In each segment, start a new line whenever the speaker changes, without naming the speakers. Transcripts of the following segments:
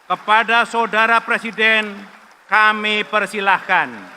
Kepada Saudara Presiden kami persilahkan.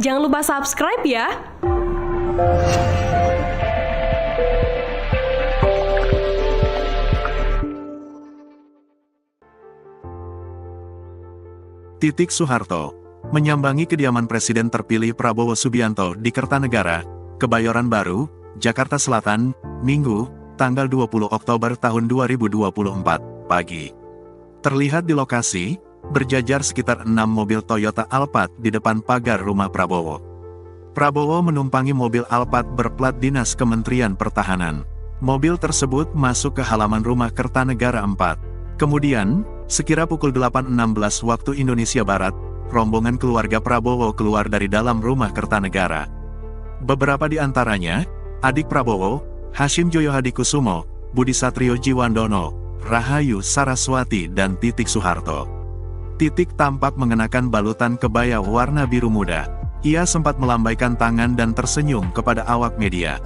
Jangan lupa subscribe ya.
Titik Soeharto menyambangi kediaman Presiden terpilih Prabowo Subianto di Kertanegara, Kebayoran Baru, Jakarta Selatan, Minggu, tanggal 20 Oktober tahun 2024, pagi. Terlihat di lokasi, berjajar sekitar 6 mobil Toyota Alphard di depan pagar rumah Prabowo. Prabowo menumpangi mobil Alphard berplat dinas Kementerian Pertahanan. Mobil tersebut masuk ke halaman rumah Kertanegara 4. Kemudian, sekira pukul 8.16 waktu Indonesia Barat, rombongan keluarga Prabowo keluar dari dalam rumah Kertanegara. Beberapa di antaranya, adik Prabowo, Hashim Joyo Hadikusumo, Budi Satrio Jiwandono, Rahayu Saraswati dan Titik Soeharto. Titik tampak mengenakan balutan kebaya warna biru muda. Ia sempat melambaikan tangan dan tersenyum kepada awak media.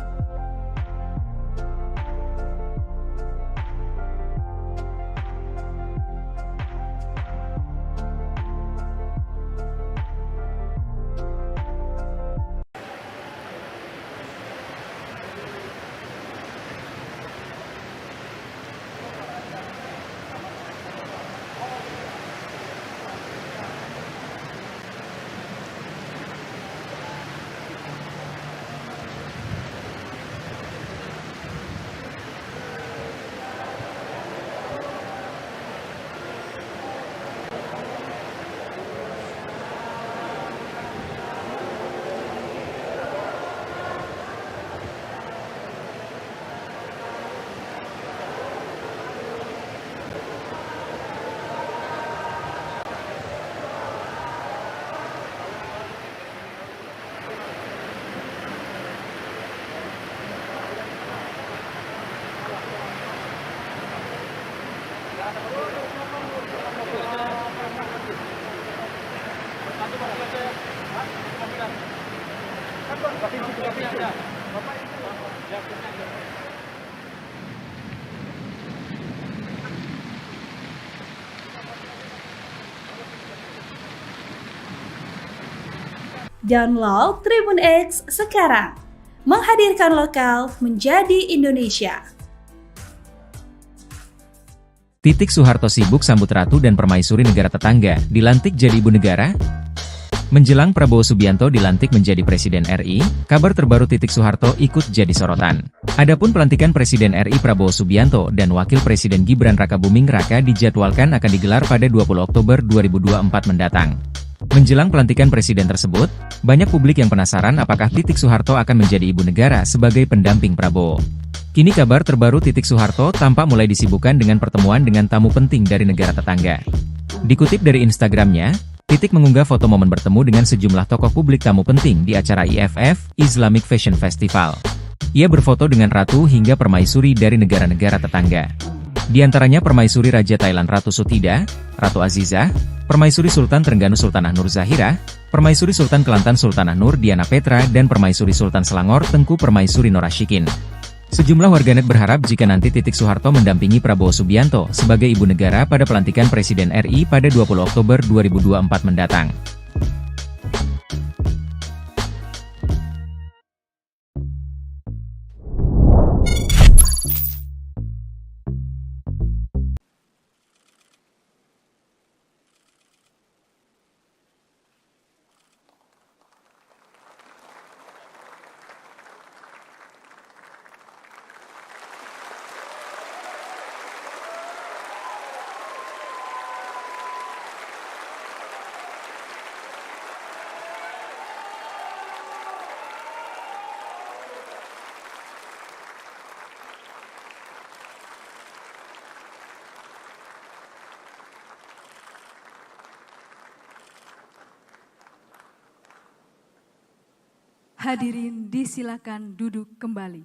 Download Tribun X sekarang, menghadirkan lokal menjadi Indonesia.
Titik Soeharto sibuk sambut ratu dan permaisuri negara tetangga, dilantik jadi ibu negara? Menjelang Prabowo Subianto dilantik menjadi Presiden RI, kabar terbaru Titik Soeharto ikut jadi sorotan. Adapun pelantikan Presiden RI Prabowo Subianto dan Wakil Presiden Gibran Rakabuming Raka dijadwalkan akan digelar pada 20 Oktober 2024 mendatang. Menjelang pelantikan presiden tersebut, banyak publik yang penasaran apakah Titik Soeharto akan menjadi ibu negara sebagai pendamping Prabowo. Kini kabar terbaru Titik Soeharto tampak mulai disibukkan dengan pertemuan dengan tamu penting dari negara tetangga. Dikutip dari Instagramnya, Titik mengunggah foto momen bertemu dengan sejumlah tokoh publik tamu penting di acara IFF, Islamic Fashion Festival. Ia berfoto dengan ratu hingga permaisuri dari negara-negara tetangga. Di antaranya permaisuri Raja Thailand Ratu Sutida, Ratu Azizah, permaisuri Sultan Trengganu Sultanah Nur Zahirah, permaisuri Sultan Kelantan Sultanah Nur Diana Petra dan permaisuri Sultan Selangor Tengku Permaisuri Norashikin. Sejumlah warganet berharap jika nanti Titik Soeharto mendampingi Prabowo Subianto sebagai ibu negara pada pelantikan Presiden RI pada 20 Oktober 2024 mendatang.
Hadirin disilakan duduk kembali.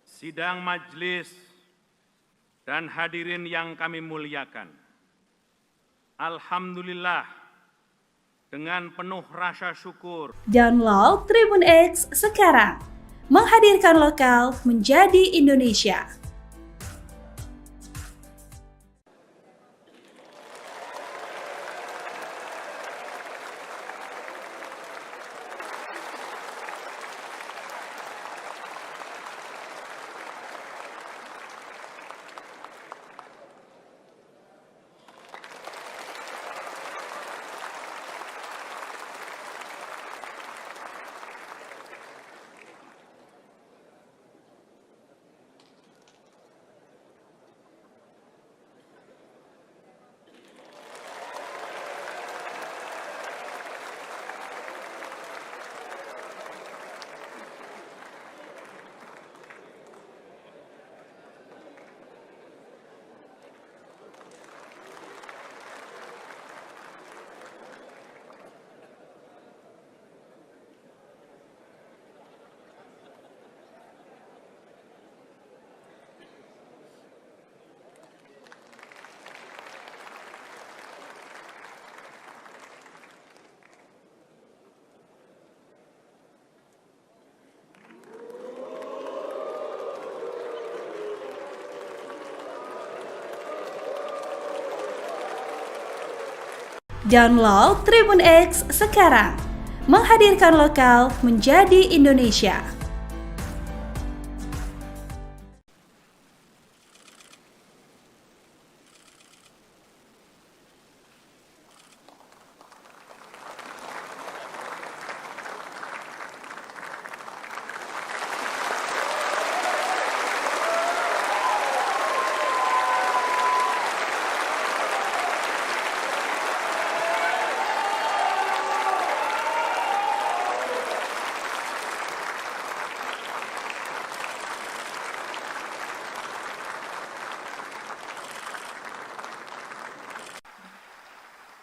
Sidang majelis dan hadirin yang kami muliakan. Alhamdulillah, dengan penuh rasa syukur,
Download Tribun X sekarang, menghadirkan lokal menjadi Indonesia. Download Tribun X sekarang, menghadirkan lokal menjadi Indonesia.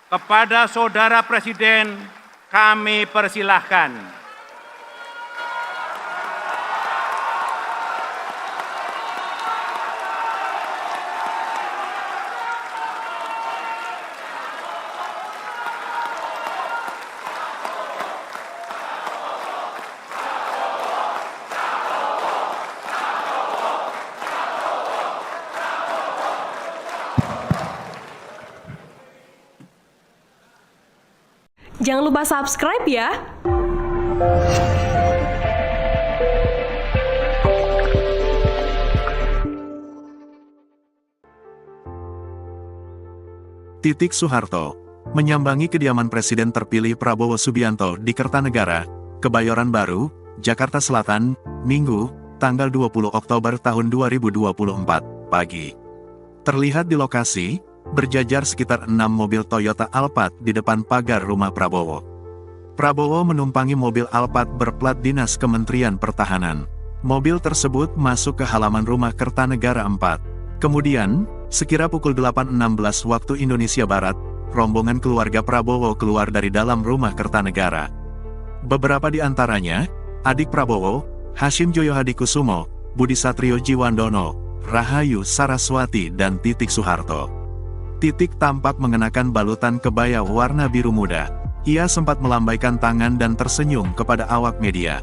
kepada Saudara Presiden kami persilahkan.
Jangan lupa subscribe ya.
Titik Soeharto menyambangi kediaman Presiden terpilih Prabowo Subianto di Kertanegara, Kebayoran Baru, Jakarta Selatan, Minggu, tanggal 20 Oktober tahun 2024, pagi. Terlihat di lokasi, berjajar sekitar 6 mobil Toyota Alphard di depan pagar rumah Prabowo. Prabowo menumpangi mobil Alphard berplat dinas Kementerian Pertahanan. Mobil tersebut masuk ke halaman rumah Kertanegara 4. Kemudian, sekira pukul 8.16 waktu Indonesia Barat, rombongan keluarga Prabowo keluar dari dalam rumah Kertanegara. Beberapa di antaranya, adik Prabowo, Hashim Joyo Hadikusumo, Budi Satrio Jiwandono, Rahayu Saraswati dan Titik Soeharto. Titik tampak mengenakan balutan kebaya warna biru muda. Ia sempat melambaikan tangan dan tersenyum kepada awak media.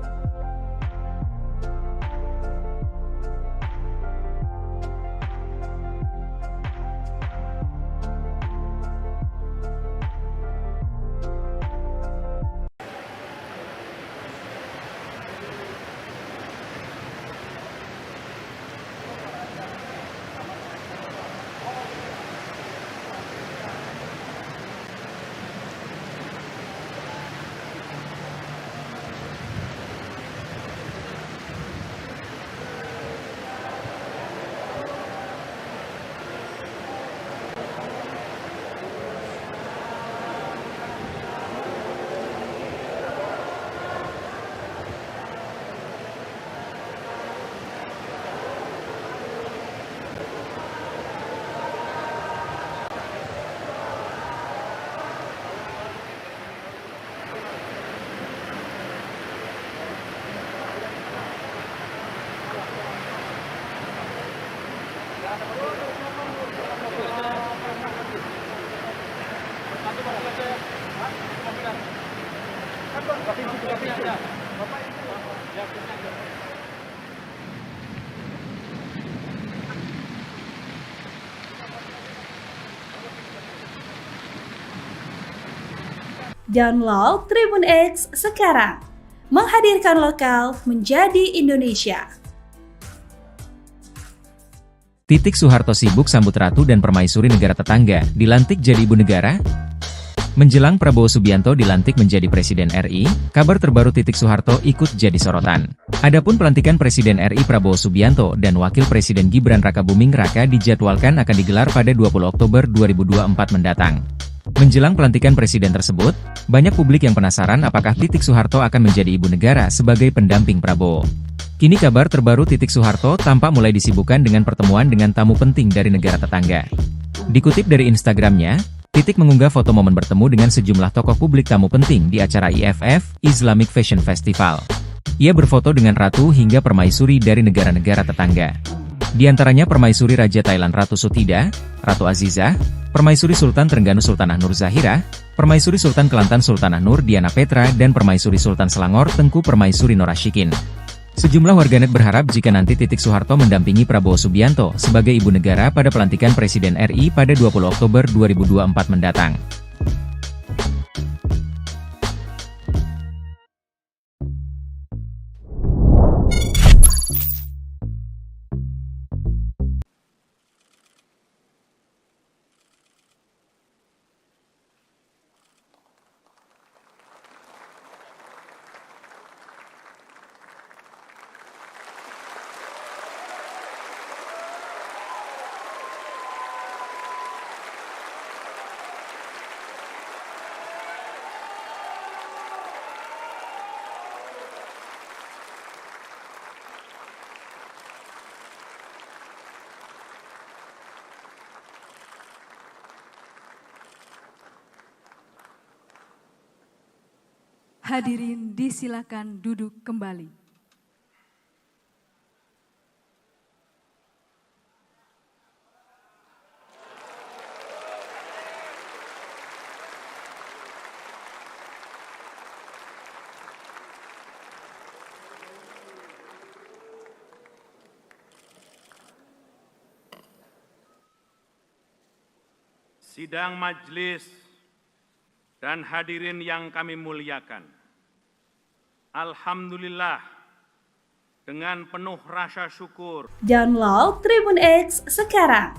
Download Tribun X sekarang, menghadirkan lokal menjadi Indonesia.
Titik Soeharto sibuk sambut ratu dan permaisuri negara tetangga, dilantik jadi ibu negara? Menjelang Prabowo Subianto dilantik menjadi Presiden RI, kabar terbaru Titik Soeharto ikut jadi sorotan. Adapun pelantikan Presiden RI Prabowo Subianto dan Wakil Presiden Gibran Rakabuming Raka dijadwalkan akan digelar pada 20 Oktober 2024 mendatang. Menjelang pelantikan presiden tersebut, banyak publik yang penasaran apakah Titik Soeharto akan menjadi ibu negara sebagai pendamping Prabowo. Kini kabar terbaru Titik Soeharto tampak mulai disibukkan dengan pertemuan dengan tamu penting dari negara tetangga. Dikutip dari Instagramnya, Titik mengunggah foto momen bertemu dengan sejumlah tokoh publik tamu penting di acara IFF, Islamic Fashion Festival. Ia berfoto dengan ratu hingga permaisuri dari negara-negara tetangga. Di antaranya permaisuri Raja Thailand Ratu Sutida, Ratu Azizah, permaisuri Sultan Trengganu Sultanah Nur Zahirah, permaisuri Sultan Kelantan Sultanah Nur Diana Petra dan permaisuri Sultan Selangor Tengku Permaisuri Norashikin. Sejumlah warganet berharap jika nanti Titik Soeharto mendampingi Prabowo Subianto sebagai ibu negara pada pelantikan Presiden RI pada 20 Oktober 2024 mendatang.
Hadirin disilakan duduk kembali.
Sidang majelis dan hadirin yang kami muliakan. Alhamdulillah, dengan penuh rasa syukur.
Download Tribun X sekarang,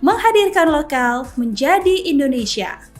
menghadirkan lokal menjadi Indonesia.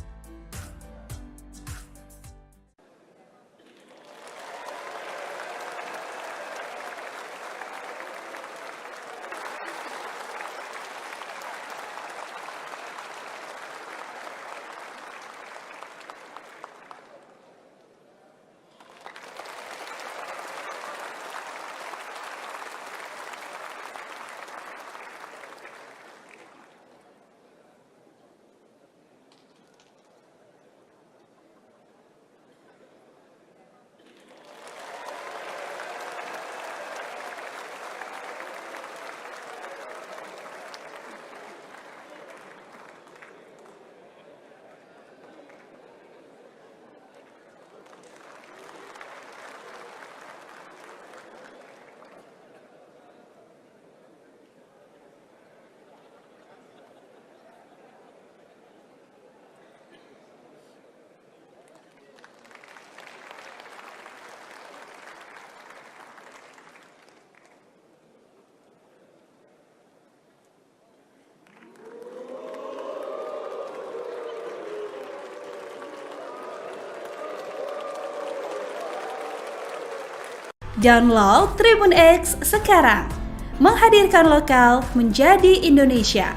Download Tribun X sekarang, menghadirkan lokal menjadi Indonesia.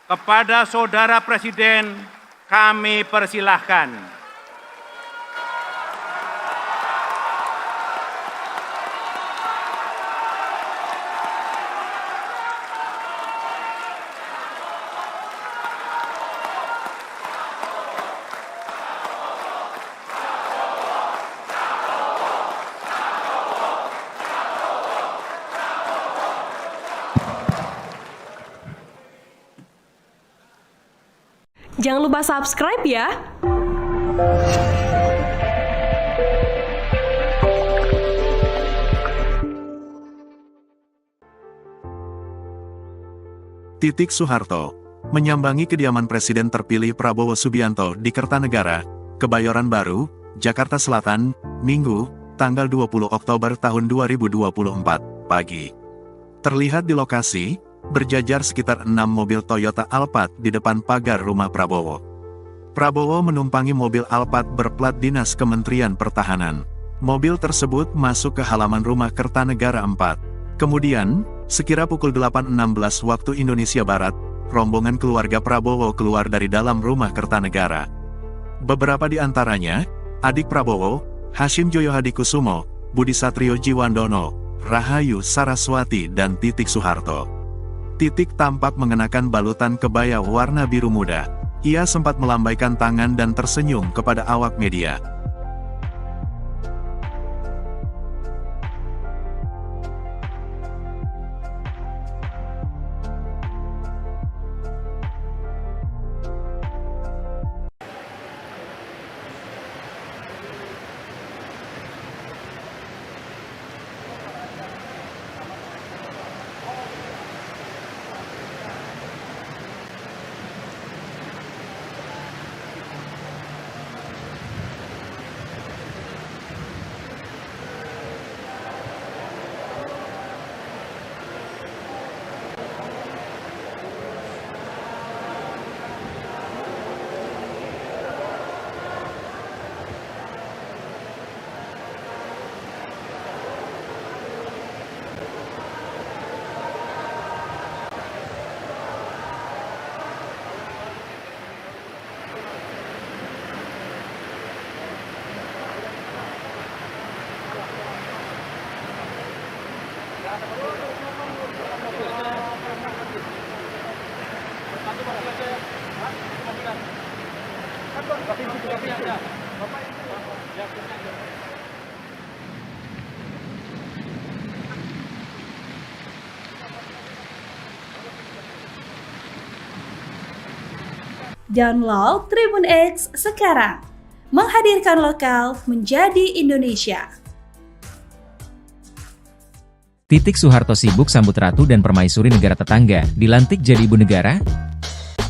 Kepada Saudara Presiden kami persilahkan.
Jangan lupa subscribe ya.
Titik Soeharto menyambangi kediaman Presiden terpilih Prabowo Subianto di Kertanegara, Kebayoran Baru, Jakarta Selatan, Minggu, tanggal 20 Oktober tahun 2024, pagi. Terlihat di lokasi, berjajar sekitar 6 mobil Toyota Alphard di depan pagar rumah Prabowo. Prabowo menumpangi mobil Alphard berplat dinas Kementerian Pertahanan. Mobil tersebut masuk ke halaman rumah Kertanegara 4. Kemudian, sekira pukul 8.16 waktu Indonesia Barat, rombongan keluarga Prabowo keluar dari dalam rumah Kertanegara. Beberapa di antaranya, adik Prabowo, Hashim Joyo Hadikusumo, Budi Satrio Jiwandono, Rahayu Saraswati dan Titik Soeharto. Titik tampak mengenakan balutan kebaya warna biru muda. Ia sempat melambaikan tangan dan tersenyum kepada awak media.
Download Tribun X sekarang, menghadirkan lokal menjadi Indonesia.
Titik Soeharto sibuk sambut ratu dan permaisuri negara tetangga, dilantik jadi ibu negara?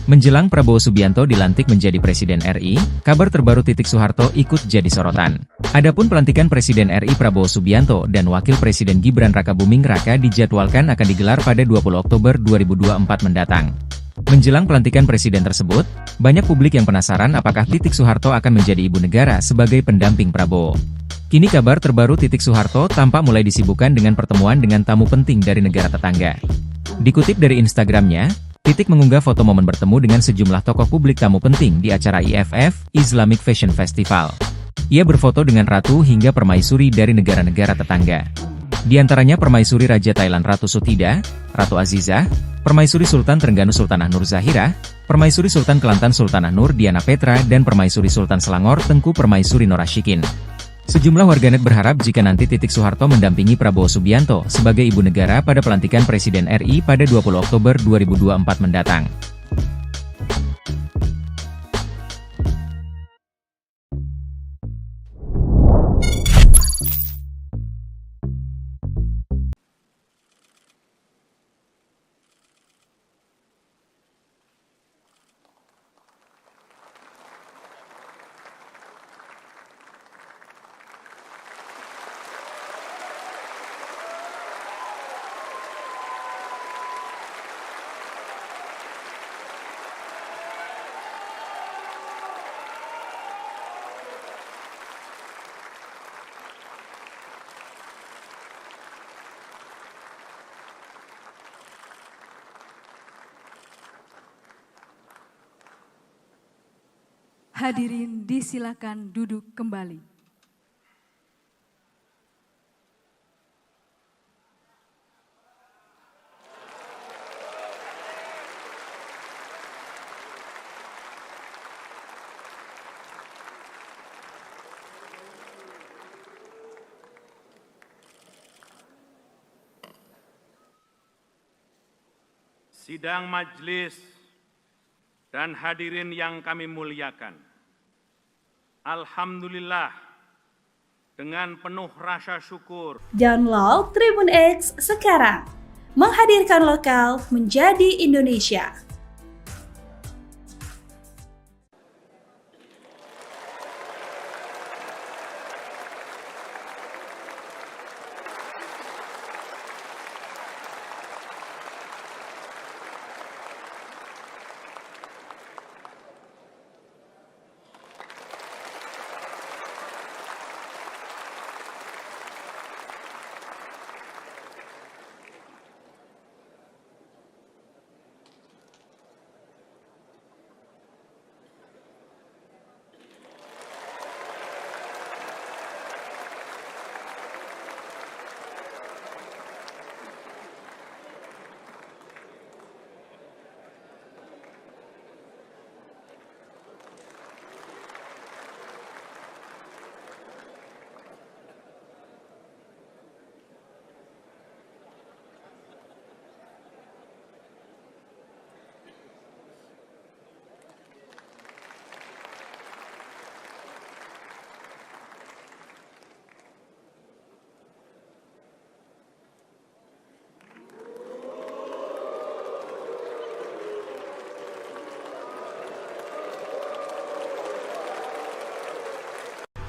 Menjelang Prabowo Subianto dilantik menjadi Presiden RI, kabar terbaru Titik Soeharto ikut jadi sorotan. Adapun pelantikan Presiden RI Prabowo Subianto dan Wakil Presiden Gibran Rakabuming Raka dijadwalkan akan digelar pada 20 Oktober 2024 mendatang. Menjelang pelantikan presiden tersebut, banyak publik yang penasaran apakah Titik Soeharto akan menjadi ibu negara sebagai pendamping Prabowo. Kini kabar terbaru Titik Soeharto tampak mulai disibukkan dengan pertemuan dengan tamu penting dari negara tetangga. Dikutip dari Instagramnya, Titik mengunggah foto momen bertemu dengan sejumlah tokoh publik tamu penting di acara IFF, Islamic Fashion Festival. Ia berfoto dengan ratu hingga permaisuri dari negara-negara tetangga. Di antaranya permaisuri Raja Thailand Ratu Sutida, Ratu Azizah, permaisuri Sultan Trengganu Sultanah Nur Zahirah, permaisuri Sultan Kelantan Sultanah Nur Diana Petra dan permaisuri Sultan Selangor Tengku Permaisuri Norashikin. Sejumlah warganet berharap jika nanti Titik Soeharto mendampingi Prabowo Subianto sebagai ibu negara pada pelantikan Presiden RI pada 20 Oktober 2024 mendatang.
Hadirin disilakan duduk kembali.
Sidang majelis dan hadirin yang kami muliakan. Alhamdulillah, dengan penuh rasa syukur,
Download Tribun X sekarang, menghadirkan lokal menjadi Indonesia.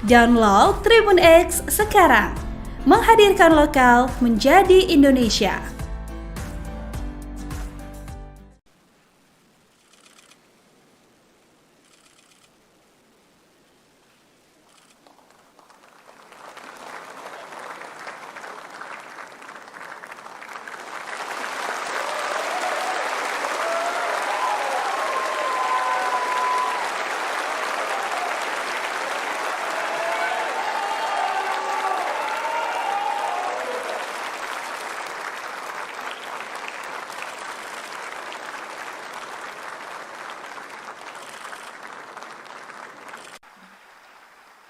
Download Tribun X sekarang, menghadirkan lokal menjadi Indonesia.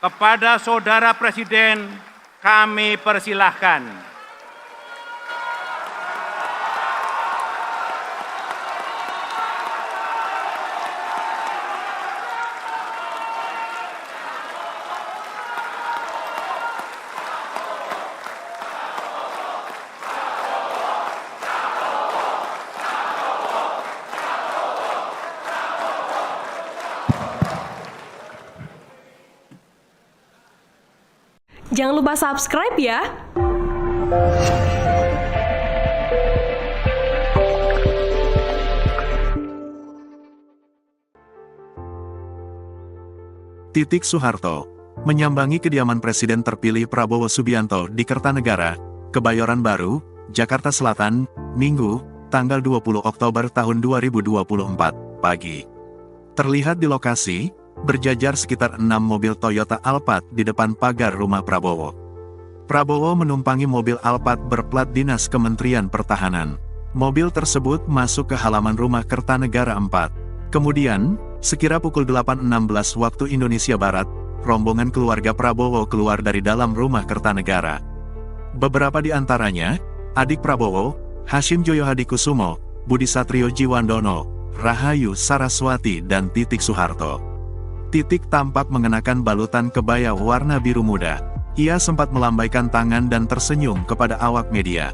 kepada Saudara Presiden kami persilahkan.
Jangan lupa subscribe ya.
Titik Soeharto menyambangi kediaman Presiden terpilih Prabowo Subianto di Kertanegara, Kebayoran Baru, Jakarta Selatan, Minggu, tanggal 20 Oktober tahun 2024, pagi. Terlihat di lokasi, berjajar sekitar 6 mobil Toyota Alphard di depan pagar rumah Prabowo. Prabowo menumpangi mobil Alphard berplat dinas Kementerian Pertahanan. Mobil tersebut masuk ke halaman rumah Kertanegara 4. Kemudian, sekira pukul 8.16 waktu Indonesia Barat, rombongan keluarga Prabowo keluar dari dalam rumah Kertanegara. Beberapa di antaranya, adik Prabowo, Hashim Joyo Hadikusumo, Budi Satrio Jiwandono, Rahayu Saraswati dan Titik Soeharto. Titik tampak mengenakan balutan kebaya warna biru muda. Ia sempat melambaikan tangan dan tersenyum kepada awak media.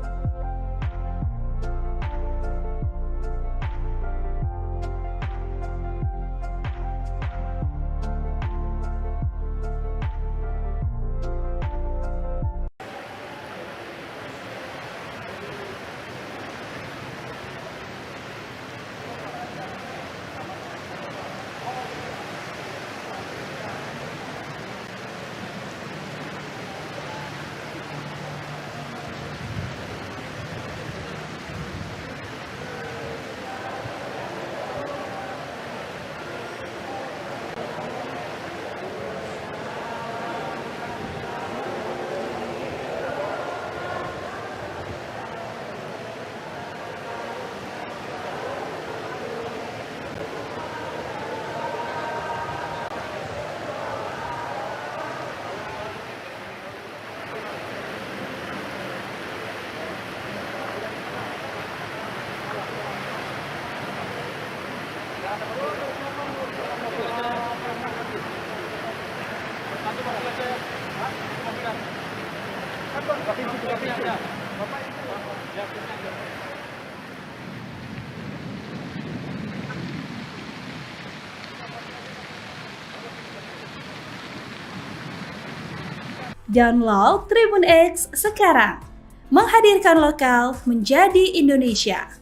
Download Tribun X sekarang, menghadirkan lokal menjadi Indonesia.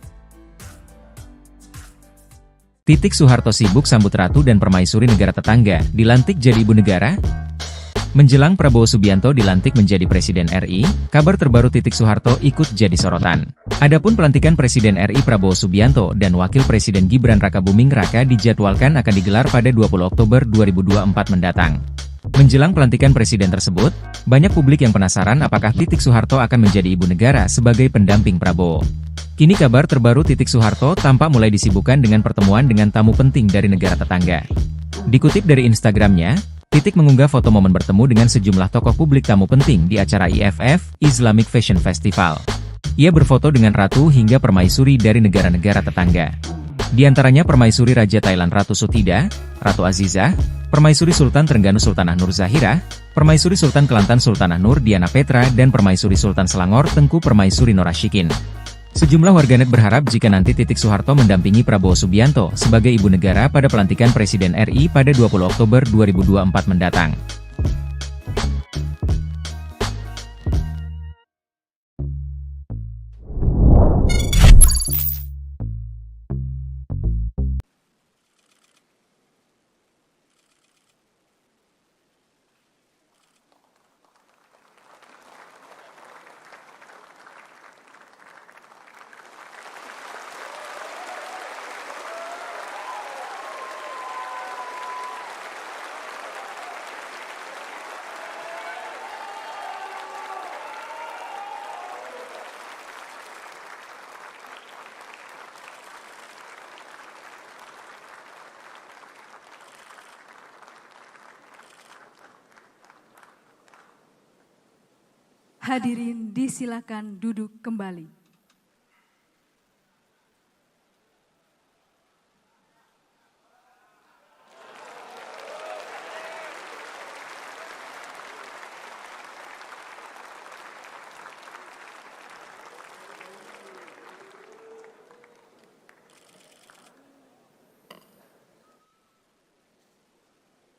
Titik Soeharto sibuk sambut ratu dan permaisuri negara tetangga, dilantik jadi ibu negara? Menjelang Prabowo Subianto dilantik menjadi Presiden RI, kabar terbaru Titik Soeharto ikut jadi sorotan. Adapun pelantikan Presiden RI Prabowo Subianto dan Wakil Presiden Gibran Rakabuming Raka dijadwalkan akan digelar pada 20 Oktober 2024 mendatang. Menjelang pelantikan presiden tersebut, banyak publik yang penasaran apakah Titik Soeharto akan menjadi ibu negara sebagai pendamping Prabowo. Kini kabar terbaru Titik Soeharto tampak mulai disibukkan dengan pertemuan dengan tamu penting dari negara tetangga. Dikutip dari Instagramnya, Titik mengunggah foto momen bertemu dengan sejumlah tokoh publik tamu penting di acara IFF, Islamic Fashion Festival. Ia berfoto dengan ratu hingga permaisuri dari negara-negara tetangga. Di antaranya permaisuri Raja Thailand Ratu Sutida, Ratu Azizah, permaisuri Sultan Trengganu Sultanah Nur Zahirah, permaisuri Sultan Kelantan Sultanah Nur Diana Petra dan permaisuri Sultan Selangor Tengku Permaisuri Norashikin. Sejumlah warganet berharap jika nanti Titik Soeharto mendampingi Prabowo Subianto sebagai ibu negara pada pelantikan Presiden RI pada 20 Oktober 2024 mendatang.
Hadirin disilakan duduk kembali.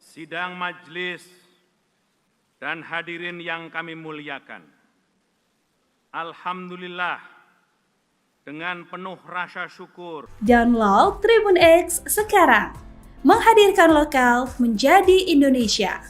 Sidang majelis dan hadirin yang kami muliakan. Alhamdulillah, dengan penuh rasa syukur.
Download Tribun X sekarang, menghadirkan lokal menjadi Indonesia.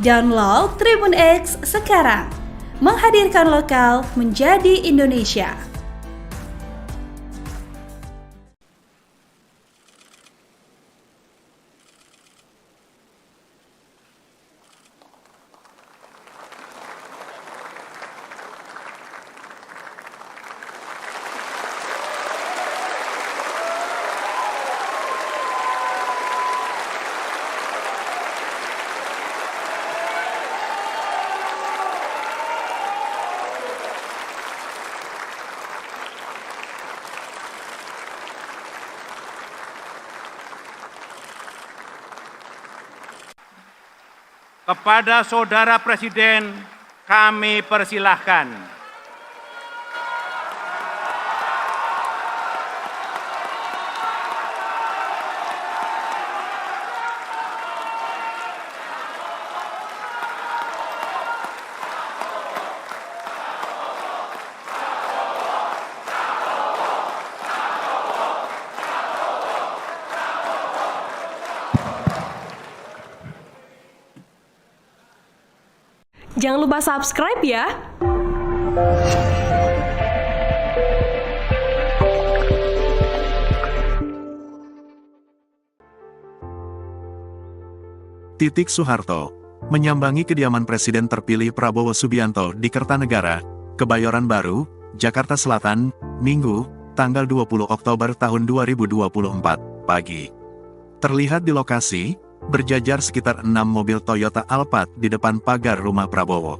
Download Tribun X sekarang, menghadirkan lokal menjadi Indonesia.
Kepada Saudara Presiden kami persilahkan.
Jangan lupa subscribe ya.
Titik Soeharto menyambangi kediaman Presiden terpilih Prabowo Subianto di Kertanegara, Kebayoran Baru, Jakarta Selatan, Minggu, tanggal 20 Oktober tahun 2024, pagi. Terlihat di lokasi, berjajar sekitar 6 mobil Toyota Alphard di depan pagar rumah Prabowo.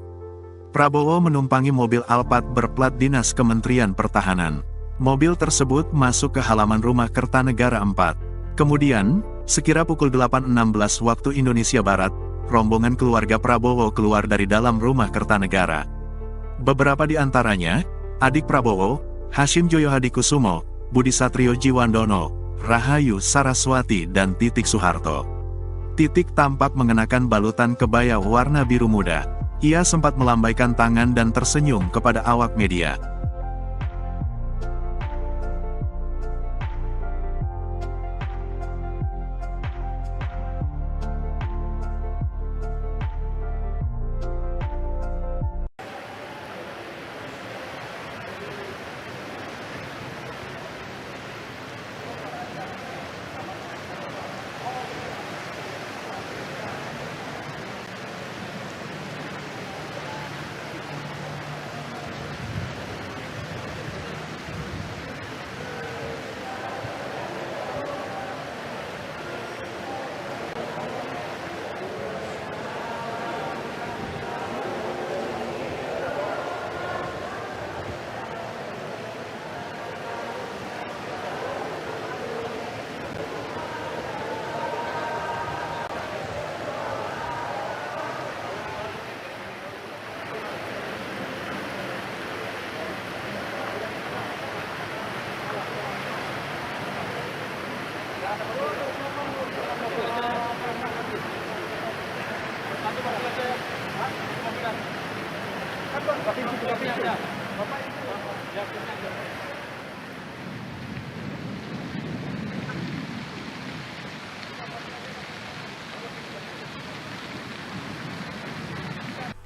Prabowo menumpangi mobil Alphard berplat dinas Kementerian Pertahanan. Mobil tersebut masuk ke halaman rumah Kertanegara 4. Kemudian, sekira pukul 8.16 waktu Indonesia Barat, rombongan keluarga Prabowo keluar dari dalam rumah Kertanegara. Beberapa di antaranya, adik Prabowo, Hashim Joyo Hadikusumo, Budi Satrio Jiwandono, Rahayu Saraswati dan Titik Soeharto. Titik tampak mengenakan balutan kebaya warna biru muda. Ia sempat melambaikan tangan dan tersenyum kepada awak media.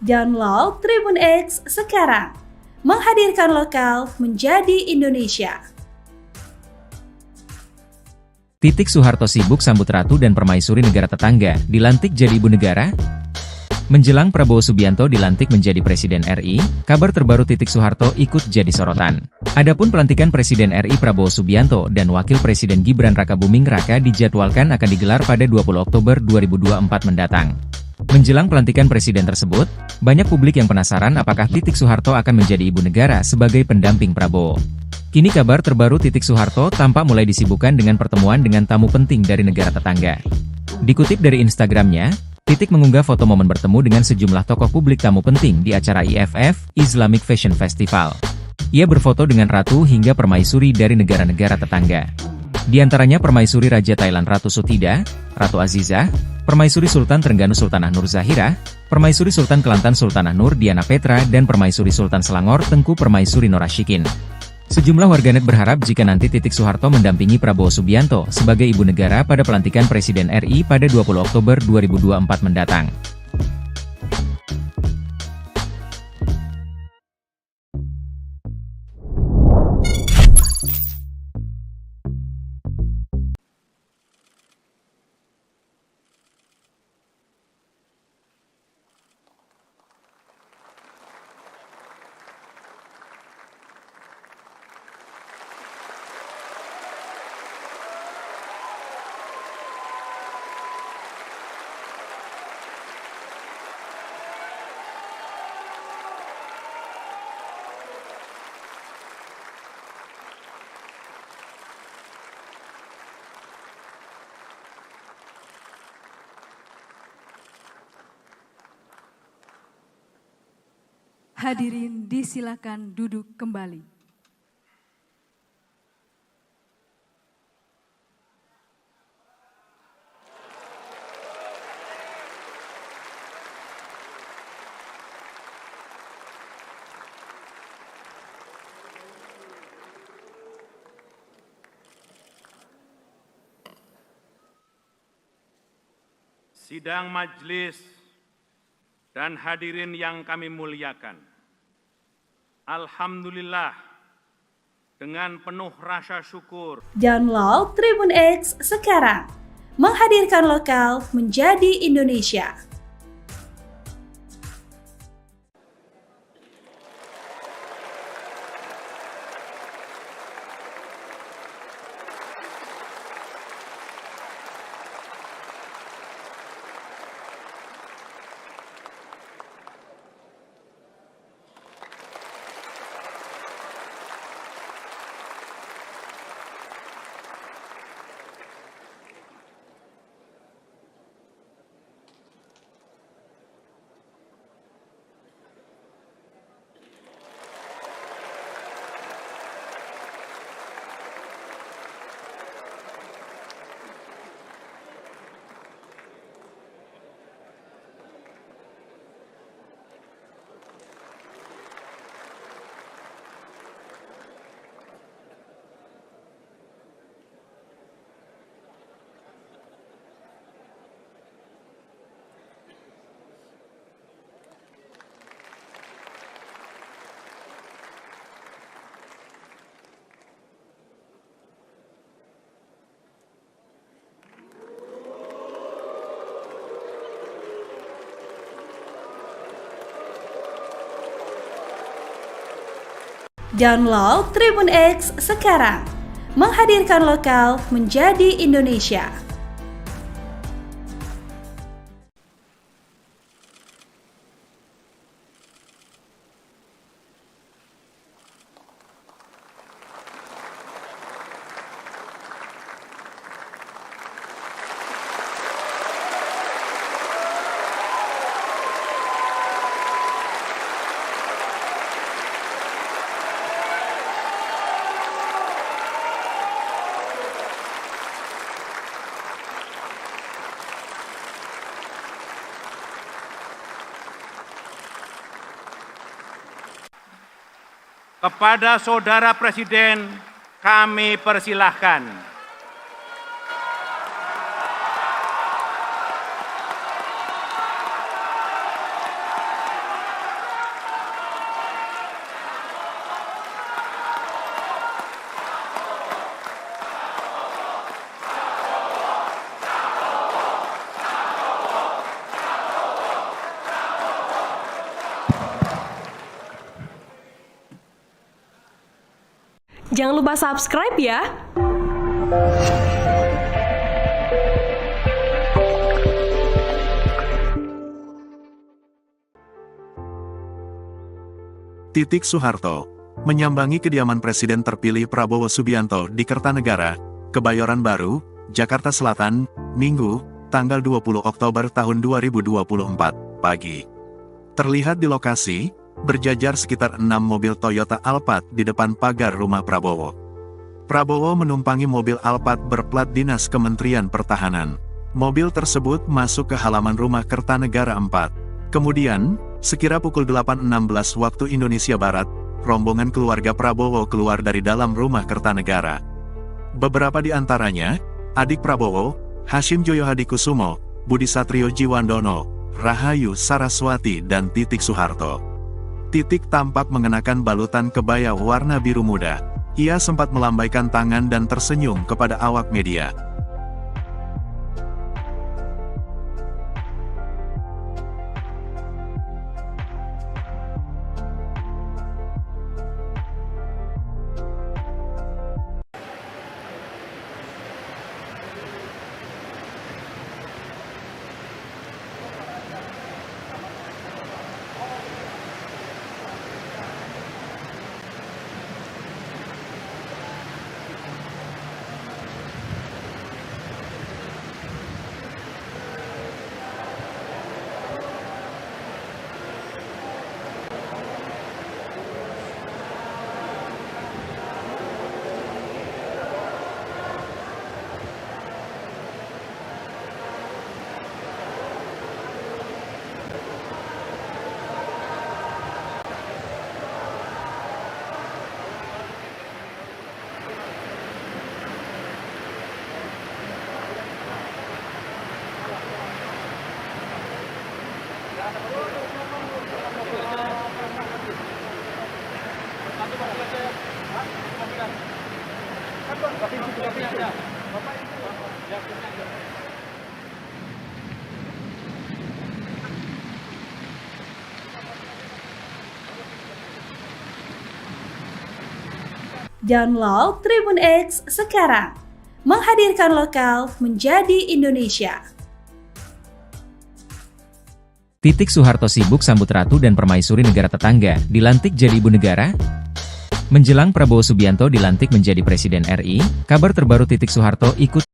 Download Tribun X sekarang, menghadirkan lokal menjadi Indonesia.
Titik Soeharto sibuk sambut ratu dan permaisuri negara tetangga, dilantik jadi ibu negara? Menjelang Prabowo Subianto dilantik menjadi Presiden RI, kabar terbaru Titik Soeharto ikut jadi sorotan. Adapun pelantikan Presiden RI Prabowo Subianto dan Wakil Presiden Gibran Rakabuming Raka dijadwalkan akan digelar pada 20 Oktober 2024 mendatang. Menjelang pelantikan presiden tersebut, banyak publik yang penasaran apakah Titik Soeharto akan menjadi ibu negara sebagai pendamping Prabowo. Kini kabar terbaru Titik Soeharto tampak mulai disibukkan dengan pertemuan dengan tamu penting dari negara tetangga. Dikutip dari Instagramnya, Titik mengunggah foto momen bertemu dengan sejumlah tokoh publik tamu penting di acara IFF, Islamic Fashion Festival. Ia berfoto dengan ratu hingga permaisuri dari negara-negara tetangga. Di antaranya permaisuri Raja Thailand Ratu Sutida, Ratu Azizah, permaisuri Sultan Trengganu Sultanah Nur Zahirah, permaisuri Sultan Kelantan Sultanah Nur Diana Petra dan permaisuri Sultan Selangor Tengku Permaisuri Norashikin. Sejumlah warganet berharap jika nanti Titik Soeharto mendampingi Prabowo Subianto sebagai ibu negara pada pelantikan Presiden RI pada 20 Oktober 2024 mendatang.
Hadirin disilakan duduk kembali.
Sidang majelis dan hadirin yang kami muliakan. Alhamdulillah, dengan penuh rasa syukur,
Download Tribun X sekarang, menghadirkan lokal menjadi Indonesia. Download Tribun X sekarang, menghadirkan lokal menjadi Indonesia.
kepada Saudara Presiden kami persilahkan.
Jangan lupa subscribe ya.
Titik Soeharto menyambangi kediaman Presiden terpilih Prabowo Subianto di Kertanegara, Kebayoran Baru, Jakarta Selatan, Minggu, tanggal 20 Oktober tahun 2024, pagi. Terlihat di lokasi, berjajar sekitar 6 mobil Toyota Alphard di depan pagar rumah Prabowo. Prabowo menumpangi mobil Alphard berplat dinas Kementerian Pertahanan. Mobil tersebut masuk ke halaman rumah Kertanegara 4. Kemudian, sekira pukul 8.16 waktu Indonesia Barat, rombongan keluarga Prabowo keluar dari dalam rumah Kertanegara. Beberapa di antaranya, adik Prabowo, Hashim Joyo Hadikusumo, Budi Satrio Jiwandono, Rahayu Saraswati dan Titik Soeharto. Titik tampak mengenakan balutan kebaya warna biru muda. Ia sempat melambaikan tangan dan tersenyum kepada awak media.
Download Tribun X sekarang. Menghadirkan lokal menjadi Indonesia.
Titik Soeharto sibuk sambut ratu dan permaisuri negara tetangga, dilantik jadi ibu negara? Menjelang Prabowo Subianto dilantik menjadi Presiden RI, kabar terbaru Titik Soeharto ikut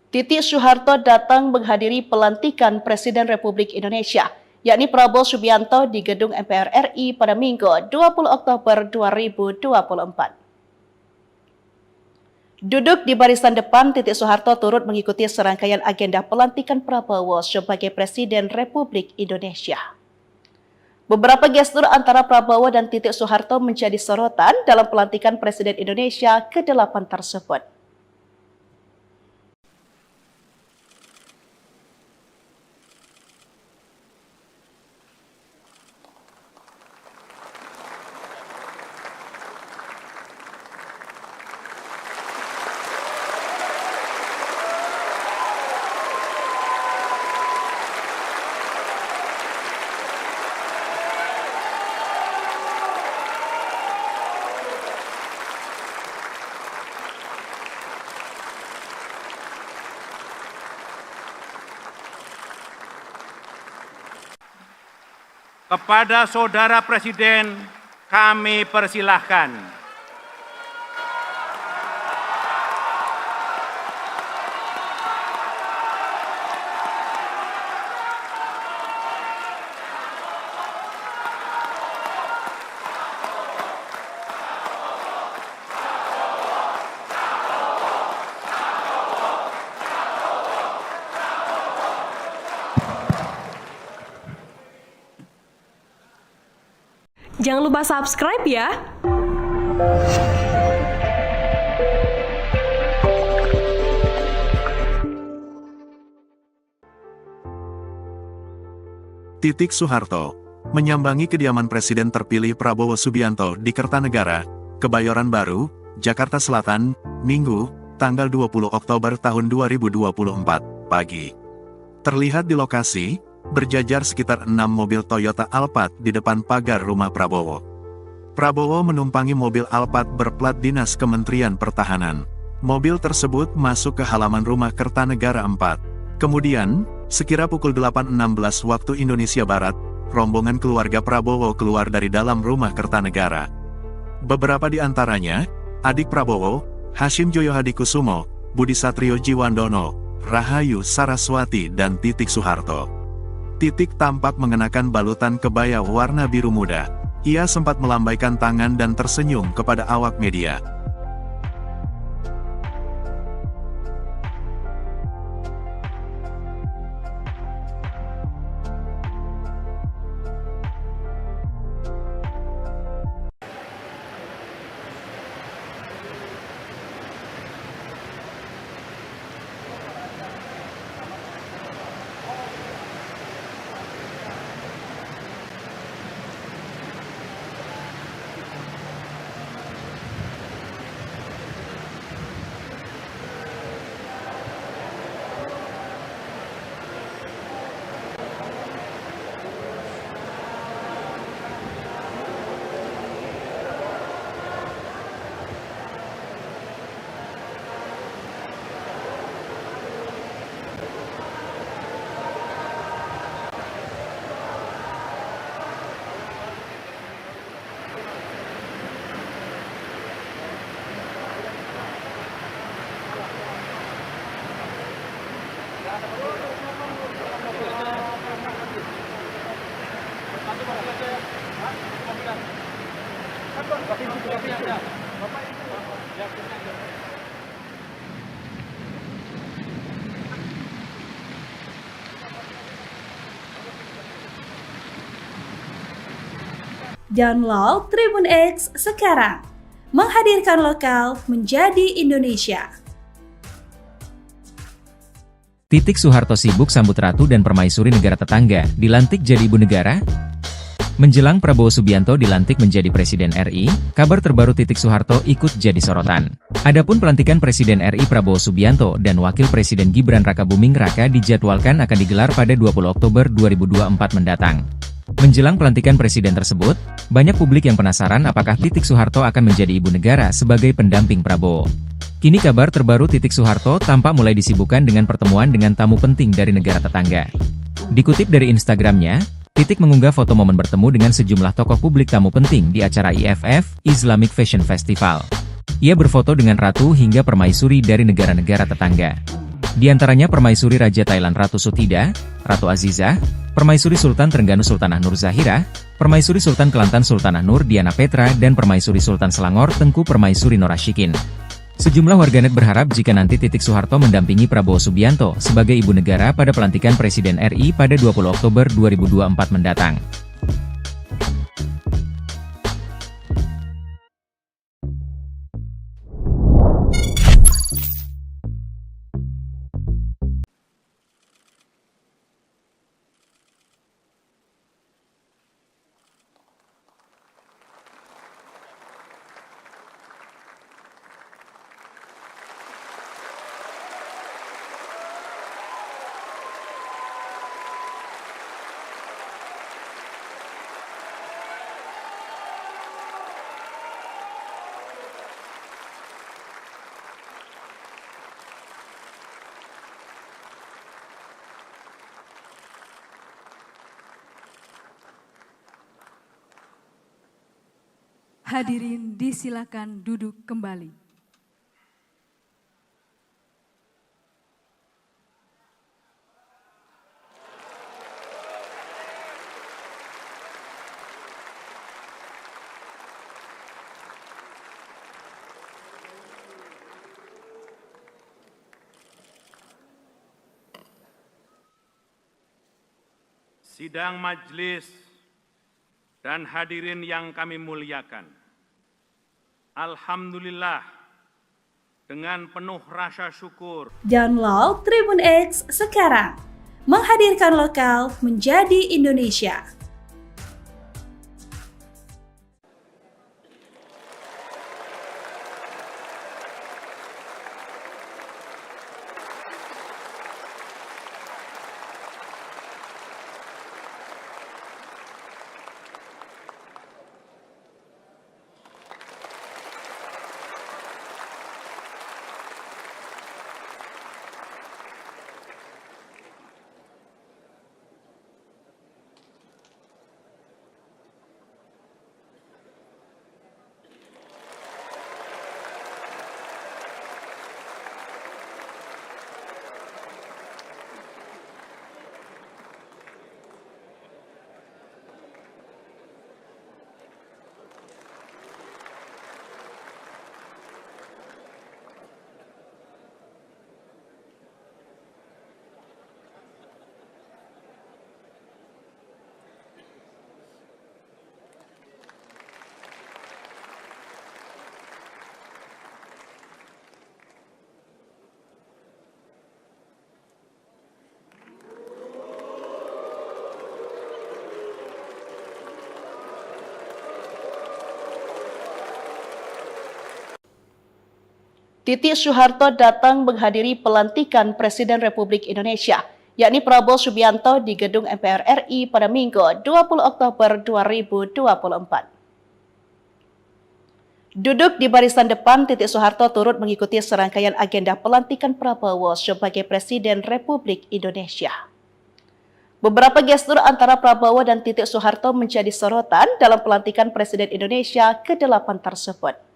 Titik Soeharto datang menghadiri pelantikan Presiden Republik Indonesia, yakni Prabowo Subianto di Gedung MPR RI pada Minggu 20 Oktober 2024. Duduk di barisan depan, Titik Soeharto turut mengikuti serangkaian agenda pelantikan Prabowo sebagai Presiden Republik Indonesia. Beberapa gestur antara Prabowo dan Titik Soeharto menjadi sorotan dalam pelantikan Presiden Indonesia ke-8 tersebut.
Kepada Saudara Presiden, kami persilahkan.
Jangan lupa subscribe ya.
Titik Soeharto menyambangi kediaman Presiden terpilih Prabowo Subianto di Kertanegara, Kebayoran Baru, Jakarta Selatan, Minggu, tanggal 20 Oktober tahun 2024, pagi. Terlihat di lokasi, berjajar sekitar 6 mobil Toyota Alphard di depan pagar rumah Prabowo. Prabowo menumpangi mobil Alphard berplat dinas Kementerian Pertahanan. Mobil tersebut masuk ke halaman rumah Kertanegara 4. Kemudian, sekira pukul 8.16 waktu Indonesia Barat, rombongan keluarga Prabowo keluar dari dalam rumah Kertanegara. Beberapa di antaranya, adik Prabowo, Hashim Joyo Hadikusumo, Budi Satrio Jiwandono, Rahayu Saraswati dan Titik Soeharto. Titik tampak mengenakan balutan kebaya warna biru muda. Ia sempat melambaikan tangan dan tersenyum kepada awak media.
Download Tribun X sekarang, menghadirkan lokal menjadi Indonesia.
Titik Soeharto sibuk sambut ratu dan permaisuri negara tetangga, dilantik jadi ibu negara? Menjelang Prabowo Subianto dilantik menjadi Presiden RI, kabar terbaru Titik Soeharto ikut jadi sorotan. Adapun pelantikan Presiden RI Prabowo Subianto dan Wakil Presiden Gibran Rakabuming Raka dijadwalkan akan digelar pada 20 Oktober 2024 mendatang. Menjelang pelantikan presiden tersebut, banyak publik yang penasaran apakah Titik Soeharto akan menjadi ibu negara sebagai pendamping Prabowo. Kini kabar terbaru Titik Soeharto tampak mulai disibukkan dengan pertemuan dengan tamu penting dari negara tetangga. Dikutip dari Instagramnya, Titik mengunggah foto momen bertemu dengan sejumlah tokoh publik tamu penting di acara IFF, Islamic Fashion Festival. Ia berfoto dengan ratu hingga permaisuri dari negara-negara tetangga. Di antaranya Permaisuri Raja Thailand Ratu Sutida, Ratu Azizah, Permaisuri Sultan Trengganu Sultanah Nur Zahira, Permaisuri Sultan Kelantan Sultanah Nur Diana Petra dan Permaisuri Sultan Selangor Tengku Permaisuri Norashikin. Sejumlah warganet berharap jika nanti Titik Soeharto mendampingi Prabowo Subianto sebagai ibu negara pada pelantikan Presiden RI pada 20 Oktober 2024 mendatang.
Hadirin disilakan duduk kembali.
Sidang majelis dan hadirin yang kami muliakan. Alhamdulillah, dengan penuh rasa syukur.
Download Tribun X sekarang, menghadirkan lokal menjadi Indonesia.
Titik Soeharto datang menghadiri pelantikan Presiden Republik Indonesia, yakni Prabowo Subianto di Gedung MPR RI pada Minggu 20 Oktober 2024. Duduk di barisan depan, Titik Soeharto turut mengikuti serangkaian agenda pelantikan Prabowo sebagai Presiden Republik Indonesia. Beberapa gestur antara Prabowo dan Titik Soeharto menjadi sorotan dalam pelantikan Presiden Indonesia ke-8 tersebut.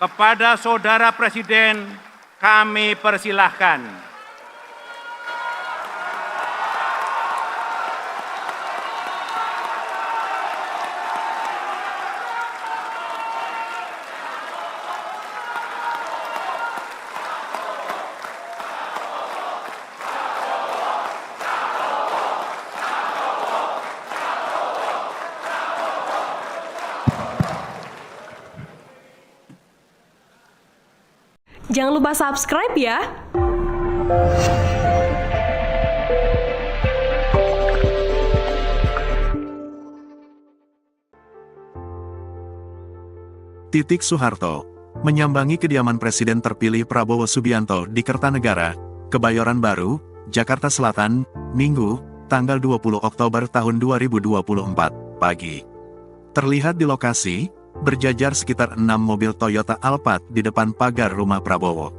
Kepada Saudara Presiden, kami persilahkan.
Jangan lupa subscribe ya.
Titik Soeharto menyambangi kediaman Presiden terpilih Prabowo Subianto di Kertanegara, Kebayoran Baru, Jakarta Selatan, Minggu, tanggal 20 Oktober tahun 2024, pagi. Terlihat di lokasi, berjajar sekitar 6 mobil Toyota Alphard di depan pagar rumah Prabowo.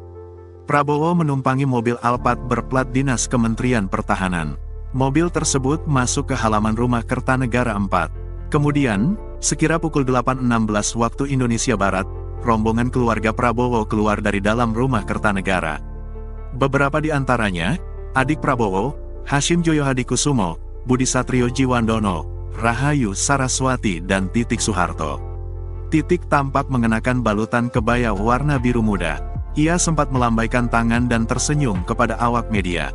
Prabowo menumpangi mobil Alphard berplat dinas Kementerian Pertahanan. Mobil tersebut masuk ke halaman rumah Kertanegara 4. Kemudian, sekira pukul 8.16 waktu Indonesia Barat, rombongan keluarga Prabowo keluar dari dalam rumah Kertanegara. Beberapa di antaranya, adik Prabowo, Hashim Joyo Hadikusumo, Budi Satrio Jiwandono, Rahayu Saraswati dan Titik Soeharto. Titik tampak mengenakan balutan kebaya warna biru muda. Ia sempat melambaikan tangan dan tersenyum kepada awak media.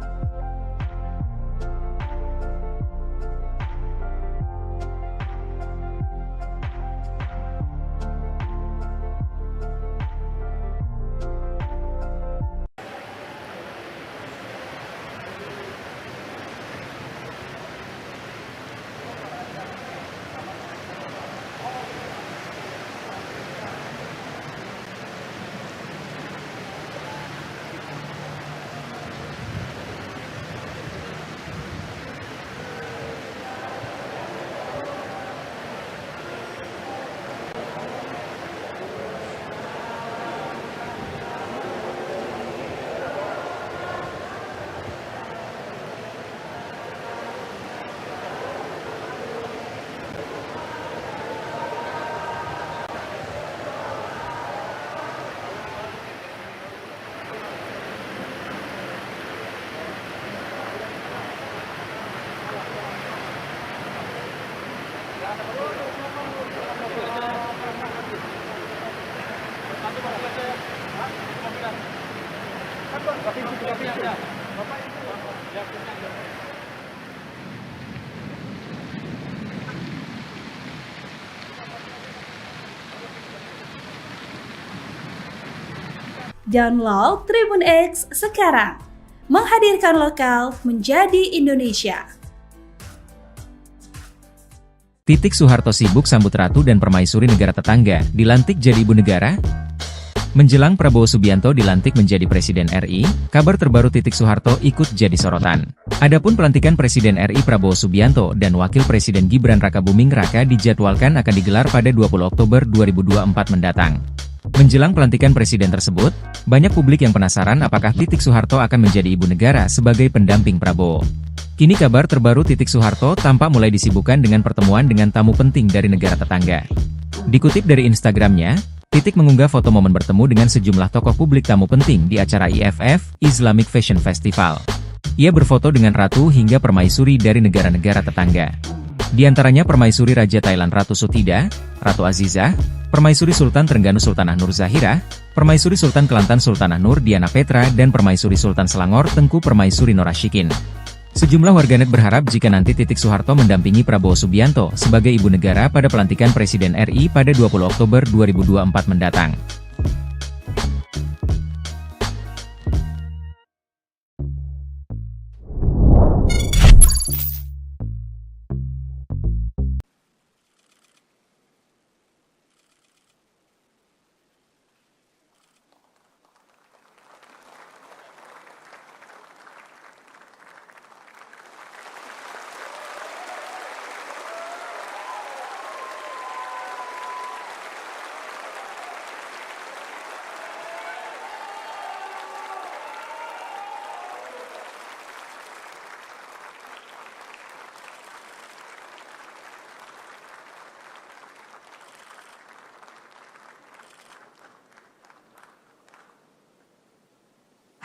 Download Tribun X sekarang, menghadirkan lokal menjadi Indonesia.
Titik Soeharto sibuk sambut ratu dan permaisuri negara tetangga, dilantik jadi ibu negara? Menjelang Prabowo Subianto dilantik menjadi Presiden RI, kabar terbaru Titik Soeharto ikut jadi sorotan. Adapun pelantikan Presiden RI Prabowo Subianto dan Wakil Presiden Gibran Rakabuming Raka dijadwalkan akan digelar pada 20 Oktober 2024 mendatang. Menjelang pelantikan presiden tersebut, banyak publik yang penasaran apakah Titik Soeharto akan menjadi ibu negara sebagai pendamping Prabowo. Kini kabar terbaru Titik Soeharto tampak mulai disibukkan dengan pertemuan dengan tamu penting dari negara tetangga. Dikutip dari Instagramnya, Titik mengunggah foto momen bertemu dengan sejumlah tokoh publik tamu penting di acara IFF, Islamic Fashion Festival. Ia berfoto dengan ratu hingga permaisuri dari negara-negara tetangga. Di antaranya permaisuri Raja Thailand Ratu Sutida, Ratu Azizah, permaisuri Sultan Trengganu Sultanah Nur Zahira, permaisuri Sultan Kelantan Sultanah Nur Diana Petra dan permaisuri Sultan Selangor Tengku Permaisuri Norashikin. Sejumlah warganet berharap jika nanti Titik Soeharto mendampingi Prabowo Subianto sebagai ibu negara pada pelantikan Presiden RI pada 20 Oktober 2024 mendatang.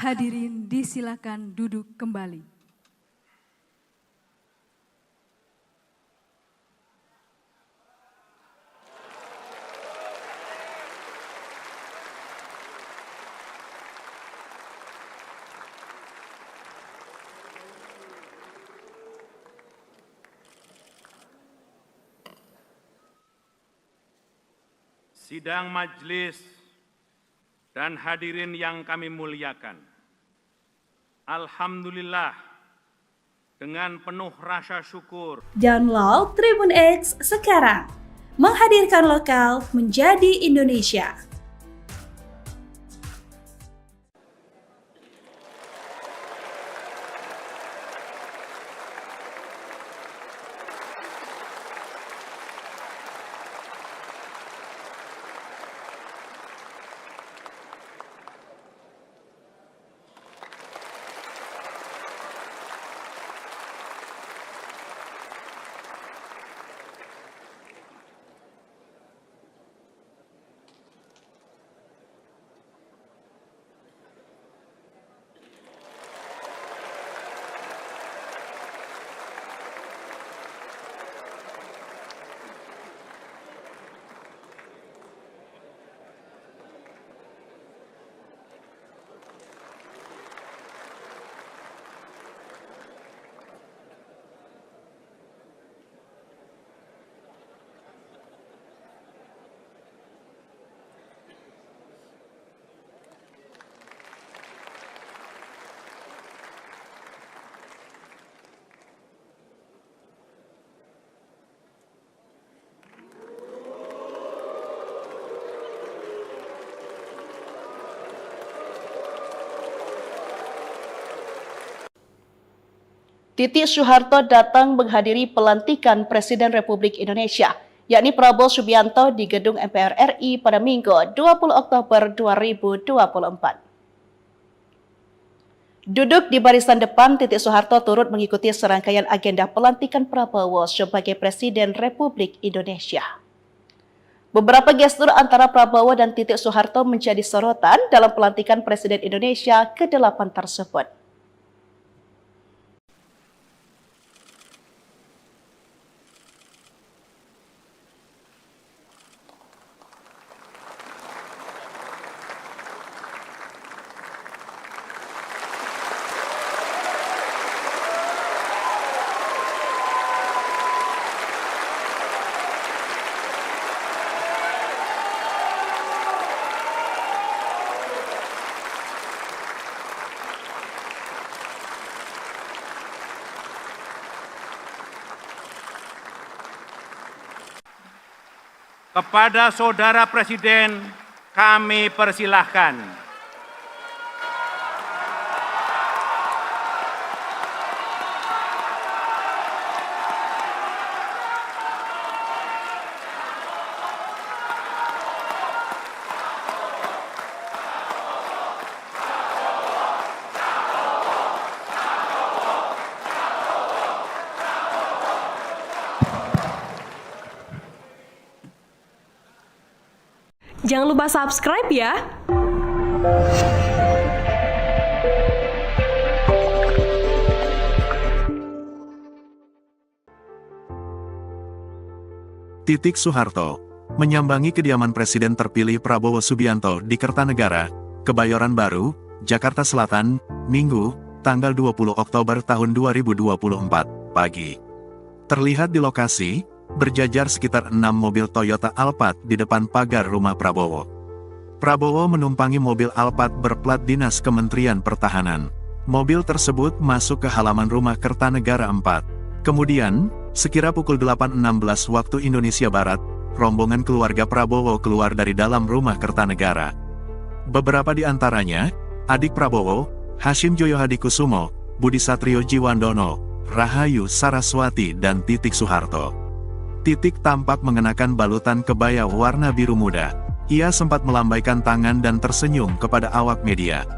Hadirin disilakan duduk kembali.
Sidang majelis dan hadirin yang kami muliakan. Alhamdulillah, dengan penuh rasa syukur.
Download Tribun X sekarang, menghadirkan lokal menjadi Indonesia.
Titik Soeharto datang menghadiri pelantikan Presiden Republik Indonesia, yakni Prabowo Subianto di Gedung MPR RI pada Minggu 20 Oktober 2024. Duduk di barisan depan, Titik Soeharto turut mengikuti serangkaian agenda pelantikan Prabowo sebagai Presiden Republik Indonesia. Beberapa gestur antara Prabowo dan Titik Soeharto menjadi sorotan dalam pelantikan Presiden Indonesia ke-8 tersebut.
Kepada Saudara Presiden, kami persilahkan.
Jangan lupa subscribe ya.
Titik Soeharto menyambangi kediaman Presiden terpilih Prabowo Subianto di Kertanegara, Kebayoran Baru, Jakarta Selatan, Minggu, tanggal 20 Oktober tahun 2024, pagi. Terlihat di lokasi, berjajar sekitar 6 mobil Toyota Alphard di depan pagar rumah Prabowo. Prabowo menumpangi mobil Alphard berplat dinas Kementerian Pertahanan. Mobil tersebut masuk ke halaman rumah Kertanegara 4. Kemudian, sekira pukul 8.16 waktu Indonesia Barat, rombongan keluarga Prabowo keluar dari dalam rumah Kertanegara. Beberapa di antaranya, adik Prabowo, Hashim Joyo Hadikusumo, Budi Satrio Jiwandono, Rahayu Saraswati dan Titik Soeharto. Titik tampak mengenakan balutan kebaya warna biru muda. Ia sempat melambaikan tangan dan tersenyum kepada awak media.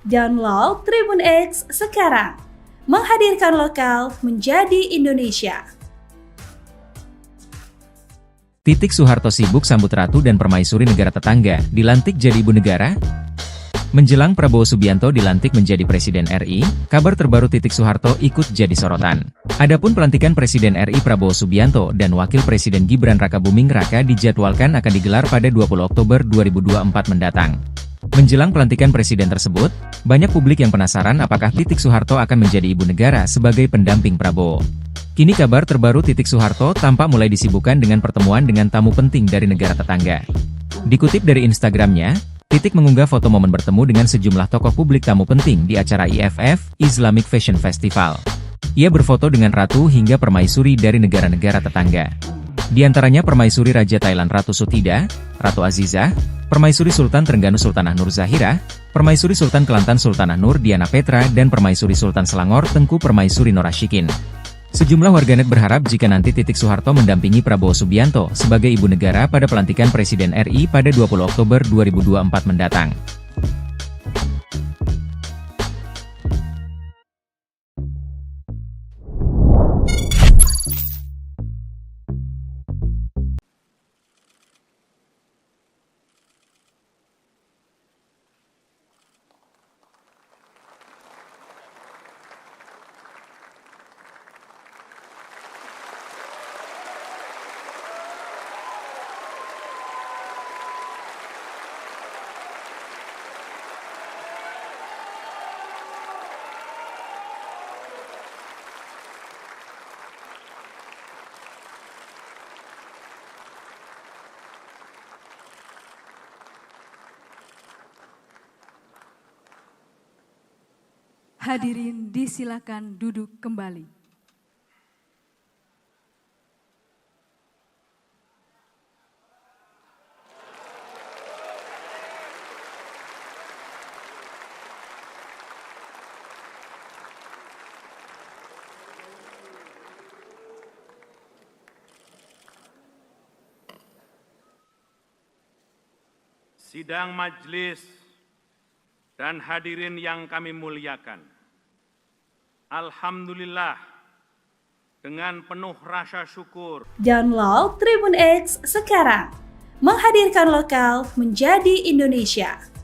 Download Tribun X sekarang. Menghadirkan lokal menjadi Indonesia.
Titik Soeharto sibuk sambut ratu dan permaisuri negara tetangga, dilantik jadi ibu negara? Menjelang Prabowo Subianto dilantik menjadi Presiden RI, kabar terbaru Titik Soeharto ikut jadi sorotan. Adapun pelantikan Presiden RI Prabowo Subianto dan Wakil Presiden Gibran Rakabuming Raka dijadwalkan akan digelar pada 20 Oktober 2024 mendatang. Menjelang pelantikan presiden tersebut, banyak publik yang penasaran apakah Titik Soeharto akan menjadi ibu negara sebagai pendamping Prabowo. Kini kabar terbaru Titik Soeharto tampak mulai disibukkan dengan pertemuan dengan tamu penting dari negara tetangga. Dikutip dari Instagramnya, Titik mengunggah foto momen bertemu dengan sejumlah tokoh publik tamu penting di acara IFF, Islamic Fashion Festival. Ia berfoto dengan ratu hingga permaisuri dari negara-negara tetangga. Di antaranya Permaisuri Raja Thailand Ratu Sutida, Ratu Azizah, Permaisuri Sultan Trengganu Sultanah Nur Zahira, Permaisuri Sultan Kelantan Sultanah Nur Diana Petra dan Permaisuri Sultan Selangor Tengku Permaisuri Norashikin. Sejumlah warganet berharap jika nanti Titik Soeharto mendampingi Prabowo Subianto sebagai ibu negara pada pelantikan Presiden RI pada 20 Oktober 2024 mendatang.
Hadirin disilakan duduk kembali.
Sidang majelis dan hadirin yang kami muliakan. Alhamdulillah, dengan penuh rasa syukur.
Download Tribun X sekarang. Menghadirkan lokal menjadi Indonesia.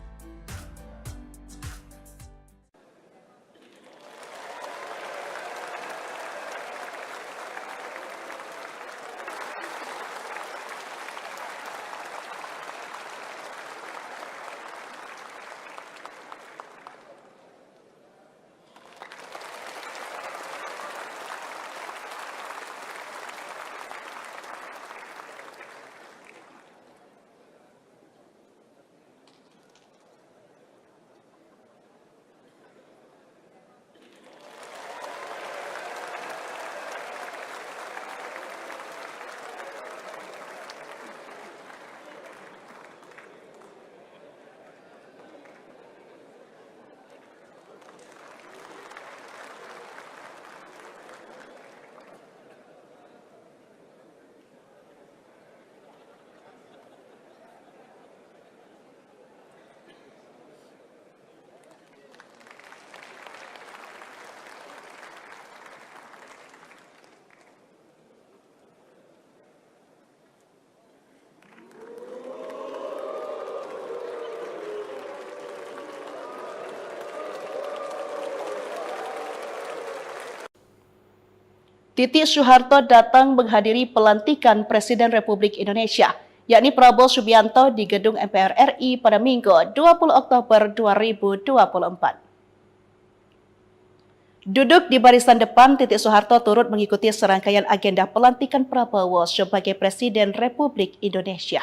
Titik Soeharto datang menghadiri pelantikan Presiden Republik Indonesia, yakni Prabowo Subianto di Gedung MPR RI pada Minggu 20 Oktober 2024. Duduk di barisan depan, Titik Soeharto turut mengikuti serangkaian agenda pelantikan Prabowo sebagai Presiden Republik Indonesia.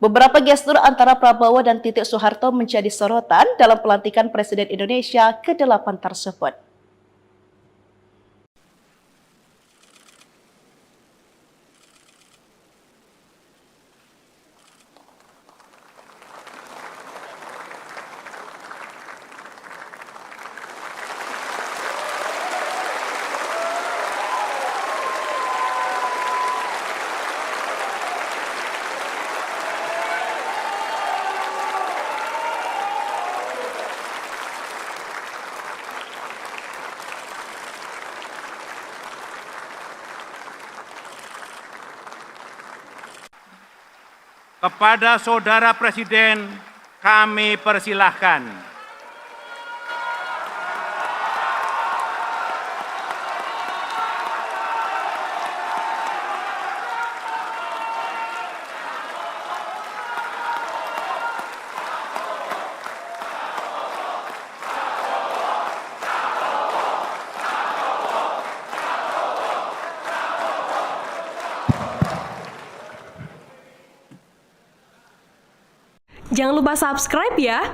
Beberapa gestur antara Prabowo dan Titik Soeharto menjadi sorotan dalam pelantikan Presiden Indonesia ke-8 tersebut.
Kepada Saudara Presiden kami persilahkan.
Jangan lupa subscribe ya.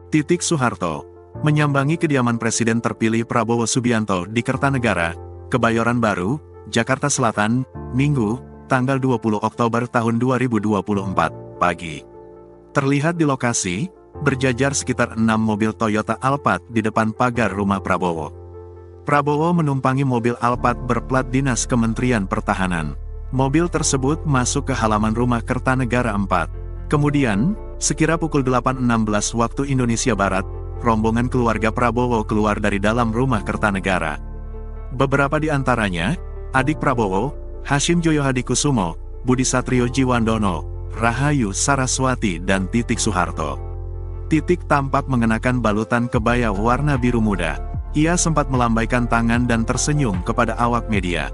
Titik Soeharto menyambangi kediaman Presiden terpilih Prabowo Subianto di Kertanegara, Kebayoran Baru, Jakarta Selatan, Minggu, tanggal 20 Oktober tahun 2024, pagi. Terlihat di lokasi, berjajar sekitar 6 mobil Toyota Alphard di depan pagar rumah Prabowo. Prabowo menumpangi mobil Alphard berplat dinas Kementerian Pertahanan. Mobil tersebut masuk ke halaman rumah Kertanegara 4. Kemudian, sekira pukul 8.16 waktu Indonesia Barat, rombongan keluarga Prabowo keluar dari dalam rumah Kertanegara. Beberapa di antaranya, adik Prabowo, Hashim Joyo Hadikusumo, Budi Satrio Jiwandono, Rahayu Saraswati dan Titik Soeharto. Titik tampak mengenakan balutan kebaya warna biru muda. Ia sempat melambaikan tangan dan tersenyum kepada awak media.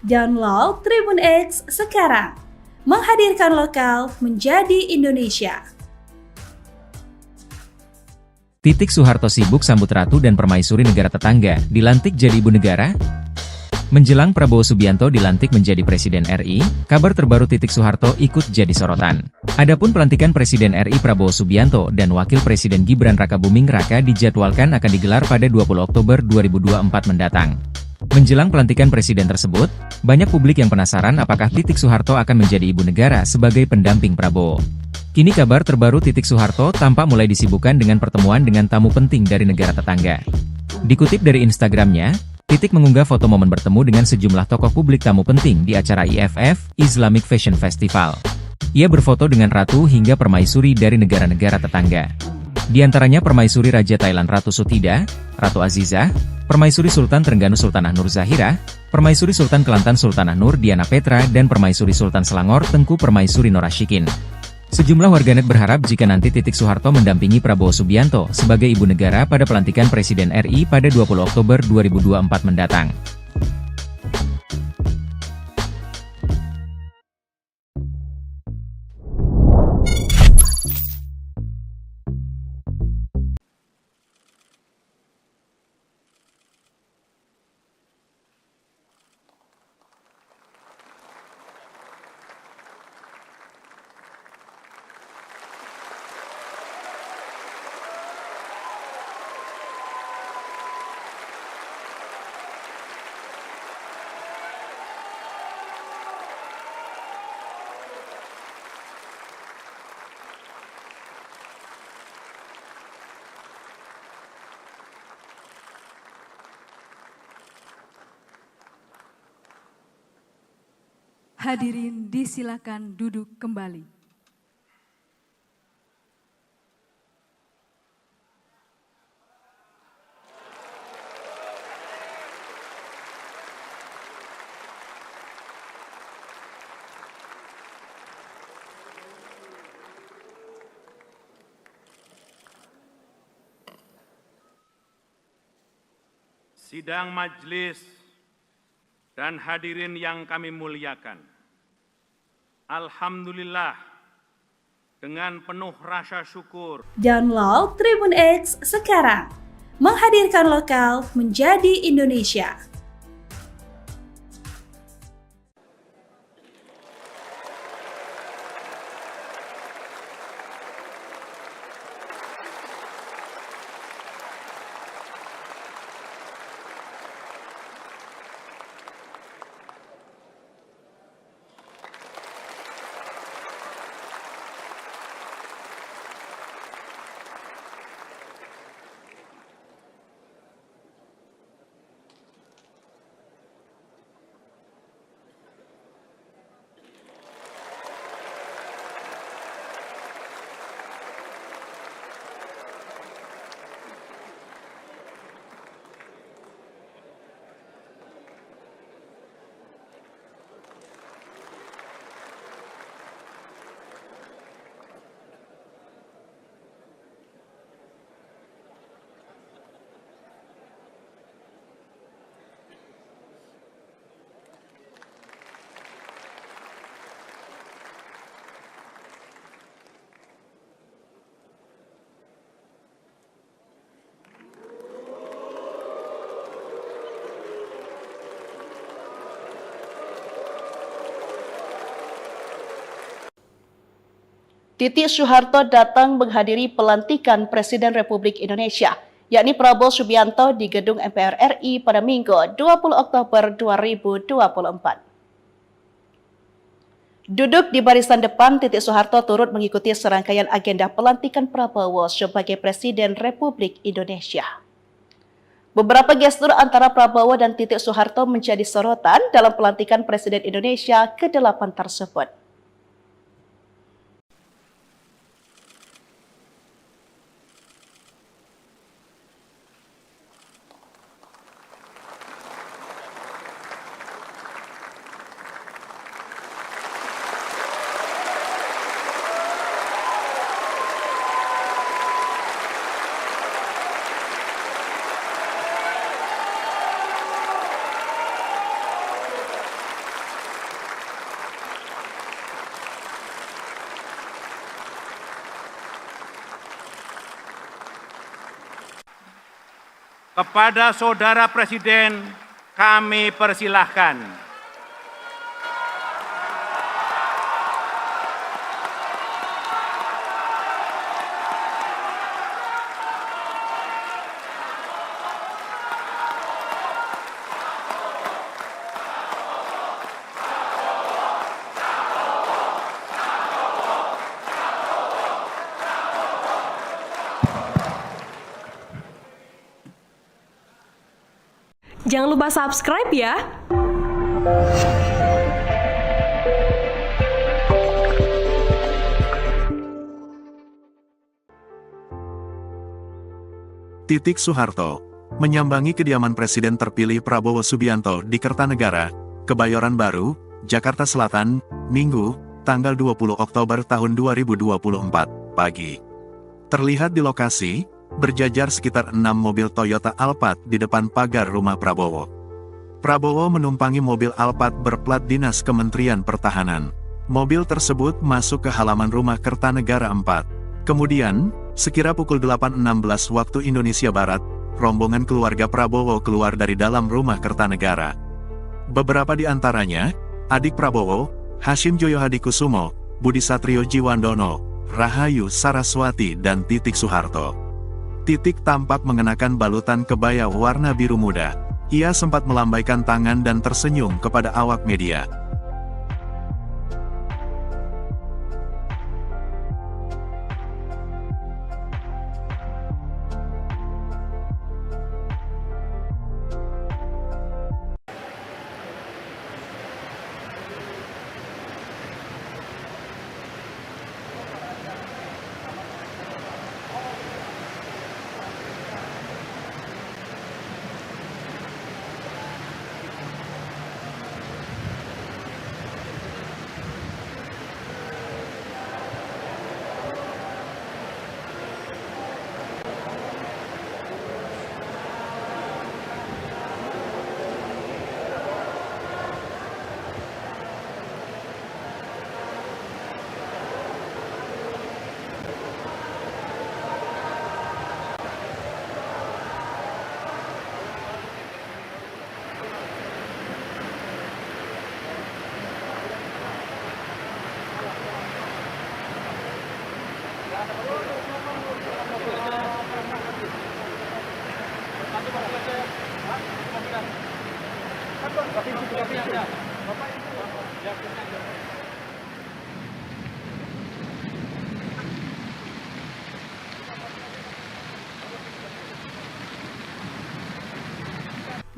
Download Tribun X sekarang, menghadirkan lokal menjadi Indonesia.
Titik Soeharto sibuk sambut ratu dan permaisuri negara tetangga, dilantik jadi ibu negara? Menjelang Prabowo Subianto dilantik menjadi Presiden RI, kabar terbaru Titik Soeharto ikut jadi sorotan. Adapun pelantikan Presiden RI Prabowo Subianto dan Wakil Presiden Gibran Rakabuming Raka dijadwalkan akan digelar pada 20 Oktober 2024 mendatang. Menjelang pelantikan presiden tersebut, banyak publik yang penasaran apakah Titik Soeharto akan menjadi ibu negara sebagai pendamping Prabowo. Kini kabar terbaru Titik Soeharto tampak mulai disibukkan dengan pertemuan dengan tamu penting dari negara tetangga. Dikutip dari Instagramnya, Titik mengunggah foto momen bertemu dengan sejumlah tokoh publik tamu penting di acara IFF, Islamic Fashion Festival. Ia berfoto dengan ratu hingga permaisuri dari negara-negara tetangga. Di antaranya permaisuri Raja Thailand Ratu Sutida, Ratu Azizah, permaisuri Sultan Trengganu Sultanah Nur Zahira, permaisuri Sultan Kelantan Sultanah Nur Diana Petra dan permaisuri Sultan Selangor Tengku Permaisuri Norashikin. Sejumlah warganet berharap jika nanti Titik Soeharto mendampingi Prabowo Subianto sebagai ibu negara pada pelantikan Presiden RI pada 20 Oktober 2024 mendatang.
Hadirin disilakan duduk kembali.
Sidang majelis dan hadirin yang kami muliakan. Alhamdulillah, dengan penuh rasa syukur,
Download Tribun X sekarang, menghadirkan lokal menjadi Indonesia.
Titik Soeharto datang menghadiri pelantikan Presiden Republik Indonesia, yakni Prabowo Subianto di Gedung MPR RI pada Minggu 20 Oktober 2024. Duduk di barisan depan, Titik Soeharto turut mengikuti serangkaian agenda pelantikan Prabowo sebagai Presiden Republik Indonesia. Beberapa gestur antara Prabowo dan Titik Soeharto menjadi sorotan dalam pelantikan Presiden Indonesia ke-8 tersebut.
kepada Saudara Presiden kami persilahkan.
Jangan lupa subscribe ya.
Titik Soeharto menyambangi kediaman Presiden terpilih Prabowo Subianto di Kertanegara, Kebayoran Baru, Jakarta Selatan, Minggu, tanggal 20 Oktober tahun 2024, pagi. Terlihat di lokasi, berjajar sekitar 6 mobil Toyota Alphard di depan pagar rumah Prabowo. Prabowo menumpangi mobil Alphard berplat dinas Kementerian Pertahanan. Mobil tersebut masuk ke halaman rumah Kertanegara 4. Kemudian, sekira pukul 8.16 waktu Indonesia Barat, rombongan keluarga Prabowo keluar dari dalam rumah Kertanegara. Beberapa di antaranya, adik Prabowo, Hashim Joyo Hadikusumo, Budi Satrio Jiwandono, Rahayu Saraswati dan Titik Soeharto. Titik tampak mengenakan balutan kebaya warna biru muda. Ia sempat melambaikan tangan dan tersenyum kepada awak media.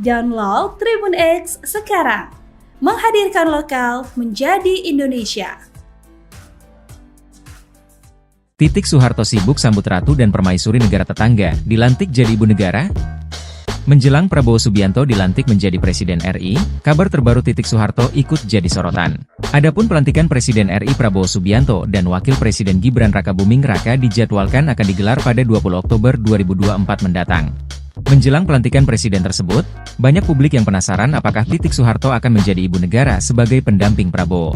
Download Tribun X sekarang, menghadirkan lokal menjadi Indonesia.
Titik Soeharto sibuk sambut ratu dan permaisuri negara tetangga, dilantik jadi ibu negara? Menjelang Prabowo Subianto dilantik menjadi Presiden RI, kabar terbaru Titik Soeharto ikut jadi sorotan. Adapun pelantikan Presiden RI Prabowo Subianto dan Wakil Presiden Gibran Rakabuming Raka dijadwalkan akan digelar pada 20 Oktober 2024 mendatang. Menjelang pelantikan presiden tersebut, banyak publik yang penasaran apakah Titik Soeharto akan menjadi ibu negara sebagai pendamping Prabowo.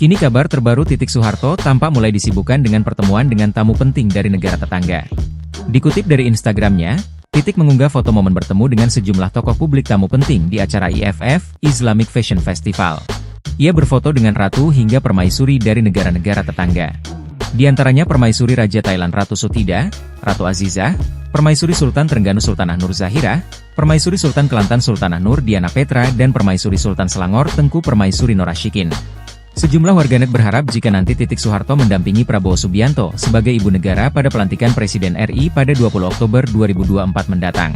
Kini kabar terbaru Titik Soeharto tampak mulai disibukkan dengan pertemuan dengan tamu penting dari negara tetangga. Dikutip dari Instagramnya, Titik mengunggah foto momen bertemu dengan sejumlah tokoh publik tamu penting di acara IFF, Islamic Fashion Festival. Ia berfoto dengan ratu hingga permaisuri dari negara-negara tetangga. Di antaranya permaisuri Raja Thailand Ratu Sutida, Ratu Azizah, permaisuri Sultan Trengganu Sultanah Nur Zahira, permaisuri Sultan Kelantan Sultanah Nur Diana Petra dan permaisuri Sultan Selangor Tengku Permaisuri Norashikin. Sejumlah warganet berharap jika nanti Titik Soeharto mendampingi Prabowo Subianto sebagai ibu negara pada pelantikan Presiden RI pada 20 Oktober 2024 mendatang.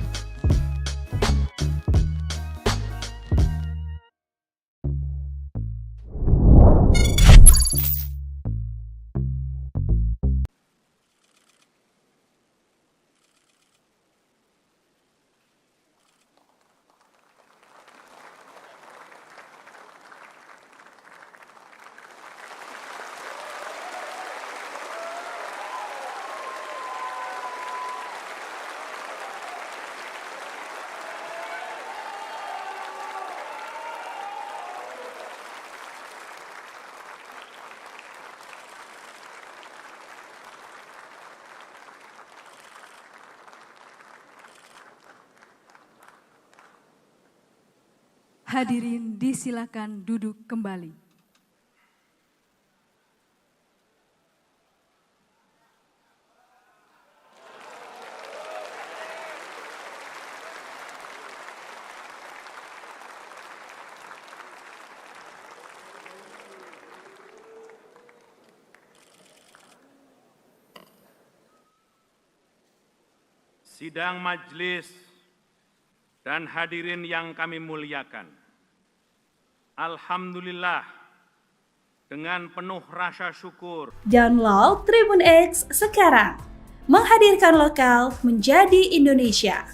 Hadirin disilakan duduk kembali.
Sidang majelis dan hadirin yang kami muliakan. Alhamdulillah, dengan penuh rasa syukur.
Download Tribun X sekarang, menghadirkan lokal menjadi Indonesia.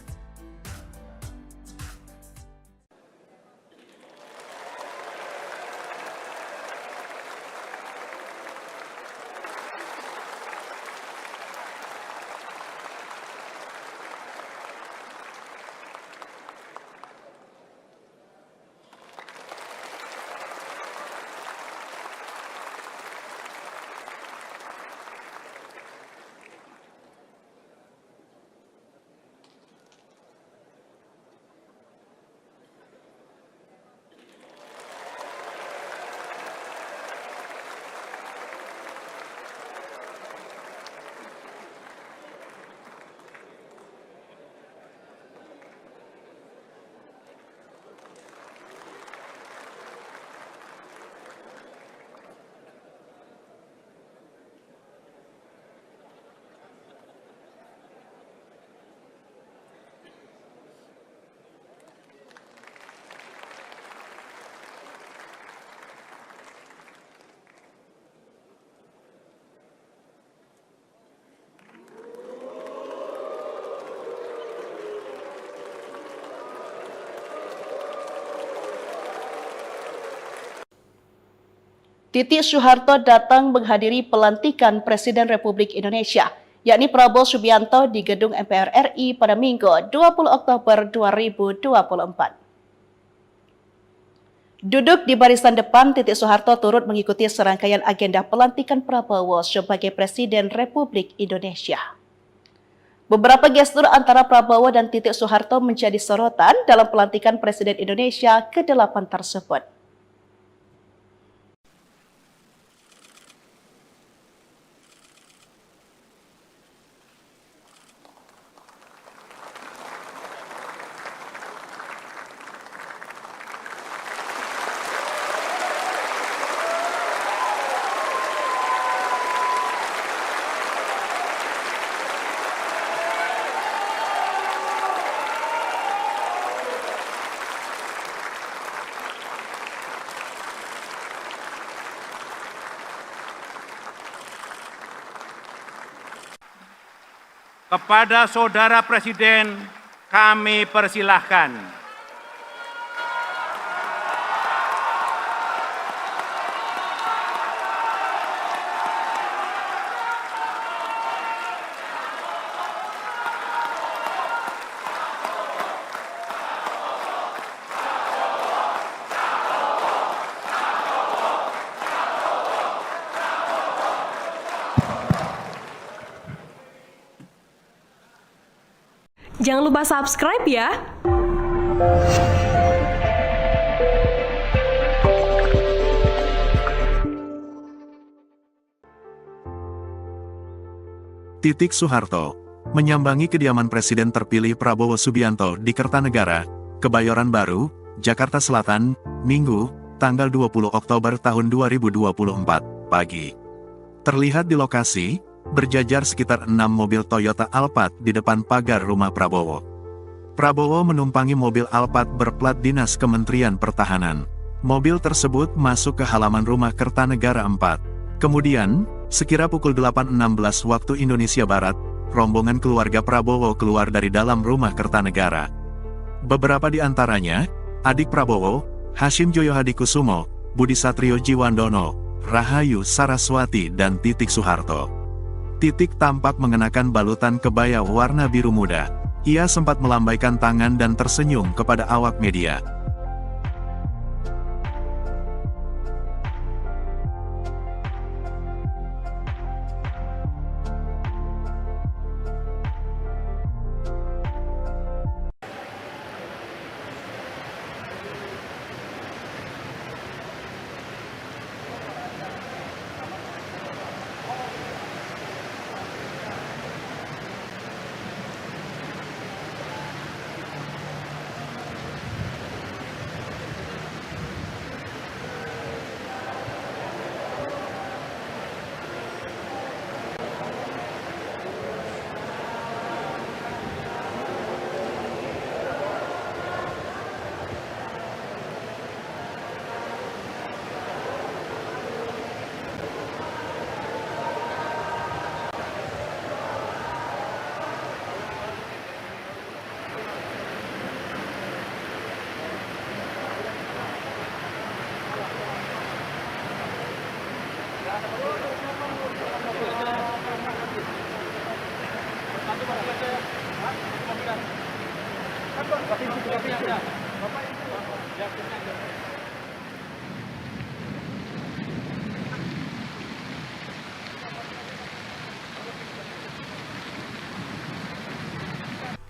Titik Soeharto datang menghadiri pelantikan Presiden Republik Indonesia, yakni Prabowo Subianto di Gedung MPR RI pada Minggu 20 Oktober 2024. Duduk di barisan depan, Titik Soeharto turut mengikuti serangkaian agenda pelantikan Prabowo sebagai Presiden Republik Indonesia. Beberapa gestur antara Prabowo dan Titik Soeharto menjadi sorotan dalam pelantikan Presiden Indonesia ke-8 tersebut.
Kepada Saudara Presiden kami persilahkan.
Jangan lupa subscribe ya.
Titik Soeharto menyambangi kediaman Presiden terpilih Prabowo Subianto di Kertanegara, Kebayoran Baru, Jakarta Selatan, Minggu, tanggal 20 Oktober tahun 2024, pagi. Terlihat di lokasi, berjajar sekitar 6 mobil Toyota Alphard di depan pagar rumah Prabowo. Prabowo menumpangi mobil Alphard berplat dinas Kementerian Pertahanan. Mobil tersebut masuk ke halaman rumah Kertanegara 4. Kemudian, sekira pukul 8.16 waktu Indonesia Barat, rombongan keluarga Prabowo keluar dari dalam rumah Kertanegara. Beberapa di antaranya, adik Prabowo, Hashim Joyo Hadikusumo, Budi Satrio Jiwandono, Rahayu Saraswati dan Titik Soeharto. Titik tampak mengenakan balutan kebaya warna biru muda. Ia sempat melambaikan tangan dan tersenyum kepada awak media.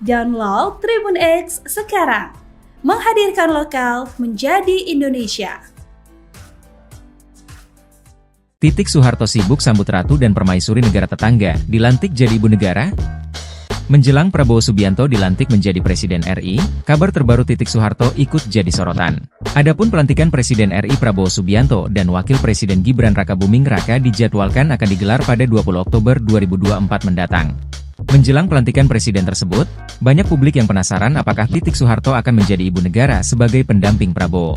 Download Tribun X sekarang, menghadirkan lokal menjadi Indonesia.
Titik Soeharto sibuk sambut ratu dan permaisuri negara tetangga, dilantik jadi ibu negara? Menjelang Prabowo Subianto dilantik menjadi Presiden RI, kabar terbaru Titik Soeharto ikut jadi sorotan. Adapun pelantikan Presiden RI Prabowo Subianto dan Wakil Presiden Gibran Rakabuming Raka dijadwalkan akan digelar pada 20 Oktober 2024 mendatang. Menjelang pelantikan presiden tersebut, banyak publik yang penasaran apakah Titik Soeharto akan menjadi ibu negara sebagai pendamping Prabowo.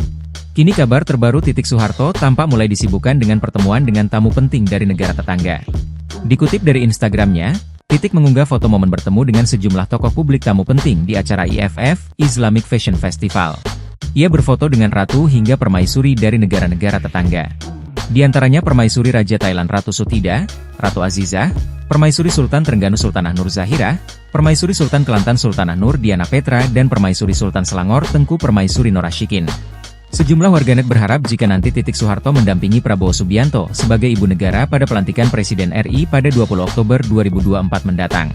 Kini kabar terbaru Titik Soeharto tampak mulai disibukkan dengan pertemuan dengan tamu penting dari negara tetangga. Dikutip dari Instagramnya, Titik mengunggah foto momen bertemu dengan sejumlah tokoh publik tamu penting di acara IFF, Islamic Fashion Festival. Ia berfoto dengan ratu hingga permaisuri dari negara-negara tetangga. Di antaranya Permaisuri Raja Thailand Ratu Sutida, Ratu Azizah, Permaisuri Sultan Trengganu Sultanah Nur Zahira, Permaisuri Sultan Kelantan Sultanah Nur Diana Petra dan Permaisuri Sultan Selangor Tengku Permaisuri Norashikin. Sejumlah warganet berharap jika nanti Titik Soeharto mendampingi Prabowo Subianto sebagai ibu negara pada pelantikan Presiden RI pada 20 Oktober 2024 mendatang.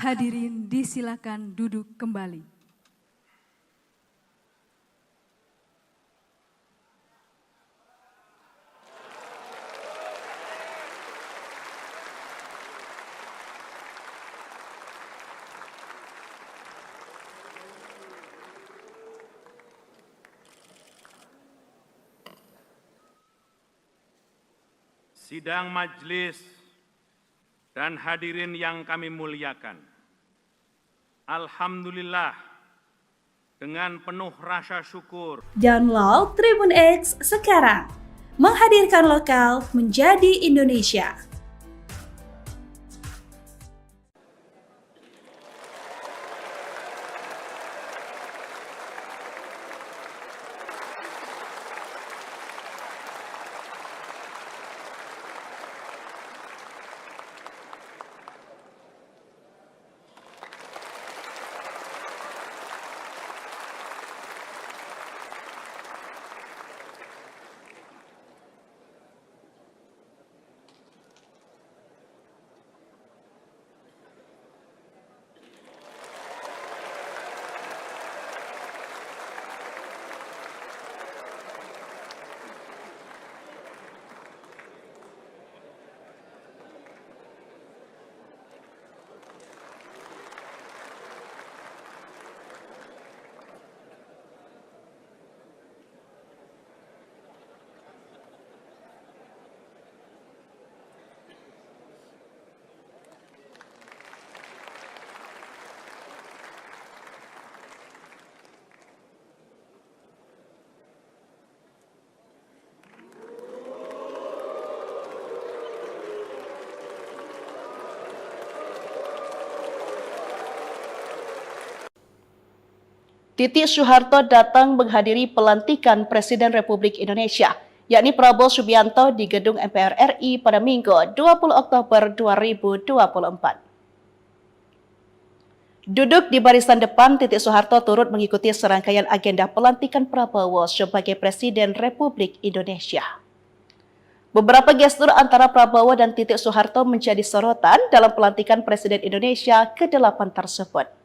Hadirin disilakan duduk kembali.
Sidang majelis dan hadirin yang kami muliakan. Alhamdulillah, dengan penuh rasa syukur,
Download Tribun X sekarang, menghadirkan lokal menjadi Indonesia.
Titik Soeharto datang menghadiri pelantikan Presiden Republik Indonesia, yakni Prabowo Subianto di Gedung MPR RI pada Minggu 20 Oktober 2024. Duduk di barisan depan, Titik Soeharto turut mengikuti serangkaian agenda pelantikan Prabowo sebagai Presiden Republik Indonesia. Beberapa gestur antara Prabowo dan Titik Soeharto menjadi sorotan dalam pelantikan Presiden Indonesia ke-8 tersebut.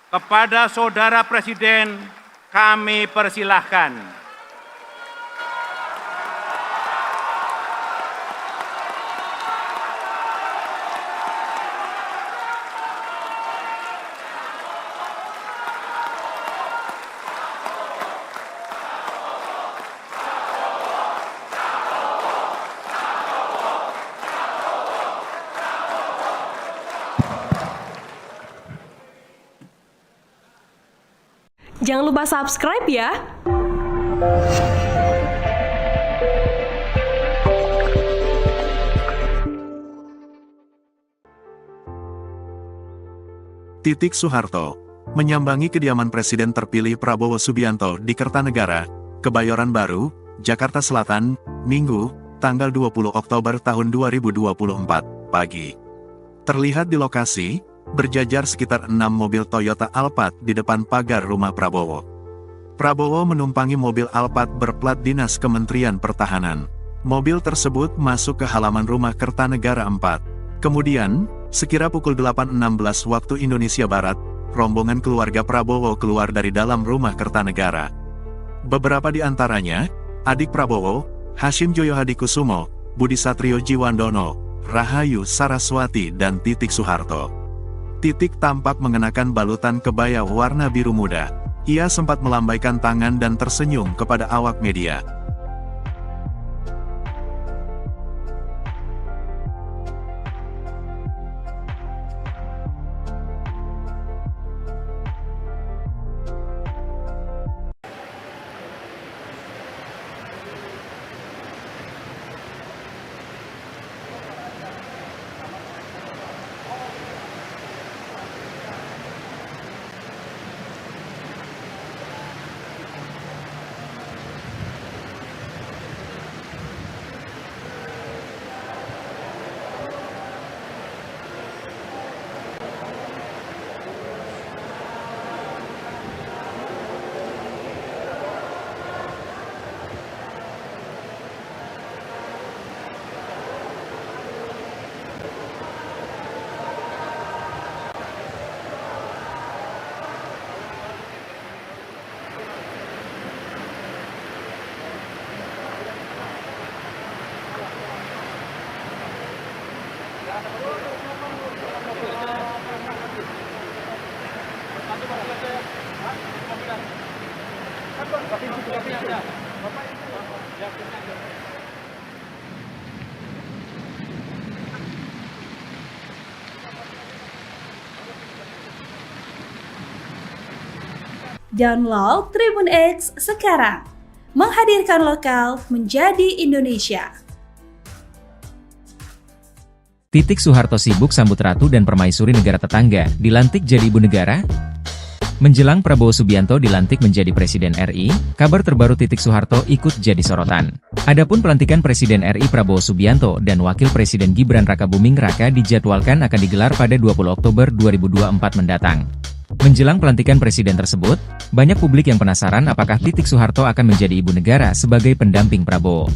kepada Saudara Presiden kami persilahkan.
Jangan lupa subscribe ya.
Titik Soeharto menyambangi kediaman Presiden terpilih Prabowo Subianto di Kertanegara, Kebayoran Baru, Jakarta Selatan, Minggu, tanggal 20 Oktober tahun 2024, pagi. Terlihat di lokasi, berjajar sekitar 6 mobil Toyota Alphard di depan pagar rumah Prabowo. Prabowo menumpangi mobil Alphard berplat dinas Kementerian Pertahanan. Mobil tersebut masuk ke halaman rumah Kertanegara 4. Kemudian, sekira pukul 8.16 waktu Indonesia Barat, rombongan keluarga Prabowo keluar dari dalam rumah Kertanegara. Beberapa di antaranya, adik Prabowo, Hashim Joyo Hadikusumo, Budi Satrio Jiwandono, Rahayu Saraswati dan Titik Soeharto. Titik tampak mengenakan balutan kebaya warna biru muda. Ia sempat melambaikan tangan dan tersenyum kepada awak media.
Download Tribun X sekarang. Menghadirkan lokal menjadi Indonesia.
Titik Soeharto sibuk sambut ratu dan permaisuri negara tetangga, dilantik jadi ibu negara? Menjelang Prabowo Subianto dilantik menjadi Presiden RI, kabar terbaru Titik Soeharto ikut jadi sorotan. Adapun pelantikan Presiden RI Prabowo Subianto dan Wakil Presiden Gibran Rakabuming Raka dijadwalkan akan digelar pada 20 Oktober 2024 mendatang. Menjelang pelantikan presiden tersebut, banyak publik yang penasaran apakah Titik Soeharto akan menjadi ibu negara sebagai pendamping Prabowo.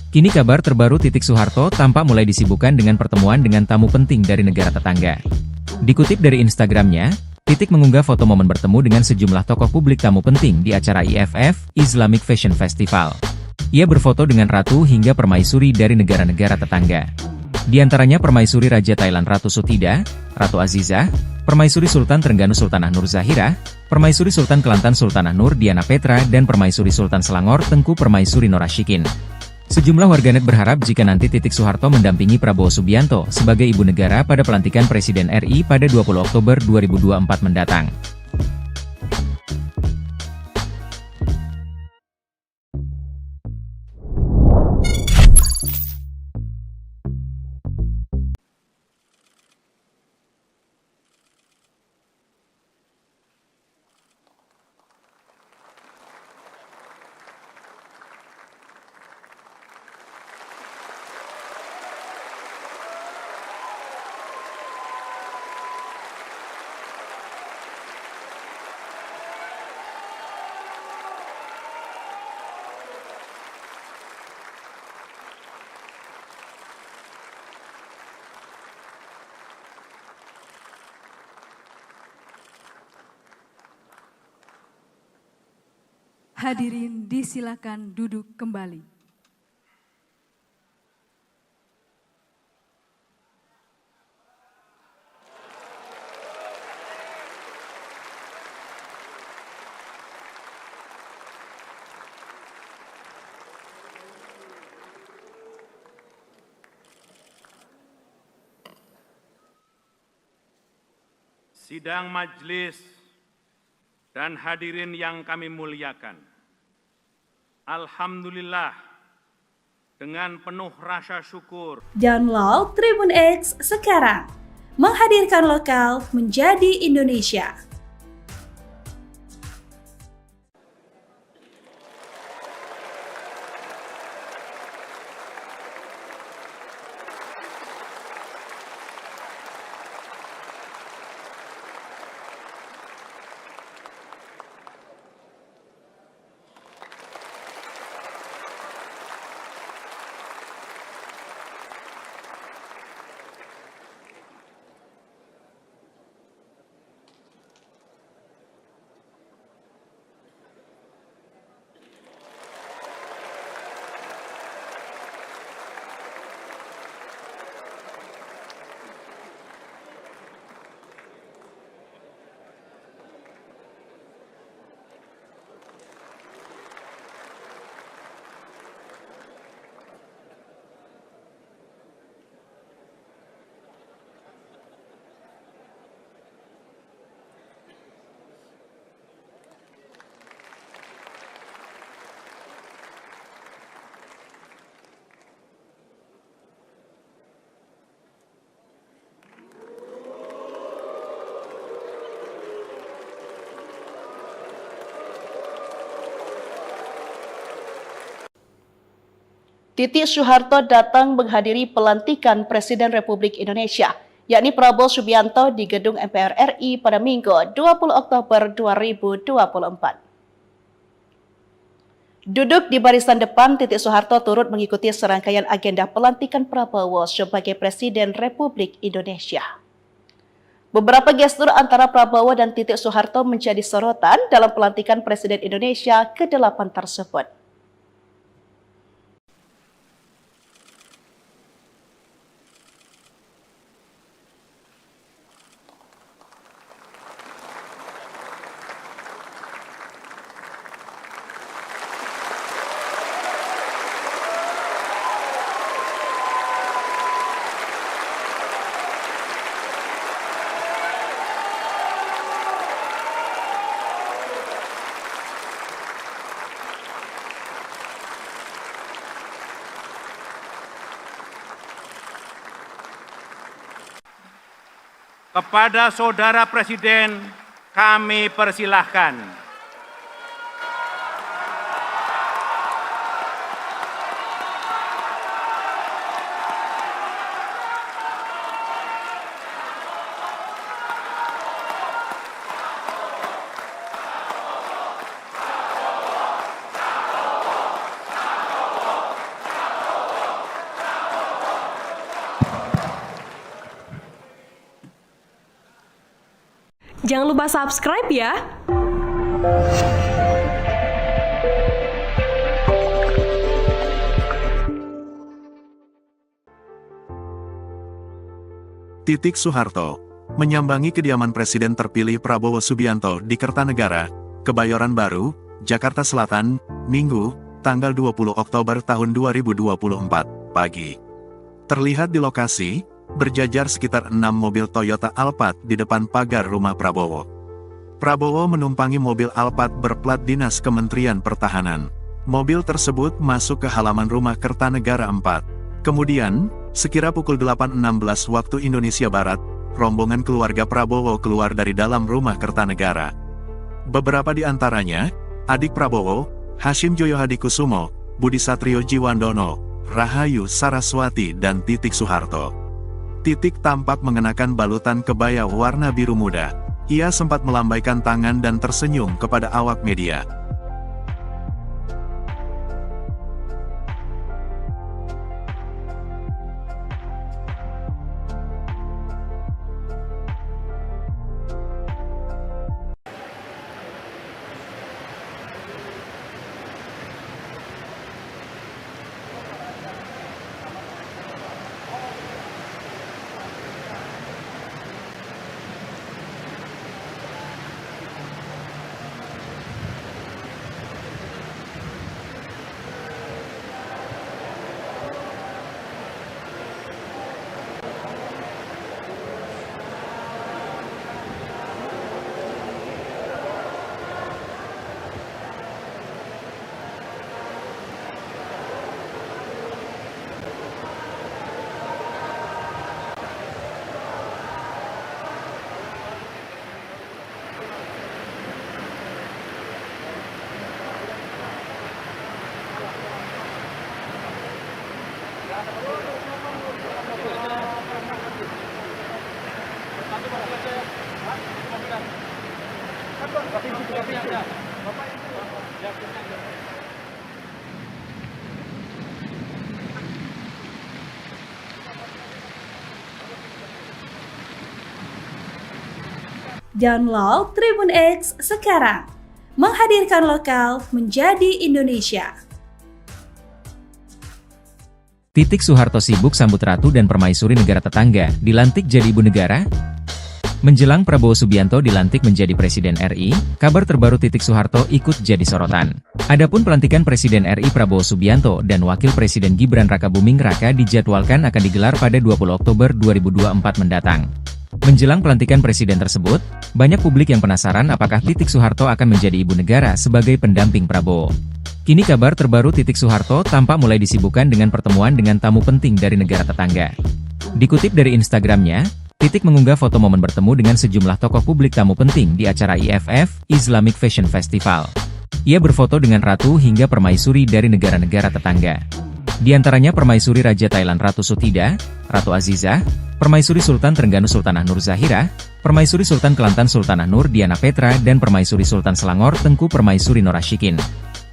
Kini kabar terbaru Titik Soeharto tampak mulai disibukkan dengan pertemuan dengan tamu penting dari negara tetangga. Dikutip dari Instagramnya, Titik mengunggah foto momen bertemu dengan sejumlah tokoh publik tamu penting di acara IFF, Islamic Fashion Festival. Ia berfoto dengan ratu hingga permaisuri dari negara-negara tetangga. Di antaranya permaisuri Raja Thailand Ratu Sutida, Ratu Azizah, permaisuri Sultan Trengganu Sultanah Nur Zahirah, permaisuri Sultan Kelantan Sultanah Nur Diana Petra dan permaisuri Sultan Selangor Tengku Permaisuri Norashikin. Sejumlah warganet berharap jika nanti Titik Soeharto mendampingi Prabowo Subianto sebagai ibu negara pada pelantikan Presiden RI pada 20 Oktober 2024 mendatang.
Hadirin disilakan duduk kembali.
Sidang majelis dan hadirin yang kami muliakan. Alhamdulillah, dengan penuh rasa syukur,
Download Tribun X sekarang. Menghadirkan lokal menjadi Indonesia.
Titik Soeharto datang menghadiri pelantikan Presiden Republik Indonesia, yakni Prabowo Subianto di Gedung MPR RI pada Minggu 20 Oktober 2024. Duduk di barisan depan, Titik Soeharto turut mengikuti serangkaian agenda pelantikan Prabowo sebagai Presiden Republik Indonesia. Beberapa gestur antara Prabowo dan Titik Soeharto menjadi sorotan dalam pelantikan Presiden Indonesia ke-8 tersebut.
Kepada Saudara Presiden kami persilahkan.
Jangan lupa subscribe ya.
Titik Soeharto menyambangi kediaman Presiden terpilih Prabowo Subianto di Kertanegara, Kebayoran Baru, Jakarta Selatan, Minggu, tanggal 20 Oktober tahun 2024, pagi. Terlihat di lokasi, berjajar sekitar 6 mobil Toyota Alphard di depan pagar rumah Prabowo. Prabowo menumpangi mobil Alphard berplat dinas Kementerian Pertahanan. Mobil tersebut masuk ke halaman rumah Kertanegara 4. Kemudian, sekira pukul 8.16 waktu Indonesia Barat, rombongan keluarga Prabowo keluar dari dalam rumah Kertanegara. Beberapa di antaranya, adik Prabowo, Hashim Joyo Hadikusumo, Budi Satrio Jiwandono, Rahayu Saraswati dan Titik Soeharto. Titik tampak mengenakan balutan kebaya warna biru muda. Ia sempat melambaikan tangan dan tersenyum kepada awak media.
Download Tribun X sekarang, menghadirkan lokal menjadi Indonesia.
Titik Soeharto sibuk sambut ratu dan permaisuri negara tetangga, dilantik jadi ibu negara? Menjelang Prabowo Subianto dilantik menjadi Presiden RI, kabar terbaru Titik Soeharto ikut jadi sorotan. Adapun pelantikan Presiden RI Prabowo Subianto dan Wakil Presiden Gibran Rakabuming Raka dijadwalkan akan digelar pada 20 Oktober 2024 mendatang. Menjelang pelantikan presiden tersebut, banyak publik yang penasaran apakah Titik Soeharto akan menjadi ibu negara sebagai pendamping Prabowo. Kini kabar terbaru Titik Soeharto tampak mulai disibukkan dengan pertemuan dengan tamu penting dari negara tetangga. Dikutip dari Instagramnya, Titik mengunggah foto momen bertemu dengan sejumlah tokoh publik tamu penting di acara IFF, Islamic Fashion Festival. Ia berfoto dengan ratu hingga permaisuri dari negara-negara tetangga. Di antaranya permaisuri Raja Thailand Ratu Sutida, Ratu Azizah, permaisuri Sultan Trengganu Sultanah Nur Zahira, permaisuri Sultan Kelantan Sultanah Nur Diana Petra dan permaisuri Sultan Selangor Tengku Permaisuri Norashikin.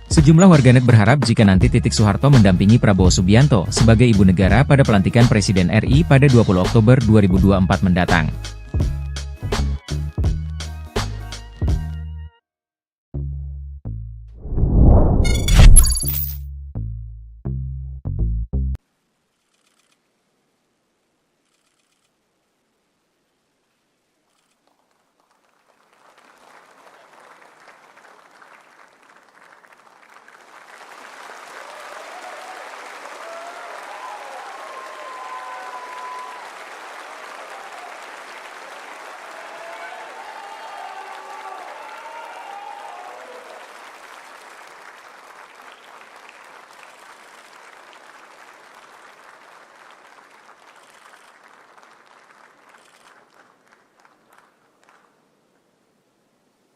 Sejumlah warganet berharap jika nanti Titik Soeharto mendampingi Prabowo Subianto sebagai ibu negara pada pelantikan Presiden RI pada 20 Oktober 2024 mendatang.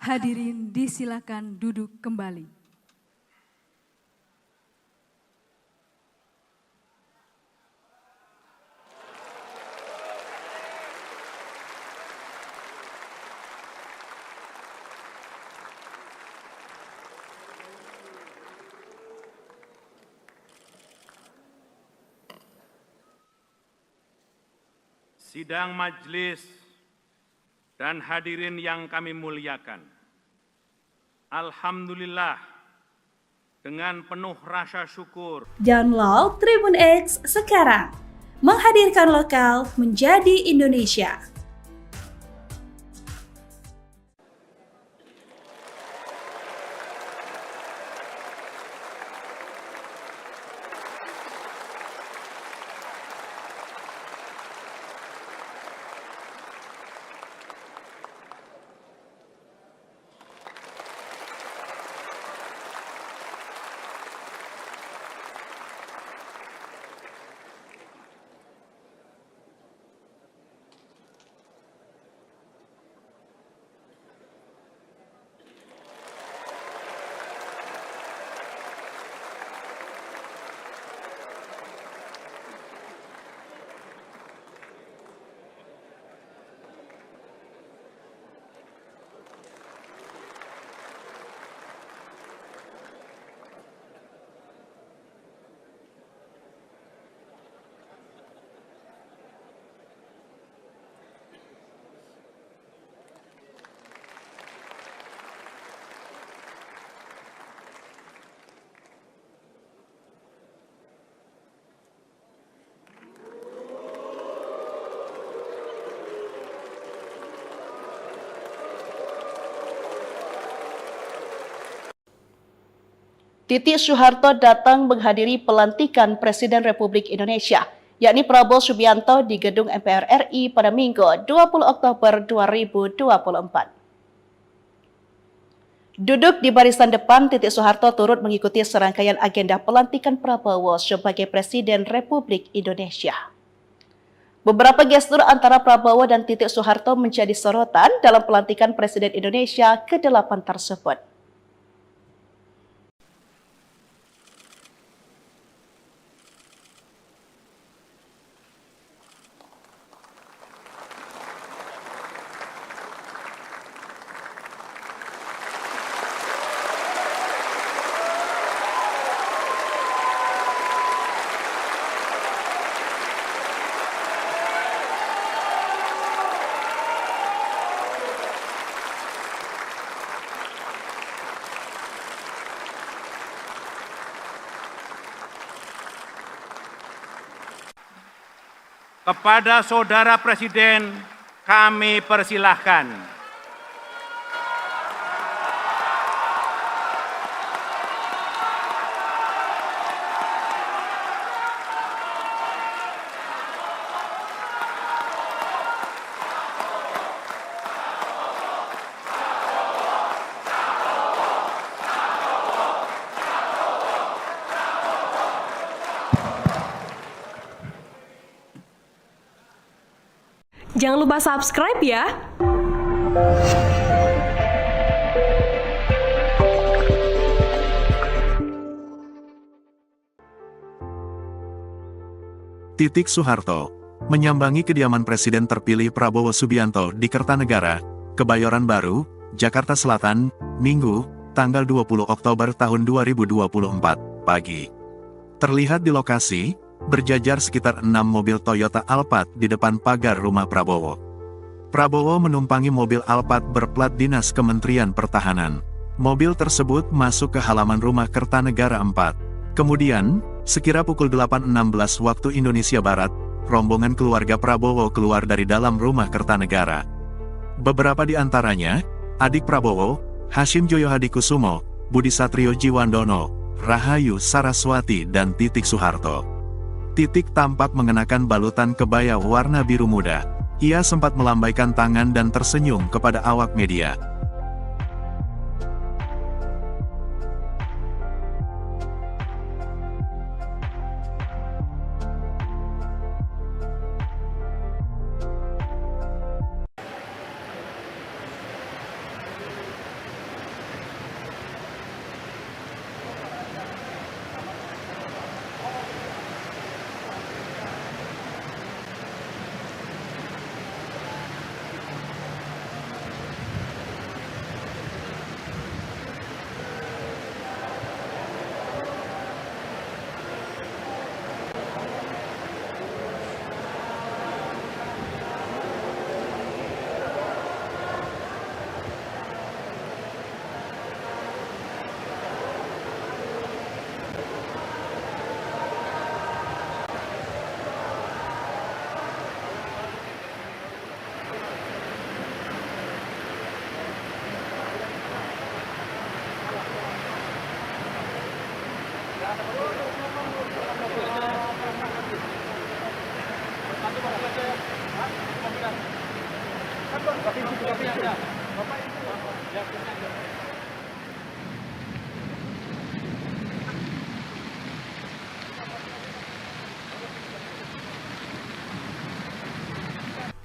Hadirin disilakan duduk kembali.
Sidang majelis dan hadirin yang kami muliakan. Alhamdulillah, dengan penuh rasa syukur,
Download Tribun X sekarang, menghadirkan lokal menjadi Indonesia.
Titik Soeharto datang menghadiri pelantikan Presiden Republik Indonesia, yakni Prabowo Subianto di Gedung MPR RI pada Minggu 20 Oktober 2024. Duduk di barisan depan, Titik Soeharto turut mengikuti serangkaian agenda pelantikan Prabowo sebagai Presiden Republik Indonesia. Beberapa gestur antara Prabowo dan Titik Soeharto menjadi sorotan dalam pelantikan Presiden Indonesia ke-8 tersebut.
Kepada Saudara Presiden, kami persilahkan.
Jangan lupa subscribe ya.
Titik Soeharto menyambangi kediaman Presiden terpilih Prabowo Subianto di Kertanegara, Kebayoran Baru, Jakarta Selatan, Minggu, tanggal 20 Oktober tahun 2024, pagi. Terlihat di lokasi, berjajar sekitar 6 mobil Toyota Alphard di depan pagar rumah Prabowo. Prabowo menumpangi mobil Alphard berplat dinas Kementerian Pertahanan. Mobil tersebut masuk ke halaman rumah Kertanegara 4. Kemudian, sekira pukul 8.16 waktu Indonesia Barat, rombongan keluarga Prabowo keluar dari dalam rumah Kertanegara. Beberapa di antaranya, adik Prabowo, Hashim Joyo Hadikusumo, Budi Satrio Jiwandono, Rahayu Saraswati dan Titik Soeharto. Titik tampak mengenakan balutan kebaya warna biru muda. Ia sempat melambaikan tangan dan tersenyum kepada awak media.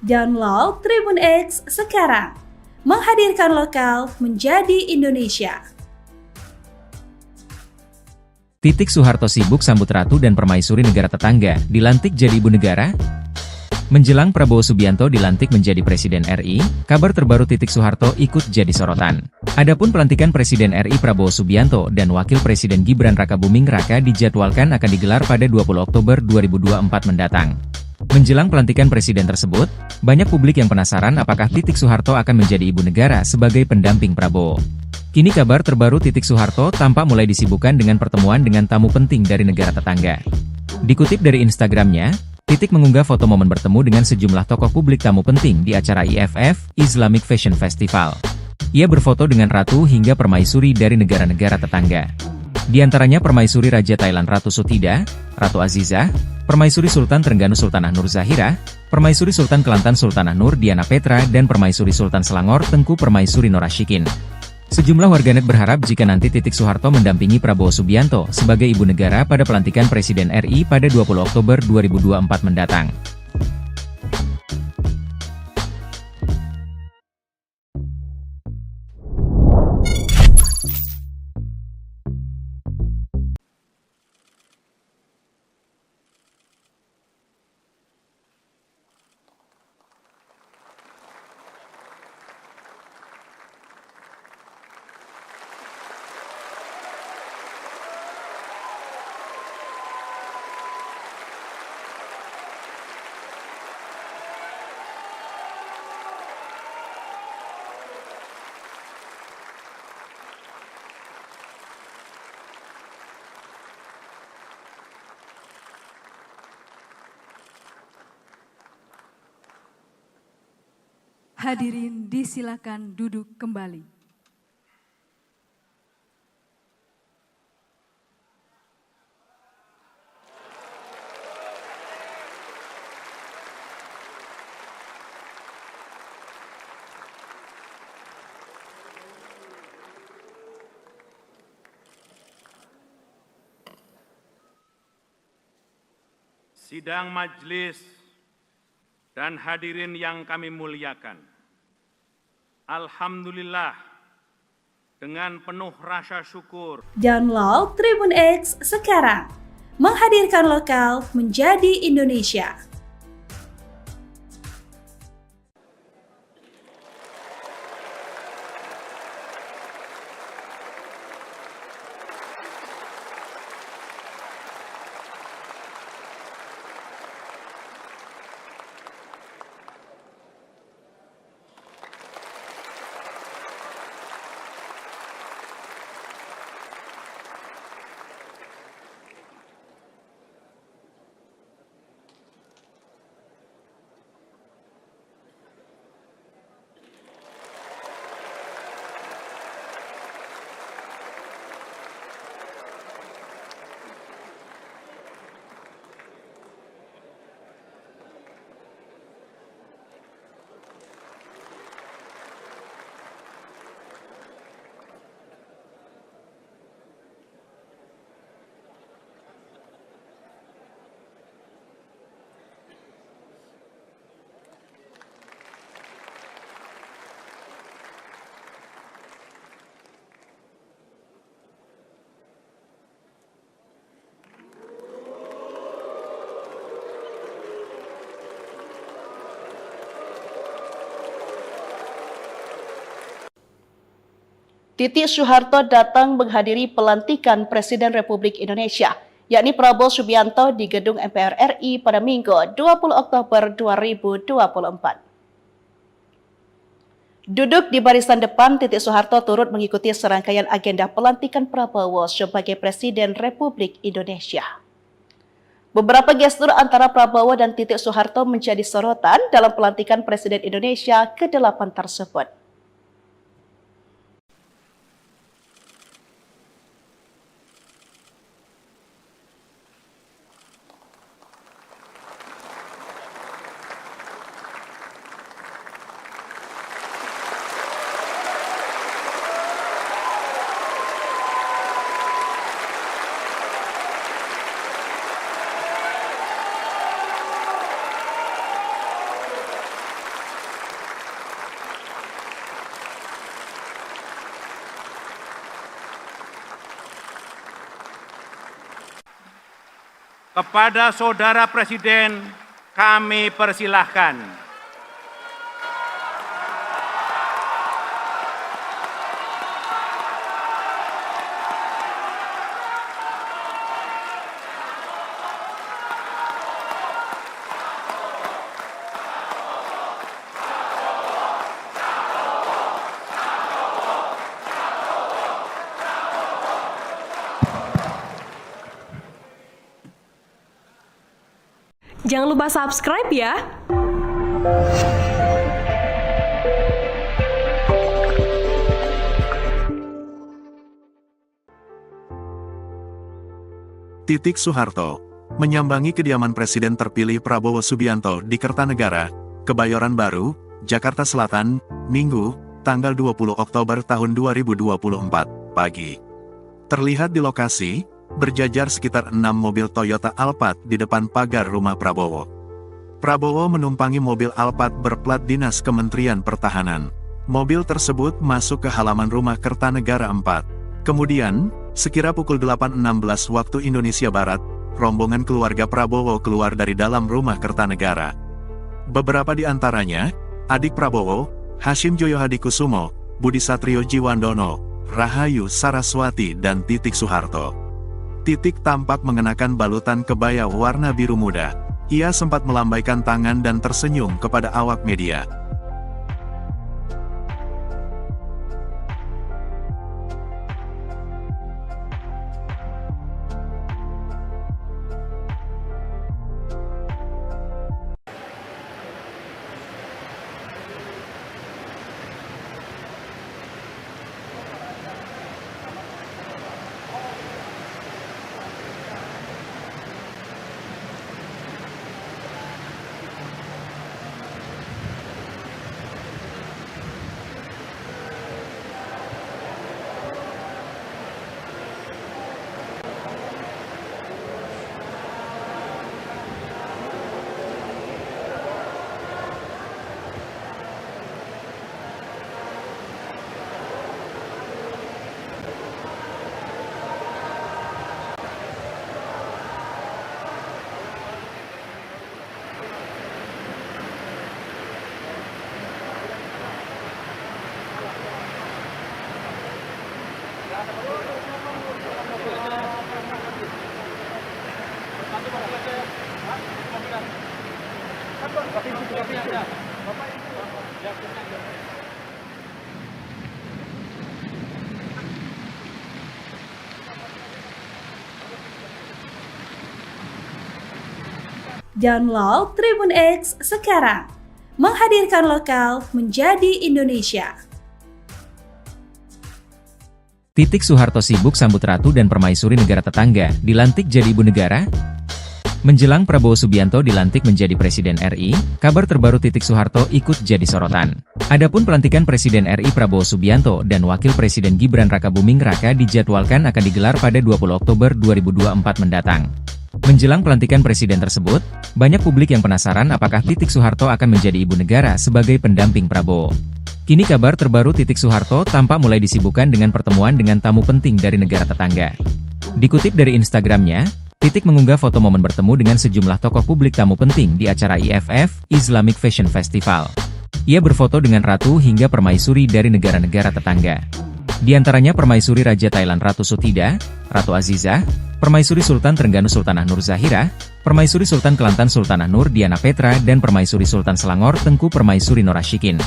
Download Tribun X sekarang. Menghadirkan lokal menjadi Indonesia.
Titik Soeharto sibuk sambut ratu dan permaisuri negara tetangga, dilantik jadi ibu negara? Menjelang Prabowo Subianto dilantik menjadi Presiden RI, kabar terbaru Titik Soeharto ikut jadi sorotan. Adapun pelantikan Presiden RI Prabowo Subianto dan Wakil Presiden Gibran Rakabuming Raka dijadwalkan akan digelar pada 20 Oktober 2024 mendatang. Menjelang pelantikan presiden tersebut, banyak publik yang penasaran apakah Titik Soeharto akan menjadi ibu negara sebagai pendamping Prabowo. Kini kabar terbaru Titik Soeharto tampak mulai disibukkan dengan pertemuan dengan tamu penting dari negara tetangga. Dikutip dari Instagramnya, Titik mengunggah foto momen bertemu dengan sejumlah tokoh publik tamu penting di acara IFF, Islamic Fashion Festival. Ia berfoto dengan ratu hingga permaisuri dari negara-negara tetangga. Di antaranya permaisuri Raja Thailand Ratu Sutida, Ratu Azizah, permaisuri Sultan Trengganu Sultanah Nur Zahira, permaisuri Sultan Kelantan Sultanah Nur Diana Petra dan permaisuri Sultan Selangor Tengku Permaisuri Norashikin. Sejumlah warganet berharap jika nanti Titik Soeharto mendampingi Prabowo Subianto sebagai ibu negara pada pelantikan Presiden RI pada 20 Oktober 2024 mendatang.
Hadirin disilakan duduk kembali.
Sidang majelis dan hadirin yang kami muliakan. Alhamdulillah, dengan penuh rasa syukur,
Download Tribun X sekarang. Menghadirkan lokal menjadi Indonesia.
Titik Soeharto datang menghadiri pelantikan Presiden Republik Indonesia, yakni Prabowo Subianto di Gedung MPR RI pada Minggu 20 Oktober 2024. Duduk di barisan depan, Titik Soeharto turut mengikuti serangkaian agenda pelantikan Prabowo sebagai Presiden Republik Indonesia. Beberapa gestur antara Prabowo dan Titik Soeharto menjadi sorotan dalam pelantikan Presiden Indonesia ke-8 tersebut.
Kepada Saudara Presiden kami persilahkan.
Jangan lupa subscribe ya.
Titik Soeharto menyambangi kediaman Presiden terpilih Prabowo Subianto di Kertanegara, Kebayoran Baru, Jakarta Selatan, Minggu, tanggal 20 Oktober tahun 2024, pagi. Terlihat di lokasi, berjajar sekitar 6 mobil Toyota Alphard di depan pagar rumah Prabowo. Prabowo menumpangi mobil Alphard berplat dinas Kementerian Pertahanan. Mobil tersebut masuk ke halaman rumah Kertanegara 4. Kemudian, sekira pukul 8.16 waktu Indonesia Barat, rombongan keluarga Prabowo keluar dari dalam rumah Kertanegara. Beberapa di antaranya, adik Prabowo, Hashim Joyo Hadikusumo, Budi Satrio Jiwandono, Rahayu Saraswati dan Titik Soeharto. Titik tampak mengenakan balutan kebaya warna biru muda. Ia sempat melambaikan tangan dan tersenyum kepada awak media.
Download Tribun X sekarang, menghadirkan lokal menjadi Indonesia.
Titik Soeharto sibuk sambut ratu dan permaisuri negara tetangga, dilantik jadi ibu negara? Menjelang Prabowo Subianto dilantik menjadi Presiden RI, kabar terbaru Titik Soeharto ikut jadi sorotan. Adapun pelantikan Presiden RI Prabowo Subianto dan Wakil Presiden Gibran Rakabuming Raka dijadwalkan akan digelar pada 20 Oktober 2024 mendatang. Menjelang pelantikan presiden tersebut, banyak publik yang penasaran apakah Titik Soeharto akan menjadi ibu negara sebagai pendamping Prabowo. Kini kabar terbaru Titik Soeharto tampak mulai disibukkan dengan pertemuan dengan tamu penting dari negara tetangga. Dikutip dari Instagramnya, Titik mengunggah foto momen bertemu dengan sejumlah tokoh publik tamu penting di acara IFF, Islamic Fashion Festival. Ia berfoto dengan ratu hingga permaisuri dari negara-negara tetangga. Di antaranya permaisuri Raja Thailand Ratu Sutida, Ratu Azizah, permaisuri Sultan Trengganu Sultanah Nur Zahira, permaisuri Sultan Kelantan Sultanah Nur Diana Petra dan permaisuri Sultan Selangor Tengku Permaisuri Norashikin.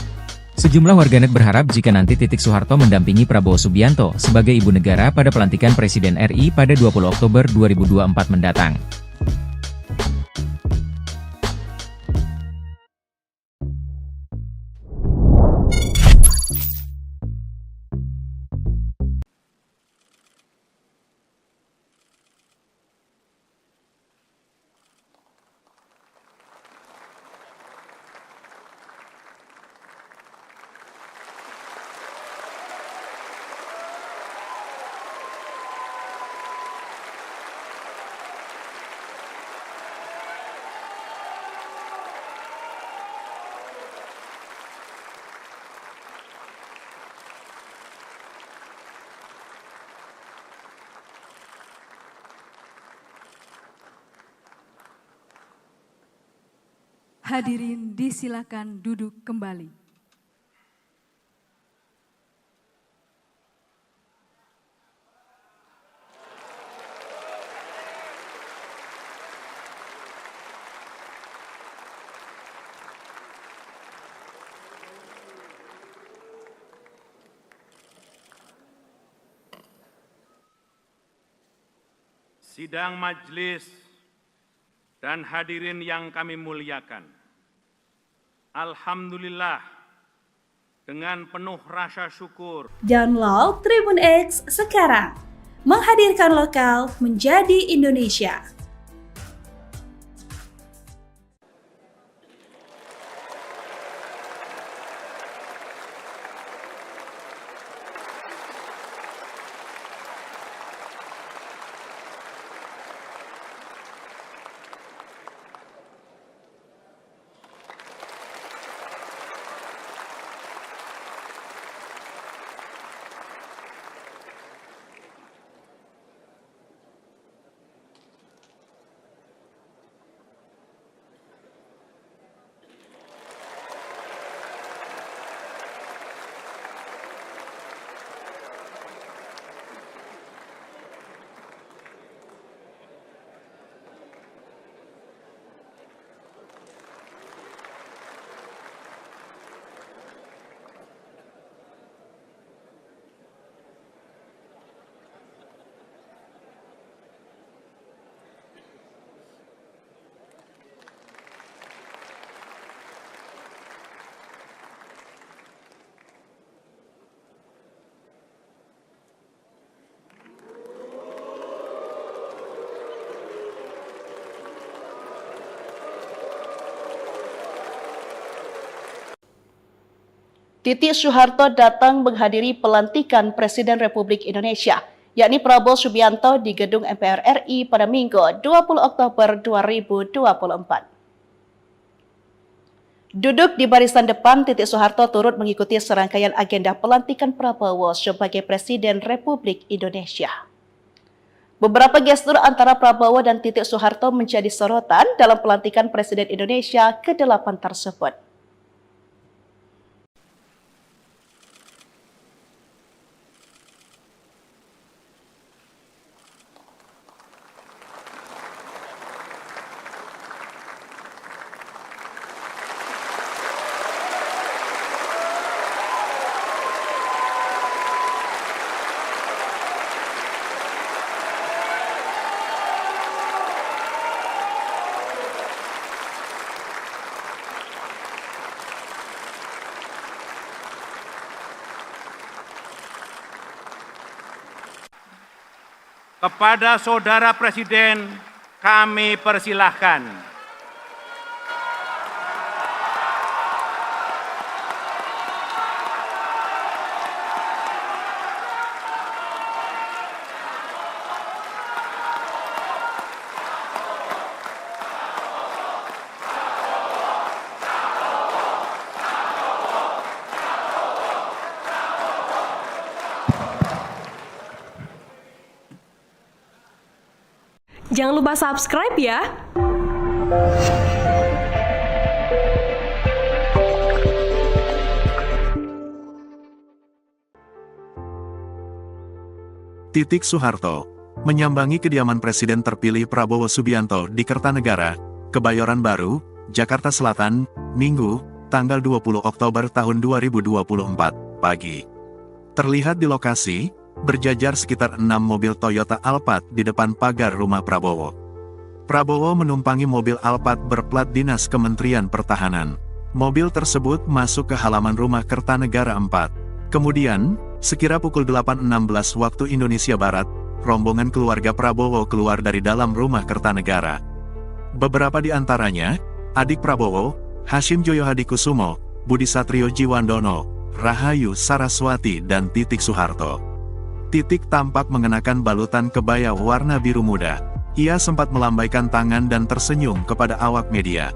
Sejumlah warganet berharap jika nanti Titik Soeharto mendampingi Prabowo Subianto sebagai ibu negara pada pelantikan Presiden RI pada 20 Oktober 2024 mendatang.
Hadirin disilakan duduk kembali.
Sidang majelis dan hadirin yang kami muliakan. Alhamdulillah, dengan penuh rasa syukur,
Download Tribun X sekarang, menghadirkan lokal menjadi Indonesia.
Titik Soeharto datang menghadiri pelantikan Presiden Republik Indonesia, yakni Prabowo Subianto di Gedung MPR RI pada Minggu 20 Oktober 2024. Duduk di barisan depan, Titik Soeharto turut mengikuti serangkaian agenda pelantikan Prabowo sebagai Presiden Republik Indonesia. Beberapa gestur antara Prabowo dan Titik Soeharto menjadi sorotan dalam pelantikan Presiden Indonesia ke-8 tersebut.
kepada Saudara Presiden kami persilahkan.
Jangan lupa subscribe ya.
Titik Soeharto menyambangi kediaman Presiden terpilih Prabowo Subianto di Kertanegara, Kebayoran Baru, Jakarta Selatan, Minggu, tanggal 20 Oktober tahun 2024, pagi. Terlihat di lokasi, berjajar sekitar 6 mobil Toyota Alphard di depan pagar rumah Prabowo. Prabowo menumpangi mobil Alphard berplat dinas Kementerian Pertahanan. Mobil tersebut masuk ke halaman rumah Kertanegara 4. Kemudian, sekira pukul 8.16 waktu Indonesia Barat, rombongan keluarga Prabowo keluar dari dalam rumah Kertanegara. Beberapa di antaranya, adik Prabowo, Hashim Joyo Hadikusumo, Budi Satrio Jiwandono, Rahayu Saraswati dan Titik Soeharto. Titik tampak mengenakan balutan kebaya warna biru muda. Ia sempat melambaikan tangan dan tersenyum kepada awak media.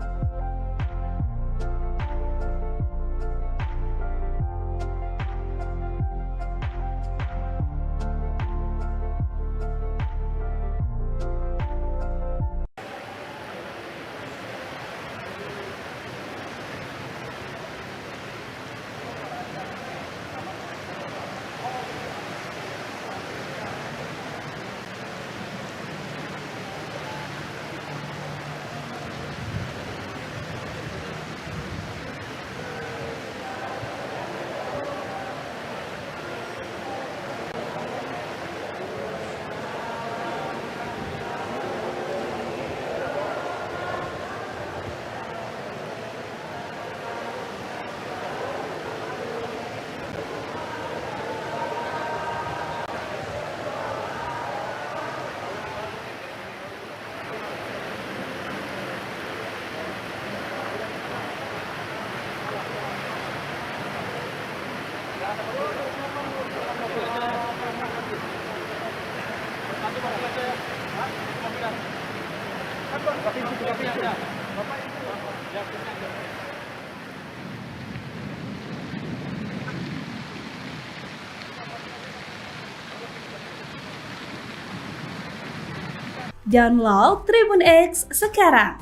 Download Tribun X sekarang,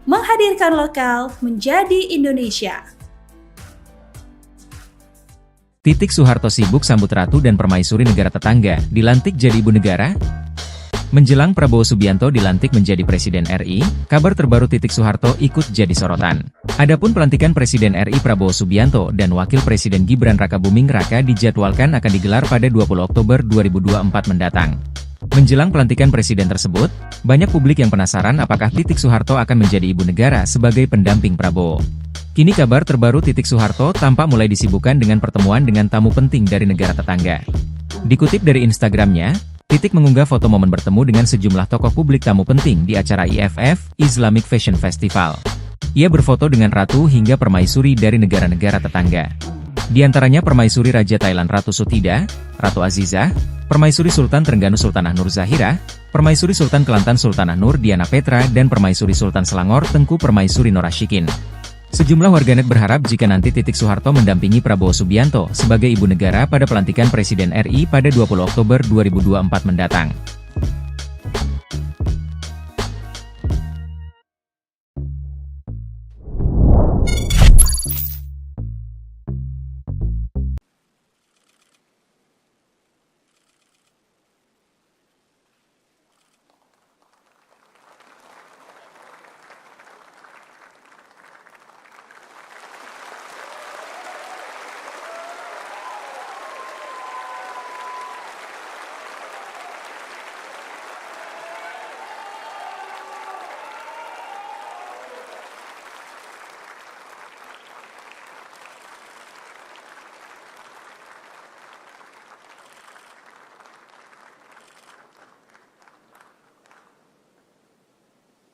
menghadirkan lokal menjadi Indonesia.
Titik Soeharto sibuk sambut ratu dan permaisuri negara tetangga, dilantik jadi ibu negara? Menjelang Prabowo Subianto dilantik menjadi Presiden RI, kabar terbaru Titik Soeharto ikut jadi sorotan. Adapun pelantikan Presiden RI Prabowo Subianto dan Wakil Presiden Gibran Rakabuming Raka dijadwalkan akan digelar pada 20 Oktober 2024 mendatang. Menjelang pelantikan presiden tersebut, banyak publik yang penasaran apakah Titik Soeharto akan menjadi ibu negara sebagai pendamping Prabowo. Kini kabar terbaru Titik Soeharto tampak mulai disibukkan dengan pertemuan dengan tamu penting dari negara tetangga. Dikutip dari Instagramnya, Titik mengunggah foto momen bertemu dengan sejumlah tokoh publik tamu penting di acara IFF, Islamic Fashion Festival. Ia berfoto dengan ratu hingga permaisuri dari negara-negara tetangga. Di antaranya permaisuri Raja Thailand Ratu Sutida, Ratu Azizah, permaisuri Sultan Trengganu Sultanah Nur Zahira, permaisuri Sultan Kelantan Sultanah Nur Diana Petra dan permaisuri Sultan Selangor Tengku Permaisuri Norashikin. Sejumlah warganet berharap jika nanti Titik Soeharto mendampingi Prabowo Subianto sebagai ibu negara pada pelantikan Presiden RI pada 20 Oktober 2024 mendatang.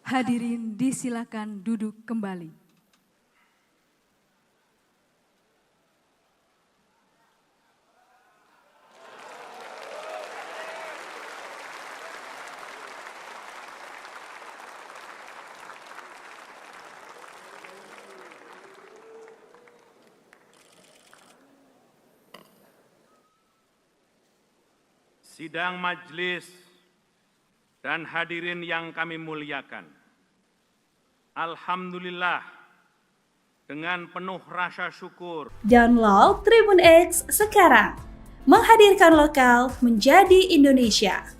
Hadirin disilakan duduk kembali.
Sidang majelis dan hadirin yang kami muliakan. Alhamdulillah, dengan penuh rasa syukur,
Download Tribun X sekarang, menghadirkan lokal menjadi Indonesia.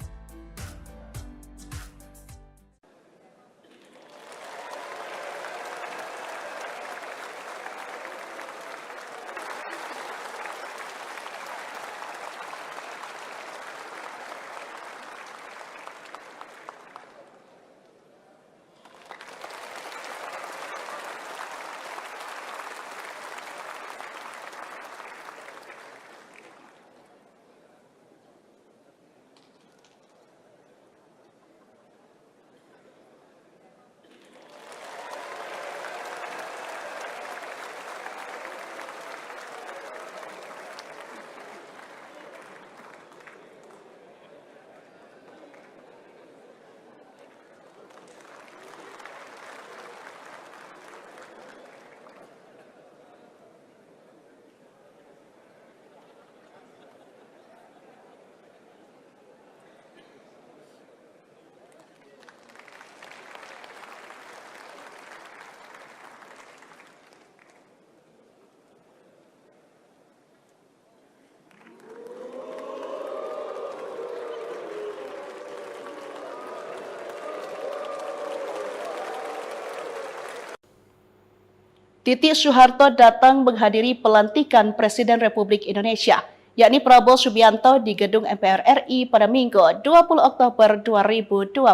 Titik Soeharto datang menghadiri pelantikan Presiden Republik Indonesia, yakni Prabowo Subianto di Gedung MPR RI pada Minggu 20 Oktober 2024.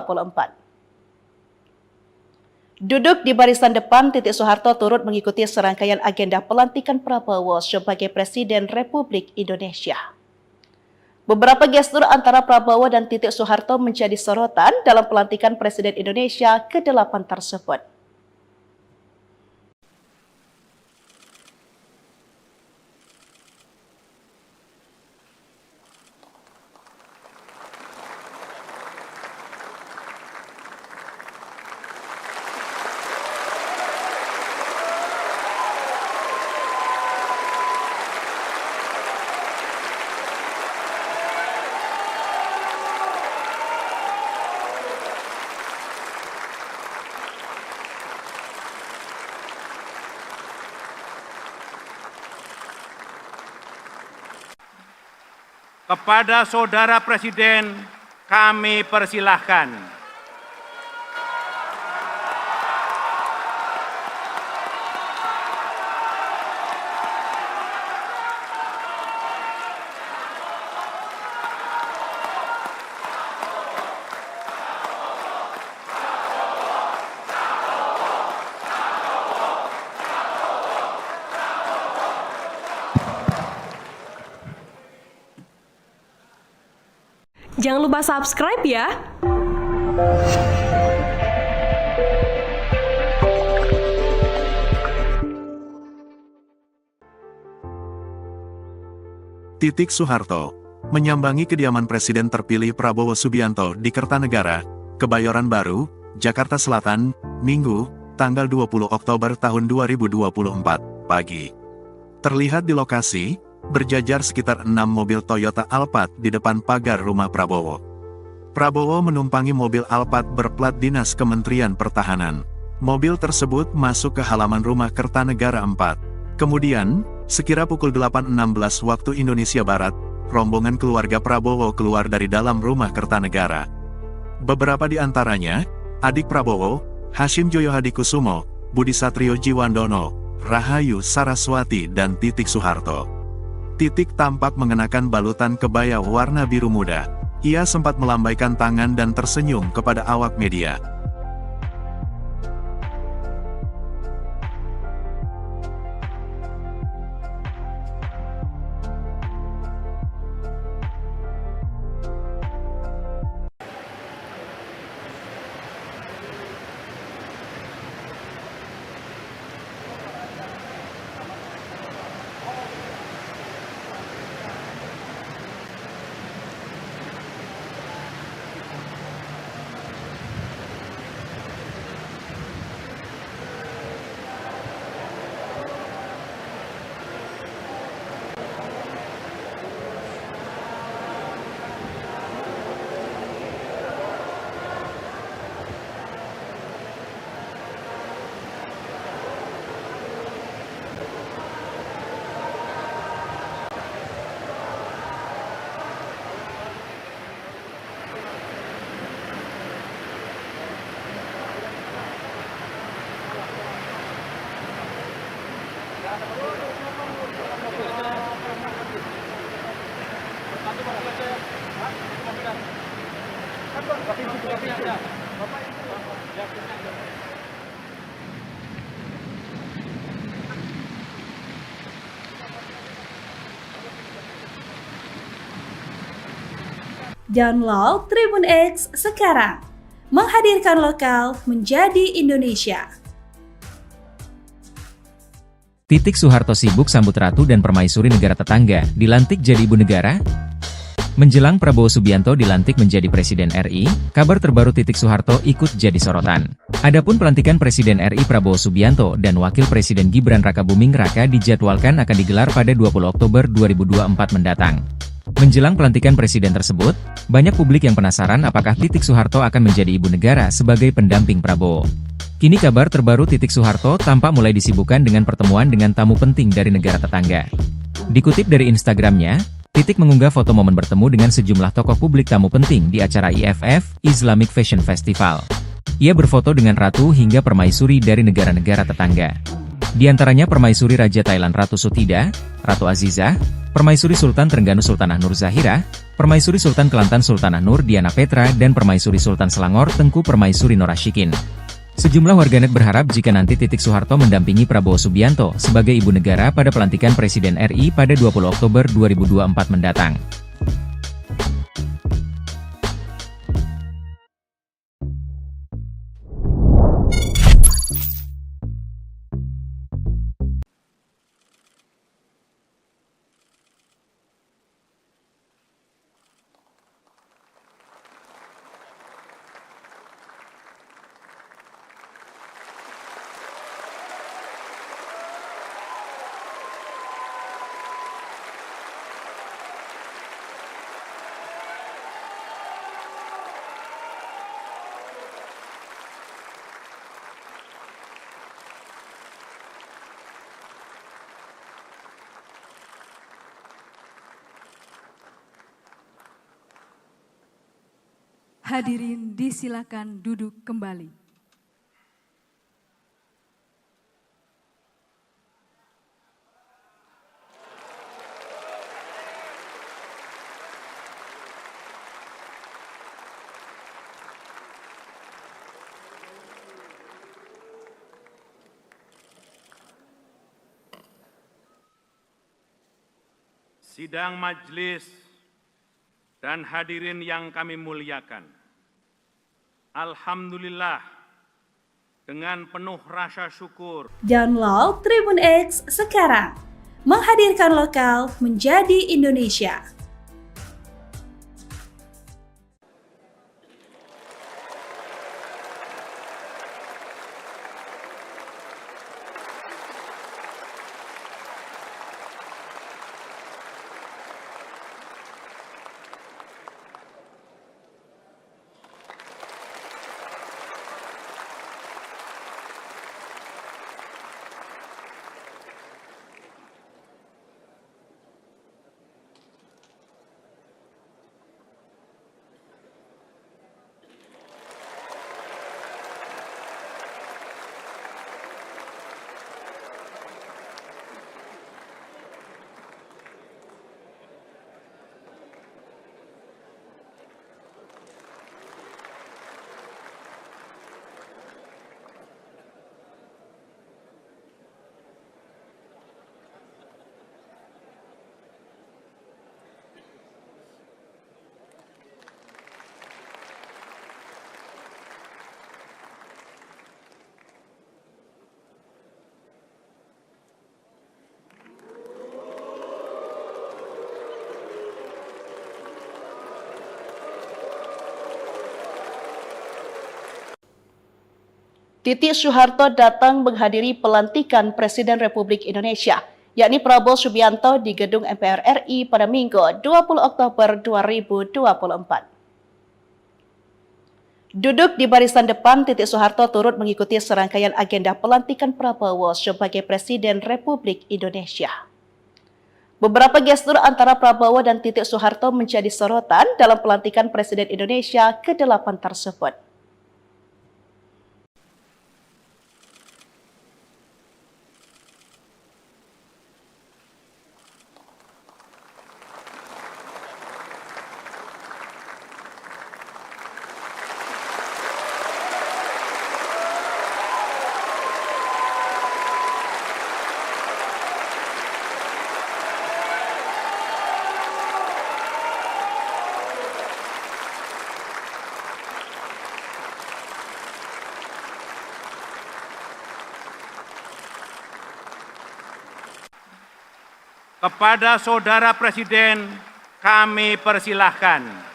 Duduk di barisan depan, Titik Soeharto turut mengikuti serangkaian agenda pelantikan Prabowo sebagai Presiden Republik Indonesia. Beberapa gestur antara Prabowo dan Titik Soeharto menjadi sorotan dalam pelantikan Presiden Indonesia ke-8 tersebut.
Kepada Saudara Presiden kami persilahkan.
Jangan lupa subscribe ya.
Titik Soeharto menyambangi kediaman Presiden terpilih Prabowo Subianto di Kertanegara, Kebayoran Baru, Jakarta Selatan, Minggu, tanggal 20 Oktober tahun 2024, pagi. Terlihat di lokasi, berjajar sekitar 6 mobil Toyota Alphard di depan pagar rumah Prabowo. Prabowo menumpangi mobil Alphard berplat dinas Kementerian Pertahanan. Mobil tersebut masuk ke halaman rumah Kertanegara 4. Kemudian, sekira pukul 8.16 waktu Indonesia Barat, rombongan keluarga Prabowo keluar dari dalam rumah Kertanegara. Beberapa di antaranya, adik Prabowo, Hashim Joyo Hadikusumo, Budi Satrio Jiwandono, Rahayu Saraswati dan Titik Soeharto. Titik tampak mengenakan balutan kebaya warna biru muda. Ia sempat melambaikan tangan dan tersenyum kepada awak media.
Download Tribun X sekarang, menghadirkan lokal menjadi Indonesia.
Titik Soeharto sibuk sambut ratu dan permaisuri negara tetangga, dilantik jadi ibu negara? Menjelang Prabowo Subianto dilantik menjadi Presiden RI, kabar terbaru Titik Soeharto ikut jadi sorotan. Adapun pelantikan Presiden RI Prabowo Subianto dan Wakil Presiden Gibran Rakabuming Raka dijadwalkan akan digelar pada 20 Oktober 2024 mendatang. Menjelang pelantikan presiden tersebut, banyak publik yang penasaran apakah Titik Soeharto akan menjadi ibu negara sebagai pendamping Prabowo. Kini kabar terbaru Titik Soeharto tampak mulai disibukkan dengan pertemuan dengan tamu penting dari negara tetangga. Dikutip dari Instagramnya, Titik mengunggah foto momen bertemu dengan sejumlah tokoh publik tamu penting di acara IFF, Islamic Fashion Festival. Ia berfoto dengan ratu hingga permaisuri dari negara-negara tetangga. Di antaranya permaisuri Raja Thailand Ratu Sutida, Ratu Azizah, permaisuri Sultan Trengganu Sultanah Nur Zahira, permaisuri Sultan Kelantan Sultanah Nur Diana Petra dan permaisuri Sultan Selangor Tengku Permaisuri Norashikin. Sejumlah warganet berharap jika nanti Titik Soeharto mendampingi Prabowo Subianto sebagai ibu negara pada pelantikan Presiden RI pada 20 Oktober 2024 mendatang.
Hadirin disilakan duduk kembali.
Sidang majelis dan hadirin yang kami muliakan. Alhamdulillah, dengan penuh rasa syukur,
Download Tribun X sekarang, menghadirkan lokal menjadi Indonesia.
Titik Soeharto datang menghadiri pelantikan Presiden Republik Indonesia, yakni Prabowo Subianto di Gedung MPR RI pada Minggu 20 Oktober 2024. Duduk di barisan depan, Titik Soeharto turut mengikuti serangkaian agenda pelantikan Prabowo sebagai Presiden Republik Indonesia. Beberapa gestur antara Prabowo dan Titik Soeharto menjadi sorotan dalam pelantikan Presiden Indonesia ke-8 tersebut.
Kepada Saudara Presiden, kami persilahkan.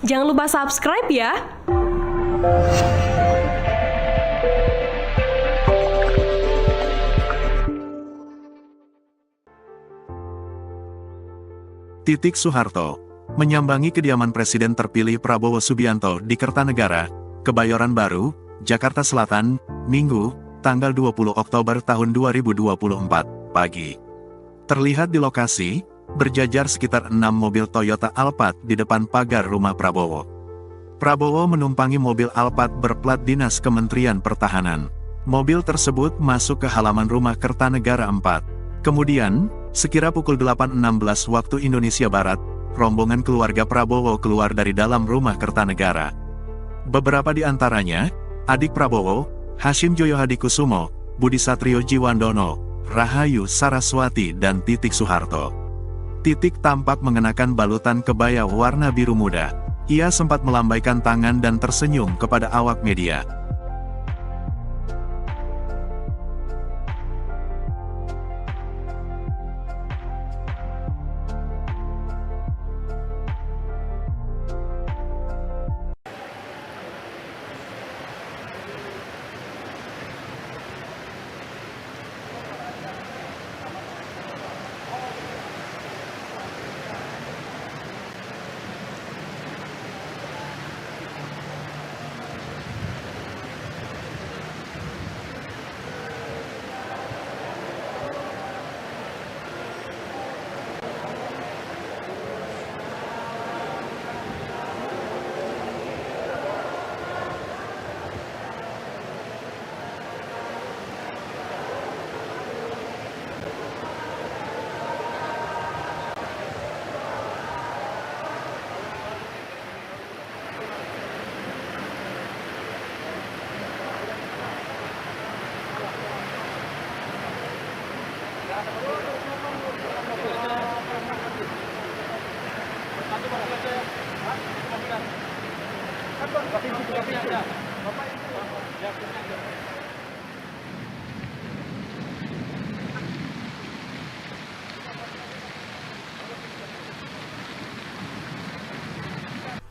Jangan lupa subscribe ya.
Titik Soeharto menyambangi kediaman Presiden terpilih Prabowo Subianto di Kertanegara, Kebayoran Baru, Jakarta Selatan, Minggu, tanggal 20 Oktober tahun 2024, pagi. Terlihat di lokasi, berjajar sekitar 6 mobil Toyota Alphard di depan pagar rumah Prabowo. Prabowo menumpangi mobil Alphard berplat dinas Kementerian Pertahanan. Mobil tersebut masuk ke halaman rumah Kertanegara 4. Kemudian, sekira pukul 8.16 waktu Indonesia Barat, rombongan keluarga Prabowo keluar dari dalam rumah Kertanegara. Beberapa di antaranya, adik Prabowo, Hashim Joyo Hadikusumo, Budi Satrio Jiwandono, Rahayu Saraswati dan Titik Soeharto. Titik tampak mengenakan balutan kebaya warna biru muda. Ia sempat melambaikan tangan dan tersenyum kepada awak media.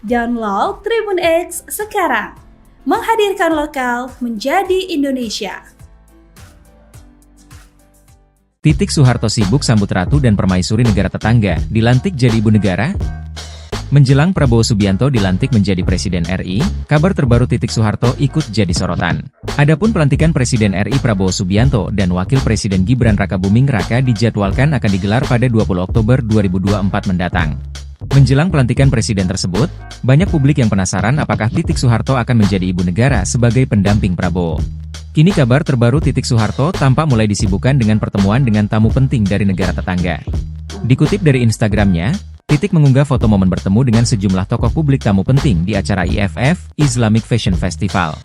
Download Tribun X sekarang, menghadirkan lokal menjadi Indonesia.
Titik Soeharto sibuk sambut ratu dan permaisuri negara tetangga, dilantik jadi ibu negara? Menjelang Prabowo Subianto dilantik menjadi Presiden RI, kabar terbaru Titik Soeharto ikut jadi sorotan. Adapun pelantikan Presiden RI Prabowo Subianto dan Wakil Presiden Gibran Rakabuming Raka dijadwalkan akan digelar pada 20 Oktober 2024 mendatang. Menjelang pelantikan presiden tersebut, banyak publik yang penasaran apakah Titik Soeharto akan menjadi ibu negara sebagai pendamping Prabowo. Kini kabar terbaru Titik Soeharto tampak mulai disibukkan dengan pertemuan dengan tamu penting dari negara tetangga. Dikutip dari Instagramnya, Titik mengunggah foto momen bertemu dengan sejumlah tokoh publik tamu penting di acara IFF, Islamic Fashion Festival.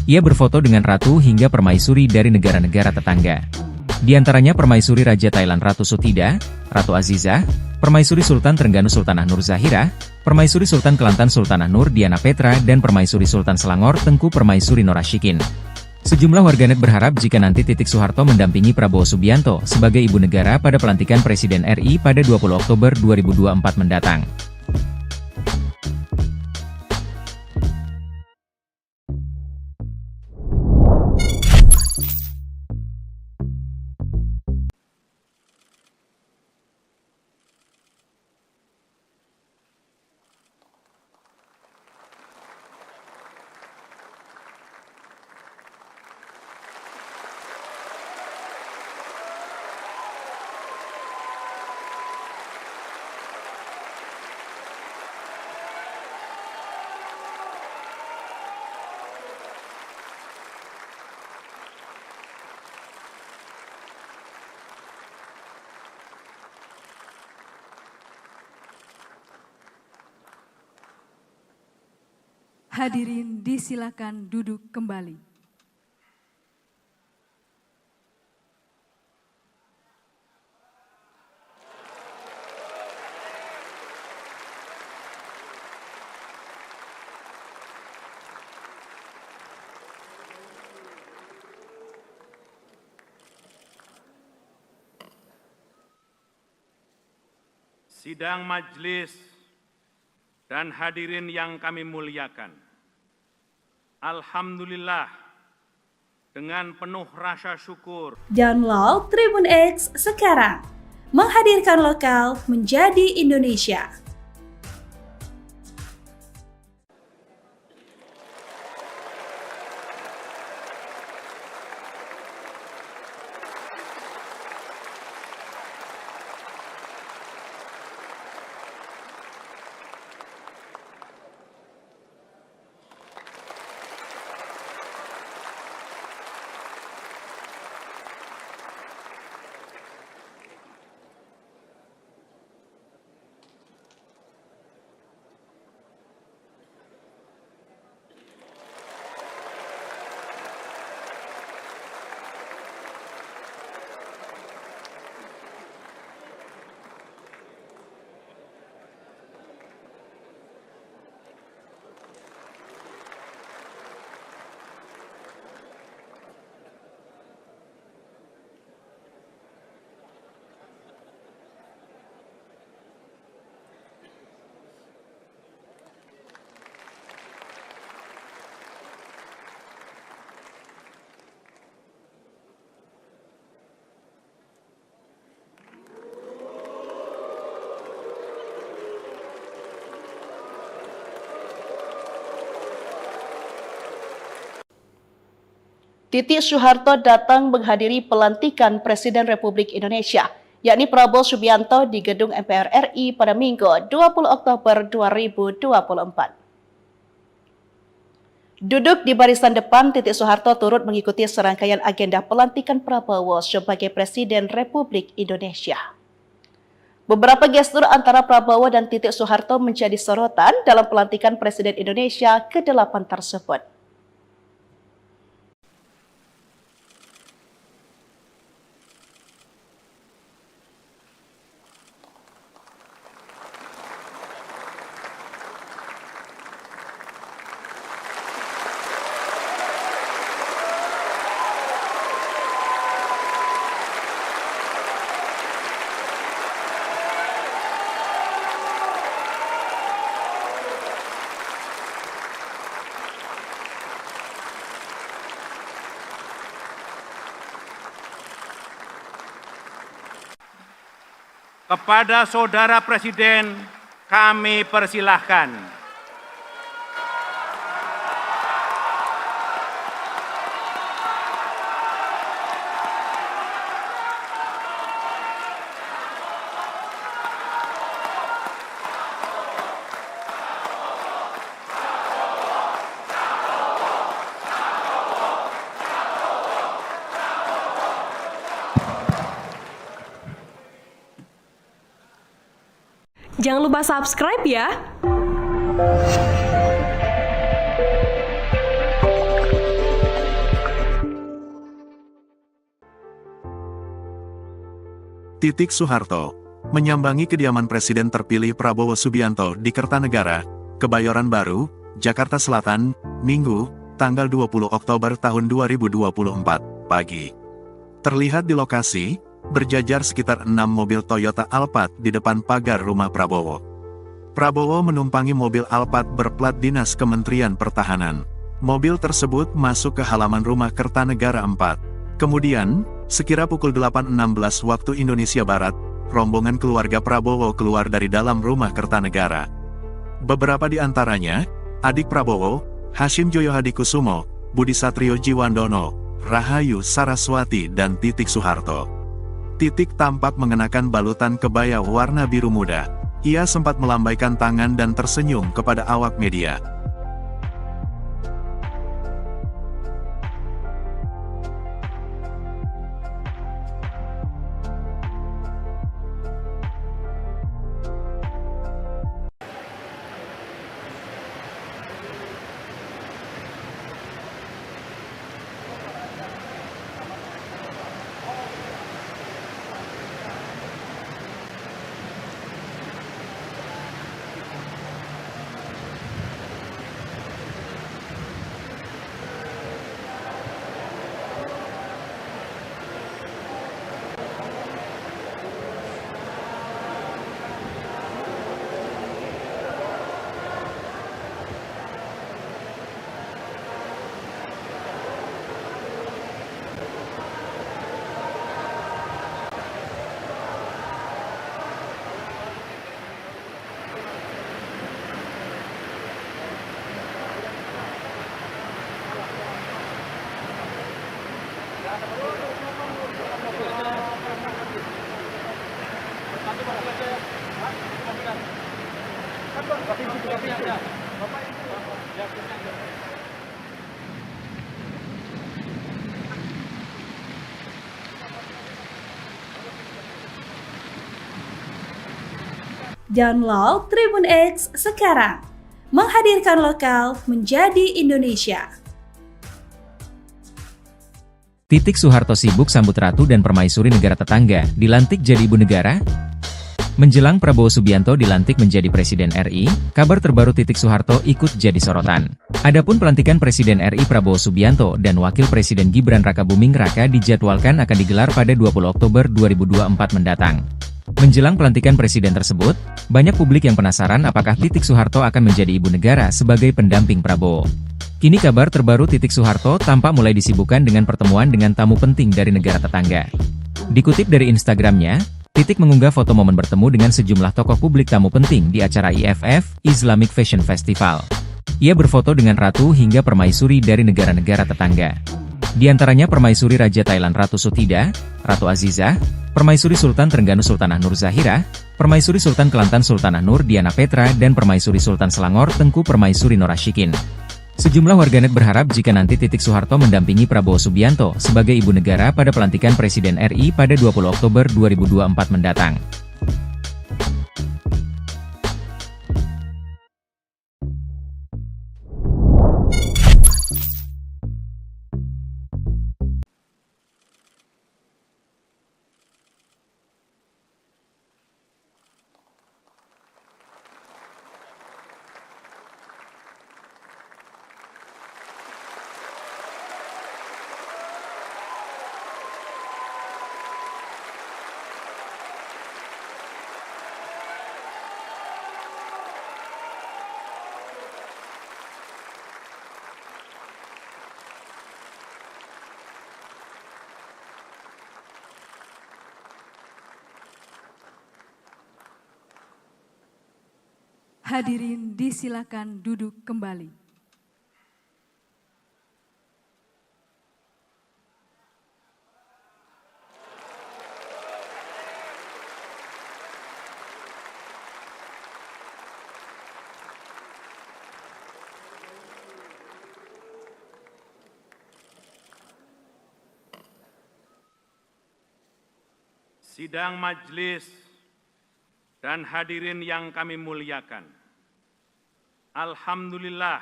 Ia berfoto dengan ratu hingga permaisuri dari negara-negara tetangga. Di antaranya Permaisuri Raja Thailand Ratu Sutida, Ratu Azizah, Permaisuri Sultan Trengganu Sultanah Nur Zahira, Permaisuri Sultan Kelantan Sultanah Nur Diana Petra dan Permaisuri Sultan Selangor Tengku Permaisuri Norashikin. Sejumlah warganet berharap jika nanti Titik Soeharto mendampingi Prabowo Subianto sebagai ibu negara pada pelantikan Presiden RI pada 20 Oktober 2024 mendatang.
Hadirin disilakan duduk kembali.
Sidang majelis dan hadirin yang kami muliakan. Alhamdulillah, dengan penuh rasa syukur,
Download Tribun X sekarang, menghadirkan lokal menjadi Indonesia.
Titik Soeharto datang menghadiri pelantikan Presiden Republik Indonesia, yakni Prabowo Subianto di Gedung MPR RI pada Minggu 20 Oktober 2024. Duduk di barisan depan, Titik Soeharto turut mengikuti serangkaian agenda pelantikan Prabowo sebagai Presiden Republik Indonesia. Beberapa gestur antara Prabowo dan Titik Soeharto menjadi sorotan dalam pelantikan Presiden Indonesia ke-8 tersebut.
Kepada Saudara Presiden kami persilahkan.
Jangan lupa subscribe ya.
Titik Soeharto menyambangi kediaman Presiden terpilih Prabowo Subianto di Kertanegara, Kebayoran Baru, Jakarta Selatan, Minggu, tanggal 20 Oktober tahun 2024, pagi. Terlihat di lokasi, berjajar sekitar 6 mobil Toyota Alphard di depan pagar rumah Prabowo. Prabowo menumpangi mobil Alphard berplat dinas Kementerian Pertahanan. Mobil tersebut masuk ke halaman rumah Kertanegara 4. Kemudian, sekira pukul 8.16 waktu Indonesia Barat, rombongan keluarga Prabowo keluar dari dalam rumah Kertanegara. Beberapa di antaranya, adik Prabowo, Hashim Joyo Hadikusumo, Budi Satrio Jiwandono, Rahayu Saraswati dan Titik Soeharto. Titik tampak mengenakan balutan kebaya warna biru muda. Ia sempat melambaikan tangan dan tersenyum kepada awak media.
Download Tribun X sekarang, menghadirkan lokal menjadi Indonesia.
Titik Soeharto sibuk sambut ratu dan permaisuri negara tetangga, dilantik jadi ibu negara? Menjelang Prabowo Subianto dilantik menjadi Presiden RI, kabar terbaru Titik Soeharto ikut jadi sorotan. Adapun pelantikan Presiden RI Prabowo Subianto dan Wakil Presiden Gibran Rakabuming Raka dijadwalkan akan digelar pada 20 Oktober 2024 mendatang. Menjelang pelantikan presiden tersebut, banyak publik yang penasaran apakah Titik Soeharto akan menjadi ibu negara sebagai pendamping Prabowo. Kini kabar terbaru Titik Soeharto tampak mulai disibukkan dengan pertemuan dengan tamu penting dari negara tetangga. Dikutip dari Instagramnya, Titik mengunggah foto momen bertemu dengan sejumlah tokoh publik tamu penting di acara IFF, Islamic Fashion Festival. Ia berfoto dengan ratu hingga permaisuri dari negara-negara tetangga. Di antaranya permaisuri Raja Thailand Ratu Sutida, Ratu Azizah, permaisuri Sultan Trengganu Sultanah Nur Zahira, permaisuri Sultan Kelantan Sultanah Nur Diana Petra dan permaisuri Sultan Selangor Tengku Permaisuri Norashikin. Sejumlah warganet berharap jika nanti Titik Soeharto mendampingi Prabowo Subianto sebagai ibu negara pada pelantikan Presiden RI pada 20 Oktober 2024 mendatang.
Hadirin disilakan duduk kembali.
Sidang majelis dan hadirin yang kami muliakan. Alhamdulillah,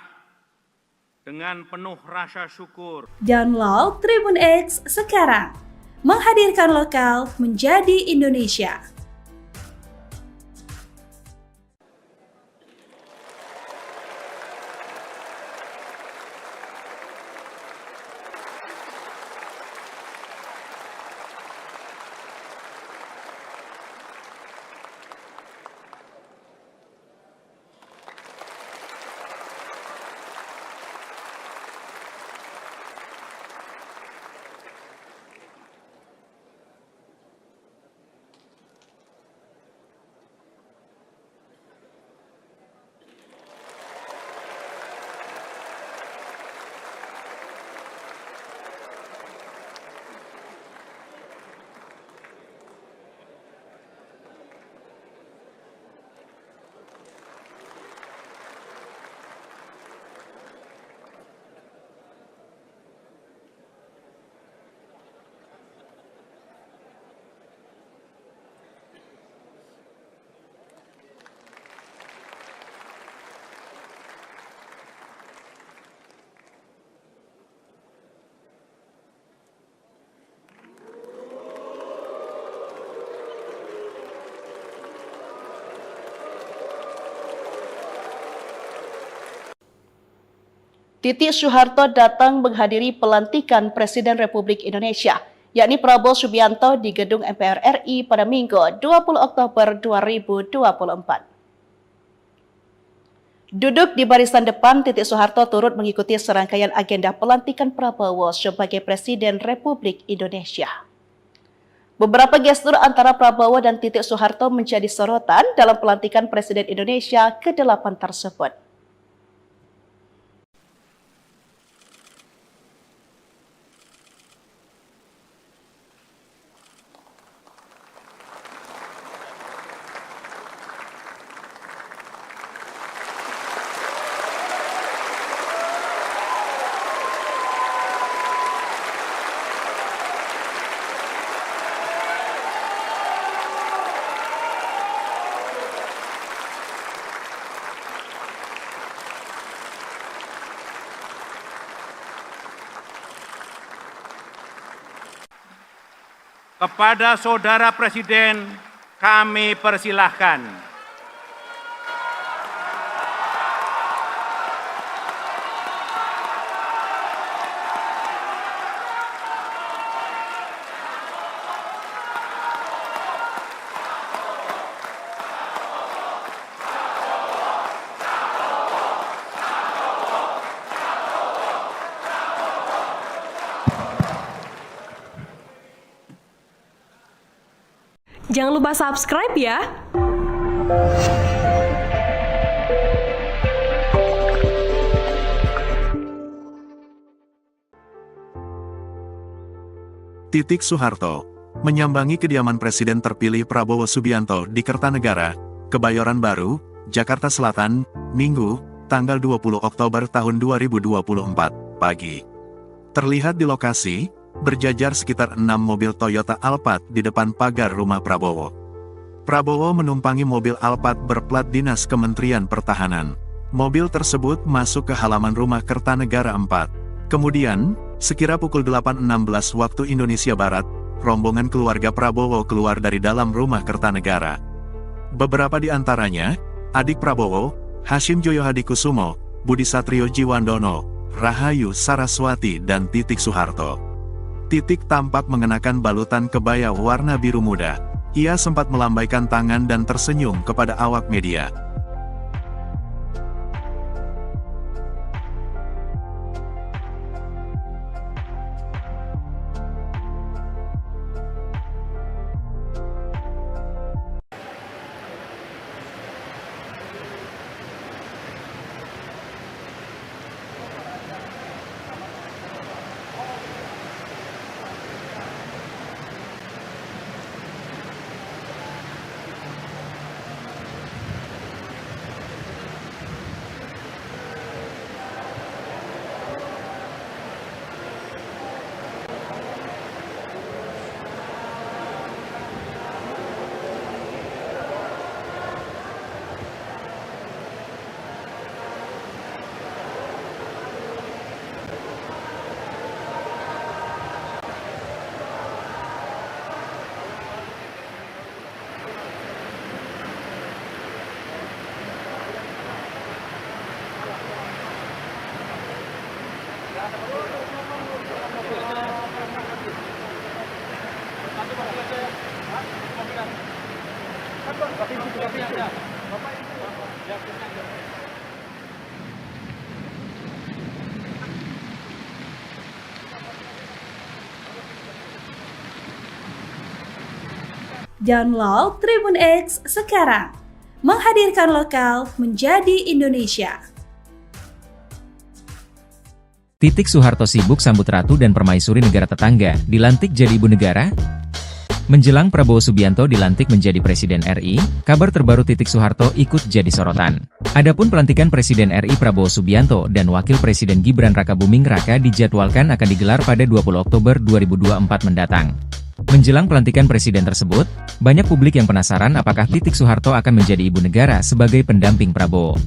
dengan penuh rasa syukur,
Download Tribun X sekarang, menghadirkan lokal menjadi Indonesia.
Titik Soeharto datang menghadiri pelantikan Presiden Republik Indonesia, yakni Prabowo Subianto di Gedung MPR RI pada Minggu 20 Oktober 2024. Duduk di barisan depan, Titik Soeharto turut mengikuti serangkaian agenda pelantikan Prabowo sebagai Presiden Republik Indonesia. Beberapa gestur antara Prabowo dan Titik Soeharto menjadi sorotan dalam pelantikan Presiden Indonesia ke-8 tersebut.
kepada Saudara Presiden kami persilahkan.
Jangan lupa subscribe ya.
Titik Soeharto menyambangi kediaman Presiden terpilih Prabowo Subianto di Kertanegara, Kebayoran Baru, Jakarta Selatan, Minggu, tanggal 20 Oktober tahun 2024, pagi. Terlihat di lokasi, berjajar sekitar 6 mobil Toyota Alphard di depan pagar rumah Prabowo. Prabowo menumpangi mobil Alphard berplat dinas Kementerian Pertahanan. Mobil tersebut masuk ke halaman rumah Kertanegara 4. Kemudian, sekira pukul 8.16 waktu Indonesia Barat, rombongan keluarga Prabowo keluar dari dalam rumah Kertanegara. Beberapa di antaranya, adik Prabowo, Hashim Joyo Hadikusumo, Budi Satrio Jiwandono, Rahayu Saraswati dan Titik Soeharto. Titik tampak mengenakan balutan kebaya warna biru muda. Ia sempat melambaikan tangan dan tersenyum kepada awak media.
Download Tribun X sekarang, menghadirkan lokal menjadi Indonesia.
Titik Soeharto sibuk sambut ratu dan permaisuri negara tetangga, dilantik jadi ibu negara? Menjelang Prabowo Subianto dilantik menjadi Presiden RI, kabar terbaru Titik Soeharto ikut jadi sorotan. Adapun pelantikan Presiden RI Prabowo Subianto dan Wakil Presiden Gibran Rakabuming Raka dijadwalkan akan digelar pada 20 Oktober 2024 mendatang. Menjelang pelantikan presiden tersebut, banyak publik yang penasaran apakah Titik Soeharto akan menjadi ibu negara sebagai pendamping Prabowo.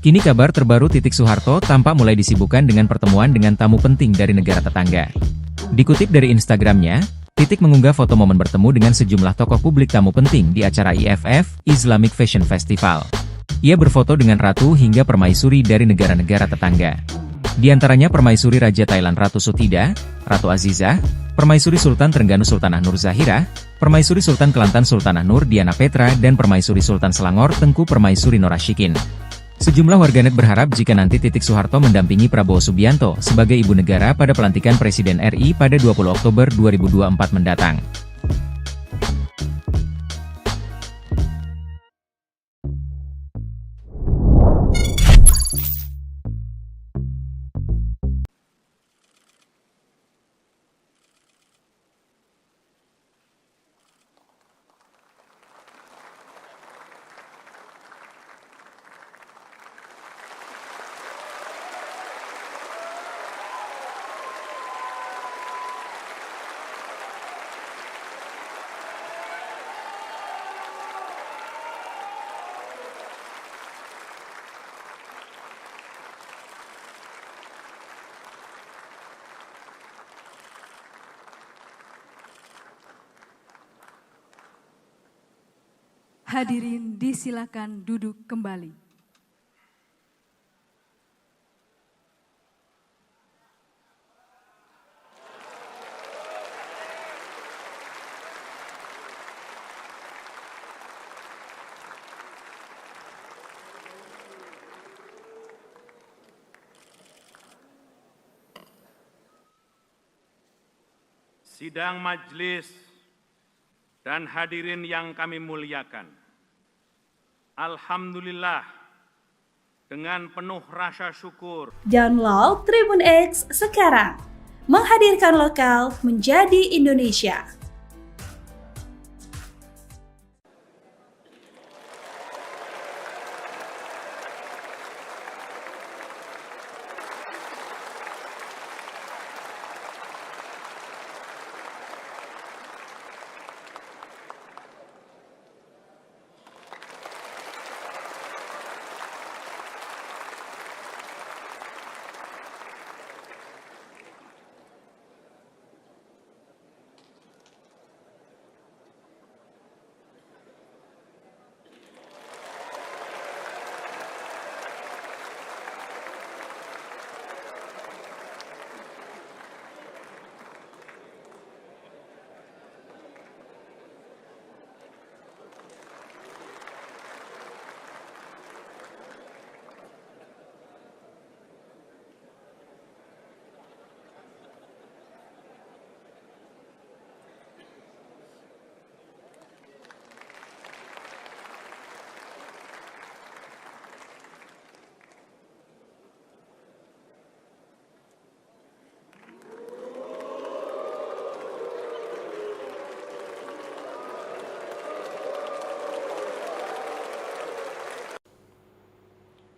Kini kabar terbaru Titik Soeharto tampak mulai disibukkan dengan pertemuan dengan tamu penting dari negara tetangga. Dikutip dari Instagramnya, Titik mengunggah foto momen bertemu dengan sejumlah tokoh publik tamu penting di acara IFF, Islamic Fashion Festival. Ia berfoto dengan ratu hingga permaisuri dari negara-negara tetangga. Di antaranya permaisuri Raja Thailand Ratu Sutida, Ratu Azizah, permaisuri Sultan Trengganu Sultanah Nur Zahira, permaisuri Sultan Kelantan Sultanah Nur Diana Petra dan permaisuri Sultan Selangor Tengku Permaisuri Norashikin. Sejumlah warganet berharap jika nanti Titik Soeharto mendampingi Prabowo Subianto sebagai ibu negara pada pelantikan Presiden RI pada 20 Oktober 2024 mendatang.
Hadirin disilakan duduk kembali.
Sidang majelis dan hadirin yang kami muliakan. Alhamdulillah, dengan penuh rasa syukur.
Download Tribun X sekarang, menghadirkan lokal menjadi Indonesia.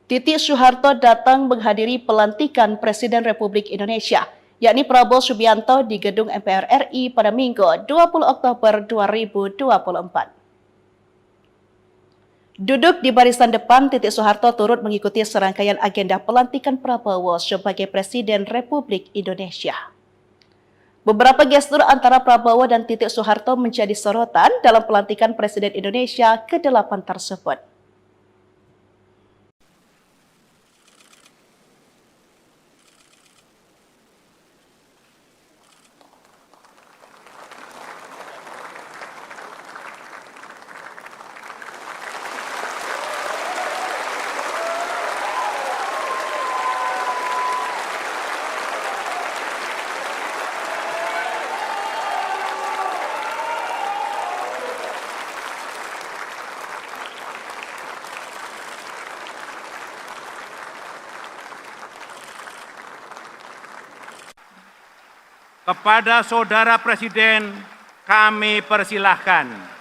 Titik Soeharto datang menghadiri pelantikan Presiden Republik Indonesia, yakni Prabowo Subianto di Gedung MPR RI pada Minggu 20 Oktober 2024. Duduk di barisan depan, Titik Soeharto turut mengikuti serangkaian agenda pelantikan Prabowo sebagai Presiden Republik Indonesia. Beberapa gestur antara Prabowo dan Titik Soeharto menjadi sorotan dalam pelantikan Presiden Indonesia ke-8 tersebut.
Kepada Saudara Presiden, kami persilahkan.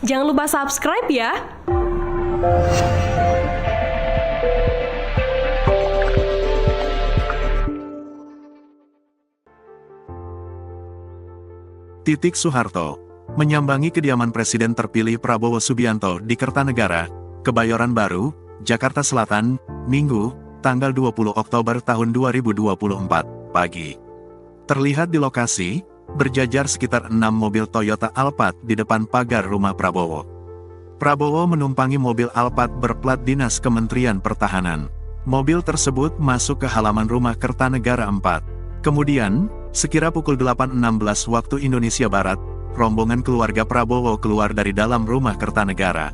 Jangan lupa subscribe ya.
Titik Soeharto menyambangi kediaman Presiden terpilih Prabowo Subianto di Kertanegara, Kebayoran Baru, Jakarta Selatan, Minggu, tanggal 20 Oktober tahun 2024, pagi. Terlihat di lokasi, berjajar sekitar 6 mobil Toyota Alphard di depan pagar rumah Prabowo. Prabowo menumpangi mobil Alphard berplat dinas Kementerian Pertahanan. Mobil tersebut masuk ke halaman rumah Kertanegara 4. Kemudian, sekira pukul 8.16 waktu Indonesia Barat, rombongan keluarga Prabowo keluar dari dalam rumah Kertanegara.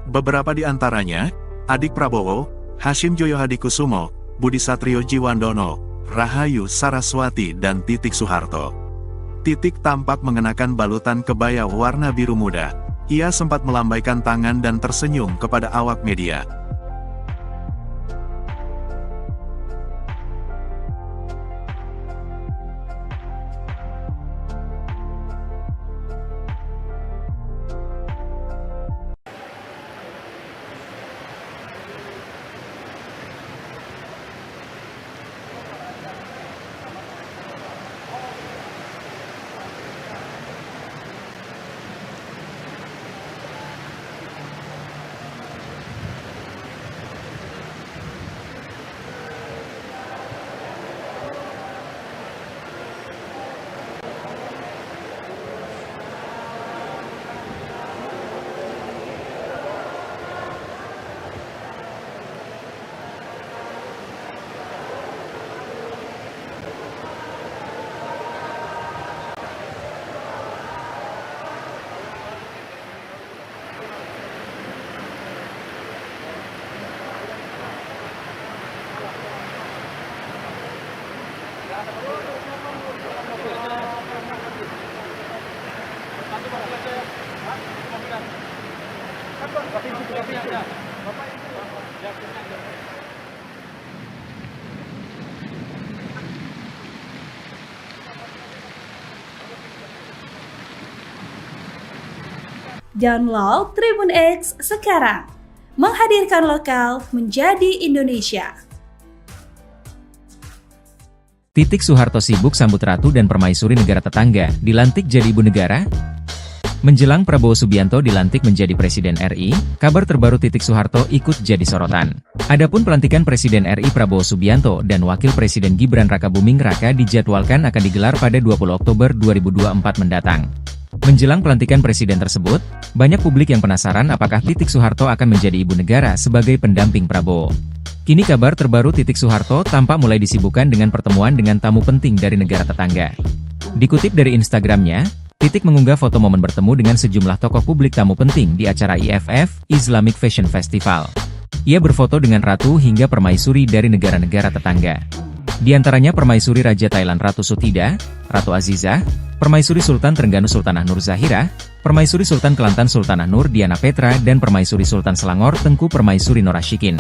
Beberapa di antaranya, adik Prabowo, Hashim Joyo Hadikusumo, Budi Satrio Jiwandono, Rahayu Saraswati dan Titik Soeharto. Titik tampak mengenakan balutan kebaya warna biru muda. Ia sempat melambaikan tangan dan tersenyum kepada awak media.
Download Tribun X sekarang, menghadirkan lokal menjadi Indonesia.
Titik Soeharto sibuk sambut ratu dan permaisuri negara tetangga, dilantik jadi ibu negara? Menjelang Prabowo Subianto dilantik menjadi Presiden RI, kabar terbaru Titik Soeharto ikut jadi sorotan. Adapun pelantikan Presiden RI Prabowo Subianto dan Wakil Presiden Gibran Rakabuming Raka dijadwalkan akan digelar pada 20 Oktober 2024 mendatang. Menjelang pelantikan presiden tersebut, banyak publik yang penasaran apakah Titik Soeharto akan menjadi ibu negara sebagai pendamping Prabowo. Kini kabar terbaru Titik Soeharto tampak mulai disibukkan dengan pertemuan dengan tamu penting dari negara tetangga. Dikutip dari Instagramnya, Titik mengunggah foto momen bertemu dengan sejumlah tokoh publik tamu penting di acara IFF, Islamic Fashion Festival. Ia berfoto dengan ratu hingga permaisuri dari negara-negara tetangga. Di antaranya Permaisuri Raja Thailand Ratu Sutida, Ratu Azizah, Permaisuri Sultan Trengganu Sultanah Nur Zahira, Permaisuri Sultan Kelantan Sultanah Nur Diana Petra dan Permaisuri Sultan Selangor Tengku Permaisuri Norashikin.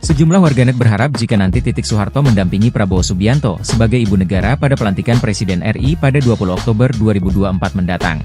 Sejumlah warganet berharap jika nanti Titik Soeharto mendampingi Prabowo Subianto sebagai ibu negara pada pelantikan Presiden RI pada 20 Oktober 2024 mendatang.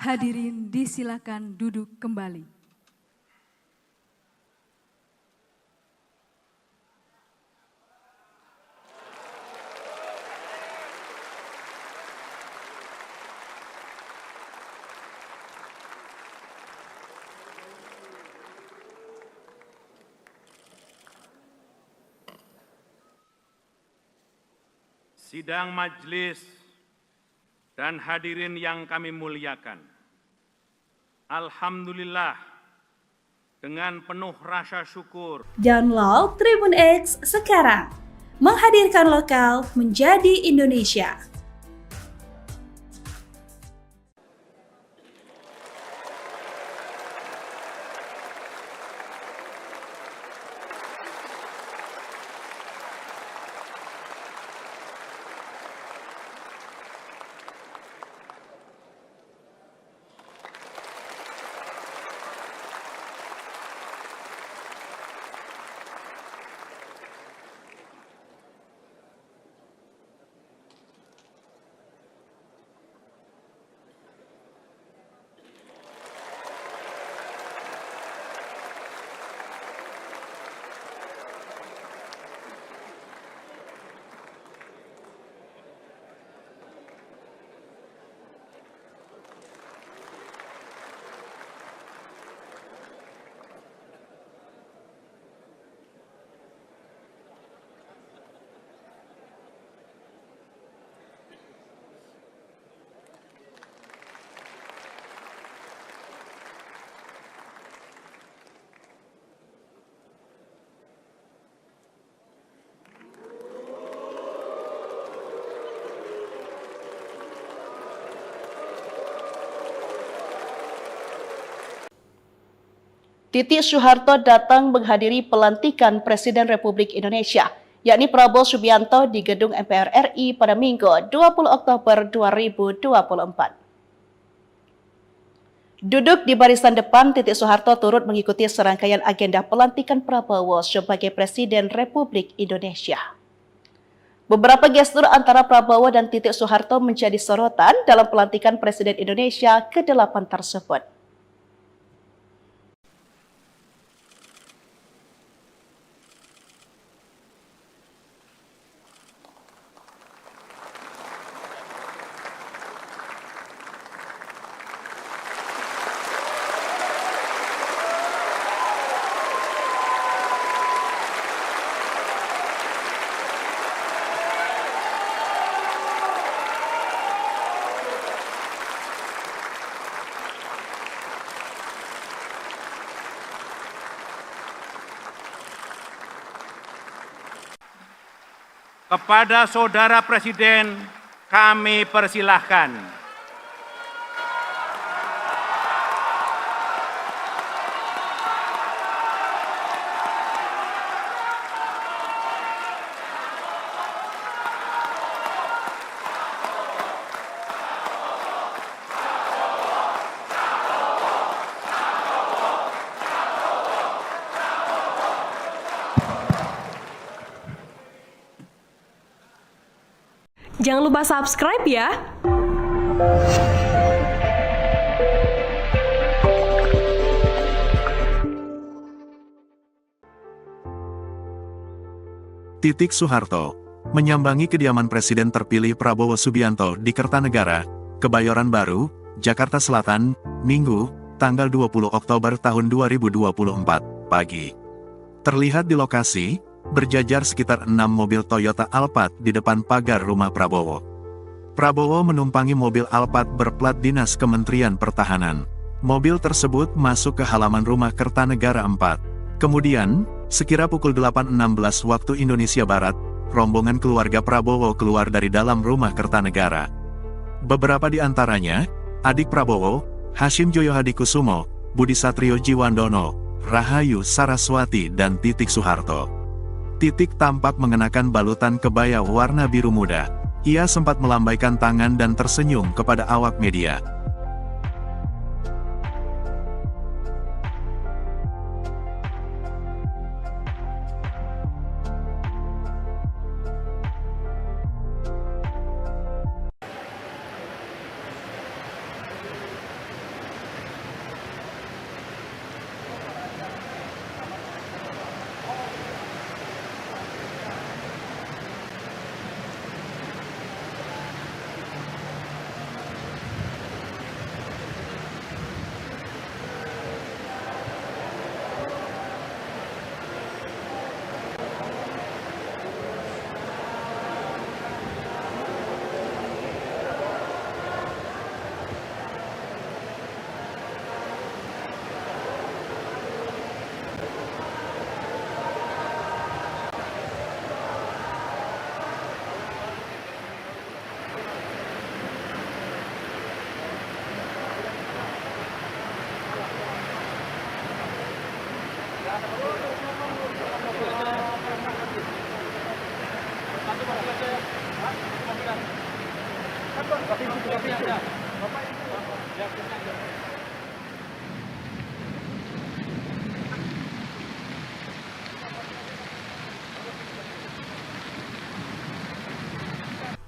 Hadirin disilakan duduk kembali.
Sidang majelis dan hadirin yang kami muliakan. Alhamdulillah, dengan penuh rasa syukur,
Download Tribun X sekarang, menghadirkan lokal menjadi Indonesia.
Titik Soeharto datang menghadiri pelantikan Presiden Republik Indonesia, yakni Prabowo Subianto di Gedung MPR RI pada Minggu 20 Oktober 2024. Duduk di barisan depan, Titik Soeharto turut mengikuti serangkaian agenda pelantikan Prabowo sebagai Presiden Republik Indonesia. Beberapa gestur antara Prabowo dan Titik Soeharto menjadi sorotan dalam pelantikan Presiden Indonesia ke-8 tersebut.
kepada Saudara Presiden kami persilahkan.
Jangan lupa subscribe ya.
Titik Soeharto menyambangi kediaman Presiden terpilih Prabowo Subianto di Kertanegara, Kebayoran Baru, Jakarta Selatan, Minggu, tanggal 20 Oktober tahun 2024, pagi. Terlihat di lokasi, berjajar sekitar 6 mobil Toyota Alphard di depan pagar rumah Prabowo. Prabowo menumpangi mobil Alphard berplat dinas Kementerian Pertahanan. Mobil tersebut masuk ke halaman rumah Kertanegara 4. Kemudian, sekira pukul 8.16 waktu Indonesia Barat, rombongan keluarga Prabowo keluar dari dalam rumah Kertanegara. Beberapa di antaranya, adik Prabowo, Hashim Joyo Hadikusumo, Budi Satrio Jiwandono, Rahayu Saraswati dan Titik Soeharto. Titik tampak mengenakan balutan kebaya warna biru muda. Ia sempat melambaikan tangan dan tersenyum kepada awak media.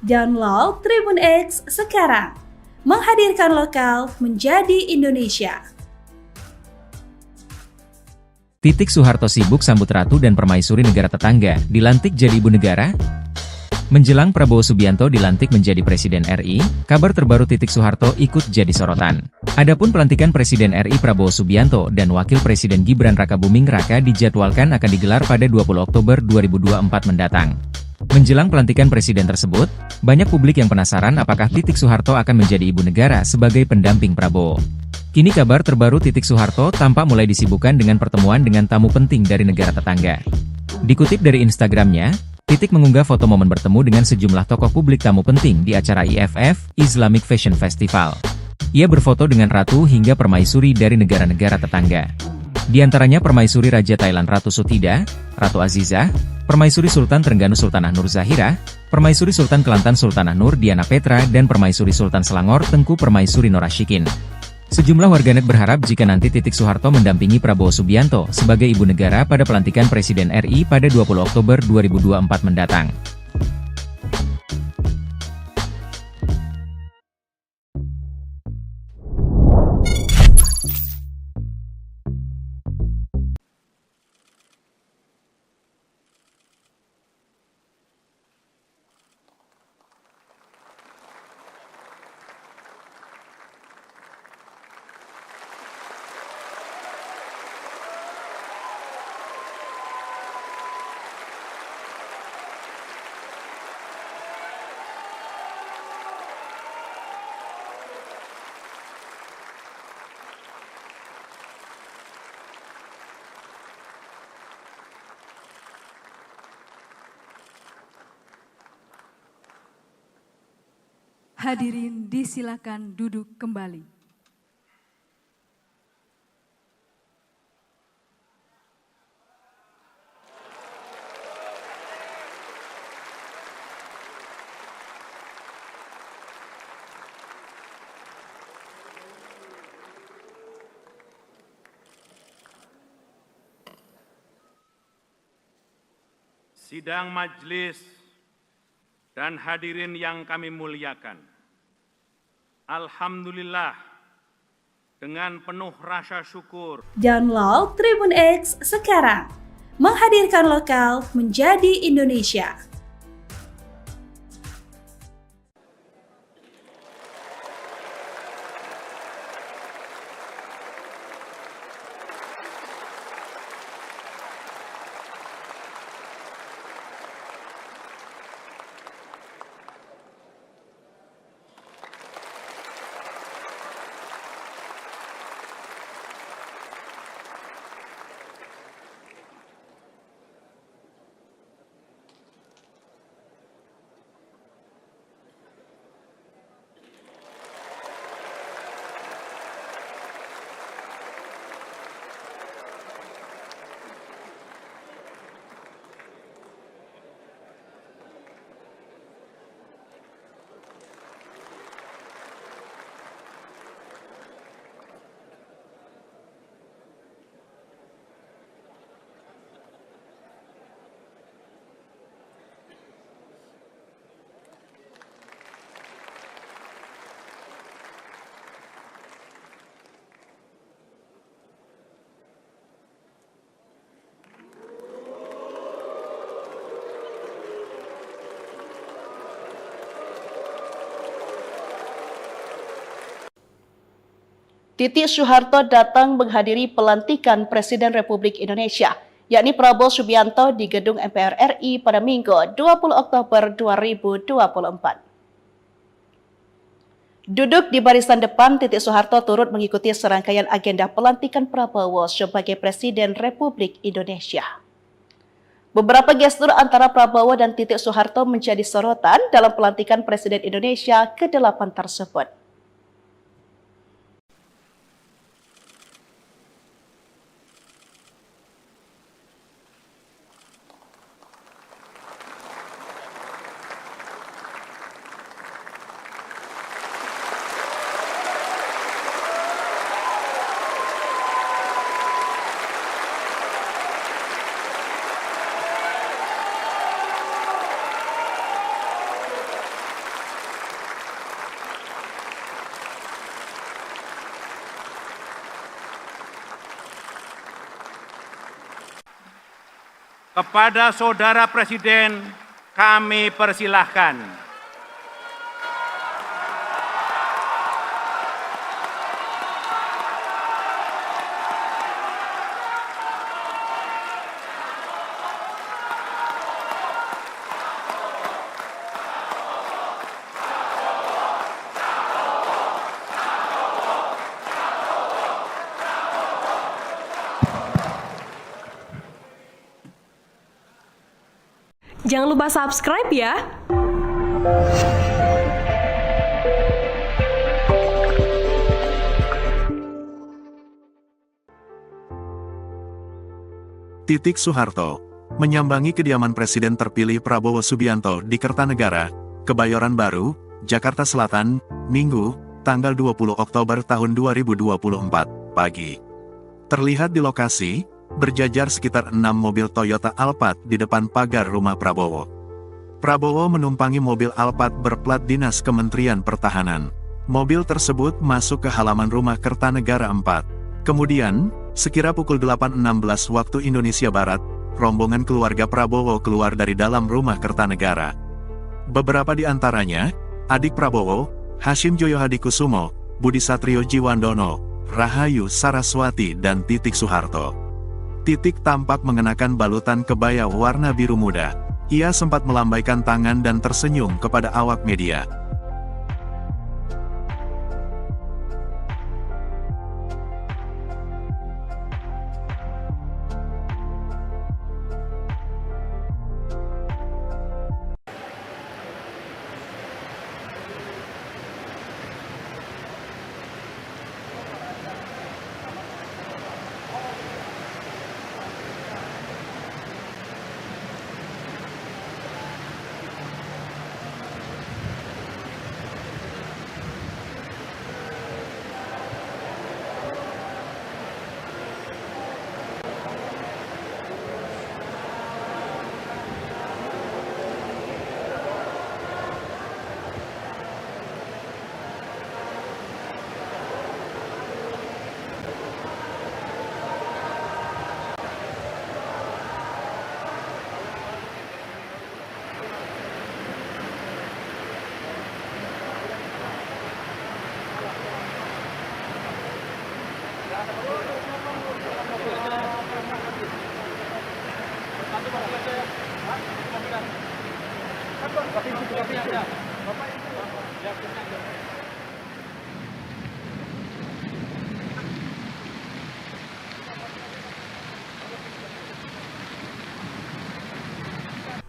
Download Tribun X sekarang, menghadirkan lokal menjadi Indonesia.
Titik Soeharto sibuk sambut ratu dan permaisuri negara tetangga, dilantik jadi ibu negara? Menjelang Prabowo Subianto dilantik menjadi Presiden RI, kabar terbaru Titik Soeharto ikut jadi sorotan. Adapun pelantikan Presiden RI Prabowo Subianto dan Wakil Presiden Gibran Rakabuming Raka dijadwalkan akan digelar pada 20 Oktober 2024 mendatang. Menjelang pelantikan presiden tersebut, banyak publik yang penasaran apakah Titik Soeharto akan menjadi ibu negara sebagai pendamping Prabowo. Kini kabar terbaru Titik Soeharto tampak mulai disibukkan dengan pertemuan dengan tamu penting dari negara tetangga. Dikutip dari Instagramnya, Titik mengunggah foto momen bertemu dengan sejumlah tokoh publik tamu penting di acara IFF, Islamic Fashion Festival. Ia berfoto dengan ratu hingga permaisuri dari negara-negara tetangga. Di antaranya permaisuri Raja Thailand Ratu Sutida, Ratu Azizah, permaisuri Sultan Trengganu Sultanah Nur Zahira, permaisuri Sultan Kelantan Sultanah Nur Diana Petra dan permaisuri Sultan Selangor Tengku Permaisuri Norashikin. Sejumlah warganet berharap jika nanti Titik Soeharto mendampingi Prabowo Subianto sebagai ibu negara pada pelantikan Presiden RI pada 20 Oktober 2024 mendatang.
Hadirin disilakan duduk kembali.
Sidang majelis dan hadirin yang kami muliakan. Alhamdulillah, dengan penuh rasa syukur.
Download Tribun X sekarang, menghadirkan lokal menjadi Indonesia.
Titik Soeharto datang menghadiri pelantikan Presiden Republik Indonesia, yakni Prabowo Subianto di Gedung MPR RI pada Minggu 20 Oktober 2024. Duduk di barisan depan, Titik Soeharto turut mengikuti serangkaian agenda pelantikan Prabowo sebagai Presiden Republik Indonesia. Beberapa gestur antara Prabowo dan Titik Soeharto menjadi sorotan dalam pelantikan Presiden Indonesia ke-8 tersebut.
Kepada Saudara Presiden, kami persilahkan.
Jangan lupa subscribe ya.
Titik Soeharto menyambangi kediaman Presiden terpilih Prabowo Subianto di Kertanegara, Kebayoran Baru, Jakarta Selatan, Minggu, tanggal 20 Oktober tahun 2024, pagi. Terlihat di lokasi, berjajar sekitar 6 mobil Toyota Alphard di depan pagar rumah Prabowo. Prabowo menumpangi mobil Alphard berplat dinas Kementerian Pertahanan. Mobil tersebut masuk ke halaman rumah Kertanegara 4. Kemudian, sekira pukul 8.16 waktu Indonesia Barat, rombongan keluarga Prabowo keluar dari dalam rumah Kertanegara. Beberapa di antaranya, adik Prabowo, Hashim Joyo Hadikusumo, Budi Satrio Jiwandono, Rahayu Saraswati dan Titik Soeharto. Titik tampak mengenakan balutan kebaya warna biru muda. Ia sempat melambaikan tangan dan tersenyum kepada awak media.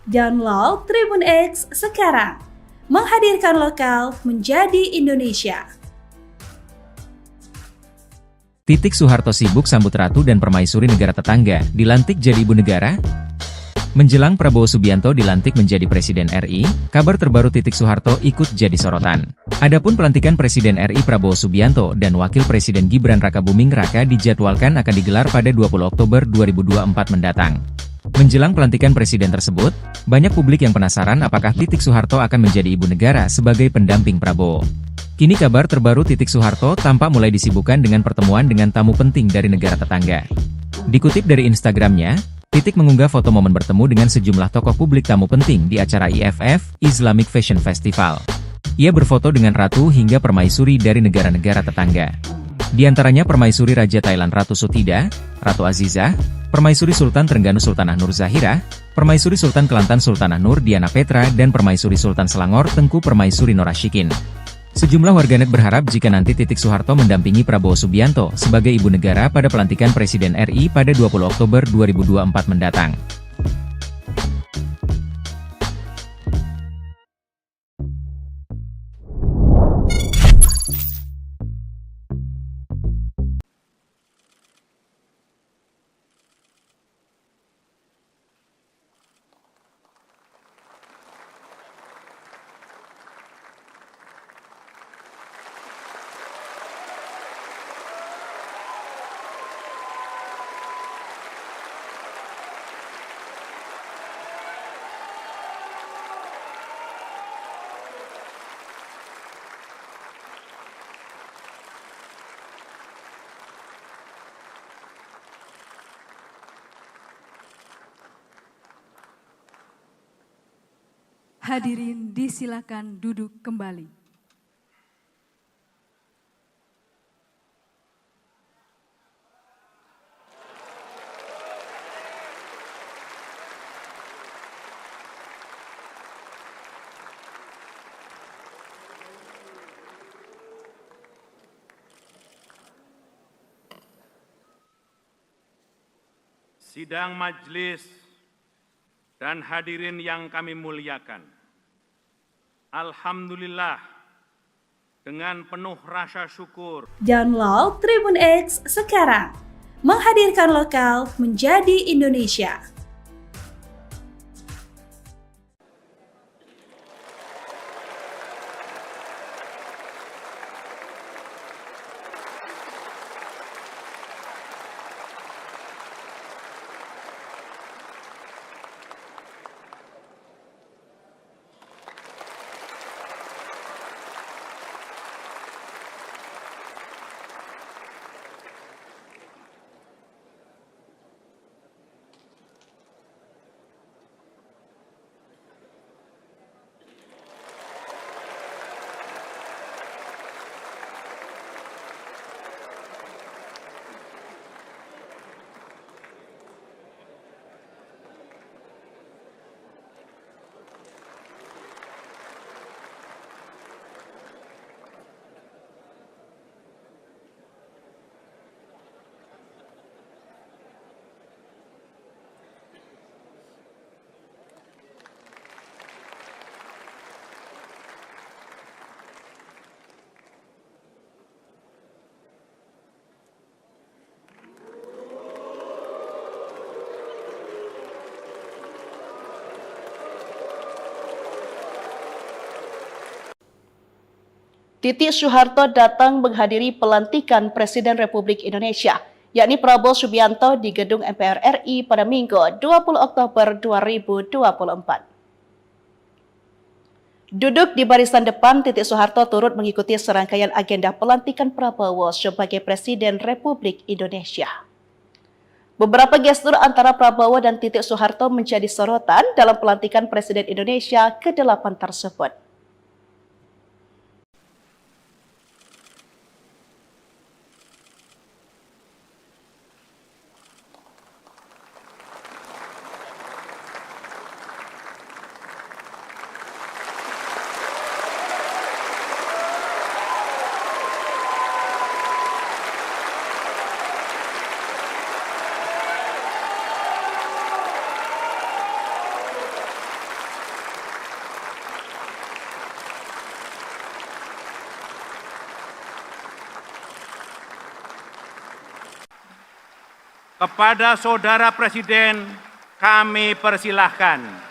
Download Tribun X sekarang, menghadirkan lokal menjadi Indonesia.
Titik Soeharto sibuk sambut ratu dan permaisuri negara tetangga, dilantik jadi ibu negara? Menjelang Prabowo Subianto dilantik menjadi Presiden RI, kabar terbaru Titik Soeharto ikut jadi sorotan. Adapun pelantikan Presiden RI Prabowo Subianto dan Wakil Presiden Gibran Rakabuming Raka dijadwalkan akan digelar pada 20 Oktober 2024 mendatang. Menjelang pelantikan presiden tersebut, banyak publik yang penasaran apakah Titik Soeharto akan menjadi ibu negara sebagai pendamping Prabowo. Kini kabar terbaru Titik Soeharto tampak mulai disibukkan dengan pertemuan dengan tamu penting dari negara tetangga. Dikutip dari Instagramnya, Titik mengunggah foto momen bertemu dengan sejumlah tokoh publik tamu penting di acara IFF, Islamic Fashion Festival. Ia berfoto dengan ratu hingga permaisuri dari negara-negara tetangga. Di antaranya Permaisuri Raja Thailand Ratu Sutida, Ratu Azizah, Permaisuri Sultan Trengganu Sultanah Nur Zahira, Permaisuri Sultan Kelantan Sultanah Nur Diana Petra dan Permaisuri Sultan Selangor Tengku Permaisuri Norashikin. Sejumlah warganet berharap jika nanti Titik Soeharto mendampingi Prabowo Subianto sebagai ibu negara pada pelantikan Presiden RI pada 20 Oktober 2024 mendatang.
Hadirin disilakan duduk kembali.
Sidang majelis dan hadirin yang kami muliakan. Alhamdulillah, dengan penuh rasa syukur,
Download Tribun X sekarang, menghadirkan lokal menjadi Indonesia.
Titik Soeharto datang menghadiri pelantikan Presiden Republik Indonesia, yakni Prabowo Subianto di Gedung MPR RI pada Minggu 20 Oktober 2024. Duduk di barisan depan, Titik Soeharto turut mengikuti serangkaian agenda pelantikan Prabowo sebagai Presiden Republik Indonesia. Beberapa gestur antara Prabowo dan Titik Soeharto menjadi sorotan dalam pelantikan Presiden Indonesia ke-8 tersebut.
kepada Saudara Presiden kami persilahkan.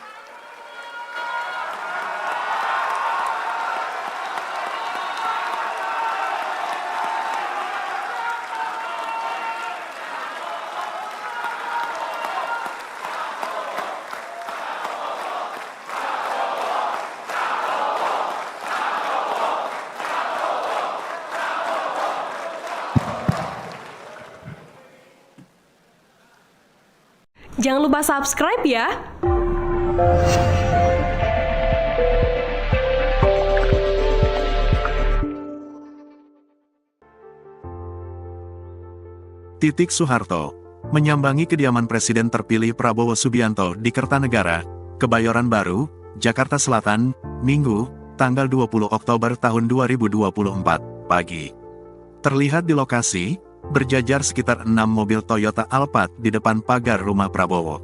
Jangan lupa subscribe ya.
Titik Soeharto menyambangi kediaman Presiden terpilih Prabowo Subianto di Kertanegara, Kebayoran Baru, Jakarta Selatan, Minggu, tanggal 20 Oktober tahun 2024, pagi. Terlihat di lokasi, berjajar sekitar 6 mobil Toyota Alphard di depan pagar rumah Prabowo.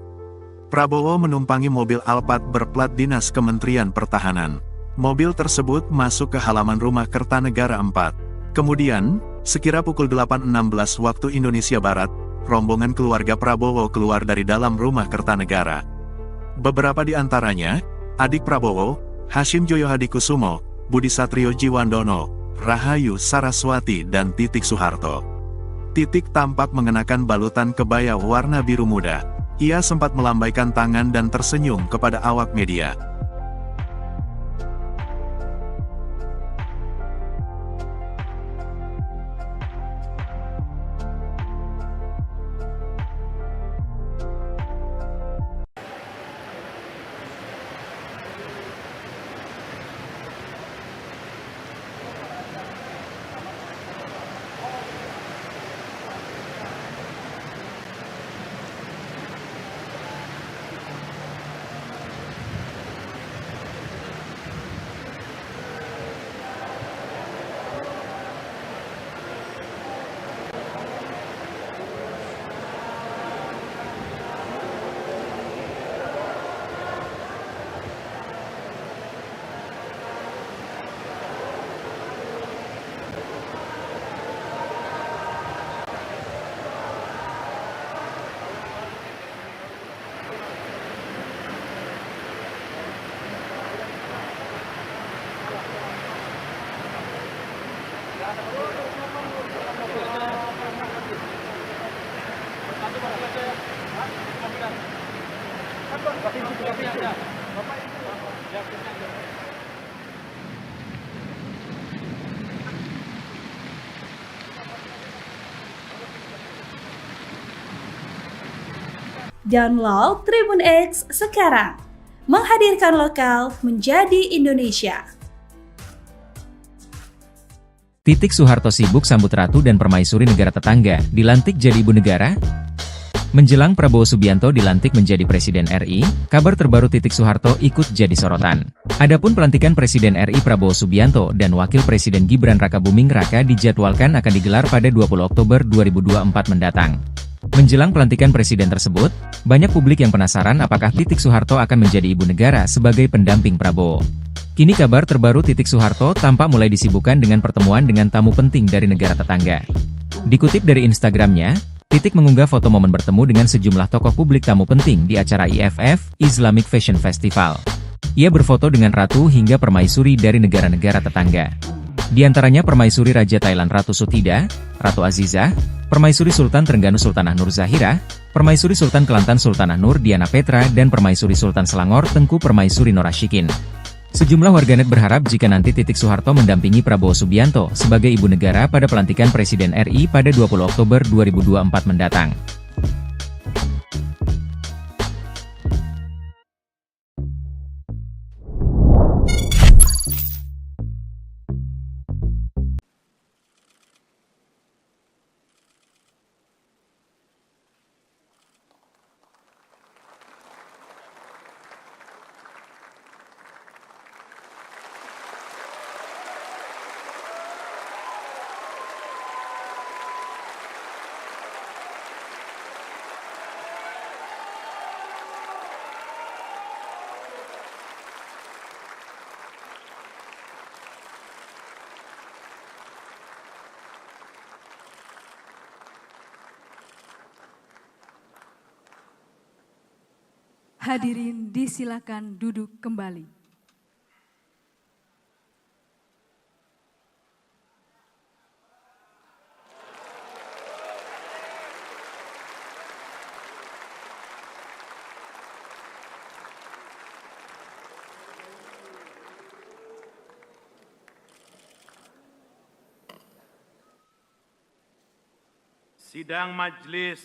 Prabowo menumpangi mobil Alphard berplat dinas Kementerian Pertahanan. Mobil tersebut masuk ke halaman rumah Kertanegara 4. Kemudian, sekira pukul 8.16 waktu Indonesia Barat, rombongan keluarga Prabowo keluar dari dalam rumah Kertanegara. Beberapa di antaranya, adik Prabowo, Hashim Joyo Hadikusumo, Budi Satrio Jiwandono, Rahayu Saraswati dan Titik Soeharto. Titik tampak mengenakan balutan kebaya warna biru muda. Ia sempat melambaikan tangan dan tersenyum kepada awak media.
Download Tribun X sekarang. Menghadirkan lokal menjadi Indonesia.
Titik Soeharto sibuk sambut ratu dan permaisuri negara tetangga, dilantik jadi ibu negara? Menjelang Prabowo Subianto dilantik menjadi Presiden RI, kabar terbaru Titik Soeharto ikut jadi sorotan. Adapun pelantikan Presiden RI Prabowo Subianto dan Wakil Presiden Gibran Rakabuming Raka dijadwalkan akan digelar pada 20 Oktober 2024 mendatang. Menjelang pelantikan presiden tersebut, banyak publik yang penasaran apakah Titik Soeharto akan menjadi ibu negara sebagai pendamping Prabowo. Kini kabar terbaru Titik Soeharto tampak mulai disibukkan dengan pertemuan dengan tamu penting dari negara tetangga. Dikutip dari Instagramnya, Titik mengunggah foto momen bertemu dengan sejumlah tokoh publik tamu penting di acara IFF, Islamic Fashion Festival. Ia berfoto dengan ratu hingga permaisuri dari negara-negara tetangga. Di antaranya permaisuri Raja Thailand Ratu Sutida, Ratu Azizah, permaisuri Sultan Trengganu Sultanah Nur Zahirah, permaisuri Sultan Kelantan Sultanah Nur Diana Petra dan permaisuri Sultan Selangor Tengku Permaisuri Norashikin. Sejumlah warganet berharap jika nanti Titik Soeharto mendampingi Prabowo Subianto sebagai ibu negara pada pelantikan Presiden RI pada 20 Oktober 2024 mendatang.
Hadirin disilakan duduk kembali.
Sidang majelis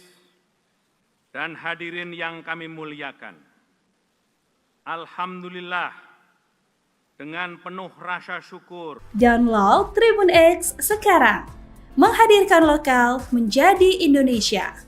dan hadirin yang kami muliakan. Alhamdulillah, dengan penuh rasa syukur.
Download Tribun X sekarang. Menghadirkan lokal menjadi Indonesia.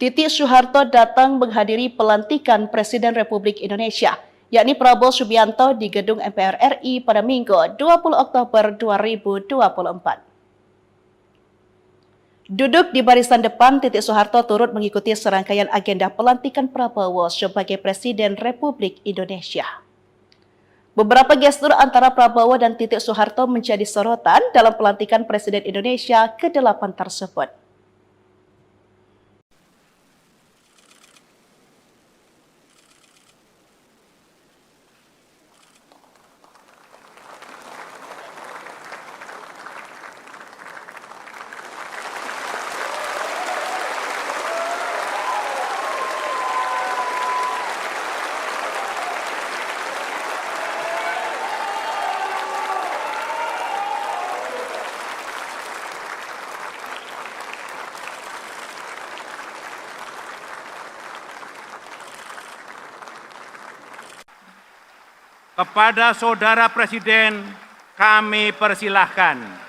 Titik Soeharto datang menghadiri pelantikan Presiden Republik Indonesia, yakni Prabowo Subianto di Gedung MPR RI pada Minggu 20 Oktober 2024. Duduk di barisan depan, Titik Soeharto turut mengikuti serangkaian agenda pelantikan Prabowo sebagai Presiden Republik Indonesia. Beberapa gestur antara Prabowo dan Titik Soeharto menjadi sorotan dalam pelantikan Presiden Indonesia ke-8 tersebut.
Kepada Saudara Presiden kami persilahkan.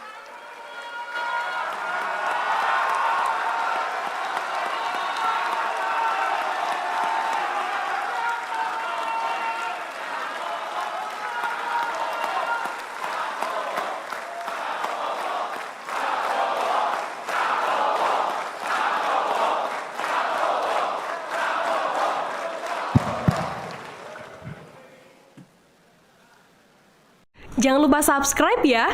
Jangan lupa subscribe ya.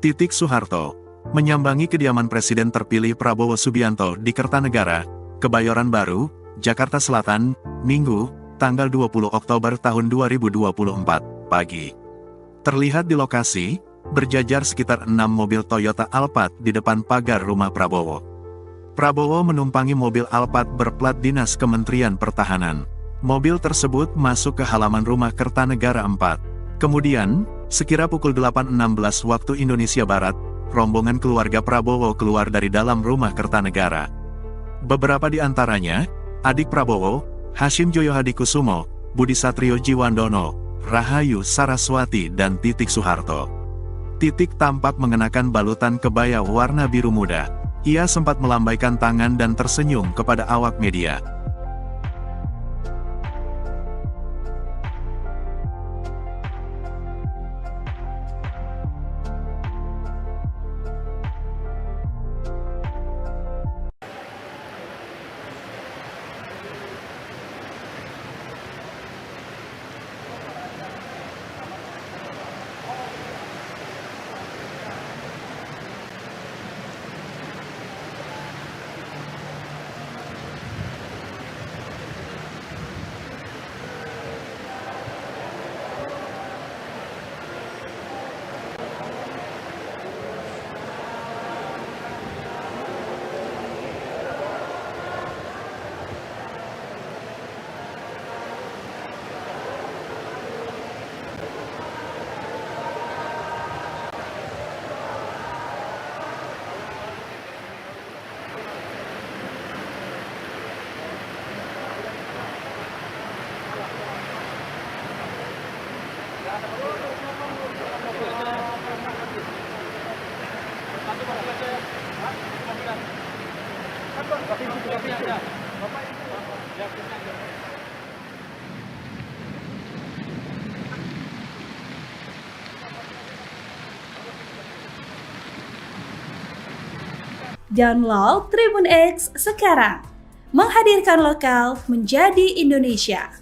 Titik Soeharto menyambangi kediaman Presiden terpilih Prabowo Subianto di Kertanegara, Kebayoran Baru, Jakarta Selatan, Minggu, tanggal 20 Oktober tahun 2024, pagi. Terlihat di lokasi, berjajar sekitar 6 mobil Toyota Alphard di depan pagar rumah Prabowo. Prabowo menumpangi mobil Alphard berplat dinas Kementerian Pertahanan. Mobil tersebut masuk ke halaman rumah Kertanegara 4. Kemudian, sekira pukul 8.16 waktu Indonesia Barat, rombongan keluarga Prabowo keluar dari dalam rumah Kertanegara. Beberapa di antaranya, adik Prabowo, Hashim Joyo Hadikusumo, Budi Satrio Jiwandono, Rahayu Saraswati dan Titik Soeharto. Titik tampak mengenakan balutan kebaya warna biru muda. Ia sempat melambaikan tangan dan tersenyum kepada awak media.
Download Tribun X sekarang, menghadirkan lokal menjadi Indonesia.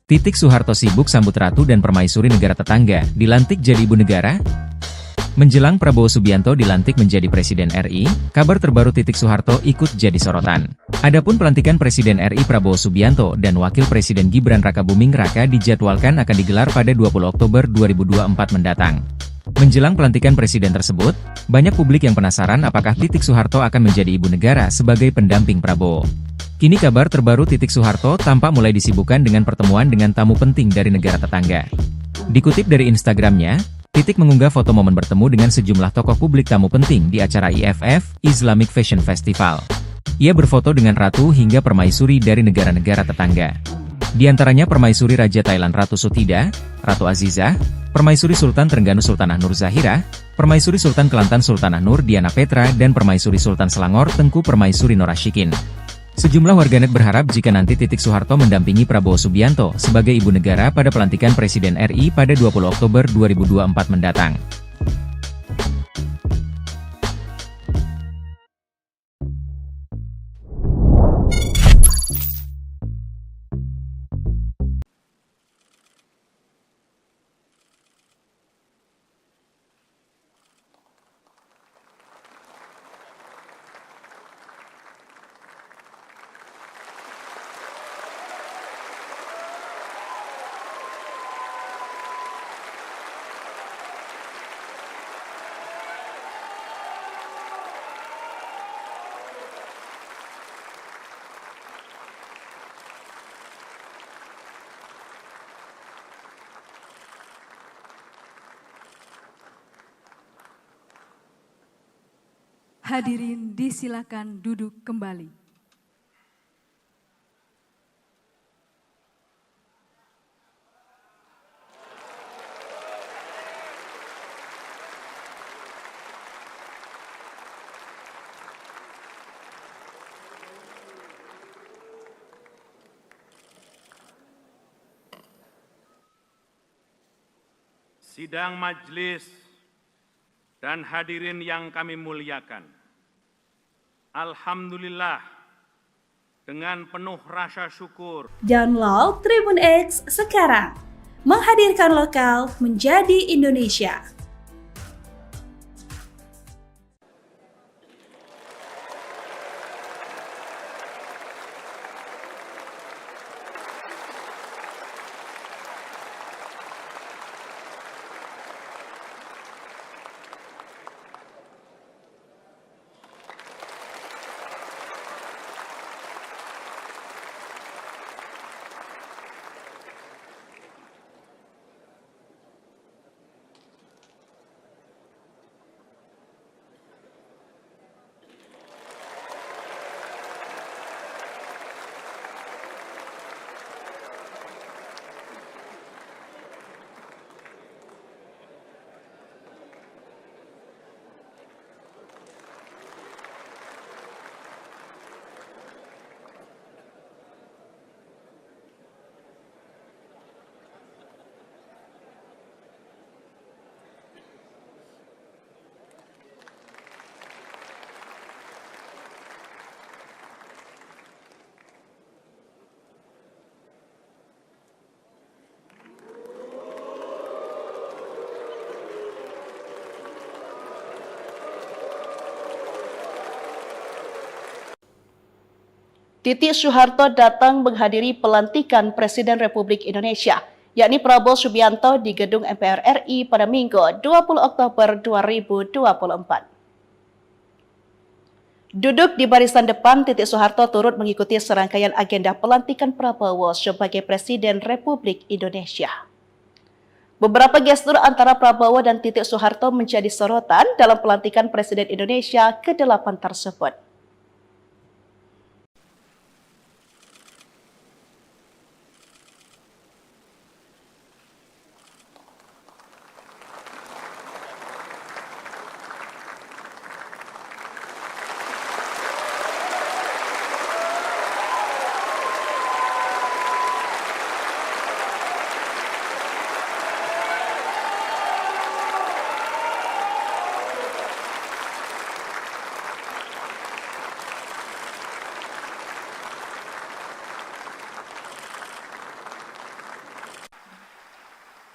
Titik Soeharto sibuk sambut ratu dan permaisuri negara tetangga, dilantik jadi ibu negara? Menjelang Prabowo Subianto dilantik menjadi Presiden RI, kabar terbaru Titik Soeharto ikut jadi sorotan. Adapun pelantikan Presiden RI Prabowo Subianto dan Wakil Presiden Gibran Rakabuming Raka dijadwalkan akan digelar pada 20 Oktober 2024 mendatang. Menjelang pelantikan presiden tersebut, banyak publik yang penasaran apakah Titik Soeharto akan menjadi ibu negara sebagai pendamping Prabowo. Kini kabar terbaru Titik Soeharto tampak mulai disibukkan dengan pertemuan dengan tamu penting dari negara tetangga. Dikutip dari Instagramnya, Titik mengunggah foto momen bertemu dengan sejumlah tokoh publik tamu penting di acara IFF, Islamic Fashion Festival. Ia berfoto dengan ratu hingga permaisuri dari negara-negara tetangga. Di antaranya permaisuri Raja Thailand Ratu Sutida, Ratu Azizah, permaisuri Sultan Trengganu Sultanah Nur Zahira, permaisuri Sultan Kelantan Sultanah Nur Diana Petra dan permaisuri Sultan Selangor Tengku Permaisuri Norashikin. Sejumlah warganet berharap jika nanti Titik Soeharto mendampingi Prabowo Subianto sebagai ibu negara pada pelantikan Presiden RI pada 20 Oktober 2024 mendatang.
Hadirin disilakan duduk kembali.
Sidang majelis dan hadirin yang kami muliakan. Alhamdulillah, dengan penuh rasa syukur,
Download Tribun X sekarang, menghadirkan lokal menjadi Indonesia.
Titik Soeharto datang menghadiri pelantikan Presiden Republik Indonesia, yakni Prabowo Subianto di Gedung MPR RI pada Minggu 20 Oktober 2024. Duduk di barisan depan, Titik Soeharto turut mengikuti serangkaian agenda pelantikan Prabowo sebagai Presiden Republik Indonesia. Beberapa gestur antara Prabowo dan Titik Soeharto menjadi sorotan dalam pelantikan Presiden Indonesia ke-8 tersebut.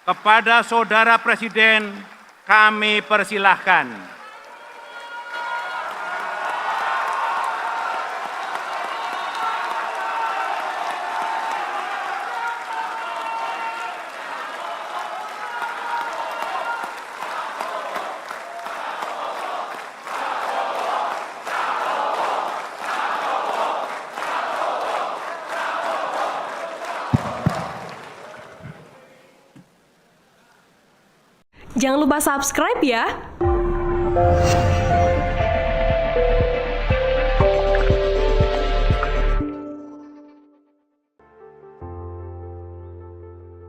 Kepada Saudara Presiden, kami persilahkan.
Jangan lupa subscribe ya.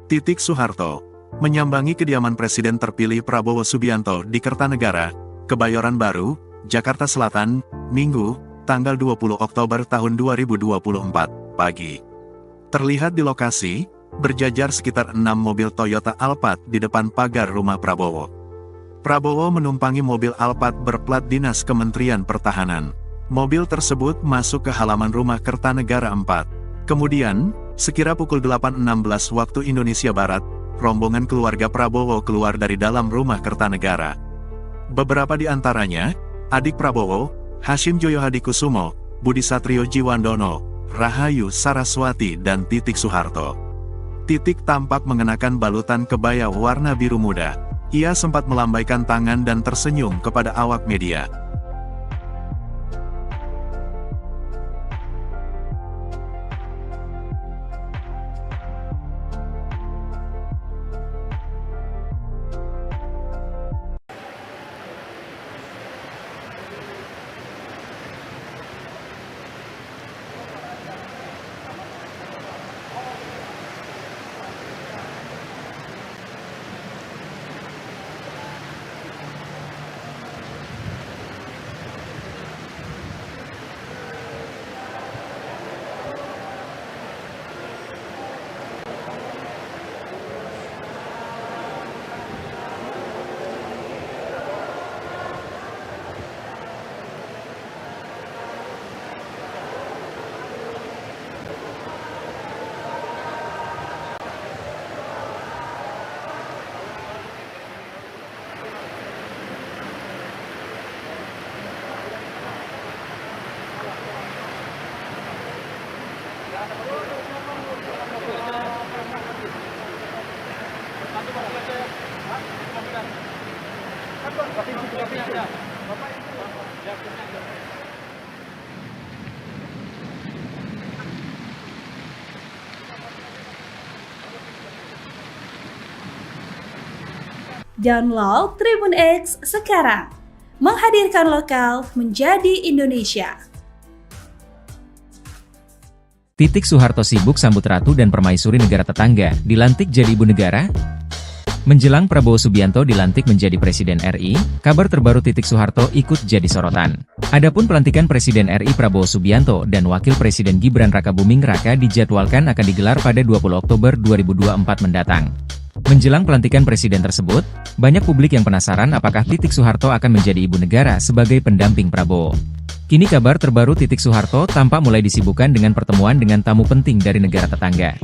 Titik Soeharto menyambangi kediaman Presiden terpilih Prabowo Subianto di Kertanegara, Kebayoran Baru, Jakarta Selatan, Minggu, tanggal 20 Oktober tahun 2024, pagi. Terlihat di lokasi, berjajar sekitar 6 mobil Toyota Alphard di depan pagar rumah Prabowo. Prabowo menumpangi mobil Alphard berplat dinas Kementerian Pertahanan. Mobil tersebut masuk ke halaman rumah Kertanegara 4. Kemudian, sekira pukul 8.16 waktu Indonesia Barat, rombongan keluarga Prabowo keluar dari dalam rumah Kertanegara. Beberapa di antaranya, adik Prabowo, Hashim Joyo Hadikusumo, Budi Satrio Jiwandono, Rahayu Saraswati dan Titik Soeharto. Titik tampak mengenakan balutan kebaya warna biru muda. Ia sempat melambaikan tangan dan tersenyum kepada awak media.
Download Tribun X sekarang, menghadirkan lokal menjadi Indonesia.
Titik Soeharto sibuk sambut ratu dan permaisuri negara tetangga, dilantik jadi ibu negara? Menjelang Prabowo Subianto dilantik menjadi Presiden RI, kabar terbaru Titik Soeharto ikut jadi sorotan. Adapun pelantikan Presiden RI Prabowo Subianto dan Wakil Presiden Gibran Rakabuming Raka dijadwalkan akan digelar pada 20 Oktober 2024 mendatang. Menjelang pelantikan presiden tersebut, banyak publik yang penasaran apakah Titik Soeharto akan menjadi ibu negara sebagai pendamping Prabowo. Kini kabar terbaru Titik Soeharto tampak mulai disibukkan dengan pertemuan dengan tamu penting dari negara tetangga.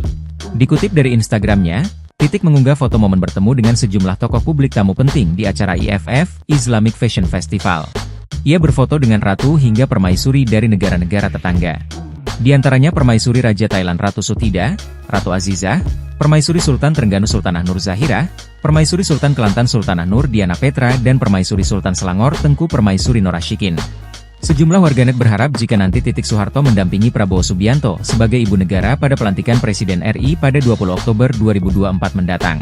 Dikutip dari Instagramnya, Titik mengunggah foto momen bertemu dengan sejumlah tokoh publik tamu penting di acara IFF, Islamic Fashion Festival. Ia berfoto dengan ratu hingga permaisuri dari negara-negara tetangga. Di antaranya Permaisuri Raja Thailand Ratu Sutida, Ratu Azizah, Permaisuri Sultan Trengganu Sultanah Nur Zahira, Permaisuri Sultan Kelantan Sultanah Nur Diana Petra dan Permaisuri Sultan Selangor Tengku Permaisuri Norashikin. Sejumlah warganet berharap jika nanti Titik Soeharto mendampingi Prabowo Subianto sebagai ibu negara pada pelantikan Presiden RI pada 20 Oktober 2024 mendatang.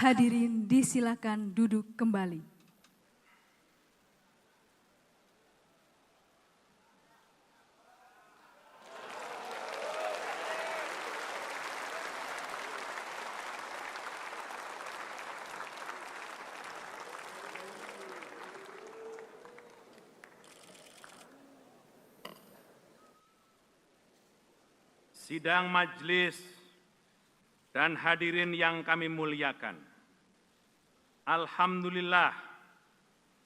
Hadirin disilakan duduk kembali.
Sidang majelis dan hadirin yang kami muliakan. Alhamdulillah,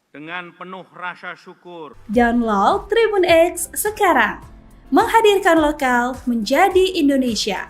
dengan penuh rasa syukur.
Download Tribun X sekarang, menghadirkan lokal menjadi Indonesia.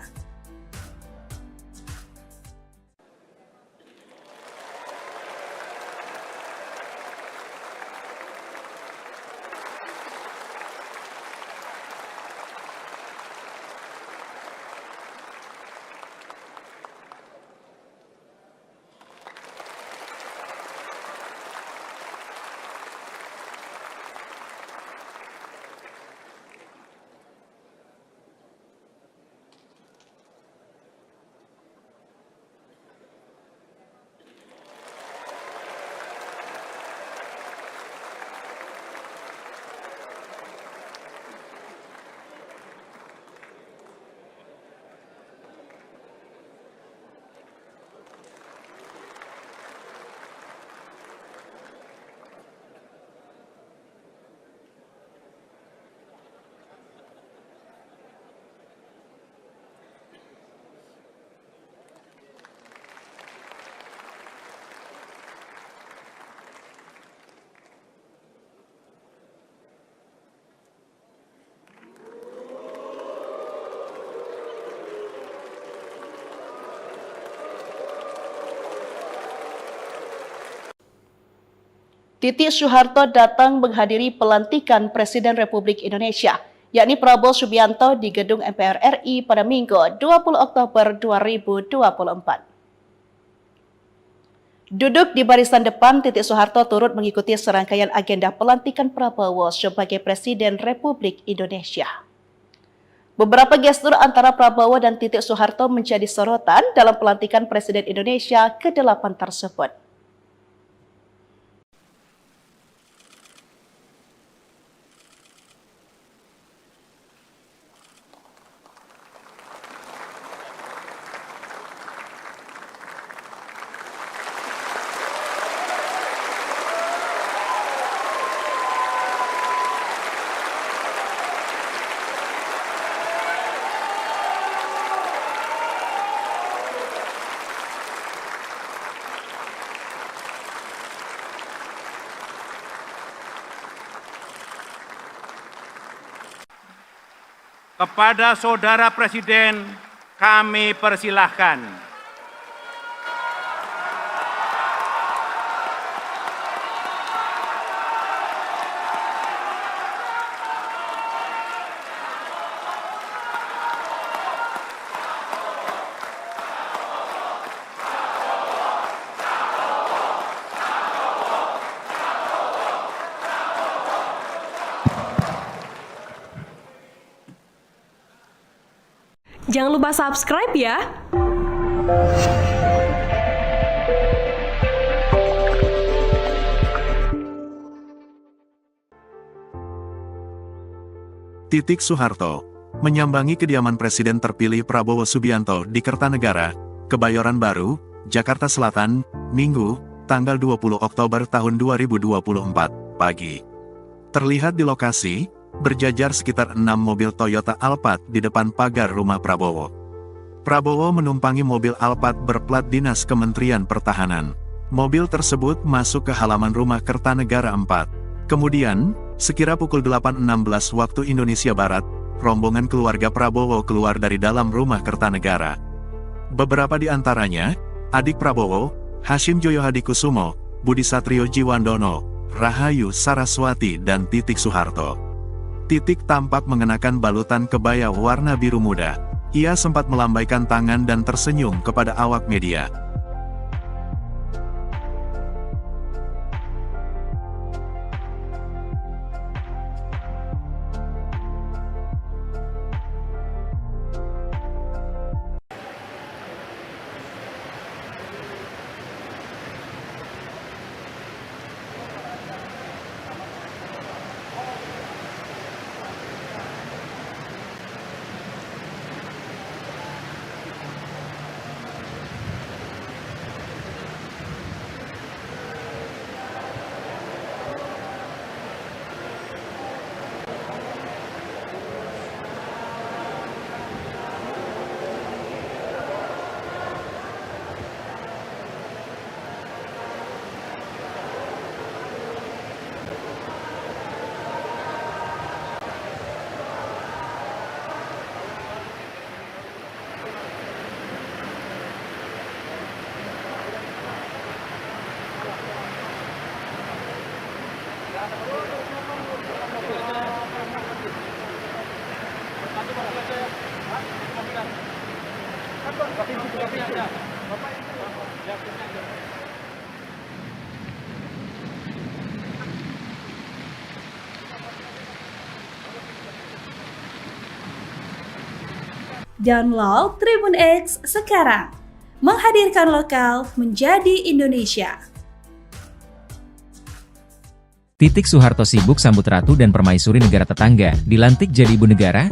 Titik Soeharto datang menghadiri pelantikan Presiden Republik Indonesia, yakni Prabowo Subianto di Gedung MPR RI pada Minggu 20 Oktober 2024. Duduk di barisan depan, Titik Soeharto turut mengikuti serangkaian agenda pelantikan Prabowo sebagai Presiden Republik Indonesia. Beberapa gestur antara Prabowo dan Titik Soeharto menjadi sorotan dalam pelantikan Presiden Indonesia ke-8 tersebut.
Kepada Saudara Presiden kami persilahkan.
Jangan lupa subscribe ya.
Titik Soeharto menyambangi kediaman Presiden terpilih Prabowo Subianto di Kertanegara, Kebayoran Baru, Jakarta Selatan, Minggu, tanggal 20 Oktober tahun 2024, pagi. Terlihat di lokasi, berjajar sekitar 6 mobil Toyota Alphard di depan pagar rumah Prabowo. Prabowo menumpangi mobil Alphard berplat dinas Kementerian Pertahanan. Mobil tersebut masuk ke halaman rumah Kertanegara 4. Kemudian, sekira pukul 8.16 waktu Indonesia Barat, rombongan keluarga Prabowo keluar dari dalam rumah Kertanegara. Beberapa di antaranya, adik Prabowo, Hashim Joyo Hadikusumo, Budi Satrio Jiwandono, Rahayu Saraswati dan Titik Soeharto. Titik tampak mengenakan balutan kebaya warna biru muda. Ia sempat melambaikan tangan dan tersenyum kepada awak media.
Download Tribun X sekarang, menghadirkan lokal menjadi Indonesia.
Titik Soeharto sibuk sambut ratu dan permaisuri negara tetangga, dilantik jadi ibu negara?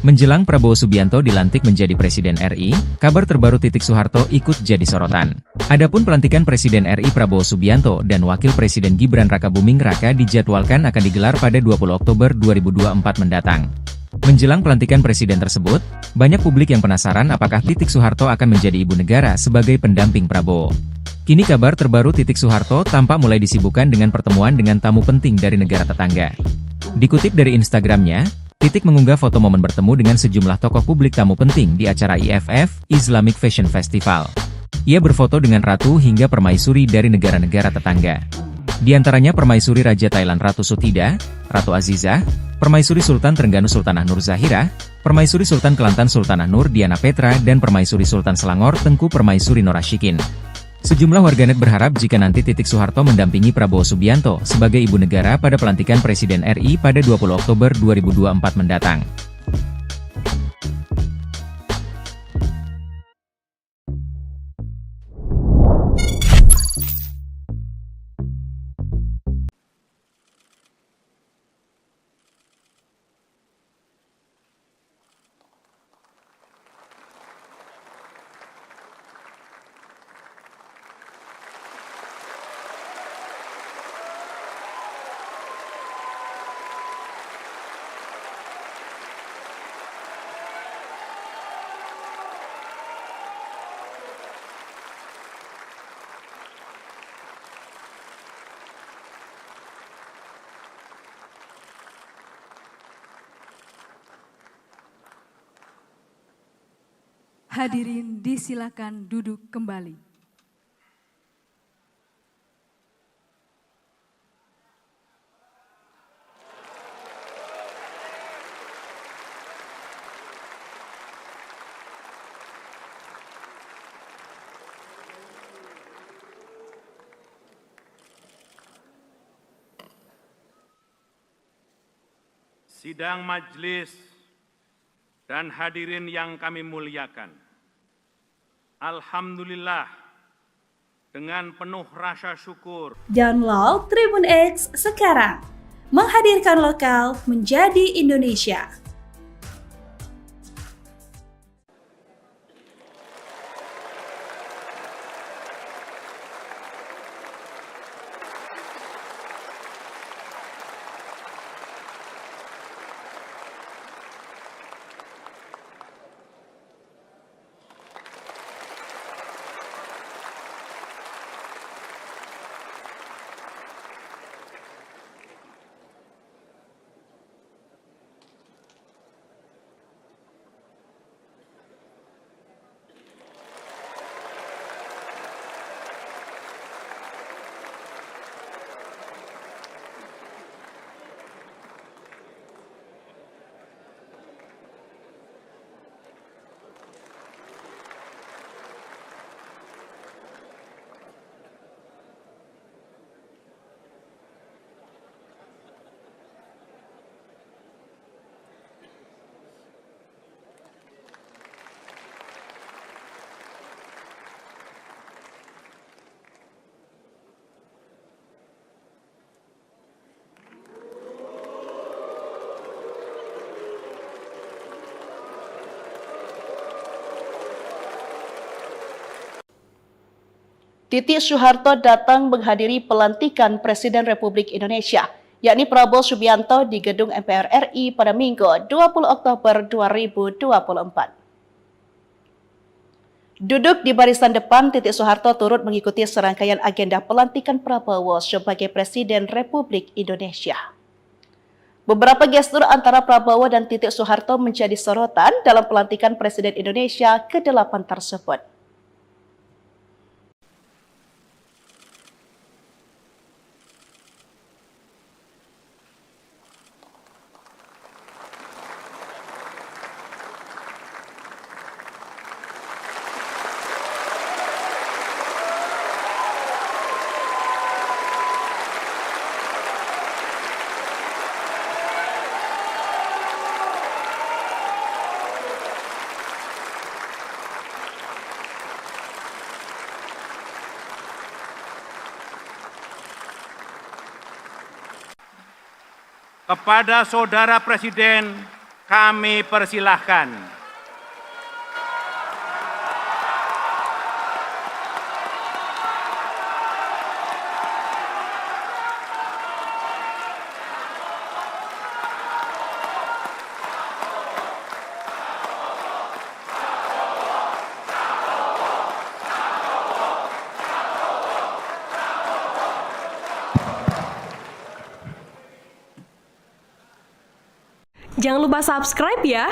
Menjelang Prabowo Subianto dilantik menjadi Presiden RI, kabar terbaru Titik Soeharto ikut jadi sorotan. Adapun pelantikan Presiden RI Prabowo Subianto dan Wakil Presiden Gibran Rakabuming Raka dijadwalkan akan digelar pada 20 Oktober 2024 mendatang. Menjelang pelantikan presiden tersebut, banyak publik yang penasaran apakah Titik Soeharto akan menjadi ibu negara sebagai pendamping Prabowo. Kini kabar terbaru Titik Soeharto tampak mulai disibukkan dengan pertemuan dengan tamu penting dari negara tetangga. Dikutip dari Instagramnya, Titik mengunggah foto momen bertemu dengan sejumlah tokoh publik tamu penting di acara IFF, Islamic Fashion Festival. Ia berfoto dengan ratu hingga permaisuri dari negara-negara tetangga. Di antaranya permaisuri Raja Thailand Ratu Sutida, Ratu Azizah, permaisuri Sultan Trengganu Sultanah Nur Zahira, permaisuri Sultan Kelantan Sultanah Nur Diana Petra dan permaisuri Sultan Selangor Tengku Permaisuri Norashikin. Sejumlah warganet berharap jika nanti Titik Soeharto mendampingi Prabowo Subianto sebagai ibu negara pada pelantikan Presiden RI pada 20 Oktober 2024 mendatang.
Hadirin disilakan duduk kembali.
Sidang majelis dan hadirin yang kami muliakan. Alhamdulillah, dengan penuh rasa syukur,
Download Tribun X sekarang, menghadirkan lokal menjadi Indonesia.
Titik Soeharto datang menghadiri pelantikan Presiden Republik Indonesia, yakni Prabowo Subianto di Gedung MPR RI pada Minggu 20 Oktober 2024. Duduk di barisan depan, Titik Soeharto turut mengikuti serangkaian agenda pelantikan Prabowo sebagai Presiden Republik Indonesia. Beberapa gestur antara Prabowo dan Titik Soeharto menjadi sorotan dalam pelantikan Presiden Indonesia ke-8 tersebut.
kepada Saudara Presiden kami persilahkan.
Jangan lupa subscribe ya.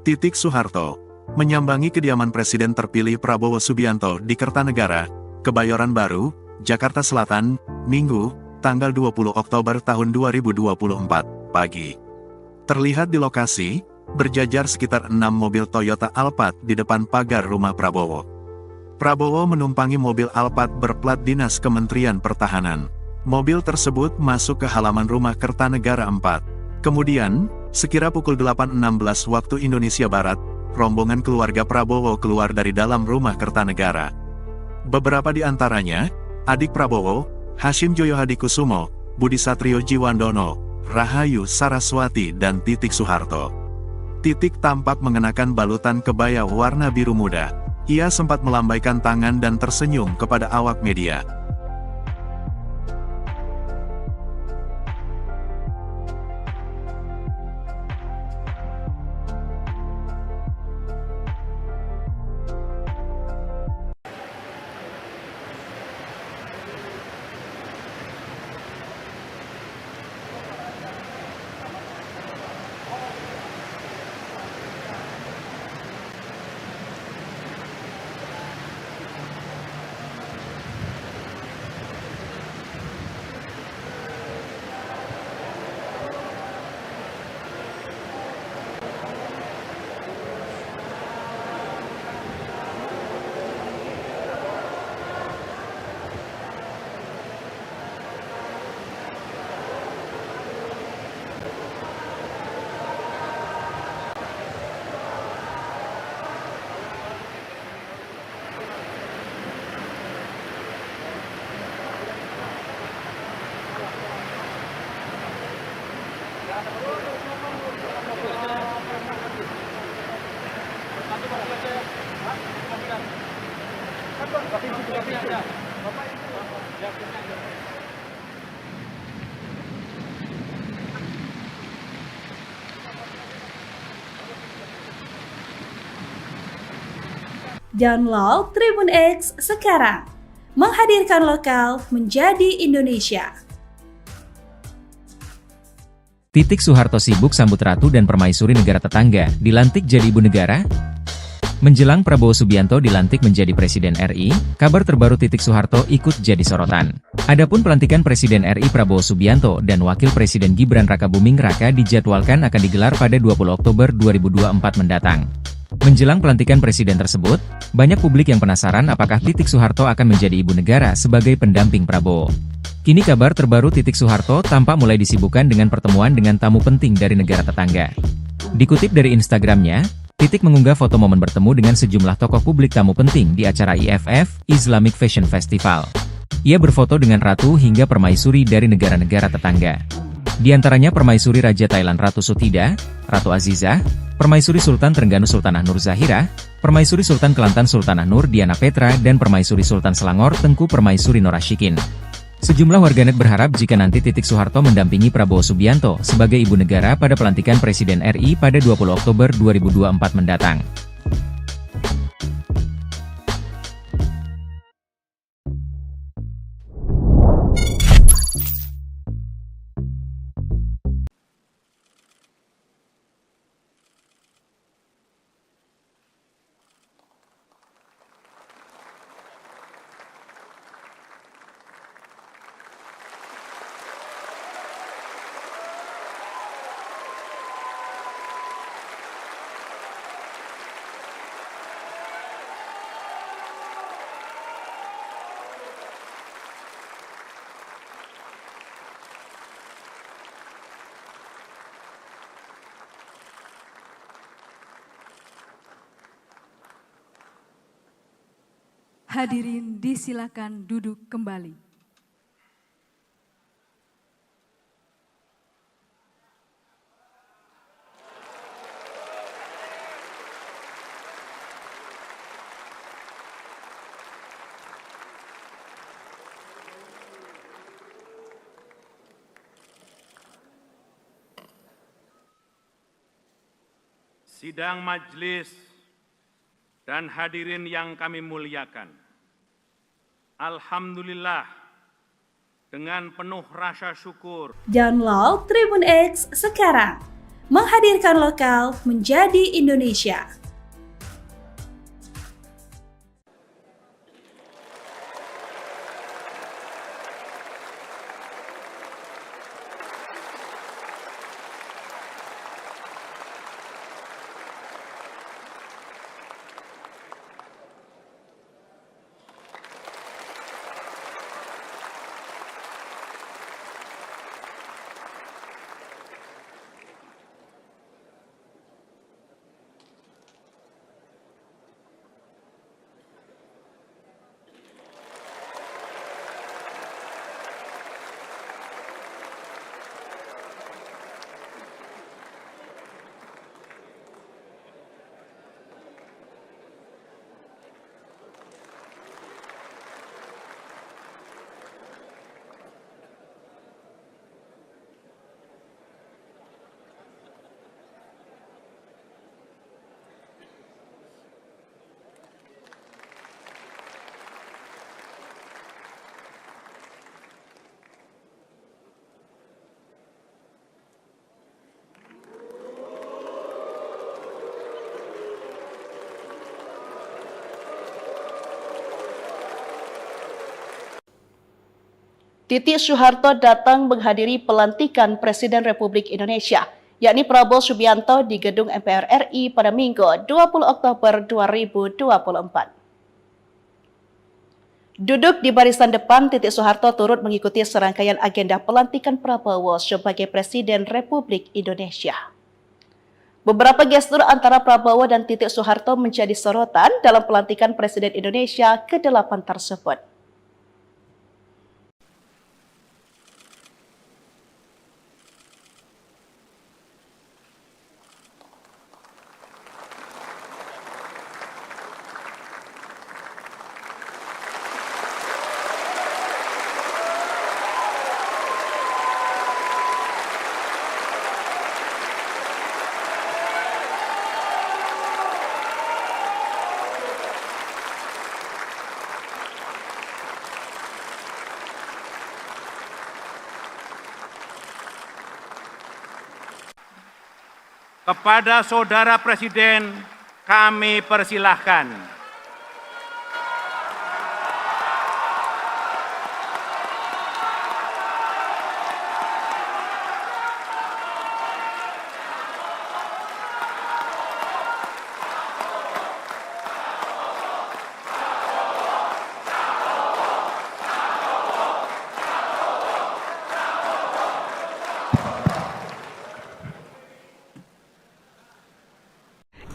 Titik Soeharto menyambangi kediaman Presiden terpilih Prabowo Subianto di Kertanegara, Kebayoran Baru, Jakarta Selatan, Minggu, tanggal 20 Oktober tahun 2024, pagi. Terlihat di lokasi, berjajar sekitar 6 mobil Toyota Alphard di depan pagar rumah Prabowo. Prabowo menumpangi mobil Alphard berplat dinas Kementerian Pertahanan. Mobil tersebut masuk ke halaman rumah Kertanegara 4. Kemudian, sekira pukul 8.16 waktu Indonesia Barat, rombongan keluarga Prabowo keluar dari dalam rumah Kertanegara. Beberapa di antaranya, adik Prabowo, Hashim Joyo Hadikusumo, Budi Satrio Jiwandono, Rahayu Saraswati dan Titik Soeharto. Titik tampak mengenakan balutan kebaya warna biru muda. Ia sempat melambaikan tangan dan tersenyum kepada awak media.
Download Tribun X sekarang, menghadirkan lokal menjadi Indonesia.
Titik Soeharto sibuk sambut ratu dan permaisuri negara tetangga, dilantik jadi ibu negara? Menjelang Prabowo Subianto dilantik menjadi Presiden RI, kabar terbaru Titik Soeharto ikut jadi sorotan. Adapun pelantikan Presiden RI Prabowo Subianto dan Wakil Presiden Gibran Rakabuming Raka dijadwalkan akan digelar pada 20 Oktober 2024 mendatang. Menjelang pelantikan presiden tersebut, banyak publik yang penasaran apakah Titik Soeharto akan menjadi ibu negara sebagai pendamping Prabowo. Kini kabar terbaru Titik Soeharto tampak mulai disibukkan dengan pertemuan dengan tamu penting dari negara tetangga. Dikutip dari Instagramnya, Titik mengunggah foto momen bertemu dengan sejumlah tokoh publik tamu penting di acara IFF, Islamic Fashion Festival. Ia berfoto dengan ratu hingga permaisuri dari negara-negara tetangga. Di antaranya permaisuri Raja Thailand Ratu Sutida, Ratu Azizah, permaisuri Sultan Trengganu Sultanah Nur Zahira, permaisuri Sultan Kelantan Sultanah Nur Diana Petra dan permaisuri Sultan Selangor Tengku Permaisuri Norashikin. Sejumlah warganet berharap jika nanti Titik Soeharto mendampingi Prabowo Subianto sebagai ibu negara pada pelantikan Presiden RI pada 20 Oktober 2024 mendatang.
Hadirin disilakan duduk kembali.
Sidang majelis dan hadirin yang kami muliakan. Alhamdulillah, dengan penuh rasa syukur.
Download Tribun X sekarang, menghadirkan lokal menjadi Indonesia.
Titik Soeharto datang menghadiri pelantikan Presiden Republik Indonesia, yakni Prabowo Subianto di Gedung MPR RI pada Minggu 20 Oktober 2024. Duduk di barisan depan, Titik Soeharto turut mengikuti serangkaian agenda pelantikan Prabowo sebagai Presiden Republik Indonesia. Beberapa gestur antara Prabowo dan Titik Soeharto menjadi sorotan dalam pelantikan Presiden Indonesia ke-8 tersebut.
Kepada Saudara Presiden kami persilahkan.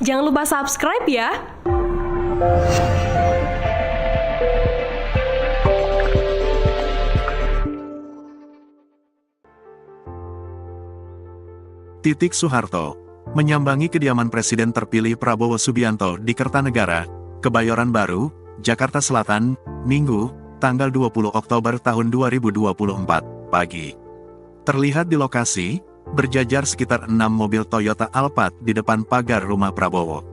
Jangan lupa subscribe ya.
Titik Soeharto menyambangi kediaman Presiden terpilih Prabowo Subianto di Kertanegara, Kebayoran Baru, Jakarta Selatan, Minggu, tanggal 20 Oktober tahun 2024, pagi. Terlihat di lokasi, berjajar sekitar 6 mobil Toyota Alphard di depan pagar rumah Prabowo.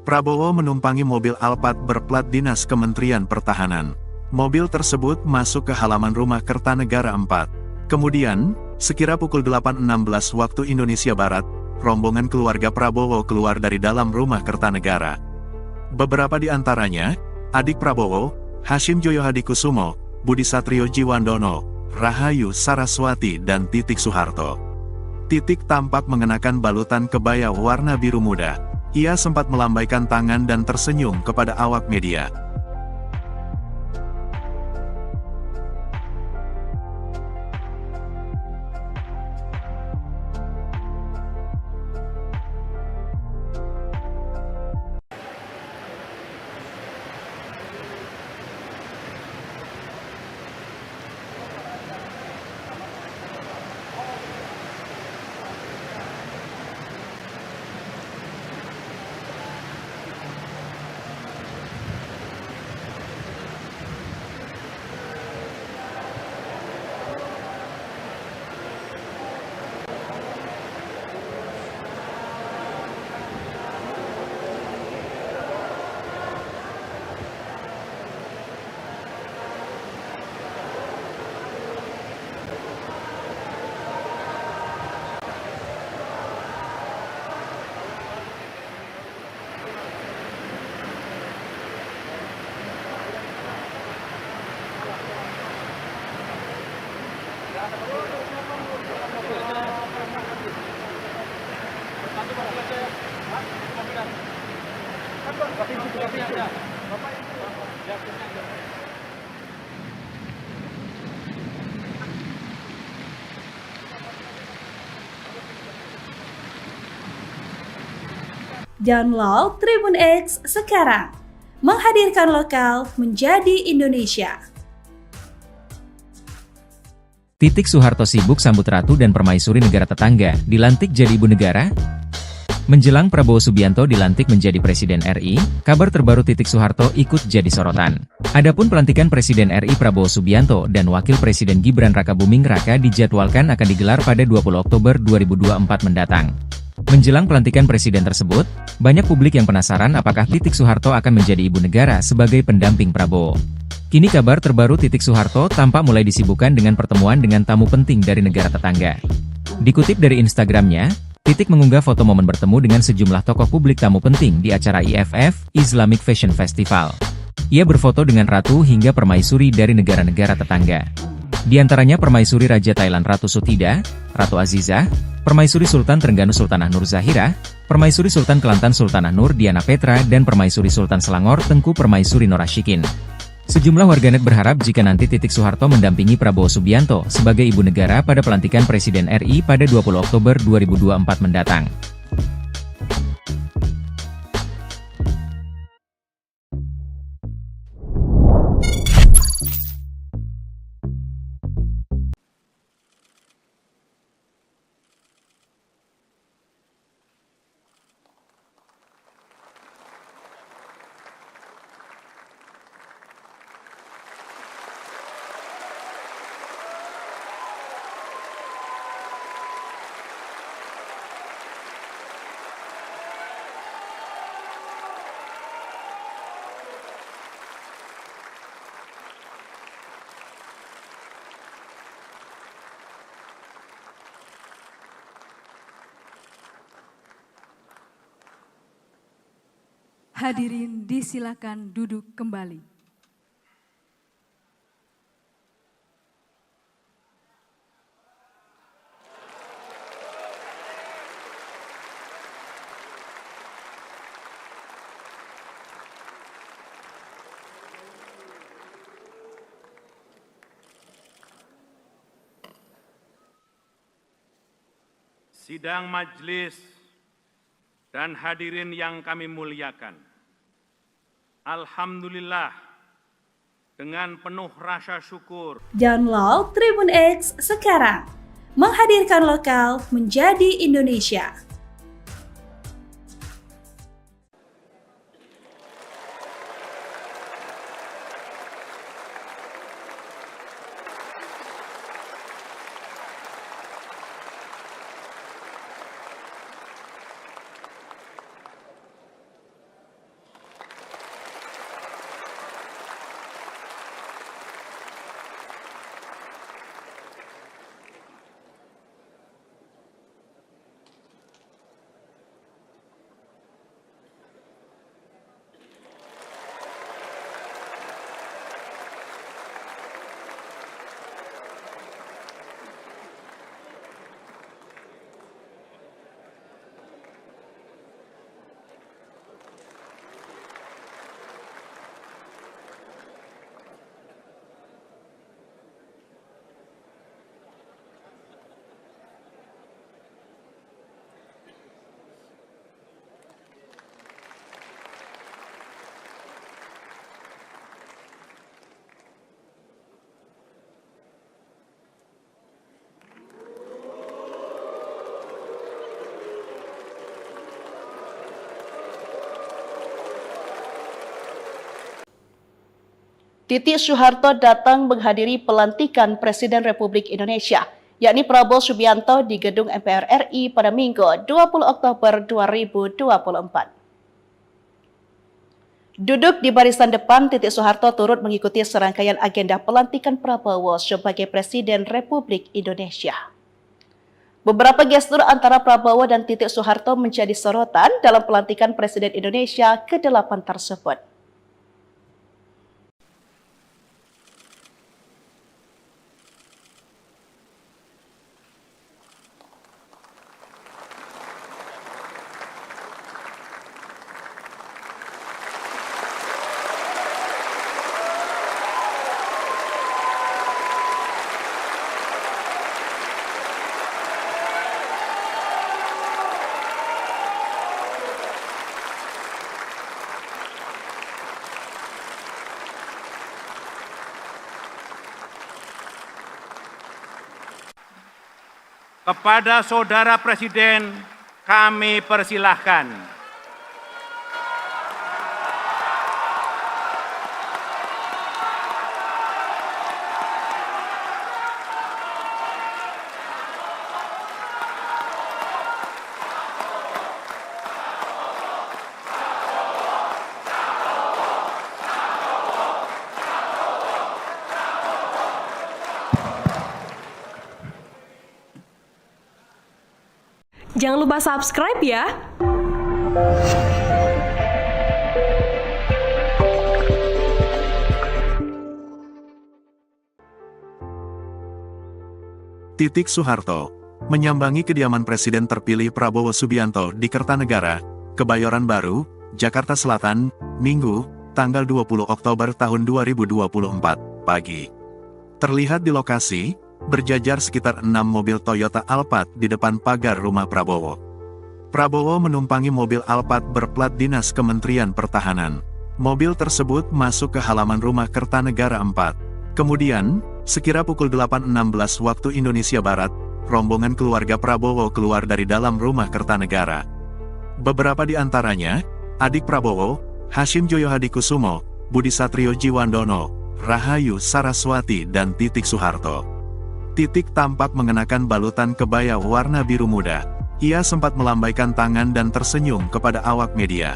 Prabowo menumpangi mobil Alphard berplat dinas Kementerian Pertahanan. Mobil tersebut masuk ke halaman rumah Kertanegara 4. Kemudian, sekira pukul 8.16 waktu Indonesia Barat, rombongan keluarga Prabowo keluar dari dalam rumah Kertanegara. Beberapa di antaranya, adik Prabowo, Hashim Joyo Hadikusumo, Budi Satrio Jiwandono, Rahayu Saraswati dan Titik Soeharto. Titik tampak mengenakan balutan kebaya warna biru muda. Ia sempat melambaikan tangan dan tersenyum kepada awak media.
Download Tribun X sekarang, menghadirkan lokal menjadi Indonesia.
Titik Soeharto sibuk sambut ratu dan permaisuri negara tetangga, dilantik jadi ibu negara? Menjelang Prabowo Subianto dilantik menjadi Presiden RI, kabar terbaru Titik Soeharto ikut jadi sorotan. Adapun pelantikan Presiden RI Prabowo Subianto dan Wakil Presiden Gibran Rakabuming Raka dijadwalkan akan digelar pada 20 Oktober 2024 mendatang. Menjelang pelantikan presiden tersebut, banyak publik yang penasaran apakah Titik Soeharto akan menjadi ibu negara sebagai pendamping Prabowo. Kini kabar terbaru Titik Soeharto tampak mulai disibukkan dengan pertemuan dengan tamu penting dari negara tetangga. Dikutip dari Instagramnya, Titik mengunggah foto momen bertemu dengan sejumlah tokoh publik tamu penting di acara IFF, Islamic Fashion Festival. Ia berfoto dengan ratu hingga permaisuri dari negara-negara tetangga. Di antaranya Permaisuri Raja Thailand Ratu Sutida, Ratu Azizah, Permaisuri Sultan Trengganu Sultanah Nur Zahira, Permaisuri Sultan Kelantan Sultanah Nur Diana Petra dan Permaisuri Sultan Selangor Tengku Permaisuri Norashikin. Sejumlah warganet berharap jika nanti Titik Soeharto mendampingi Prabowo Subianto sebagai ibu negara pada pelantikan Presiden RI pada 20 Oktober 2024 mendatang.
Hadirin disilakan duduk kembali.
Sidang majelis dan hadirin yang kami muliakan. Alhamdulillah, dengan penuh rasa syukur,
Download Tribun X sekarang, menghadirkan lokal menjadi Indonesia.
Titik Soeharto datang menghadiri pelantikan Presiden Republik Indonesia, yakni Prabowo Subianto di Gedung MPR RI pada Minggu 20 Oktober 2024. Duduk di barisan depan, Titik Soeharto turut mengikuti serangkaian agenda pelantikan Prabowo sebagai Presiden Republik Indonesia. Beberapa gestur antara Prabowo dan Titik Soeharto menjadi sorotan dalam pelantikan Presiden Indonesia ke-8 tersebut.
kepada Saudara Presiden kami persilahkan.
Jangan lupa subscribe ya.
Titik Soeharto menyambangi kediaman Presiden terpilih Prabowo Subianto di Kertanegara, Kebayoran Baru, Jakarta Selatan, Minggu, tanggal 20 Oktober tahun 2024, pagi. Terlihat di lokasi, berjajar sekitar 6 mobil Toyota Alphard di depan pagar rumah Prabowo. Prabowo menumpangi mobil Alphard berplat dinas Kementerian Pertahanan. Mobil tersebut masuk ke halaman rumah Kertanegara 4. Kemudian, sekira pukul 8.16 waktu Indonesia Barat, rombongan keluarga Prabowo keluar dari dalam rumah Kertanegara. Beberapa di antaranya, adik Prabowo, Hashim Joyo Hadikusumo, Budi Satrio Jiwandono, Rahayu Saraswati dan Titik Soeharto. Titik tampak mengenakan balutan kebaya warna biru muda. Ia sempat melambaikan tangan dan tersenyum kepada awak media.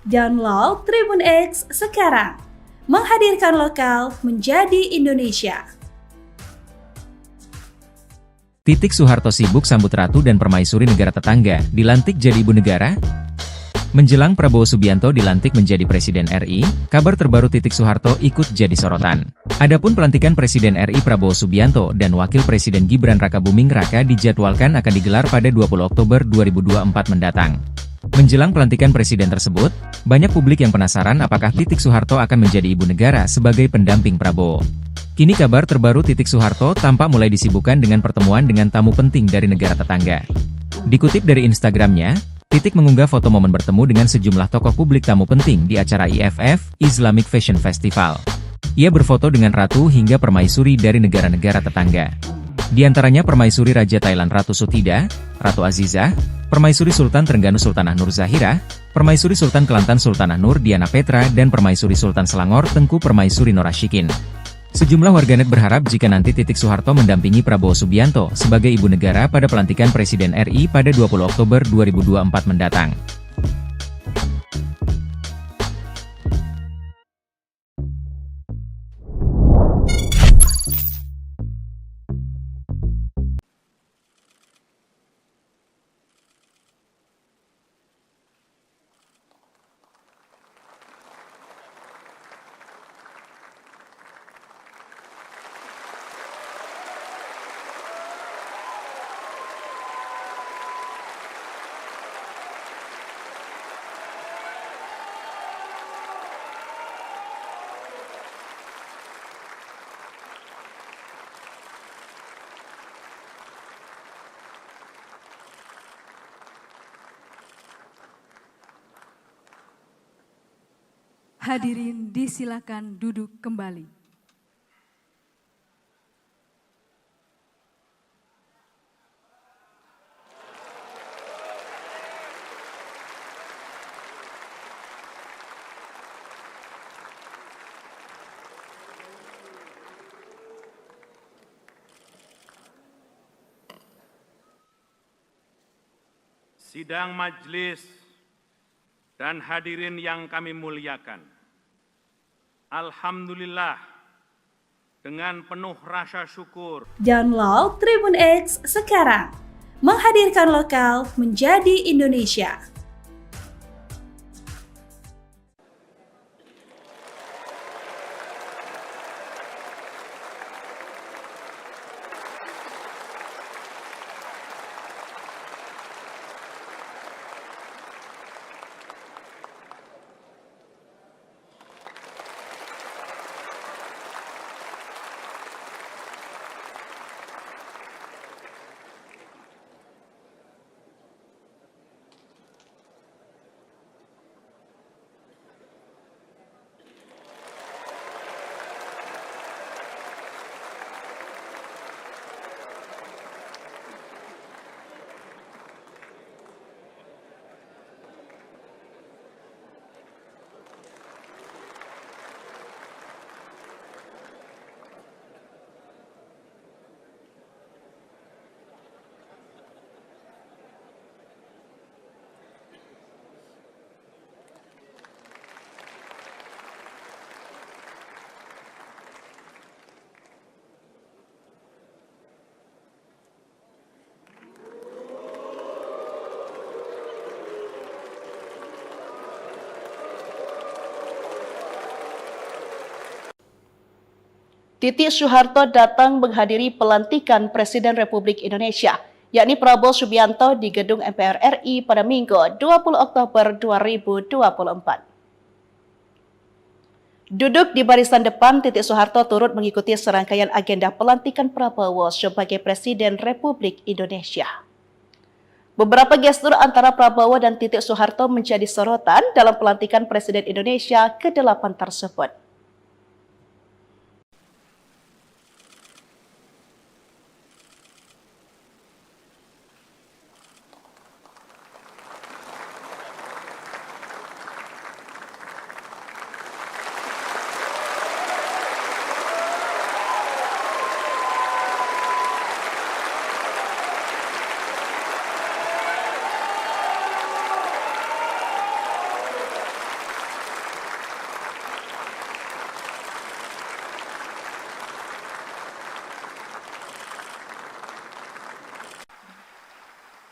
Download Tribun X sekarang, menghadirkan lokal menjadi Indonesia.
Titik Soeharto sibuk sambut ratu dan permaisuri negara tetangga, dilantik jadi ibu negara? Menjelang Prabowo Subianto dilantik menjadi Presiden RI, kabar terbaru Titik Soeharto ikut jadi sorotan. Adapun pelantikan Presiden RI Prabowo Subianto dan Wakil Presiden Gibran Rakabuming Raka dijadwalkan akan digelar pada 20 Oktober 2024 mendatang. Menjelang pelantikan presiden tersebut, banyak publik yang penasaran apakah Titik Soeharto akan menjadi ibu negara sebagai pendamping Prabowo. Kini kabar terbaru Titik Soeharto tampak mulai disibukkan dengan pertemuan dengan tamu penting dari negara tetangga. Dikutip dari Instagramnya, Titik mengunggah foto momen bertemu dengan sejumlah tokoh publik tamu penting di acara IFF, Islamic Fashion Festival. Ia berfoto dengan ratu hingga permaisuri dari negara-negara tetangga. Di antaranya permaisuri Raja Thailand Ratu Sutida, Ratu Azizah, permaisuri Sultan Trengganu Sultanah Nur Zahira, permaisuri Sultan Kelantan Sultanah Nur Diana Petra dan permaisuri Sultan Selangor Tengku Permaisuri Norashikin. Sejumlah warganet berharap jika nanti Titik Soeharto mendampingi Prabowo Subianto sebagai ibu negara pada pelantikan Presiden RI pada 20 Oktober 2024 mendatang.
Hadirin disilakan duduk kembali.
Sidang majelis dan hadirin yang kami muliakan. Alhamdulillah, dengan penuh rasa syukur.
Download Tribun X sekarang, menghadirkan lokal menjadi Indonesia.
Titik Soeharto datang menghadiri pelantikan Presiden Republik Indonesia, yakni Prabowo Subianto di Gedung MPR RI pada Minggu 20 Oktober 2024. Duduk di barisan depan, Titik Soeharto turut mengikuti serangkaian agenda pelantikan Prabowo sebagai Presiden Republik Indonesia. Beberapa gestur antara Prabowo dan Titik Soeharto menjadi sorotan dalam pelantikan Presiden Indonesia ke-8 tersebut.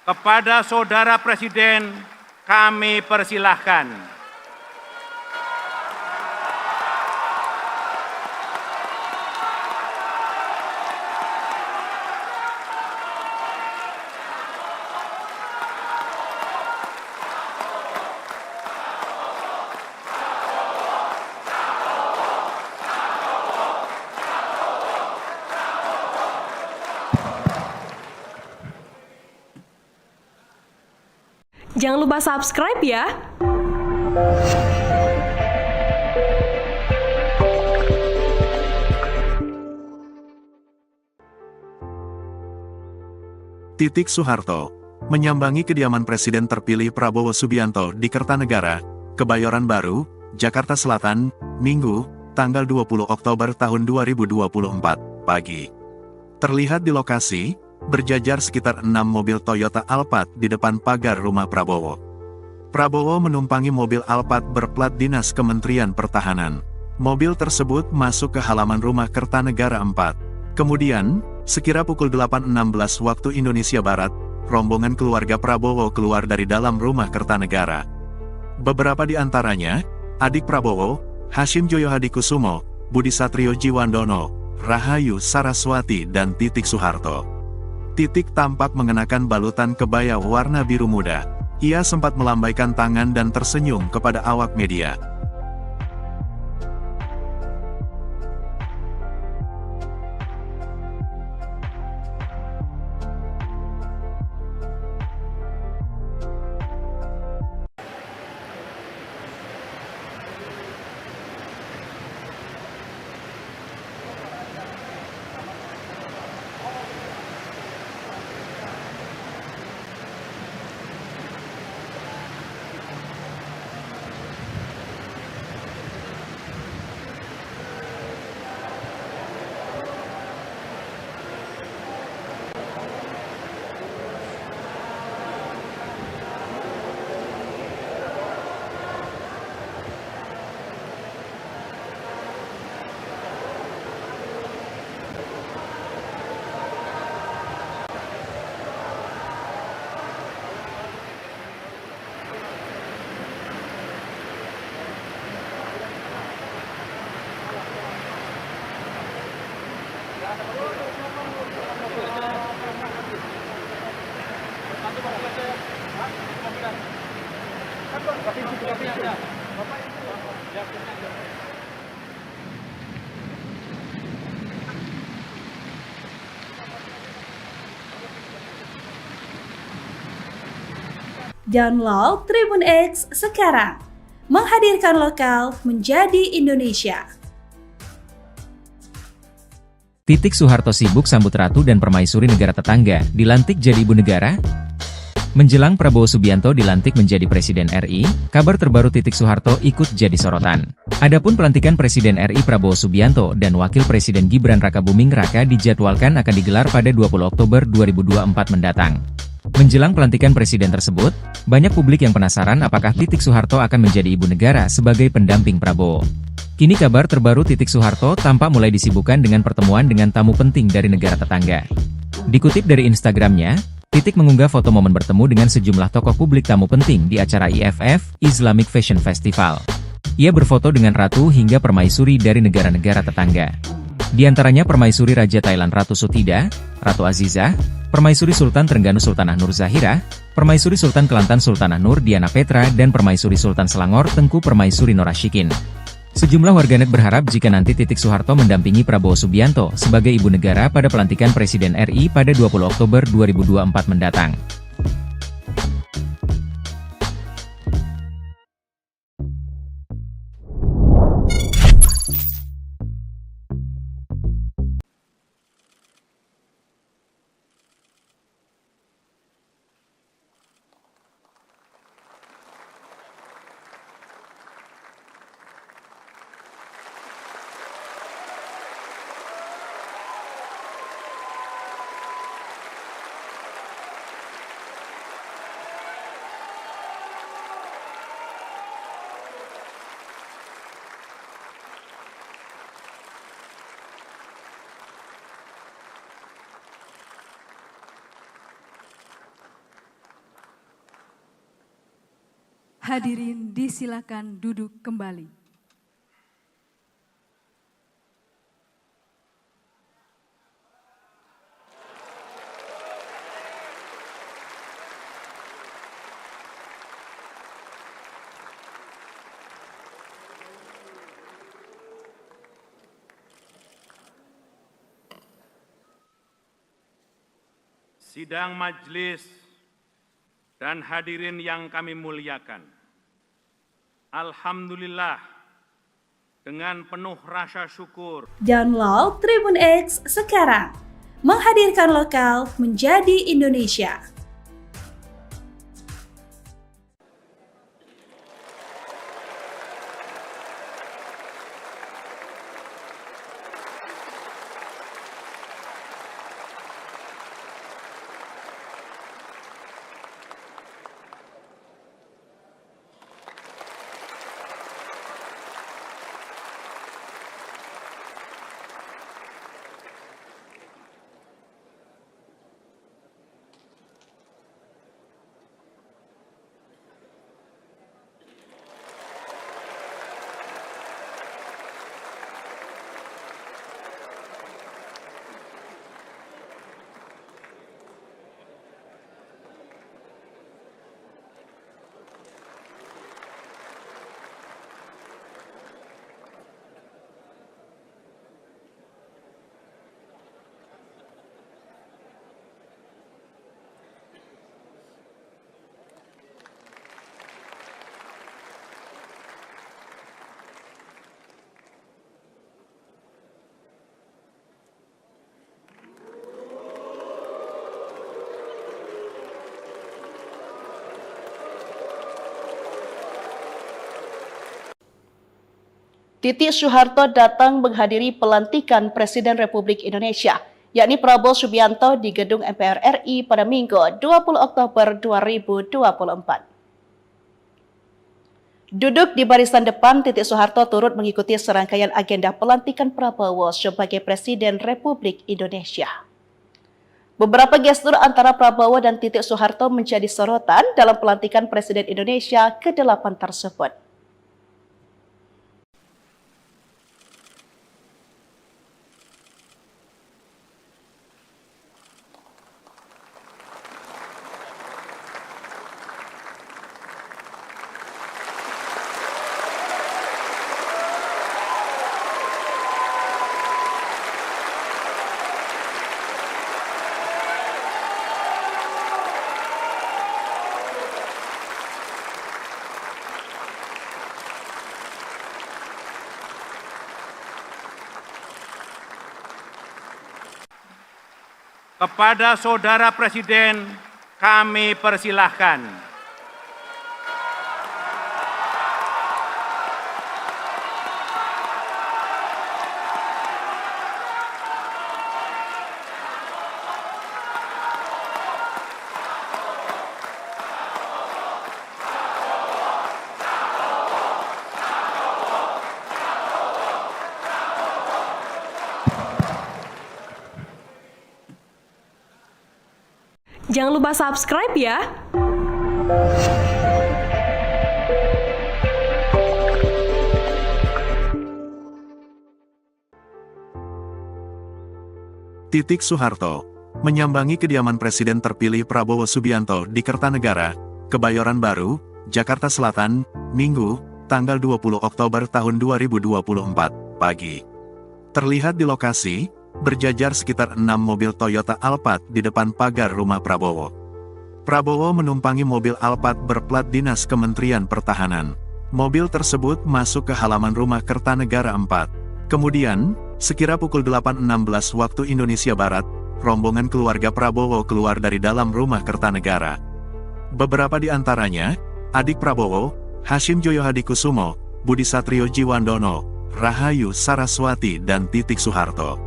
Kepada Saudara Presiden kami persilahkan.
Jangan lupa subscribe ya.
Titik Soeharto menyambangi kediaman Presiden terpilih Prabowo Subianto di Kertanegara, Kebayoran Baru, Jakarta Selatan, Minggu, tanggal 20 Oktober tahun 2024, pagi. Terlihat di lokasi, berjajar sekitar 6 mobil Toyota Alphard di depan pagar rumah Prabowo. Prabowo menumpangi mobil Alphard berplat dinas Kementerian Pertahanan. Mobil tersebut masuk ke halaman rumah Kertanegara 4. Kemudian, sekira pukul 8.16 waktu Indonesia Barat, rombongan keluarga Prabowo keluar dari dalam rumah Kertanegara. Beberapa di antaranya, adik Prabowo, Hashim Joyo Hadikusumo, Budi Satrio Jiwandono, Rahayu Saraswati dan Titik Soeharto. Titik tampak mengenakan balutan kebaya warna biru muda. Ia sempat melambaikan tangan dan tersenyum kepada awak media.
Download Tribun X sekarang, menghadirkan lokal menjadi Indonesia.
Titik Soeharto sibuk sambut ratu dan permaisuri negara tetangga, dilantik jadi ibu negara? Menjelang Prabowo Subianto dilantik menjadi Presiden RI, kabar terbaru Titik Soeharto ikut jadi sorotan. Adapun pelantikan Presiden RI Prabowo Subianto dan Wakil Presiden Gibran Rakabuming Raka dijadwalkan akan digelar pada 20 Oktober 2024 mendatang. Menjelang pelantikan presiden tersebut, banyak publik yang penasaran apakah Titik Soeharto akan menjadi ibu negara sebagai pendamping Prabowo. Kini kabar terbaru Titik Soeharto tampak mulai disibukkan dengan pertemuan dengan tamu penting dari negara tetangga. Dikutip dari Instagramnya, Titik mengunggah foto momen bertemu dengan sejumlah tokoh publik tamu penting di acara IFF, Islamic Fashion Festival. Ia berfoto dengan ratu hingga permaisuri dari negara-negara tetangga. Di antaranya Permaisuri Raja Thailand Ratu Sutida, Ratu Azizah, Permaisuri Sultan Trengganu Sultanah Nur Zahira, Permaisuri Sultan Kelantan Sultanah Nur Diana Petra dan Permaisuri Sultan Selangor Tengku Permaisuri Norashikin. Sejumlah warganet berharap jika nanti Titik Soeharto mendampingi Prabowo Subianto sebagai ibu negara pada pelantikan Presiden RI pada 20 Oktober 2024 mendatang.
Hadirin disilakan duduk kembali.
Sidang majelis dan hadirin yang kami muliakan. Alhamdulillah, dengan penuh rasa syukur,
Download Tribun X sekarang, menghadirkan lokal menjadi Indonesia.
Titik Soeharto datang menghadiri pelantikan Presiden Republik Indonesia, yakni Prabowo Subianto di Gedung MPR RI pada Minggu 20 Oktober 2024. Duduk di barisan depan, Titik Soeharto turut mengikuti serangkaian agenda pelantikan Prabowo sebagai Presiden Republik Indonesia. Beberapa gestur antara Prabowo dan Titik Soeharto menjadi sorotan dalam pelantikan Presiden Indonesia ke-8 tersebut.
kepada Saudara Presiden kami persilahkan.
Jangan lupa subscribe ya.
Titik Soeharto menyambangi kediaman Presiden terpilih Prabowo Subianto di Kertanegara, Kebayoran Baru, Jakarta Selatan, Minggu, tanggal 20 Oktober tahun 2024, pagi. Terlihat di lokasi, berjajar sekitar 6 mobil Toyota Alphard di depan pagar rumah Prabowo. Prabowo menumpangi mobil Alphard berplat dinas Kementerian Pertahanan. Mobil tersebut masuk ke halaman rumah Kertanegara 4. Kemudian, sekira pukul 8.16 waktu Indonesia Barat, rombongan keluarga Prabowo keluar dari dalam rumah Kertanegara. Beberapa di antaranya, adik Prabowo, Hashim Joyo Hadikusumo, Budi Satrio Jiwandono, Rahayu Saraswati dan Titik Soeharto.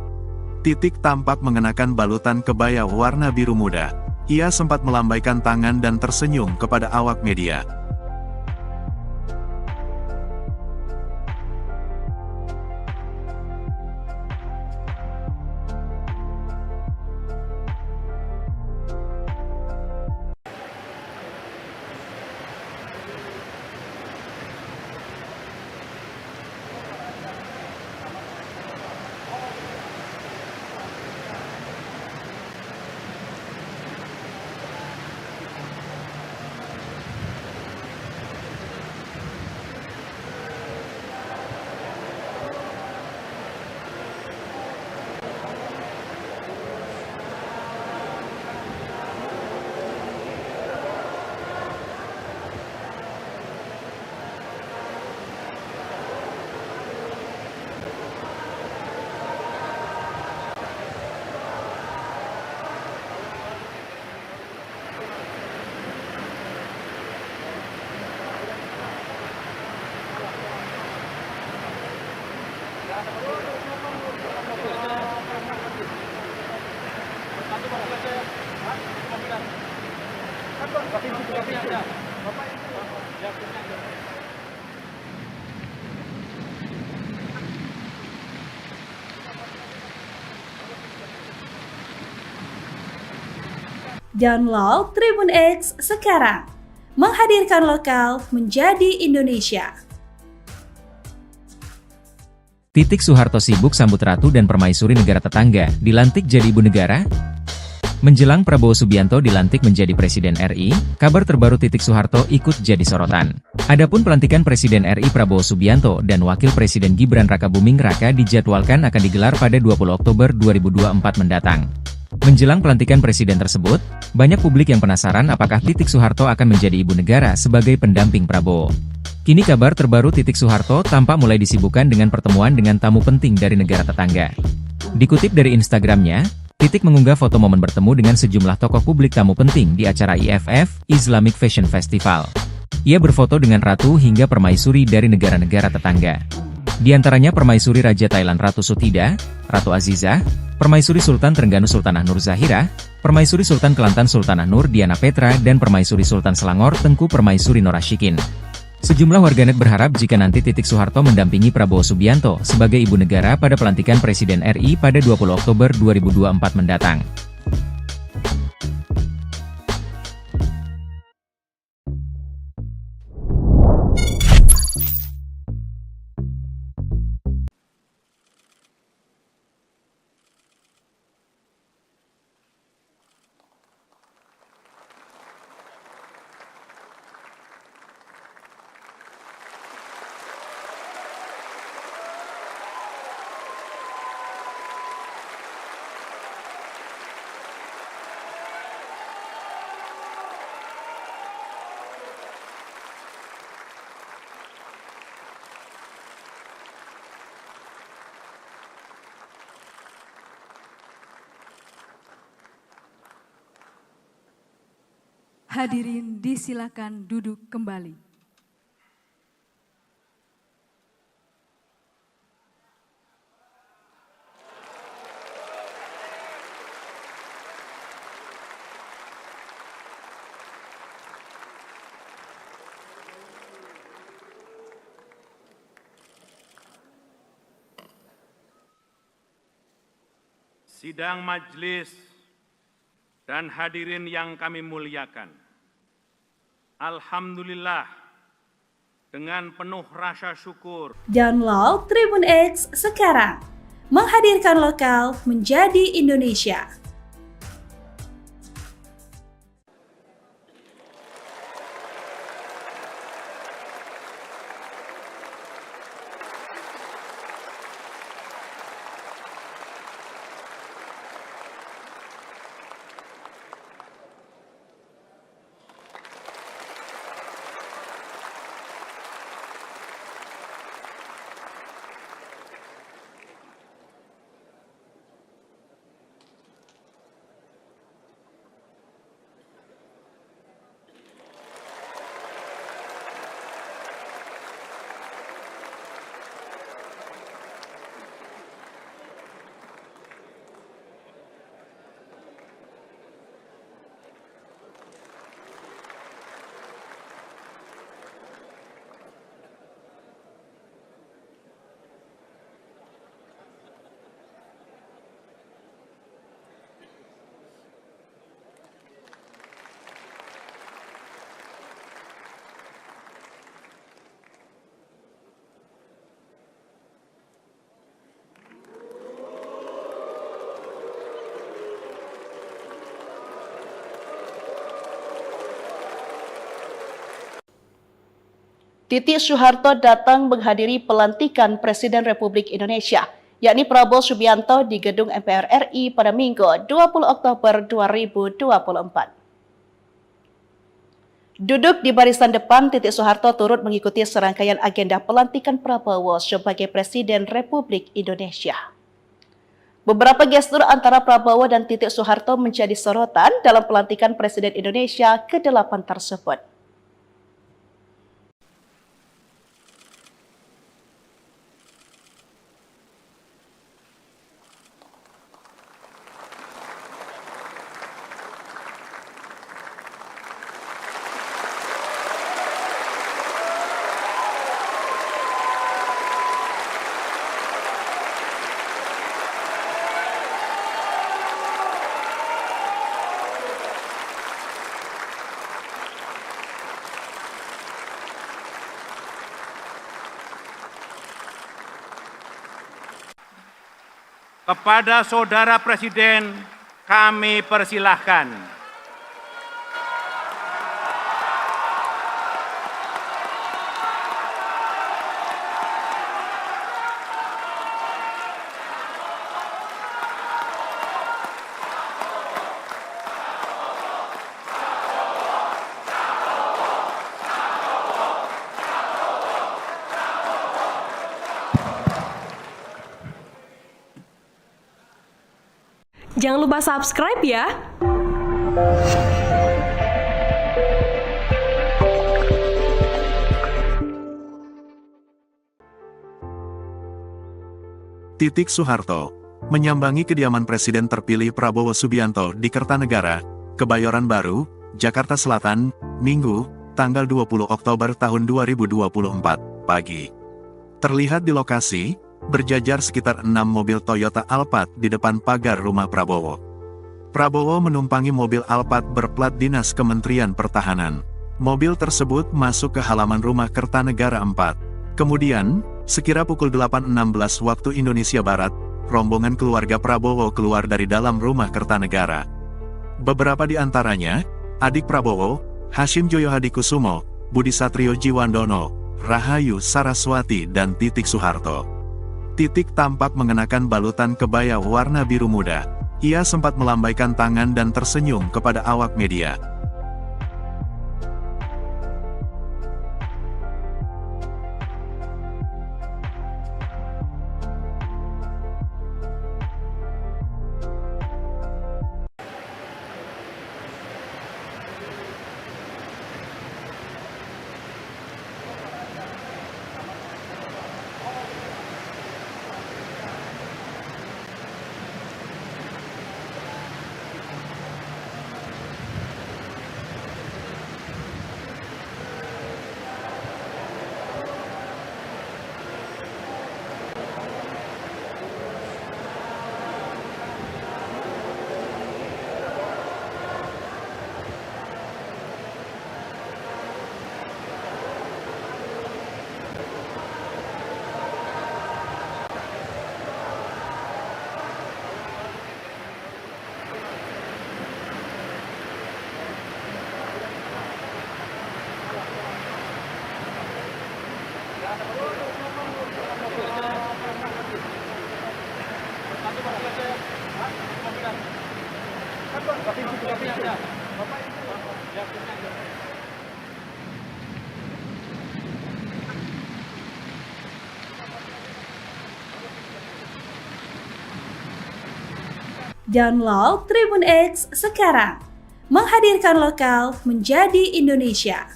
Titik tampak mengenakan balutan kebaya warna biru muda. Ia sempat melambaikan tangan dan tersenyum kepada awak media.
Download Tribun X sekarang. Menghadirkan lokal menjadi Indonesia.
Titik Soeharto sibuk sambut ratu dan permaisuri negara tetangga, dilantik jadi ibu negara? Menjelang Prabowo Subianto dilantik menjadi Presiden RI, kabar terbaru Titik Soeharto ikut jadi sorotan. Adapun pelantikan Presiden RI Prabowo Subianto dan Wakil Presiden Gibran Rakabuming Raka dijadwalkan akan digelar pada 20 Oktober 2024 mendatang. Menjelang pelantikan presiden tersebut, banyak publik yang penasaran apakah Titik Soeharto akan menjadi ibu negara sebagai pendamping Prabowo. Kini kabar terbaru Titik Soeharto tampak mulai disibukkan dengan pertemuan dengan tamu penting dari negara tetangga. Dikutip dari Instagramnya, Titik mengunggah foto momen bertemu dengan sejumlah tokoh publik tamu penting di acara IFF, Islamic Fashion Festival. Ia berfoto dengan ratu hingga permaisuri dari negara-negara tetangga. Di antaranya permaisuri Raja Thailand Ratu Sutida, Ratu Azizah, permaisuri Sultan Trengganu Sultanah Nur Zahirah, permaisuri Sultan Kelantan Sultanah Nur Diana Petra dan permaisuri Sultan Selangor Tengku Permaisuri Norashikin. Sejumlah warganet berharap jika nanti Titik Soeharto mendampingi Prabowo Subianto sebagai ibu negara pada pelantikan Presiden RI pada 20 Oktober 2024 mendatang.
Hadirin disilakan duduk kembali.
Sidang majelis dan hadirin yang kami muliakan. Alhamdulillah, dengan penuh rasa syukur,
Download Tribun X sekarang. Menghadirkan lokal menjadi Indonesia.
Titik Soeharto datang menghadiri pelantikan Presiden Republik Indonesia, yakni Prabowo Subianto di Gedung MPR RI pada Minggu 20 Oktober 2024. Duduk di barisan depan, Titik Soeharto turut mengikuti serangkaian agenda pelantikan Prabowo sebagai Presiden Republik Indonesia. Beberapa gestur antara Prabowo dan Titik Soeharto menjadi sorotan dalam pelantikan Presiden Indonesia ke-8 tersebut.
Kepada Saudara Presiden kami persilahkan.
Jangan lupa subscribe ya.
Titik Soeharto menyambangi kediaman Presiden terpilih Prabowo Subianto di Kertanegara, Kebayoran Baru, Jakarta Selatan, Minggu, tanggal 20 Oktober tahun 2024, pagi. Terlihat di lokasi, berjajar sekitar 6 mobil Toyota Alphard di depan pagar rumah Prabowo. Prabowo menumpangi mobil Alphard berplat dinas Kementerian Pertahanan. Mobil tersebut masuk ke halaman rumah Kertanegara 4. Kemudian, sekira pukul 8.16 waktu Indonesia Barat, rombongan keluarga Prabowo keluar dari dalam rumah Kertanegara. Beberapa di antaranya, adik Prabowo, Hashim Joyo Hadikusumo, Budi Satrio Jiwandono, Rahayu Saraswati dan Titik Soeharto. Titik tampak mengenakan balutan kebaya warna biru muda. Ia sempat melambaikan tangan dan tersenyum kepada awak media.
Download Tribun X sekarang, menghadirkan lokal menjadi Indonesia.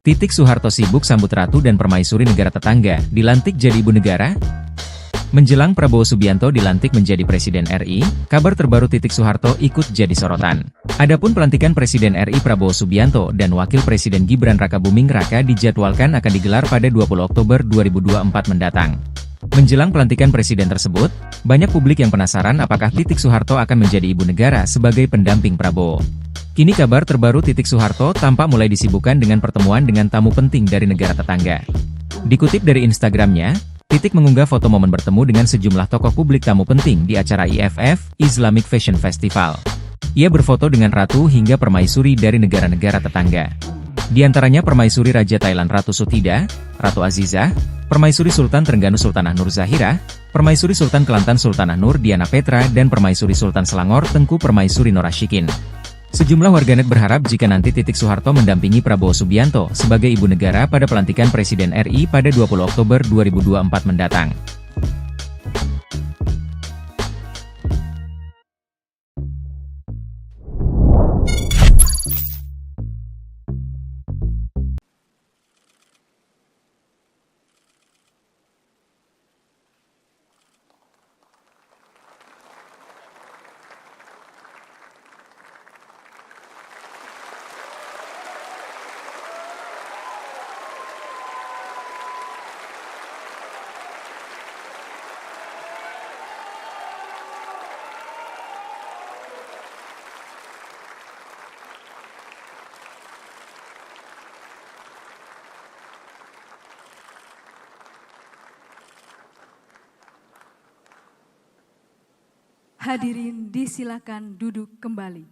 Titik Soeharto sibuk sambut ratu dan permaisuri negara tetangga, dilantik jadi ibu negara? Menjelang Prabowo Subianto dilantik menjadi Presiden RI, kabar terbaru Titik Soeharto ikut jadi sorotan. Adapun pelantikan Presiden RI Prabowo Subianto dan Wakil Presiden Gibran Rakabuming Raka dijadwalkan akan digelar pada 20 Oktober 2024 mendatang. Menjelang pelantikan presiden tersebut, banyak publik yang penasaran apakah Titik Soeharto akan menjadi ibu negara sebagai pendamping Prabowo. Kini kabar terbaru Titik Soeharto tampak mulai disibukkan dengan pertemuan dengan tamu penting dari negara tetangga. Dikutip dari Instagramnya, Titik mengunggah foto momen bertemu dengan sejumlah tokoh publik tamu penting di acara IFF, Islamic Fashion Festival. Ia berfoto dengan ratu hingga permaisuri dari negara-negara tetangga. Di antaranya permaisuri Raja Thailand Ratu Sutida, Ratu Azizah, permaisuri Sultan Trengganu Sultanah Nur Zahira, permaisuri Sultan Kelantan Sultanah Nur Diana Petra dan permaisuri Sultan Selangor Tengku Permaisuri Norashikin. Sejumlah warganet berharap jika nanti Titik Soeharto mendampingi Prabowo Subianto sebagai ibu negara pada pelantikan Presiden RI pada 20 Oktober 2024 mendatang.
Hadirin disilakan duduk kembali.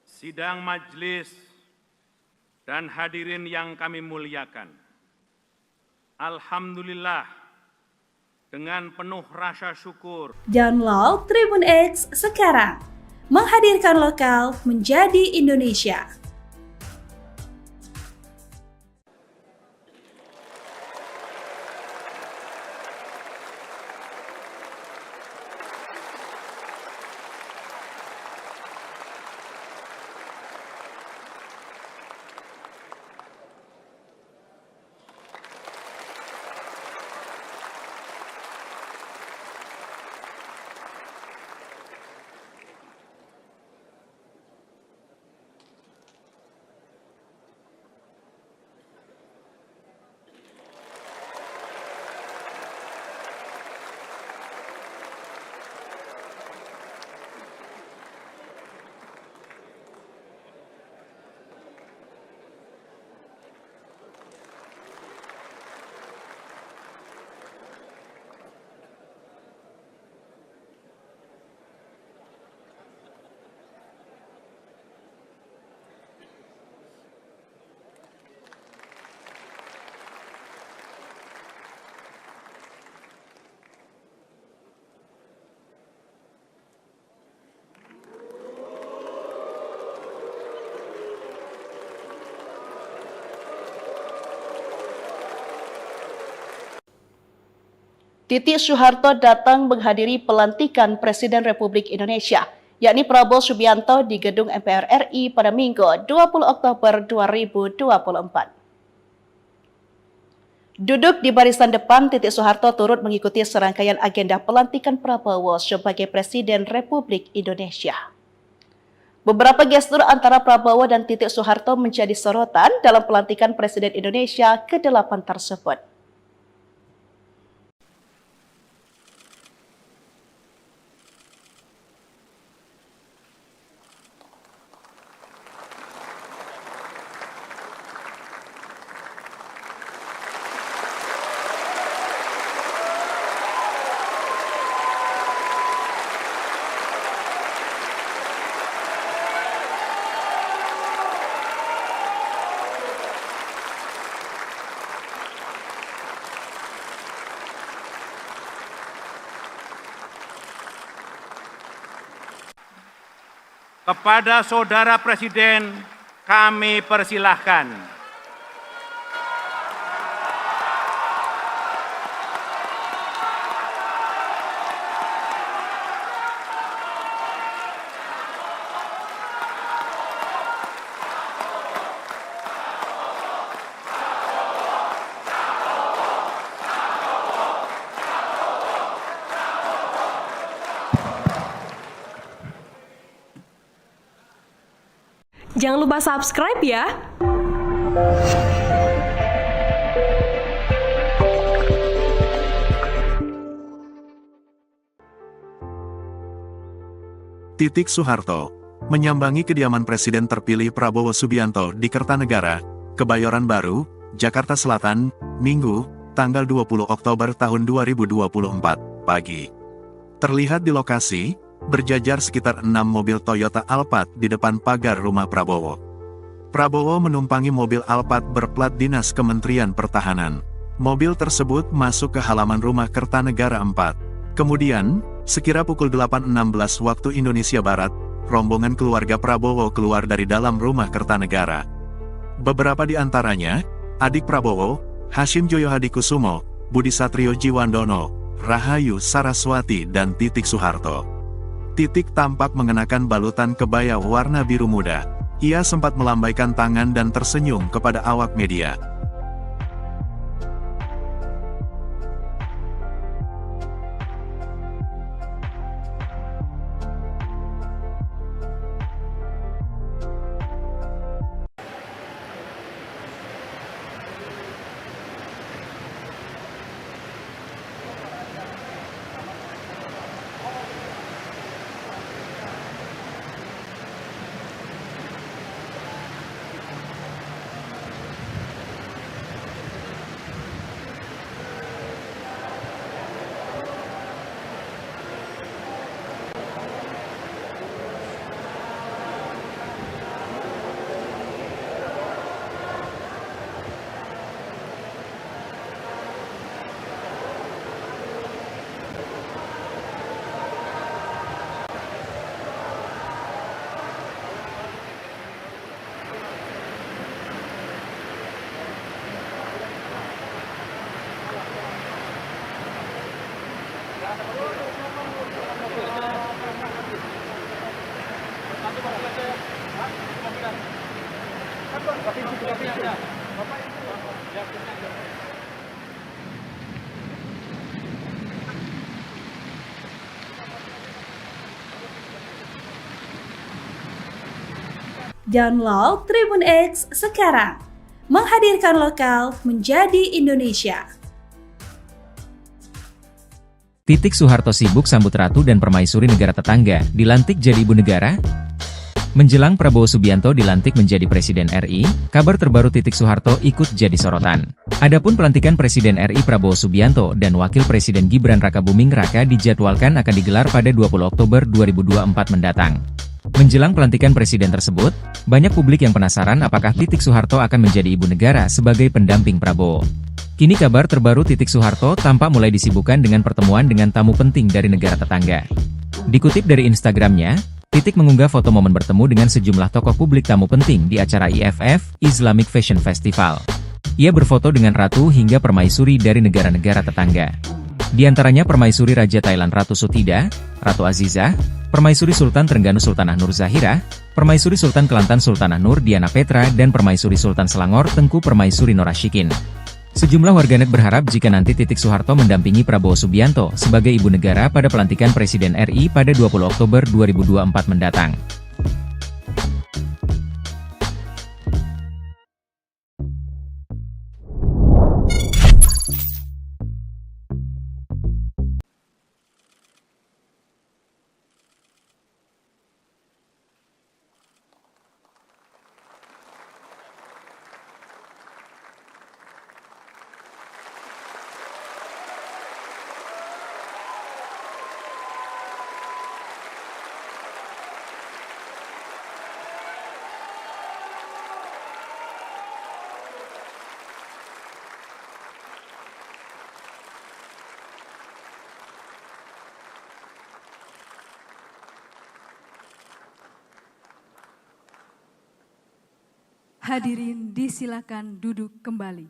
Sidang majelis dan hadirin yang kami muliakan. Alhamdulillah, dengan penuh rasa syukur,
Download Tribun X sekarang, menghadirkan lokal menjadi Indonesia.
Titik Soeharto datang menghadiri pelantikan Presiden Republik Indonesia, yakni Prabowo Subianto di Gedung MPR RI pada Minggu 20 Oktober 2024. Duduk di barisan depan, Titik Soeharto turut mengikuti serangkaian agenda pelantikan Prabowo sebagai Presiden Republik Indonesia. Beberapa gestur antara Prabowo dan Titik Soeharto menjadi sorotan dalam pelantikan Presiden Indonesia ke-8 tersebut.
Kepada Saudara Presiden, kami persilahkan.
Jangan lupa subscribe ya.
Titik Soeharto menyambangi kediaman Presiden terpilih Prabowo Subianto di Kertanegara, Kebayoran Baru, Jakarta Selatan, Minggu, tanggal 20 Oktober tahun 2024, pagi. Terlihat di lokasi, berjajar sekitar 6 mobil Toyota Alphard di depan pagar rumah Prabowo. Prabowo menumpangi mobil Alphard berplat dinas Kementerian Pertahanan. Mobil tersebut masuk ke halaman rumah Kertanegara 4. Kemudian, sekira pukul 8.16 waktu Indonesia Barat, rombongan keluarga Prabowo keluar dari dalam rumah Kertanegara. Beberapa di antaranya, adik Prabowo, Hashim Joyo Hadikusumo, Budi Satrio Jiwandono, Rahayu Saraswati dan Titik Soeharto. Titik tampak mengenakan balutan kebaya warna biru muda. Ia sempat melambaikan tangan dan tersenyum kepada awak media.
Download Tribun X sekarang, menghadirkan lokal menjadi Indonesia.
Titik Soeharto sibuk sambut ratu dan permaisuri negara tetangga, dilantik jadi ibu negara? Menjelang Prabowo Subianto dilantik menjadi Presiden RI, kabar terbaru Titik Soeharto ikut jadi sorotan. Adapun pelantikan Presiden RI Prabowo Subianto dan Wakil Presiden Gibran Rakabuming Raka dijadwalkan akan digelar pada 20 Oktober 2024 mendatang. Menjelang pelantikan presiden tersebut, banyak publik yang penasaran apakah Titik Soeharto akan menjadi ibu negara sebagai pendamping Prabowo. Kini kabar terbaru Titik Soeharto tampak mulai disibukkan dengan pertemuan dengan tamu penting dari negara tetangga. Dikutip dari Instagramnya, Titik mengunggah foto momen bertemu dengan sejumlah tokoh publik tamu penting di acara IFF, Islamic Fashion Festival. Ia berfoto dengan ratu hingga permaisuri dari negara-negara tetangga. Di antaranya Permaisuri Raja Thailand Ratu Sutida, Ratu Azizah, Permaisuri Sultan Trengganu Sultanah Nur Zahira, Permaisuri Sultan Kelantan Sultanah Nur Diana Petra dan Permaisuri Sultan Selangor Tengku Permaisuri Norashikin. Sejumlah warganet berharap jika nanti Titik Soeharto mendampingi Prabowo Subianto sebagai ibu negara pada pelantikan Presiden RI pada 20 Oktober 2024 mendatang.
Hadirin disilakan duduk kembali.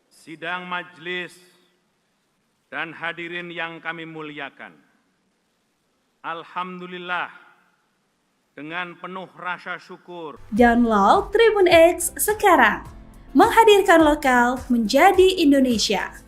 Sidang majelis dan hadirin yang kami muliakan. Alhamdulillah, dengan penuh rasa syukur,
Download Tribun X sekarang, menghadirkan lokal menjadi Indonesia.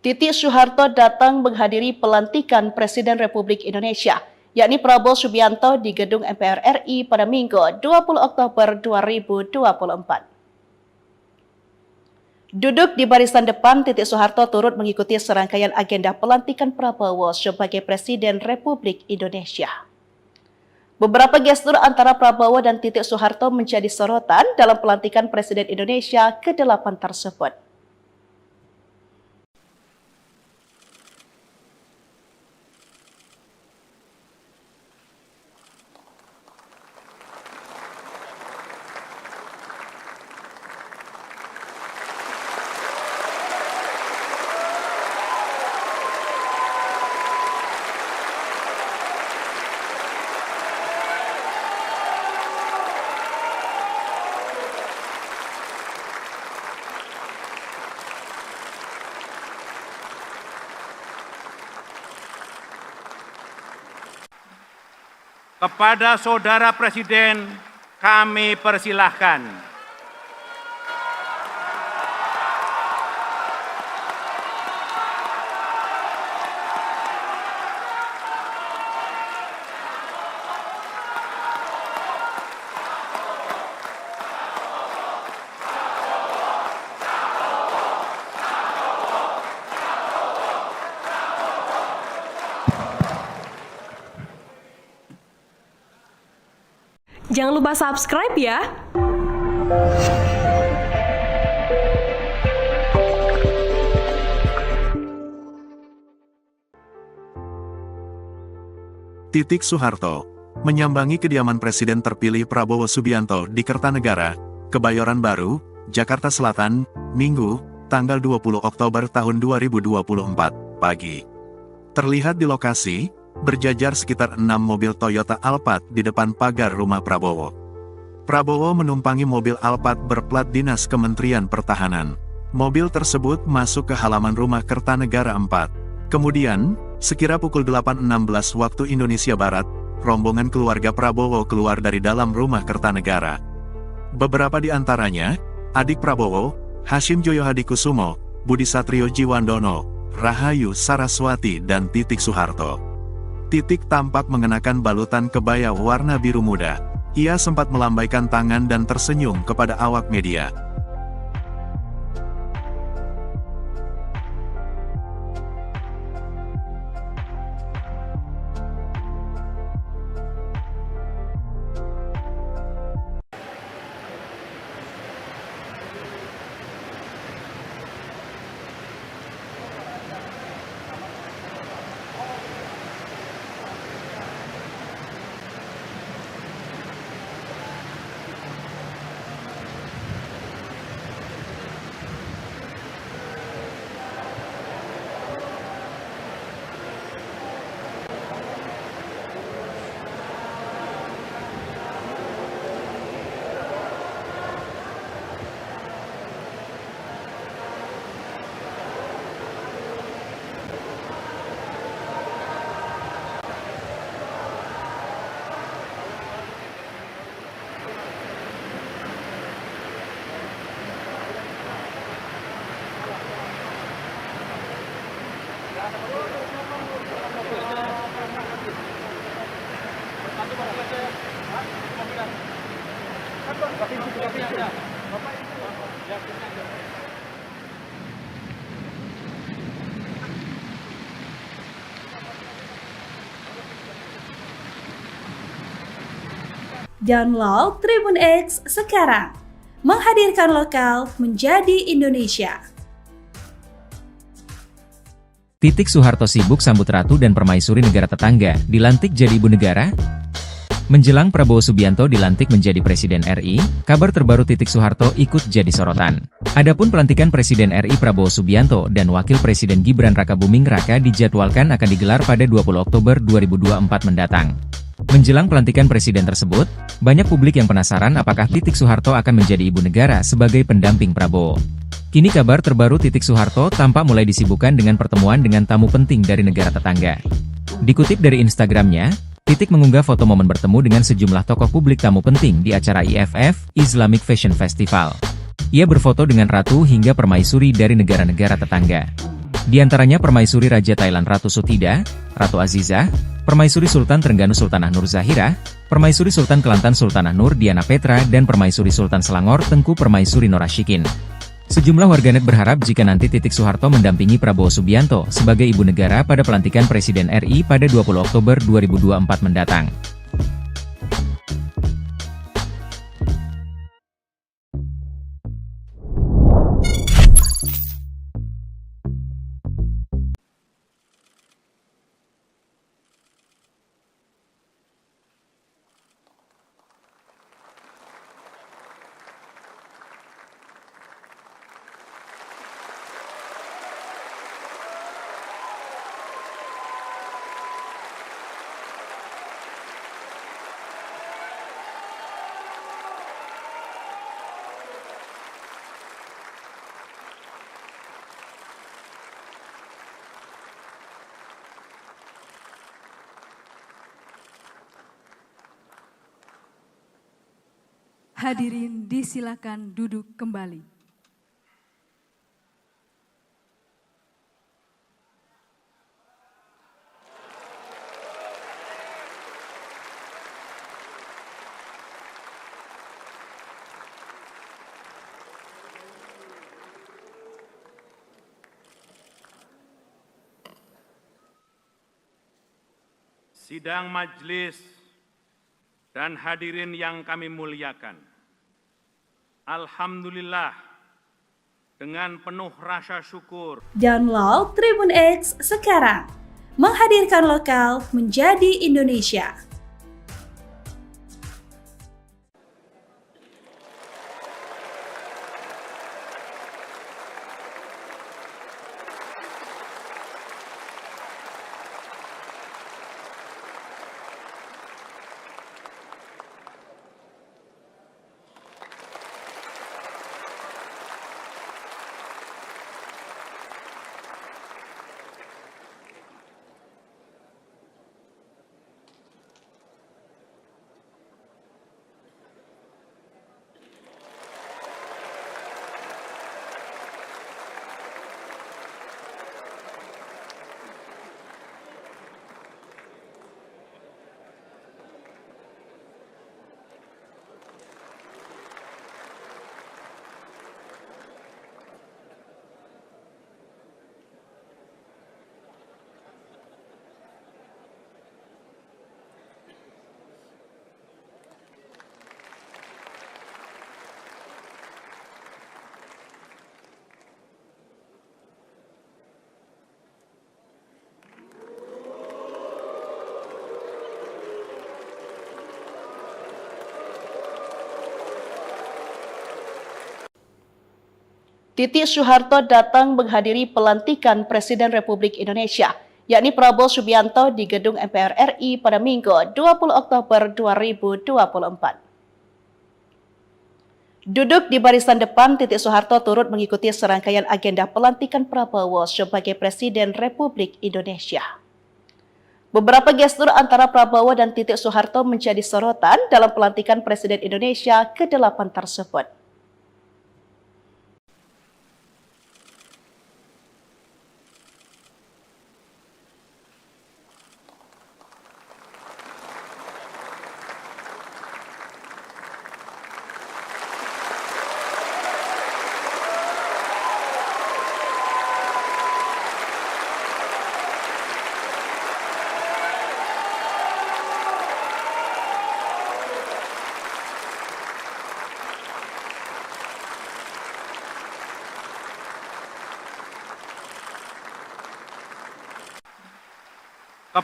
Titik Soeharto datang menghadiri pelantikan Presiden Republik Indonesia, yakni Prabowo Subianto di Gedung MPR RI pada Minggu 20 Oktober 2024. Duduk di barisan depan, Titik Soeharto turut mengikuti serangkaian agenda pelantikan Prabowo sebagai Presiden Republik Indonesia. Beberapa gestur antara Prabowo dan Titik Soeharto menjadi sorotan dalam pelantikan Presiden Indonesia ke-8 tersebut.
Kepada Saudara Presiden kami persilahkan.
Jangan lupa subscribe ya.
Titik Soeharto menyambangi kediaman Presiden terpilih Prabowo Subianto di Kertanegara, Kebayoran Baru, Jakarta Selatan, Minggu, tanggal 20 Oktober tahun 2024, pagi. Terlihat di lokasi, berjajar sekitar 6 mobil Toyota Alphard di depan pagar rumah Prabowo. Prabowo menumpangi mobil Alphard berplat dinas Kementerian Pertahanan. Mobil tersebut masuk ke halaman rumah Kertanegara 4. Kemudian, sekira pukul 8.16 waktu Indonesia Barat, rombongan keluarga Prabowo keluar dari dalam rumah Kertanegara. Beberapa di antaranya, adik Prabowo, Hashim Joyo Hadikusumo, Budi Satrio Jiwandono, Rahayu Saraswati dan Titik Soeharto. Titik tampak mengenakan balutan kebaya warna biru muda. Ia sempat melambaikan tangan dan tersenyum kepada awak media.
Download Tribun X sekarang, menghadirkan lokal menjadi Indonesia.
Titik Soeharto sibuk sambut ratu dan permaisuri negara tetangga, dilantik jadi ibu negara? Menjelang Prabowo Subianto dilantik menjadi Presiden RI, kabar terbaru Titik Soeharto ikut jadi sorotan. Adapun pelantikan Presiden RI Prabowo Subianto dan Wakil Presiden Gibran Rakabuming Raka dijadwalkan akan digelar pada 20 Oktober 2024 mendatang. Menjelang pelantikan presiden tersebut, banyak publik yang penasaran apakah Titik Soeharto akan menjadi ibu negara sebagai pendamping Prabowo. Kini kabar terbaru Titik Soeharto tampak mulai disibukkan dengan pertemuan dengan tamu penting dari negara tetangga. Dikutip dari Instagramnya, Titik mengunggah foto momen bertemu dengan sejumlah tokoh publik tamu penting di acara IFF, Islamic Fashion Festival. Ia berfoto dengan ratu hingga permaisuri dari negara-negara tetangga. Di antaranya permaisuri Raja Thailand Ratu Sutida, Ratu Azizah, permaisuri Sultan Trengganu Sultanah Nur Zahira, permaisuri Sultan Kelantan Sultanah Nur Diana Petra dan permaisuri Sultan Selangor Tengku Permaisuri Norashikin. Sejumlah warganet berharap jika nanti Titik Soeharto mendampingi Prabowo Subianto sebagai ibu negara pada pelantikan Presiden RI pada 20 Oktober 2024 mendatang.
Hadirin disilakan duduk kembali.
Sidang majelis dan hadirin yang kami muliakan. Alhamdulillah, dengan penuh rasa syukur,
Download Tribun X sekarang, menghadirkan lokal menjadi Indonesia.
Titik Soeharto datang menghadiri pelantikan Presiden Republik Indonesia, yakni Prabowo Subianto di Gedung MPR RI pada Minggu 20 Oktober 2024. Duduk di barisan depan, Titik Soeharto turut mengikuti serangkaian agenda pelantikan Prabowo sebagai Presiden Republik Indonesia. Beberapa gestur antara Prabowo dan Titik Soeharto menjadi sorotan dalam pelantikan Presiden Indonesia ke-8 tersebut.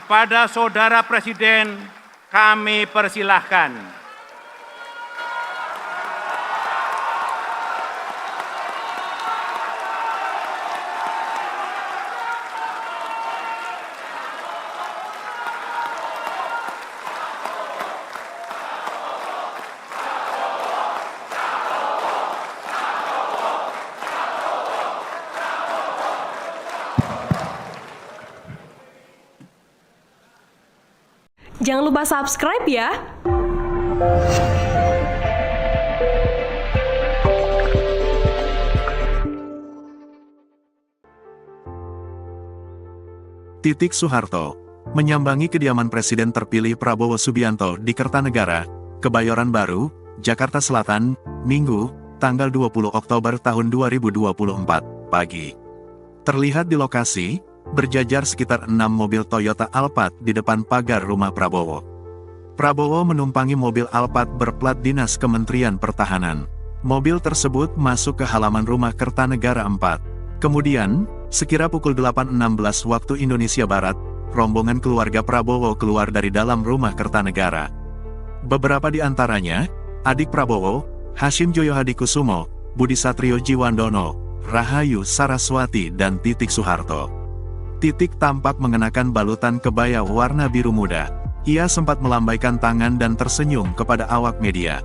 kepada Saudara Presiden kami persilahkan.
Jangan lupa subscribe ya.
Titik Soeharto menyambangi kediaman Presiden terpilih Prabowo Subianto di Kertanegara, Kebayoran Baru, Jakarta Selatan, Minggu, tanggal 20 Oktober tahun 2024, pagi. Terlihat di lokasi, berjajar sekitar 6 mobil Toyota Alphard di depan pagar rumah Prabowo. Prabowo menumpangi mobil Alphard berplat dinas Kementerian Pertahanan. Mobil tersebut masuk ke halaman rumah Kertanegara 4. Kemudian, sekira pukul 8.16 waktu Indonesia Barat, rombongan keluarga Prabowo keluar dari dalam rumah Kertanegara. Beberapa di antaranya, adik Prabowo, Hashim Joyo Hadikusumo, Budi Satrio Jiwandono, Rahayu Saraswati dan Titik Soeharto. Titik tampak mengenakan balutan kebaya warna biru muda. Ia sempat melambaikan tangan dan tersenyum kepada awak media.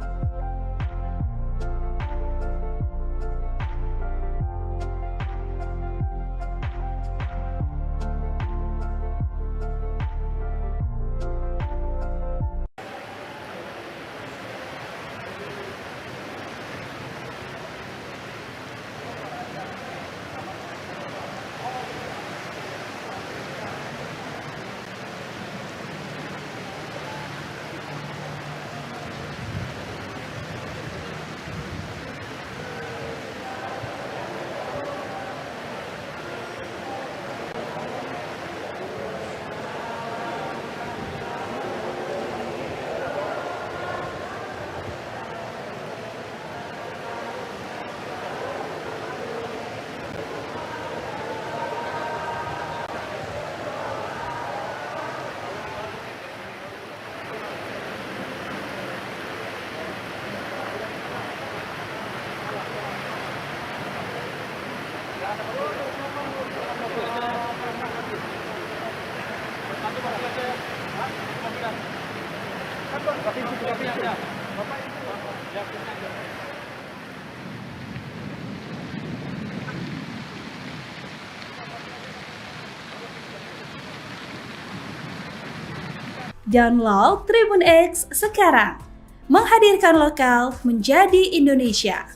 Download Tribun X sekarang, menghadirkan lokal menjadi Indonesia.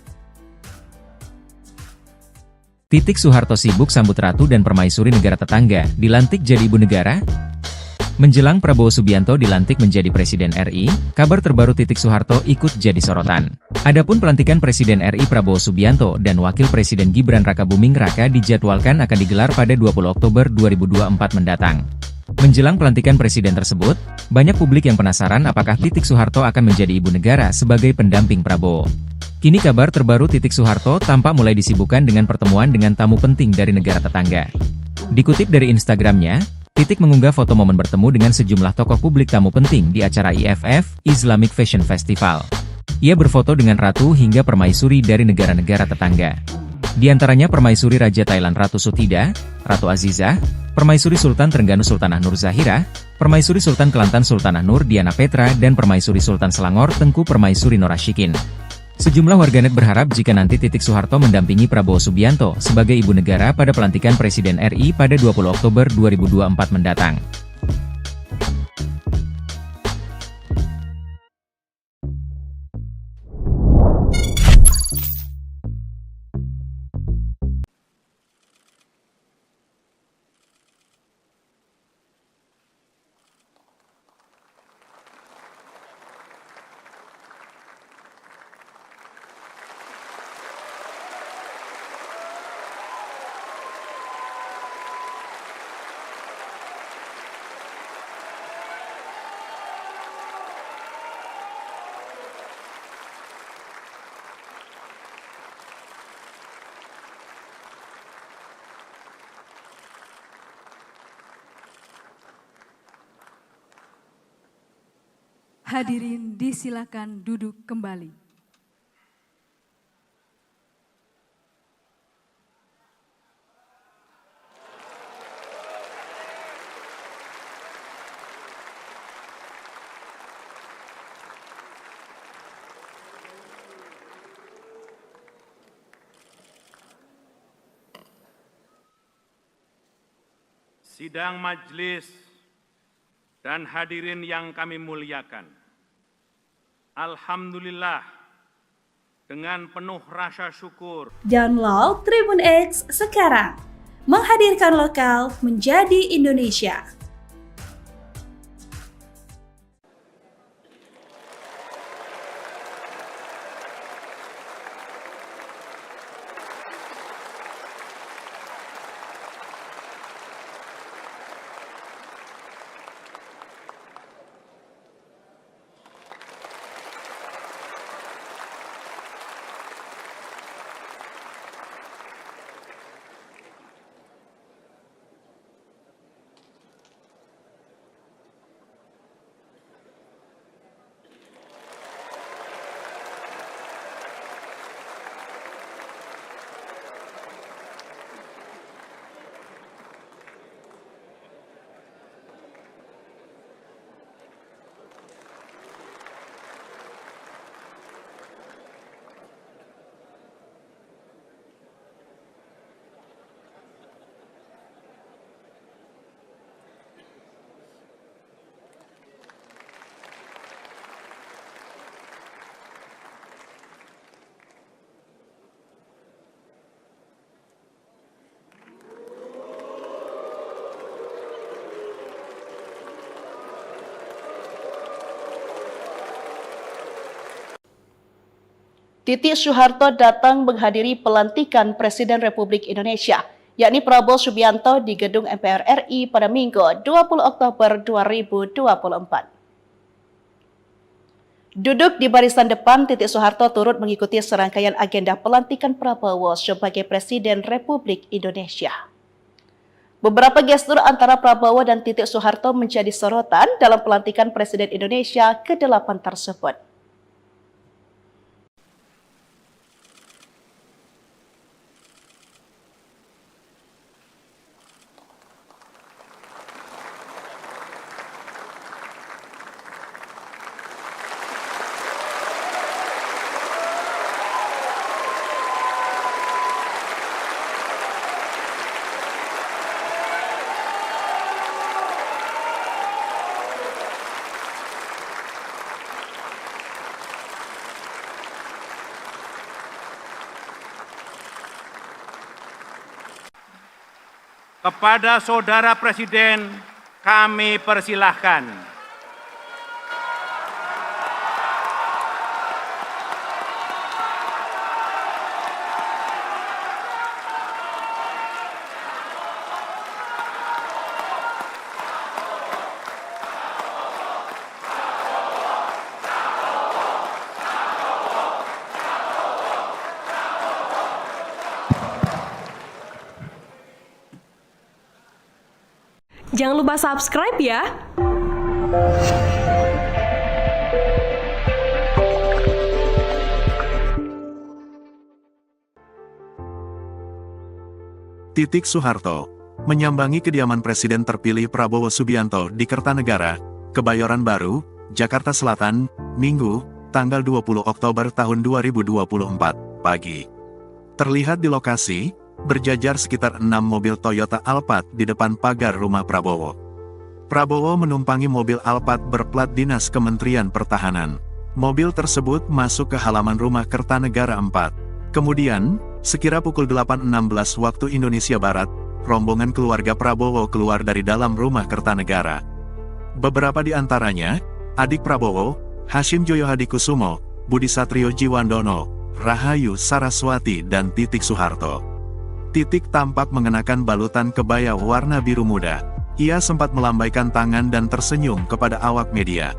Titik Soeharto sibuk sambut ratu dan permaisuri negara tetangga, dilantik jadi ibu negara? Menjelang Prabowo Subianto dilantik menjadi Presiden RI, kabar terbaru Titik Soeharto ikut jadi sorotan. Adapun pelantikan Presiden RI Prabowo Subianto dan Wakil Presiden Gibran Rakabuming Raka dijadwalkan akan digelar pada 20 Oktober 2024 mendatang. Menjelang pelantikan presiden tersebut, banyak publik yang penasaran apakah Titik Soeharto akan menjadi ibu negara sebagai pendamping Prabowo. Kini kabar terbaru Titik Soeharto tampak mulai disibukkan dengan pertemuan dengan tamu penting dari negara tetangga. Dikutip dari Instagramnya, Titik mengunggah foto momen bertemu dengan sejumlah tokoh publik tamu penting di acara IFF, Islamic Fashion Festival. Ia berfoto dengan ratu hingga permaisuri dari negara-negara tetangga. Di antaranya permaisuri Raja Thailand Ratu Sutida, Ratu Azizah, permaisuri Sultan Trengganu Sultanah Nur Zahira, permaisuri Sultan Kelantan Sultanah Nur Diana Petra dan permaisuri Sultan Selangor Tengku Permaisuri Norashikin. Sejumlah warganet berharap jika nanti Titik Soeharto mendampingi Prabowo Subianto sebagai ibu negara pada pelantikan Presiden RI pada 20 Oktober 2024 mendatang.
Hadirin disilakan duduk kembali.
Sidang majelis dan hadirin yang kami muliakan. Alhamdulillah, dengan penuh rasa syukur.
Download Tribun X sekarang, menghadirkan lokal menjadi Indonesia.
Titik Soeharto datang menghadiri pelantikan Presiden Republik Indonesia, yakni Prabowo Subianto di Gedung MPR RI pada Minggu 20 Oktober 2024. Duduk di barisan depan, Titik Soeharto turut mengikuti serangkaian agenda pelantikan Prabowo sebagai Presiden Republik Indonesia. Beberapa gestur antara Prabowo dan Titik Soeharto menjadi sorotan dalam pelantikan Presiden Indonesia ke-8 tersebut.
Kepada Saudara Presiden, kami persilahkan.
Jangan lupa subscribe ya.
Titik Soeharto menyambangi kediaman Presiden terpilih Prabowo Subianto di Kertanegara, Kebayoran Baru, Jakarta Selatan, Minggu, tanggal 20 Oktober tahun 2024, pagi. Terlihat di lokasi, berjajar sekitar 6 mobil Toyota Alphard di depan pagar rumah Prabowo. Prabowo menumpangi mobil Alphard berplat dinas Kementerian Pertahanan. Mobil tersebut masuk ke halaman rumah Kertanegara 4. Kemudian, sekira pukul 8.16 waktu Indonesia Barat, rombongan keluarga Prabowo keluar dari dalam rumah Kertanegara. Beberapa di antaranya, adik Prabowo, Hashim Joyo Hadikusumo, Budi Satrio Jiwandono, Rahayu Saraswati dan Titik Soeharto. Titik tampak mengenakan balutan kebaya warna biru muda. Ia sempat melambaikan tangan dan tersenyum kepada awak media.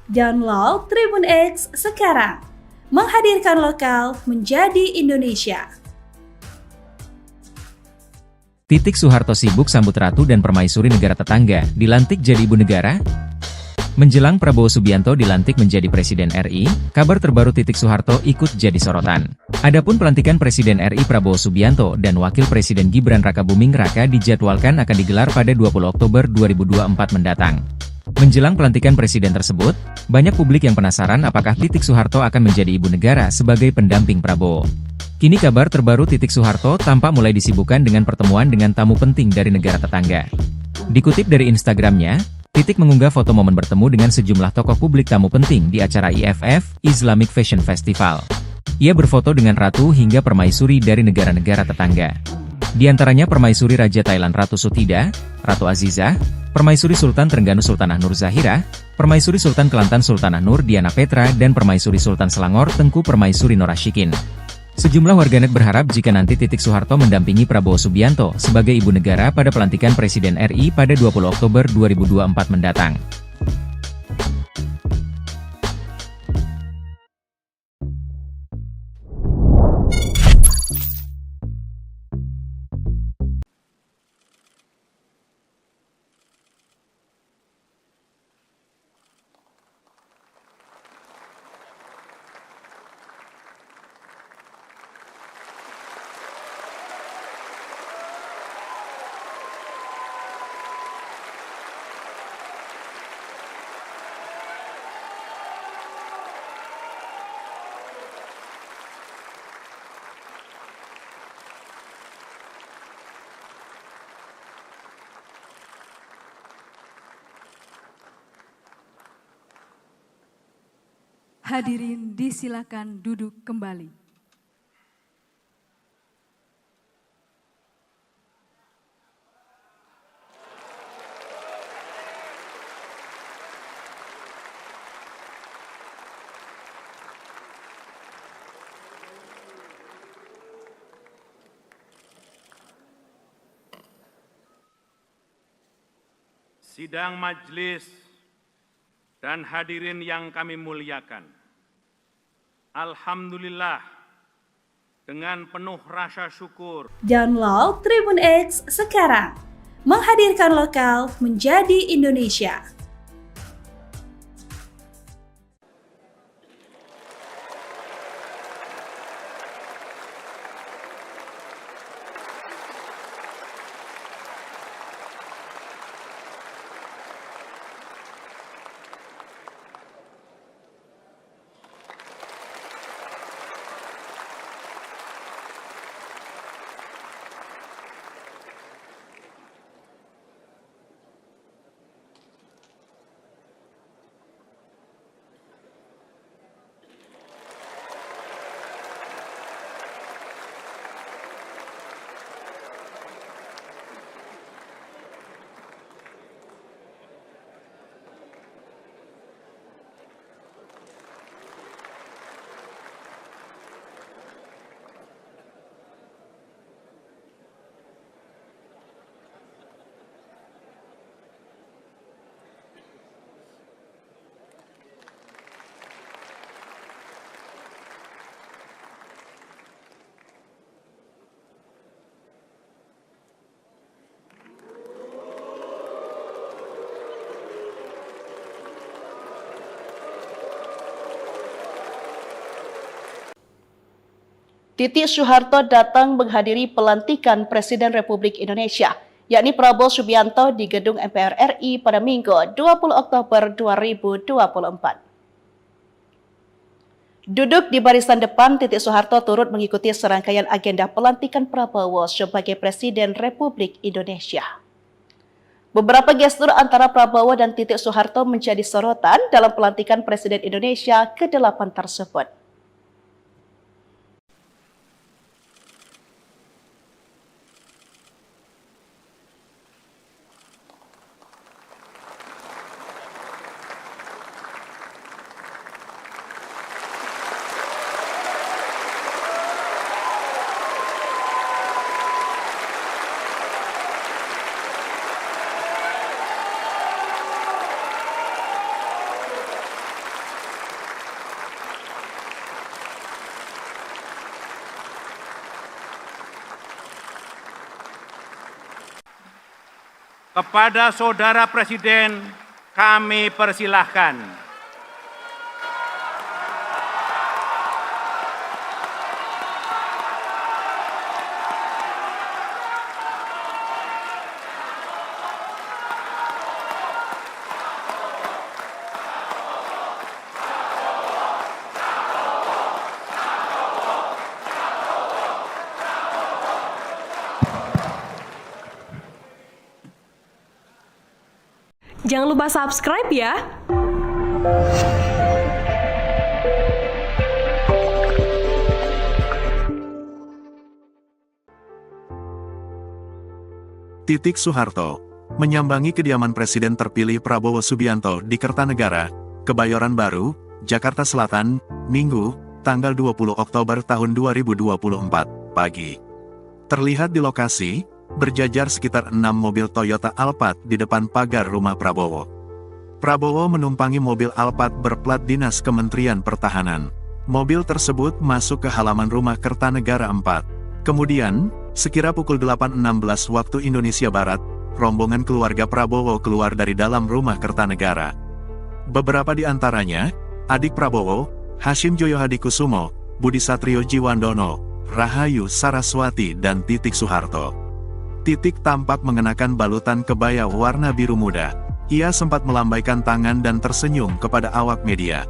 Download Tribun X sekarang, menghadirkan lokal menjadi Indonesia.
Titik Soeharto sibuk sambut ratu dan permaisuri negara tetangga, dilantik jadi ibu negara? Menjelang Prabowo Subianto dilantik menjadi Presiden RI, kabar terbaru Titik Soeharto ikut jadi sorotan. Adapun pelantikan Presiden RI Prabowo Subianto dan Wakil Presiden Gibran Rakabuming Raka dijadwalkan akan digelar pada 20 Oktober 2024 mendatang. Menjelang pelantikan presiden tersebut, banyak publik yang penasaran apakah Titik Soeharto akan menjadi ibu negara sebagai pendamping Prabowo. Kini kabar terbaru Titik Soeharto tampak mulai disibukkan dengan pertemuan dengan tamu penting dari negara tetangga. Dikutip dari Instagramnya, Titik mengunggah foto momen bertemu dengan sejumlah tokoh publik tamu penting di acara IFF, Islamic Fashion Festival. Ia berfoto dengan ratu hingga permaisuri dari negara-negara tetangga. Di antaranya Permaisuri Raja Thailand Ratu Sutida, Ratu Azizah, Permaisuri Sultan Trengganu Sultanah Nur Zahira, Permaisuri Sultan Kelantan Sultanah Nur Diana Petra dan Permaisuri Sultan Selangor Tengku Permaisuri Norashikin. Sejumlah warganet berharap jika nanti Titik Soeharto mendampingi Prabowo Subianto sebagai ibu negara pada pelantikan Presiden RI pada 20 Oktober 2024 mendatang.
Hadirin disilakan duduk kembali.
Sidang majelis dan hadirin yang kami muliakan. Alhamdulillah, dengan penuh rasa syukur,
Download Tribun X sekarang, menghadirkan lokal menjadi Indonesia.
Titik Soeharto datang menghadiri pelantikan Presiden Republik Indonesia, yakni Prabowo Subianto di Gedung MPR RI pada Minggu 20 Oktober 2024. Duduk di barisan depan, Titik Soeharto turut mengikuti serangkaian agenda pelantikan Prabowo sebagai Presiden Republik Indonesia. Beberapa gestur antara Prabowo dan Titik Soeharto menjadi sorotan dalam pelantikan Presiden Indonesia ke-8 tersebut.
kepada Saudara Presiden kami persilahkan.
Jangan lupa subscribe ya.
Titik Soeharto menyambangi kediaman Presiden terpilih Prabowo Subianto di Kertanegara, Kebayoran Baru, Jakarta Selatan, Minggu, tanggal 20 Oktober tahun 2024, pagi. Terlihat di lokasi, berjajar sekitar 6 mobil Toyota Alphard di depan pagar rumah Prabowo. Prabowo menumpangi mobil Alphard berplat dinas Kementerian Pertahanan. Mobil tersebut masuk ke halaman rumah Kertanegara 4. Kemudian, sekira pukul 8.16 waktu Indonesia Barat, rombongan keluarga Prabowo keluar dari dalam rumah Kertanegara. Beberapa di antaranya, adik Prabowo, Hashim Joyo Hadikusumo, Budi Satrio Jiwandono, Rahayu Saraswati dan Titik Soeharto. Titik tampak mengenakan balutan kebaya warna biru muda. Ia sempat melambaikan tangan dan tersenyum kepada awak media.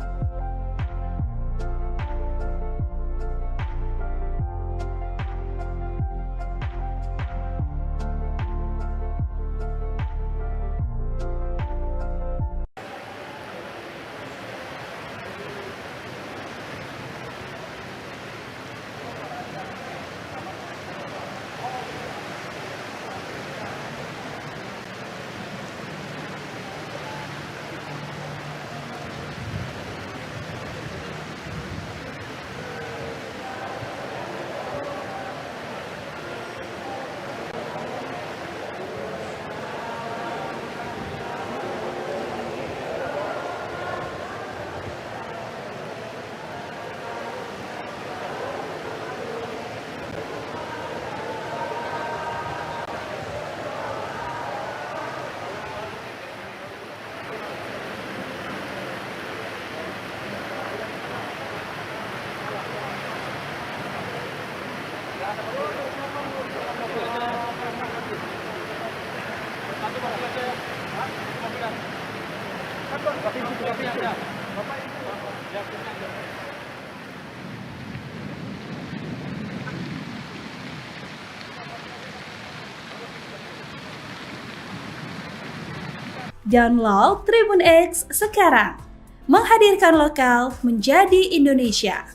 Download Tribun X sekarang, menghadirkan lokal menjadi Indonesia.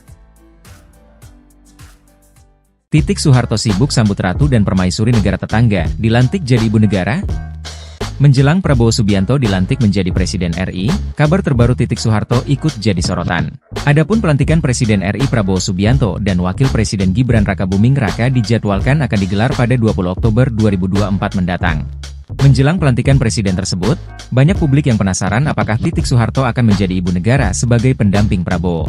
Titik Soeharto sibuk sambut ratu dan permaisuri negara tetangga, dilantik jadi ibu negara? Menjelang Prabowo Subianto dilantik menjadi Presiden RI, kabar terbaru Titik Soeharto ikut jadi sorotan. Adapun pelantikan Presiden RI Prabowo Subianto dan Wakil Presiden Gibran Rakabuming Raka dijadwalkan akan digelar pada 20 Oktober 2024 mendatang. Menjelang pelantikan presiden tersebut, banyak publik yang penasaran apakah Titik Soeharto akan menjadi ibu negara sebagai pendamping Prabowo.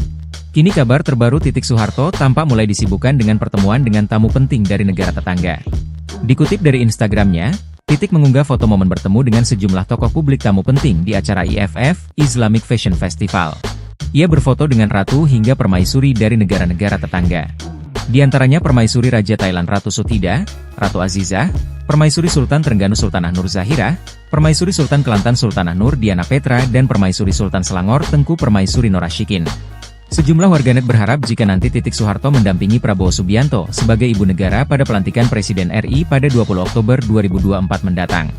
Kini kabar terbaru Titik Soeharto tampak mulai disibukkan dengan pertemuan dengan tamu penting dari negara tetangga. Dikutip dari Instagramnya, Titik mengunggah foto momen bertemu dengan sejumlah tokoh publik tamu penting di acara IFF, Islamic Fashion Festival. Ia berfoto dengan ratu hingga permaisuri dari negara-negara tetangga. Di antaranya permaisuri Raja Thailand Ratu Sutida, Ratu Azizah, permaisuri Sultan Trengganu Sultanah Nur Zahira, permaisuri Sultan Kelantan Sultanah Nur Diana Petra dan permaisuri Sultan Selangor Tengku Permaisuri Norashikin. Sejumlah warganet berharap jika nanti Titik Soeharto mendampingi Prabowo Subianto sebagai ibu negara pada pelantikan Presiden RI pada 20 Oktober 2024 mendatang.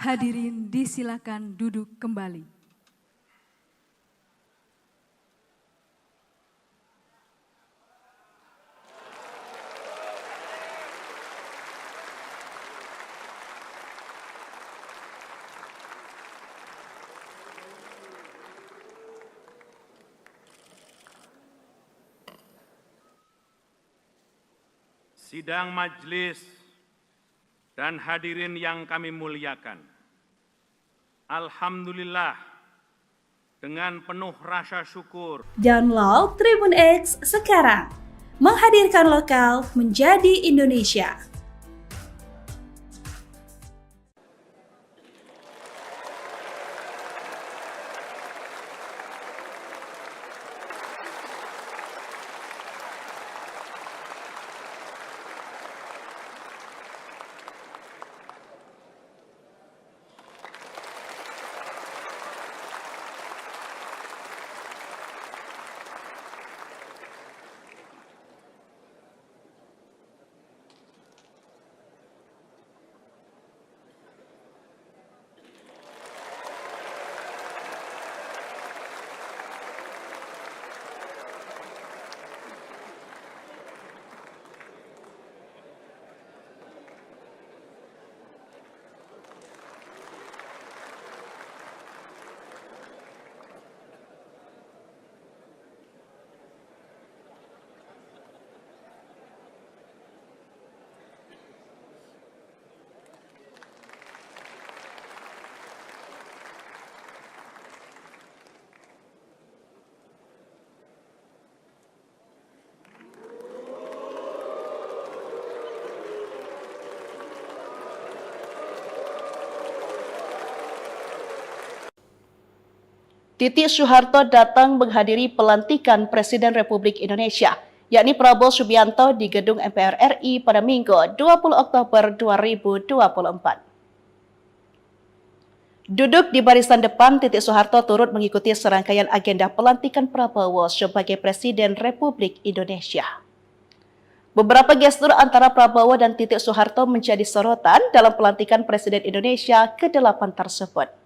Hadirin disilakan duduk kembali.
Sidang majelis dan hadirin yang kami muliakan. Alhamdulillah, dengan penuh rasa syukur.
Download Tribun X sekarang, menghadirkan lokal menjadi Indonesia.
Titik Soeharto datang menghadiri pelantikan Presiden Republik Indonesia, yakni Prabowo Subianto di Gedung MPR RI pada Minggu 20 Oktober 2024. Duduk di barisan depan, Titik Soeharto turut mengikuti serangkaian agenda pelantikan Prabowo sebagai Presiden Republik Indonesia. Beberapa gestur antara Prabowo dan Titik Soeharto menjadi sorotan dalam pelantikan Presiden Indonesia ke-8 tersebut.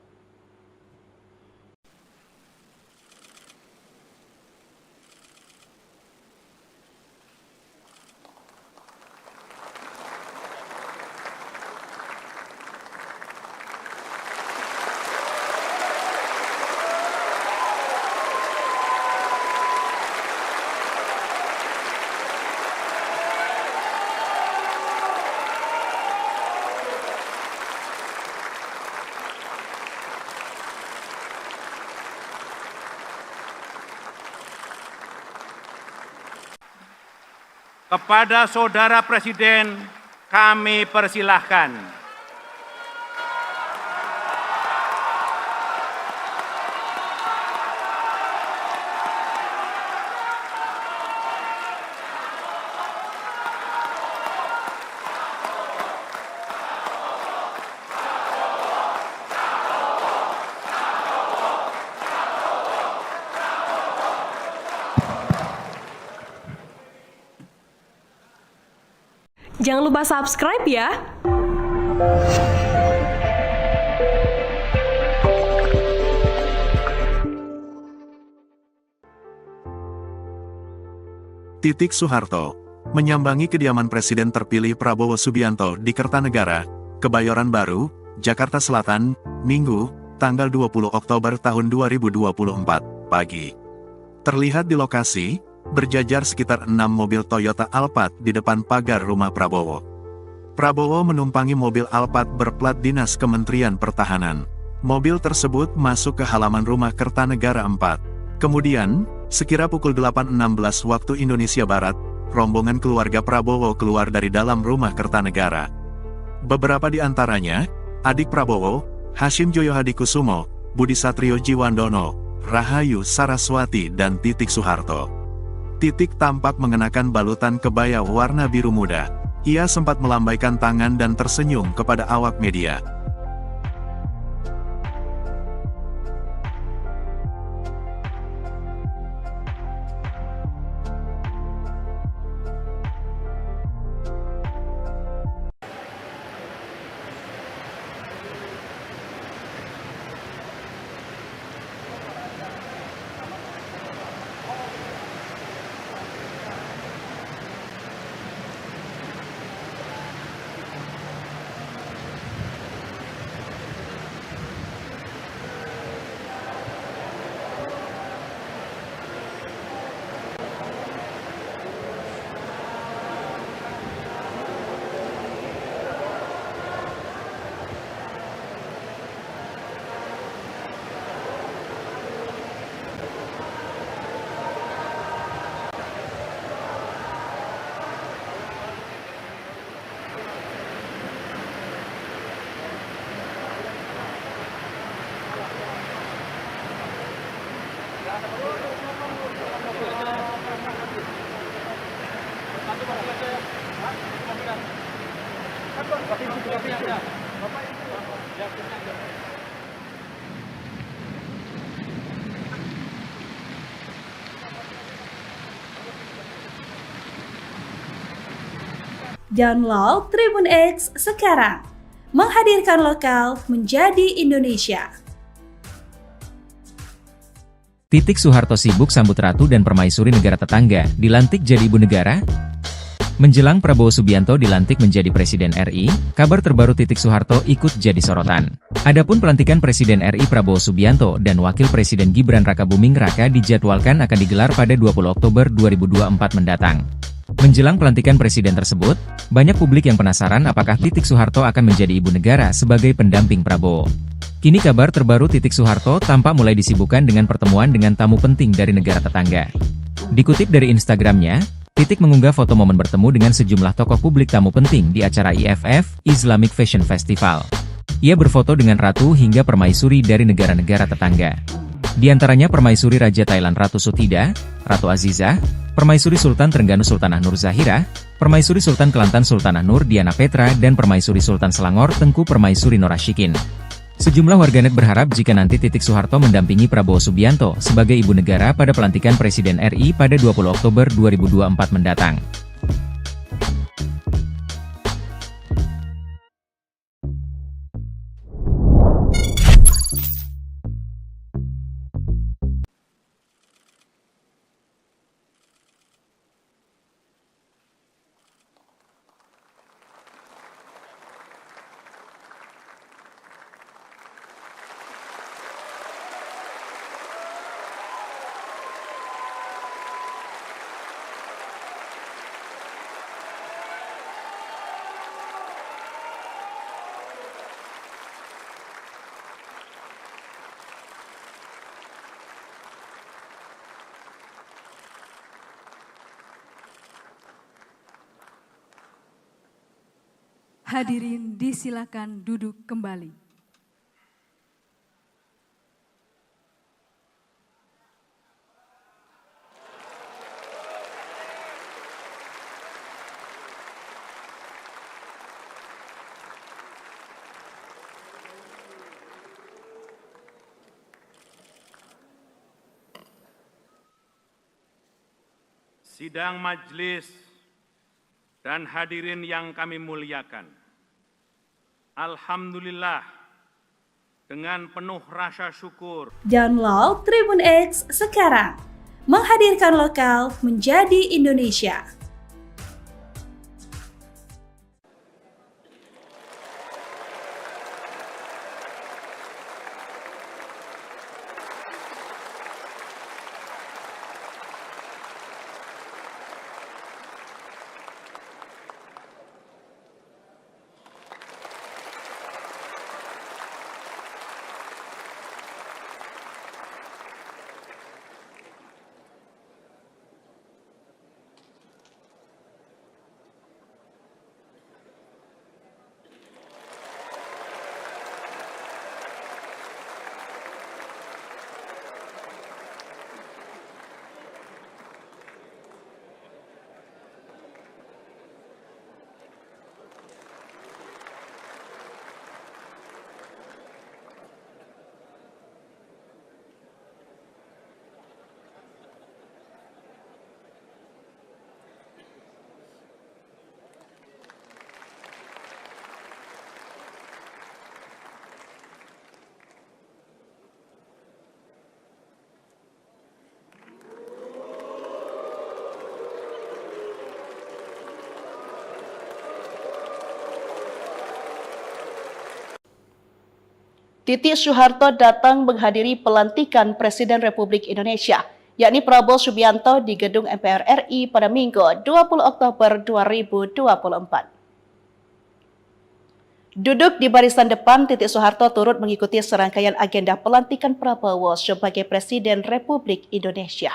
Kepada Saudara Presiden, kami persilahkan.
Jangan lupa subscribe ya.
Titik Soeharto menyambangi kediaman Presiden terpilih Prabowo Subianto di Kertanegara, Kebayoran Baru, Jakarta Selatan, Minggu, tanggal 20 Oktober tahun 2024, pagi. Terlihat di lokasi, berjajar sekitar 6 mobil Toyota Alphard di depan pagar rumah Prabowo. Prabowo menumpangi mobil Alphard berplat dinas Kementerian Pertahanan. Mobil tersebut masuk ke halaman rumah Kertanegara 4. Kemudian, sekira pukul 8.16 waktu Indonesia Barat, rombongan keluarga Prabowo keluar dari dalam rumah Kertanegara. Beberapa di antaranya, adik Prabowo, Hashim Joyo Hadikusumo, Budi Satrio Jiwandono, Rahayu Saraswati dan Titik Soeharto. Titik tampak mengenakan balutan kebaya warna biru muda. Ia sempat melambaikan tangan dan tersenyum kepada awak media.
Download Tribun X sekarang, menghadirkan lokal menjadi Indonesia.
Titik Soeharto sibuk sambut ratu dan permaisuri negara tetangga, dilantik jadi ibu negara? Menjelang Prabowo Subianto dilantik menjadi Presiden RI, kabar terbaru Titik Soeharto ikut jadi sorotan. Adapun pelantikan Presiden RI Prabowo Subianto dan Wakil Presiden Gibran Rakabuming Raka dijadwalkan akan digelar pada 20 Oktober 2024 mendatang. Menjelang pelantikan presiden tersebut, banyak publik yang penasaran apakah Titik Soeharto akan menjadi ibu negara sebagai pendamping Prabowo. Kini kabar terbaru Titik Soeharto tampak mulai disibukkan dengan pertemuan dengan tamu penting dari negara tetangga. Dikutip dari Instagramnya, Titik mengunggah foto momen bertemu dengan sejumlah tokoh publik tamu penting di acara IFF, Islamic Fashion Festival. Ia berfoto dengan ratu hingga permaisuri dari negara-negara tetangga. Di antaranya Permaisuri Raja Thailand Ratu Sutida, Ratu Azizah, Permaisuri Sultan Trengganu Sultanah Nur Zahira, Permaisuri Sultan Kelantan Sultanah Nur Diana Petra dan Permaisuri Sultan Selangor Tengku Permaisuri Norashikin. Sejumlah warganet berharap jika nanti Titik Soeharto mendampingi Prabowo Subianto sebagai ibu negara pada pelantikan Presiden RI pada 20 Oktober 2024 mendatang.
Hadirin disilakan duduk kembali.
Sidang majelis dan hadirin yang kami muliakan. Alhamdulillah, dengan penuh rasa syukur,
Download Tribun X sekarang, menghadirkan lokal menjadi Indonesia.
Titik Soeharto datang menghadiri pelantikan Presiden Republik Indonesia, yakni Prabowo Subianto di Gedung MPR RI pada Minggu 20 Oktober 2024. Duduk di barisan depan, Titik Soeharto turut mengikuti serangkaian agenda pelantikan Prabowo sebagai Presiden Republik Indonesia.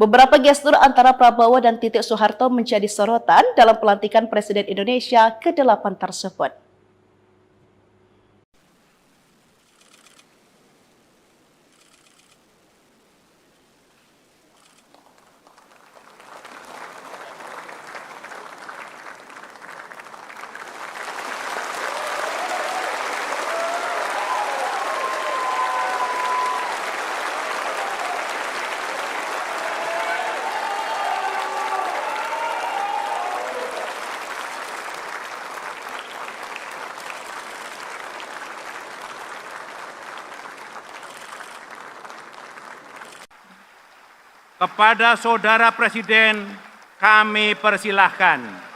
Beberapa gestur antara Prabowo dan Titik Soeharto menjadi sorotan dalam pelantikan Presiden Indonesia ke-8 tersebut.
kepada Saudara Presiden kami persilahkan.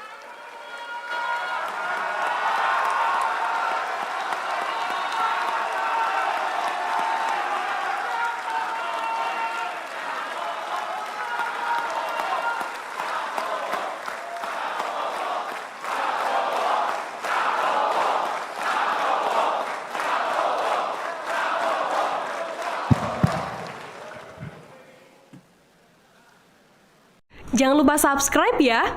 Jangan lupa subscribe ya.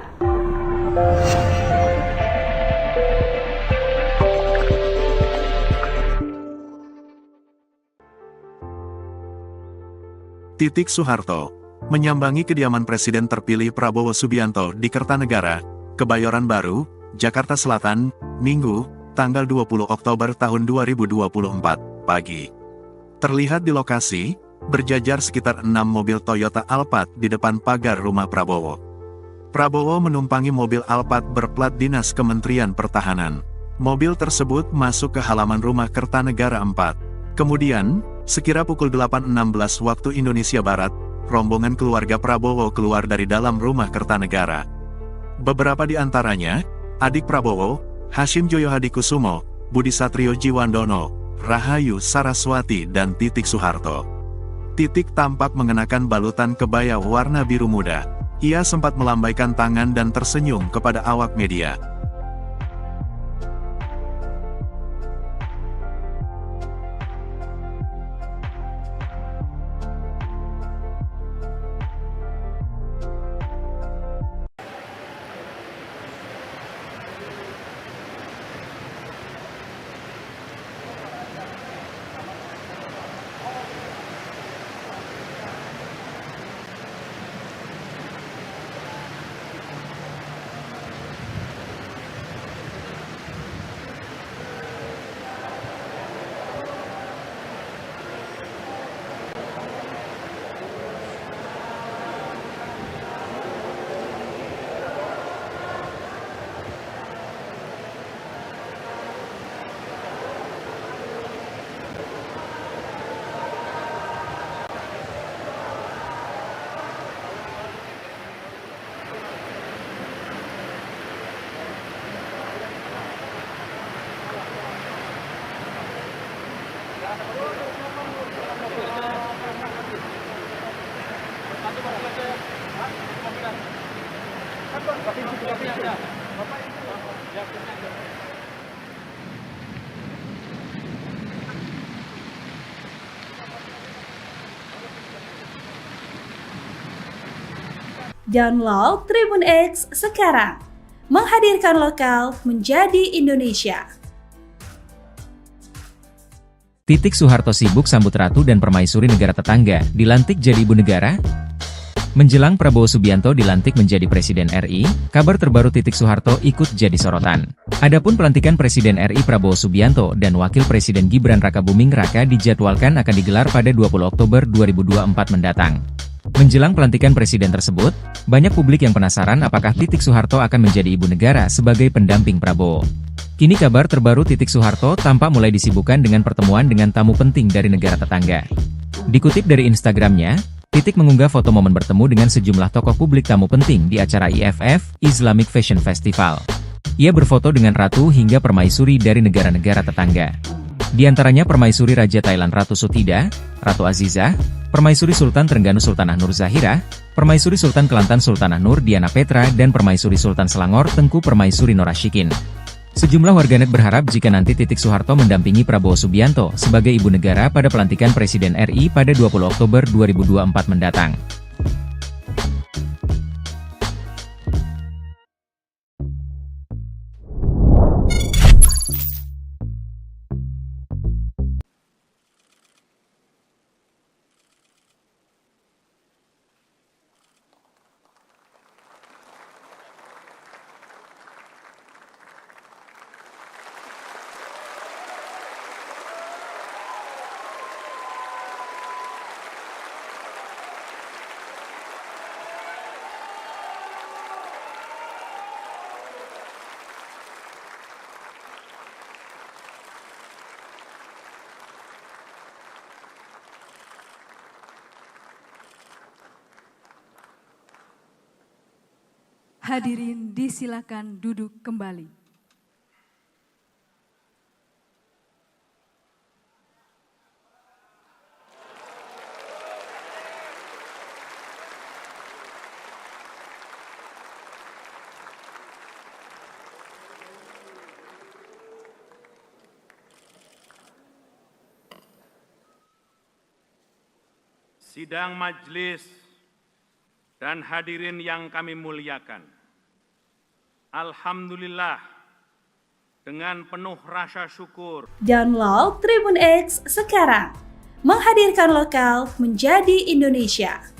Titik Soeharto menyambangi kediaman Presiden terpilih Prabowo Subianto di Kertanegara, Kebayoran Baru, Jakarta Selatan, Minggu, tanggal 20 Oktober tahun 2024, pagi. Terlihat di lokasi, berjajar sekitar 6 mobil Toyota Alphard di depan pagar rumah Prabowo. Prabowo menumpangi mobil Alphard berplat dinas Kementerian Pertahanan. Mobil tersebut masuk ke halaman rumah Kertanegara 4. Kemudian, sekira pukul 8.16 waktu Indonesia Barat, rombongan keluarga Prabowo keluar dari dalam rumah Kertanegara. Beberapa di antaranya, adik Prabowo, Hashim Joyo Hadikusumo, Budi Satrio Jiwandono, Rahayu Saraswati dan Titik Soeharto. Titik tampak mengenakan balutan kebaya warna biru muda. Ia sempat melambaikan tangan dan tersenyum kepada awak media.
Download Tribun X sekarang, menghadirkan lokal menjadi Indonesia.
Titik Soeharto sibuk sambut ratu dan permaisuri negara tetangga, dilantik jadi ibu negara? Menjelang Prabowo Subianto dilantik menjadi Presiden RI, kabar terbaru Titik Soeharto ikut jadi sorotan. Adapun pelantikan Presiden RI Prabowo Subianto dan Wakil Presiden Gibran Rakabuming Raka dijadwalkan akan digelar pada 20 Oktober 2024 mendatang. Menjelang pelantikan presiden tersebut, banyak publik yang penasaran apakah Titik Soeharto akan menjadi ibu negara sebagai pendamping Prabowo. Kini kabar terbaru Titik Soeharto tampak mulai disibukkan dengan pertemuan dengan tamu penting dari negara tetangga. Dikutip dari Instagramnya, Titik mengunggah foto momen bertemu dengan sejumlah tokoh publik tamu penting di acara IFF, Islamic Fashion Festival. Ia berfoto dengan ratu hingga permaisuri dari negara-negara tetangga. Di antaranya permaisuri Raja Thailand Ratu Sutida, Ratu Azizah, permaisuri Sultan Trengganu Sultanah Nur Zahirah, permaisuri Sultan Kelantan Sultanah Nur Diana Petra dan permaisuri Sultan Selangor Tengku Permaisuri Norashikin. Sejumlah warganet berharap jika nanti Titik Soeharto mendampingi Prabowo Subianto sebagai ibu negara pada pelantikan Presiden RI pada 20 Oktober 2024 mendatang.
Hadirin disilakan duduk kembali.
Sidang majelis dan hadirin yang kami muliakan. Alhamdulillah, dengan penuh rasa syukur.
Download Tribun X sekarang, menghadirkan lokal menjadi Indonesia.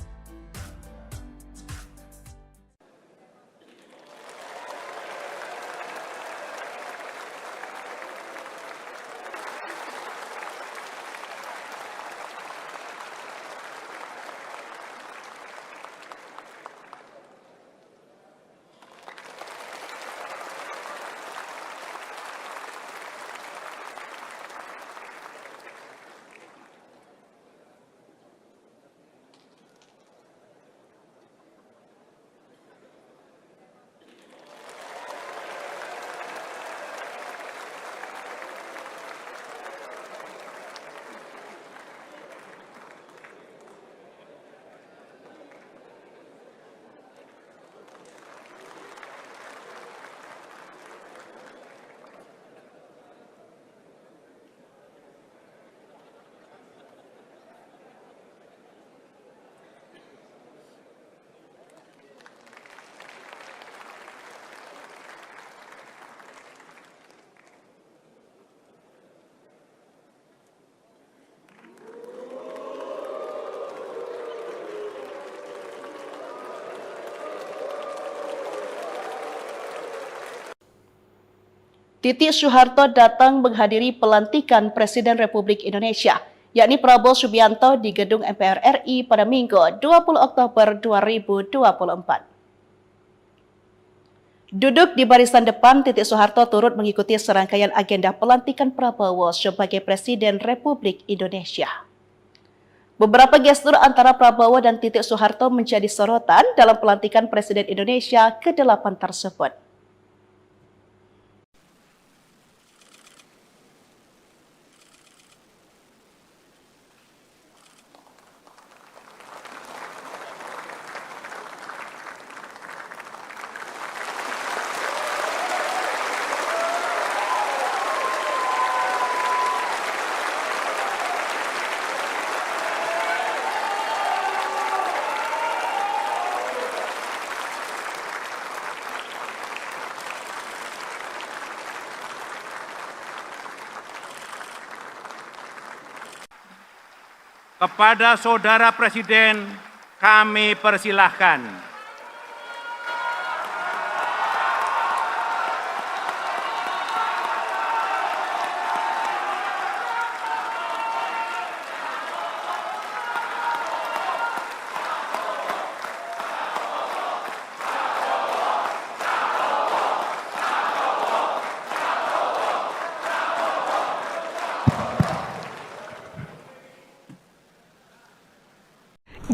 Titik Soeharto datang menghadiri pelantikan Presiden Republik Indonesia, yakni Prabowo Subianto di Gedung MPR RI pada Minggu 20 Oktober 2024. Duduk di barisan depan, Titik Soeharto turut mengikuti serangkaian agenda pelantikan Prabowo sebagai Presiden Republik Indonesia. Beberapa gestur antara Prabowo dan Titik Soeharto menjadi sorotan dalam pelantikan Presiden Indonesia ke-8 tersebut.
Kepada Saudara Presiden kami persilahkan.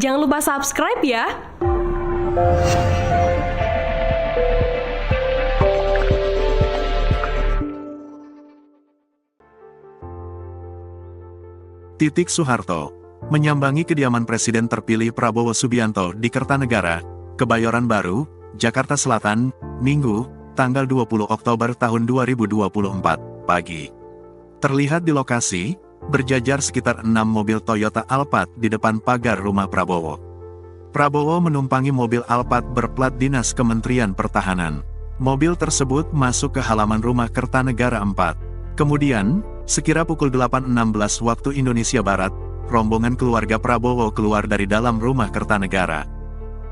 Jangan lupa subscribe ya.
Titik Soeharto menyambangi kediaman Presiden terpilih Prabowo Subianto di Kertanegara, Kebayoran Baru, Jakarta Selatan, Minggu, tanggal 20 Oktober tahun 2024, pagi. Terlihat di lokasi, berjajar sekitar 6 mobil Toyota Alphard di depan pagar rumah Prabowo. Prabowo menumpangi mobil Alphard berplat dinas Kementerian Pertahanan. Mobil tersebut masuk ke halaman rumah Kertanegara 4. Kemudian, sekira pukul 8.16 waktu Indonesia Barat, rombongan keluarga Prabowo keluar dari dalam rumah Kertanegara.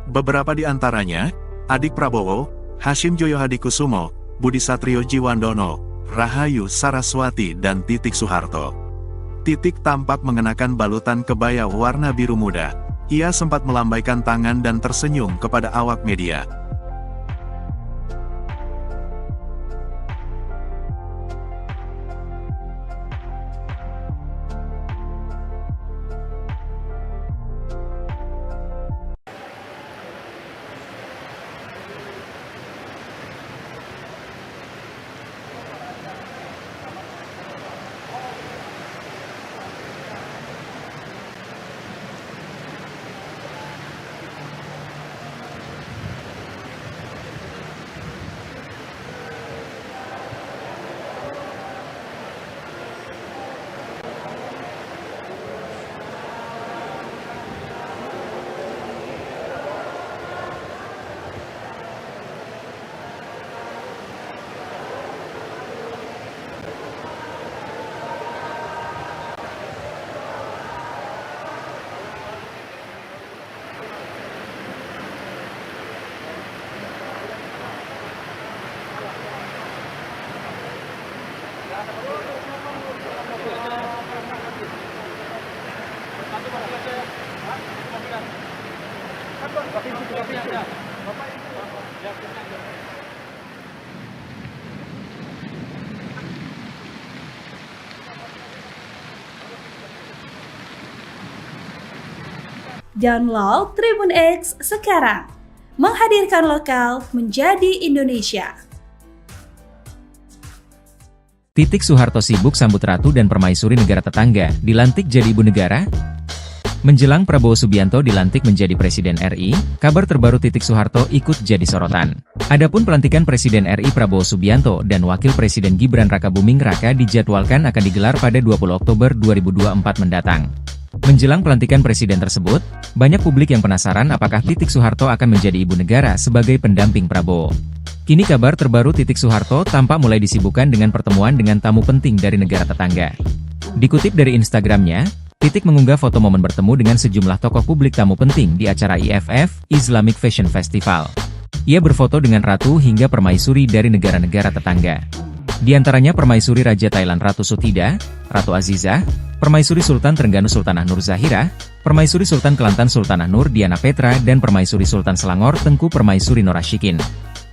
Beberapa di antaranya, adik Prabowo, Hashim Joyo Hadikusumo, Budi Satrio Jiwandono, Rahayu Saraswati dan Titik Soeharto. Titik tampak mengenakan balutan kebaya warna biru muda. Ia sempat melambaikan tangan dan tersenyum kepada awak media.
Download Tribun X sekarang, menghadirkan lokal menjadi Indonesia.
Titik Soeharto sibuk sambut ratu dan permaisuri negara tetangga, dilantik jadi ibu negara? Menjelang Prabowo Subianto dilantik menjadi Presiden RI, kabar terbaru Titik Soeharto ikut jadi sorotan. Adapun pelantikan Presiden RI Prabowo Subianto dan Wakil Presiden Gibran Rakabuming Raka dijadwalkan akan digelar pada 20 Oktober 2024 mendatang. Menjelang pelantikan presiden tersebut, banyak publik yang penasaran apakah Titik Soeharto akan menjadi ibu negara sebagai pendamping Prabowo. Kini kabar terbaru Titik Soeharto tampak mulai disibukkan dengan pertemuan dengan tamu penting dari negara tetangga. Dikutip dari Instagramnya, Titik mengunggah foto momen bertemu dengan sejumlah tokoh publik tamu penting di acara IFF, Islamic Fashion Festival. Ia berfoto dengan ratu hingga permaisuri dari negara-negara tetangga. Di antaranya permaisuri Raja Thailand Ratu Sutida, Ratu Azizah, permaisuri Sultan Trengganu Sultanah Nur Zahira, permaisuri Sultan Kelantan Sultanah Nur Diana Petra dan permaisuri Sultan Selangor Tengku Permaisuri Norashikin.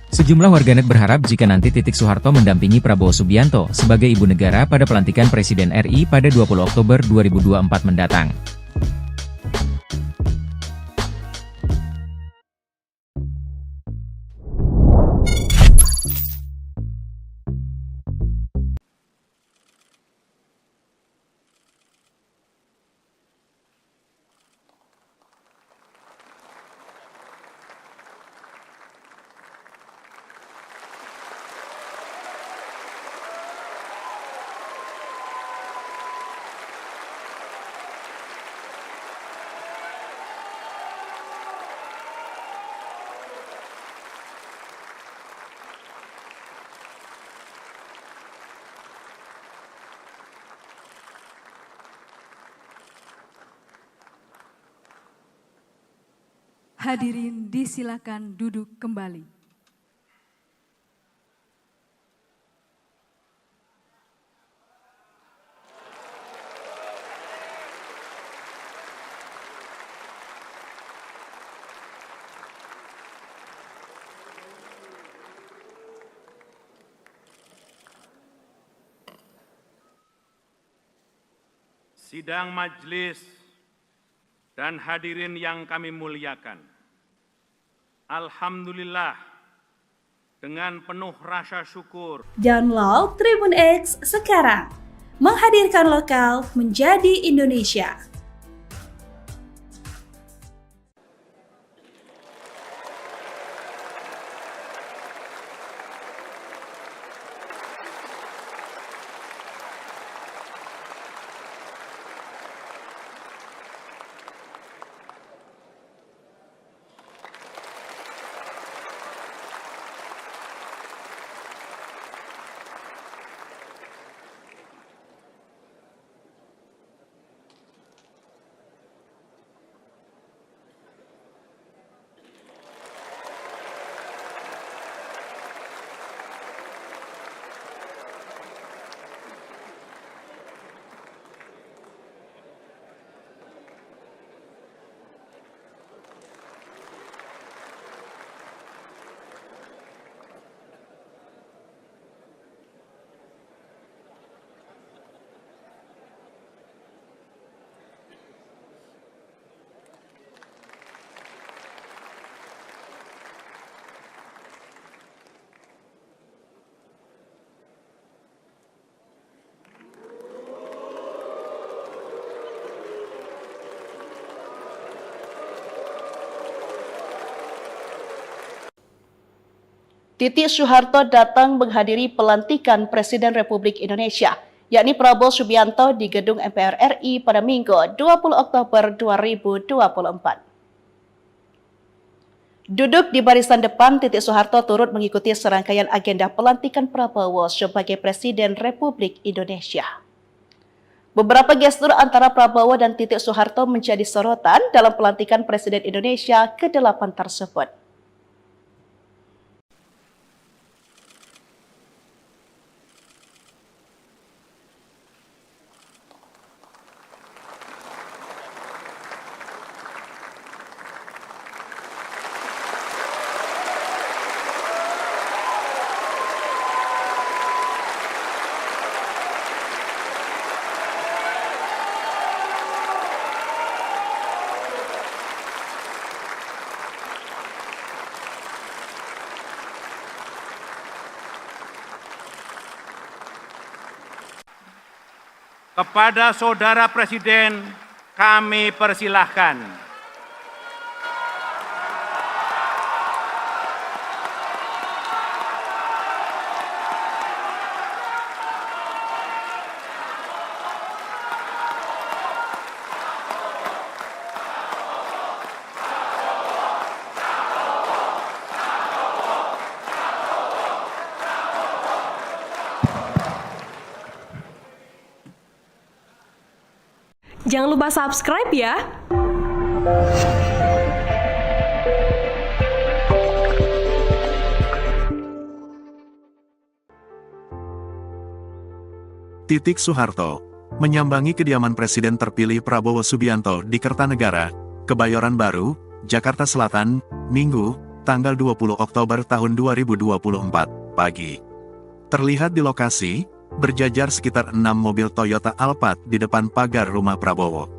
Sejumlah warganet berharap jika nanti Titik Soeharto mendampingi Prabowo Subianto sebagai ibu negara pada pelantikan Presiden RI pada 20 Oktober 2024 mendatang.
Hadirin disilakan duduk kembali.
Sidang majelis dan hadirin yang kami muliakan. Alhamdulillah, dengan penuh rasa syukur,
Download Tribun X sekarang, menghadirkan lokal menjadi Indonesia.
Titik Soeharto datang menghadiri pelantikan Presiden Republik Indonesia, yakni Prabowo Subianto di Gedung MPR RI pada Minggu 20 Oktober 2024. Duduk di barisan depan, Titik Soeharto turut mengikuti serangkaian agenda pelantikan Prabowo sebagai Presiden Republik Indonesia. Beberapa gestur antara Prabowo dan Titik Soeharto menjadi sorotan dalam pelantikan Presiden Indonesia ke-8 tersebut.
Kepada Saudara Presiden, kami persilahkan.
Jangan lupa subscribe ya.
Titik Soeharto menyambangi kediaman Presiden terpilih Prabowo Subianto di Kertanegara, Kebayoran Baru, Jakarta Selatan, Minggu, tanggal 20 Oktober tahun 2024, pagi. Terlihat di lokasi, berjajar sekitar 6 mobil Toyota Alphard di depan pagar rumah Prabowo.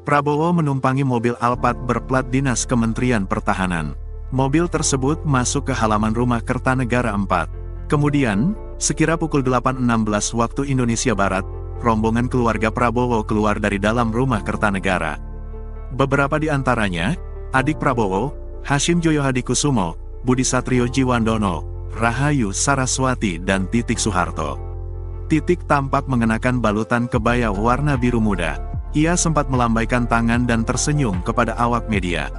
Prabowo menumpangi mobil Alphard berplat dinas Kementerian Pertahanan. Mobil tersebut masuk ke halaman rumah Kertanegara 4. Kemudian, sekira pukul 8.16 waktu Indonesia Barat, rombongan keluarga Prabowo keluar dari dalam rumah Kertanegara. Beberapa di antaranya, adik Prabowo, Hashim Joyo Hadikusumo, Budi Satrio Jiwandono, Rahayu Saraswati dan Titik Soeharto. Titik tampak mengenakan balutan kebaya warna biru muda. Ia sempat melambaikan tangan dan tersenyum kepada awak media.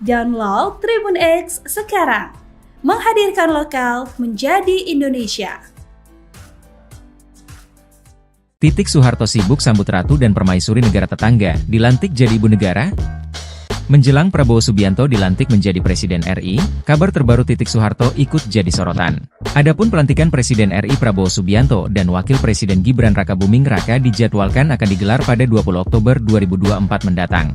Download Tribun X sekarang, menghadirkan lokal menjadi Indonesia.
Titik Soeharto sibuk sambut ratu dan permaisuri negara tetangga, dilantik jadi ibu negara? Menjelang Prabowo Subianto dilantik menjadi Presiden RI, kabar terbaru Titik Soeharto ikut jadi sorotan. Adapun pelantikan Presiden RI Prabowo Subianto dan Wakil Presiden Gibran Rakabuming Raka dijadwalkan akan digelar pada 20 Oktober 2024 mendatang.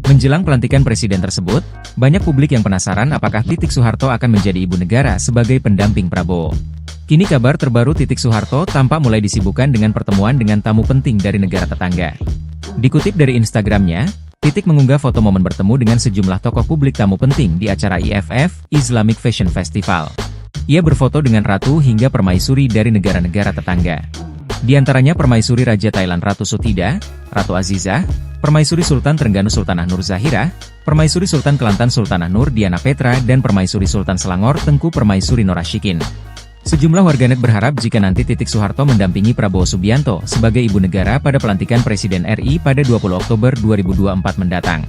Menjelang pelantikan presiden tersebut, banyak publik yang penasaran apakah Titik Soeharto akan menjadi ibu negara sebagai pendamping Prabowo. Kini kabar terbaru Titik Soeharto tampak mulai disibukkan dengan pertemuan dengan tamu penting dari negara tetangga. Dikutip dari Instagramnya, Titik mengunggah foto momen bertemu dengan sejumlah tokoh publik tamu penting di acara IFF, Islamic Fashion Festival. Ia berfoto dengan ratu hingga permaisuri dari negara-negara tetangga. Di antaranya Permaisuri Raja Thailand Ratu Sutida, Ratu Azizah, Permaisuri Sultan Trengganu Sultanah Nur Zahira, Permaisuri Sultan Kelantan Sultanah Nur Diana Petra dan Permaisuri Sultan Selangor Tengku Permaisuri Norashikin. Sejumlah warganet berharap jika nanti Titik Soeharto mendampingi Prabowo Subianto sebagai ibu negara pada pelantikan Presiden RI pada 20 Oktober 2024 mendatang.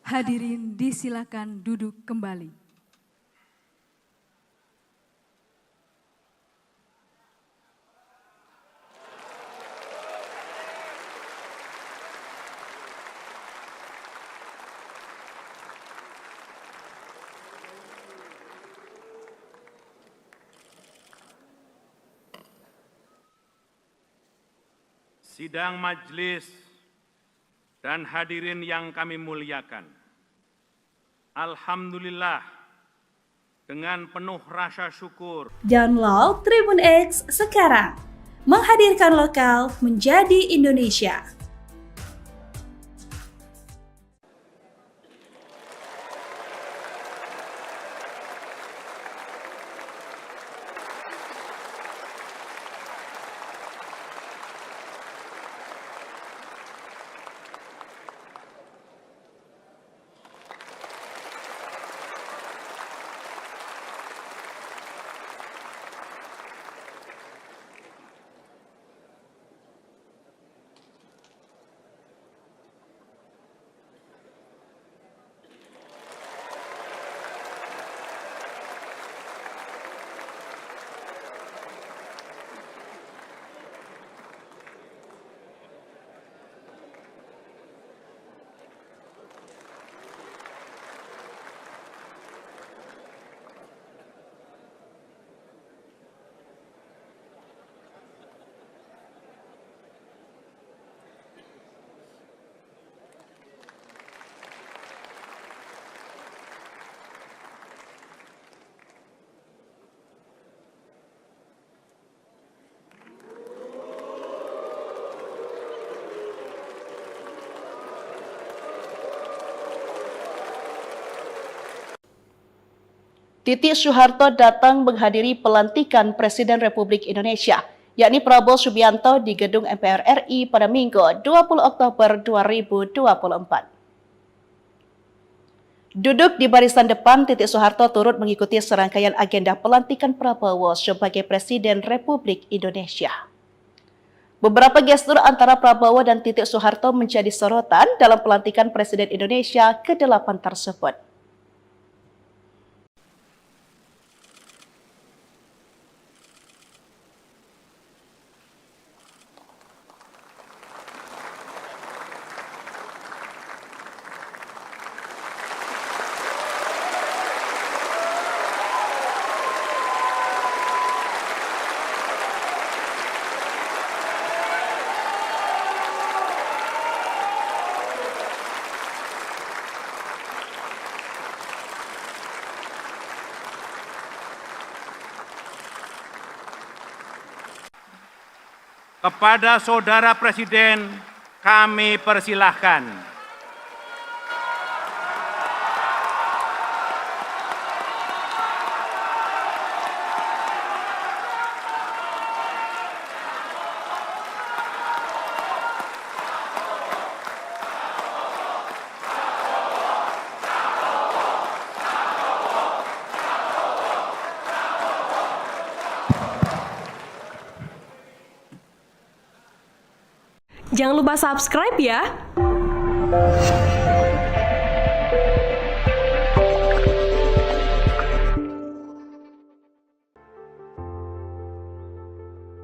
Hadirin disilakan duduk kembali.
Sidang majelis dan hadirin yang kami muliakan. Alhamdulillah, dengan penuh rasa syukur.
Download Tribun X sekarang, menghadirkan lokal menjadi Indonesia.
Titik Soeharto datang menghadiri pelantikan Presiden Republik Indonesia, yakni Prabowo Subianto di Gedung MPR RI pada Minggu 20 Oktober 2024. Duduk di barisan depan, Titik Soeharto turut mengikuti serangkaian agenda pelantikan Prabowo sebagai Presiden Republik Indonesia. Beberapa gestur antara Prabowo dan Titik Soeharto menjadi sorotan dalam pelantikan Presiden Indonesia ke-8 tersebut.
Kepada Saudara Presiden kami persilahkan.
Jangan lupa subscribe ya.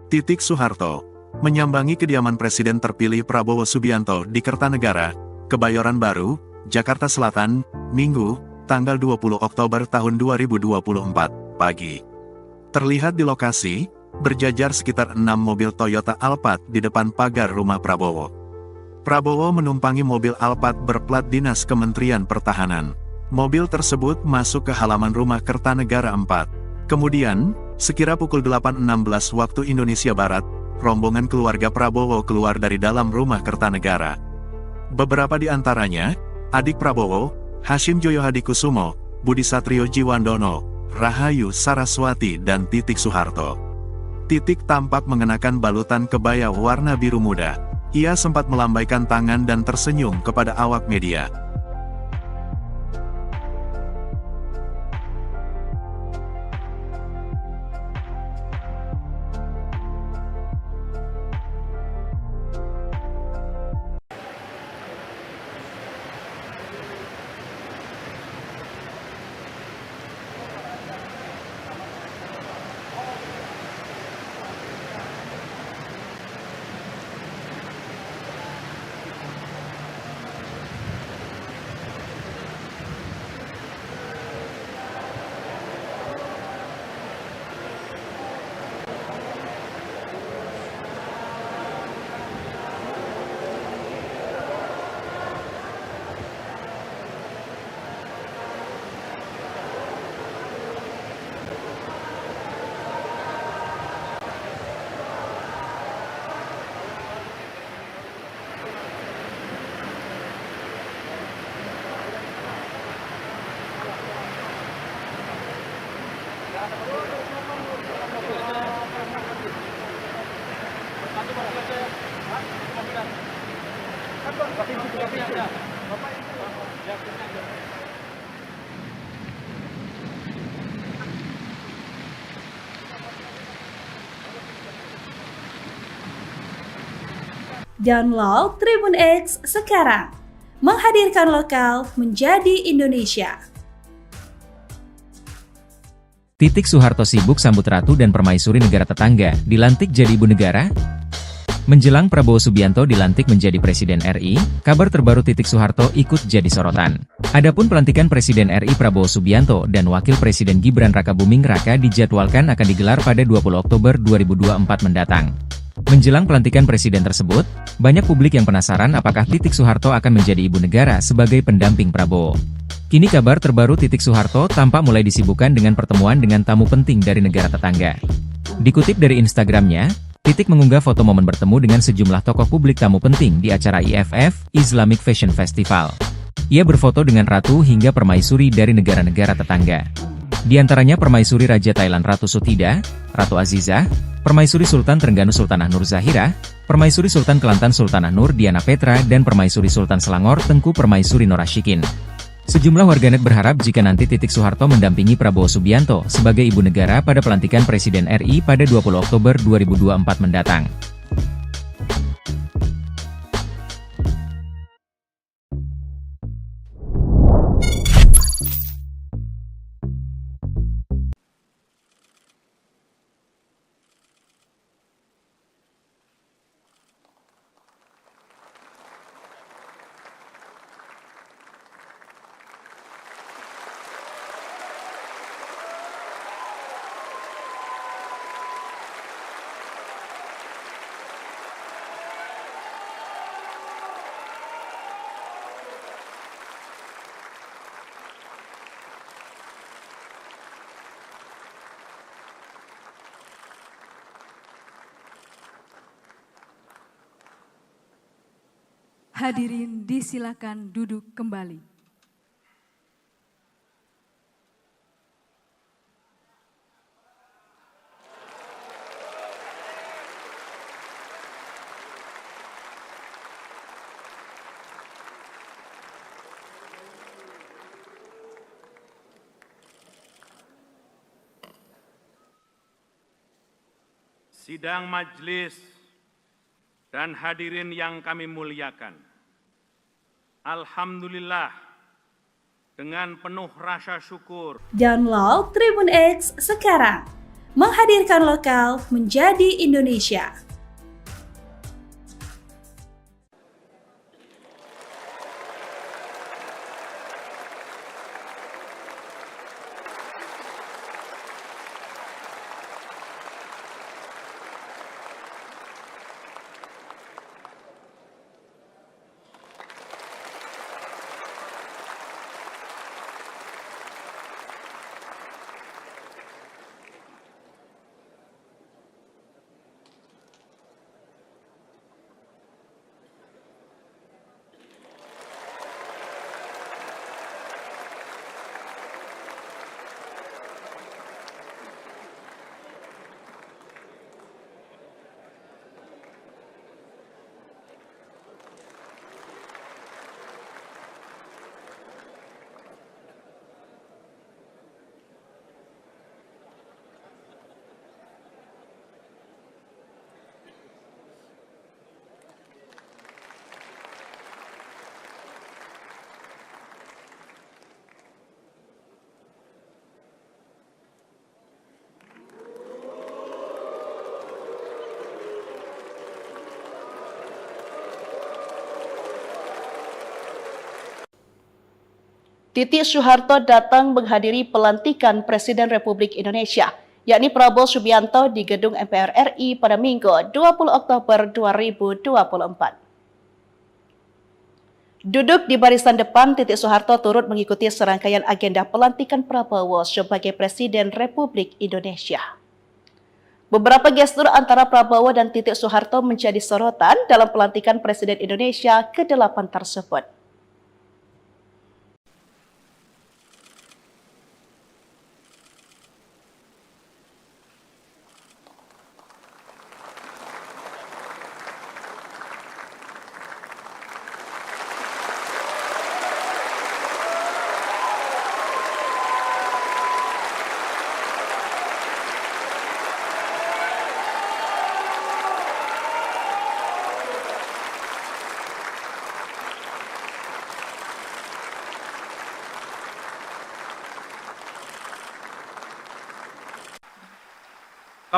Titik Soeharto menyambangi kediaman Presiden terpilih Prabowo Subianto di Kertanegara, Kebayoran Baru, Jakarta Selatan, Minggu, tanggal 20 Oktober tahun 2024, pagi. Terlihat di lokasi, berjajar sekitar 6 mobil Toyota Alphard di depan pagar rumah Prabowo. Prabowo menumpangi mobil Alphard berplat dinas Kementerian Pertahanan. Mobil tersebut masuk ke halaman rumah Kertanegara 4. Kemudian, sekira pukul 8.16 waktu Indonesia Barat, rombongan keluarga Prabowo keluar dari dalam rumah Kertanegara. Beberapa di antaranya, adik Prabowo, Hashim Joyo Hadikusumo, Budi Satrio Jiwandono, Rahayu Saraswati dan Titik Soeharto. Titik tampak mengenakan balutan kebaya warna biru muda. Ia sempat melambaikan tangan dan tersenyum kepada awak media.
Download Tribun X sekarang, menghadirkan lokal menjadi Indonesia.
Titik Soeharto sibuk sambut ratu dan permaisuri negara tetangga, dilantik jadi ibu negara? Menjelang Prabowo Subianto dilantik menjadi Presiden RI, kabar terbaru Titik Soeharto ikut jadi sorotan. Adapun pelantikan Presiden RI Prabowo Subianto dan Wakil Presiden Gibran Rakabuming Raka dijadwalkan akan digelar pada 20 Oktober 2024 mendatang. Menjelang pelantikan presiden tersebut, banyak publik yang penasaran apakah Titik Soeharto akan menjadi ibu negara sebagai pendamping Prabowo. Kini kabar terbaru Titik Soeharto tampak mulai disibukkan dengan pertemuan dengan tamu penting dari negara tetangga. Dikutip dari Instagramnya, Titik mengunggah foto momen bertemu dengan sejumlah tokoh publik tamu penting di acara IFF, Islamic Fashion Festival. Ia berfoto dengan ratu hingga permaisuri dari negara-negara tetangga. Di antaranya permaisuri Raja Thailand Ratu Sutida, Ratu Azizah, permaisuri Sultan Trengganu Sultanah Nur Zahirah, permaisuri Sultan Kelantan Sultanah Nur Diana Petra dan permaisuri Sultan Selangor Tengku Permaisuri Norashikin. Sejumlah warganet berharap jika nanti Titik Soeharto mendampingi Prabowo Subianto sebagai ibu negara pada pelantikan Presiden RI pada 20 Oktober 2024 mendatang.
Hadirin disilakan duduk kembali.
Sidang majelis dan hadirin yang kami muliakan. Alhamdulillah, dengan penuh rasa syukur,
Download Tribun X sekarang, menghadirkan lokal menjadi Indonesia.
Titik Soeharto datang menghadiri pelantikan Presiden Republik Indonesia, yakni Prabowo Subianto di Gedung MPR RI pada Minggu 20 Oktober 2024. Duduk di barisan depan, Titik Soeharto turut mengikuti serangkaian agenda pelantikan Prabowo sebagai Presiden Republik Indonesia. Beberapa gestur antara Prabowo dan Titik Soeharto menjadi sorotan dalam pelantikan Presiden Indonesia ke-8 tersebut.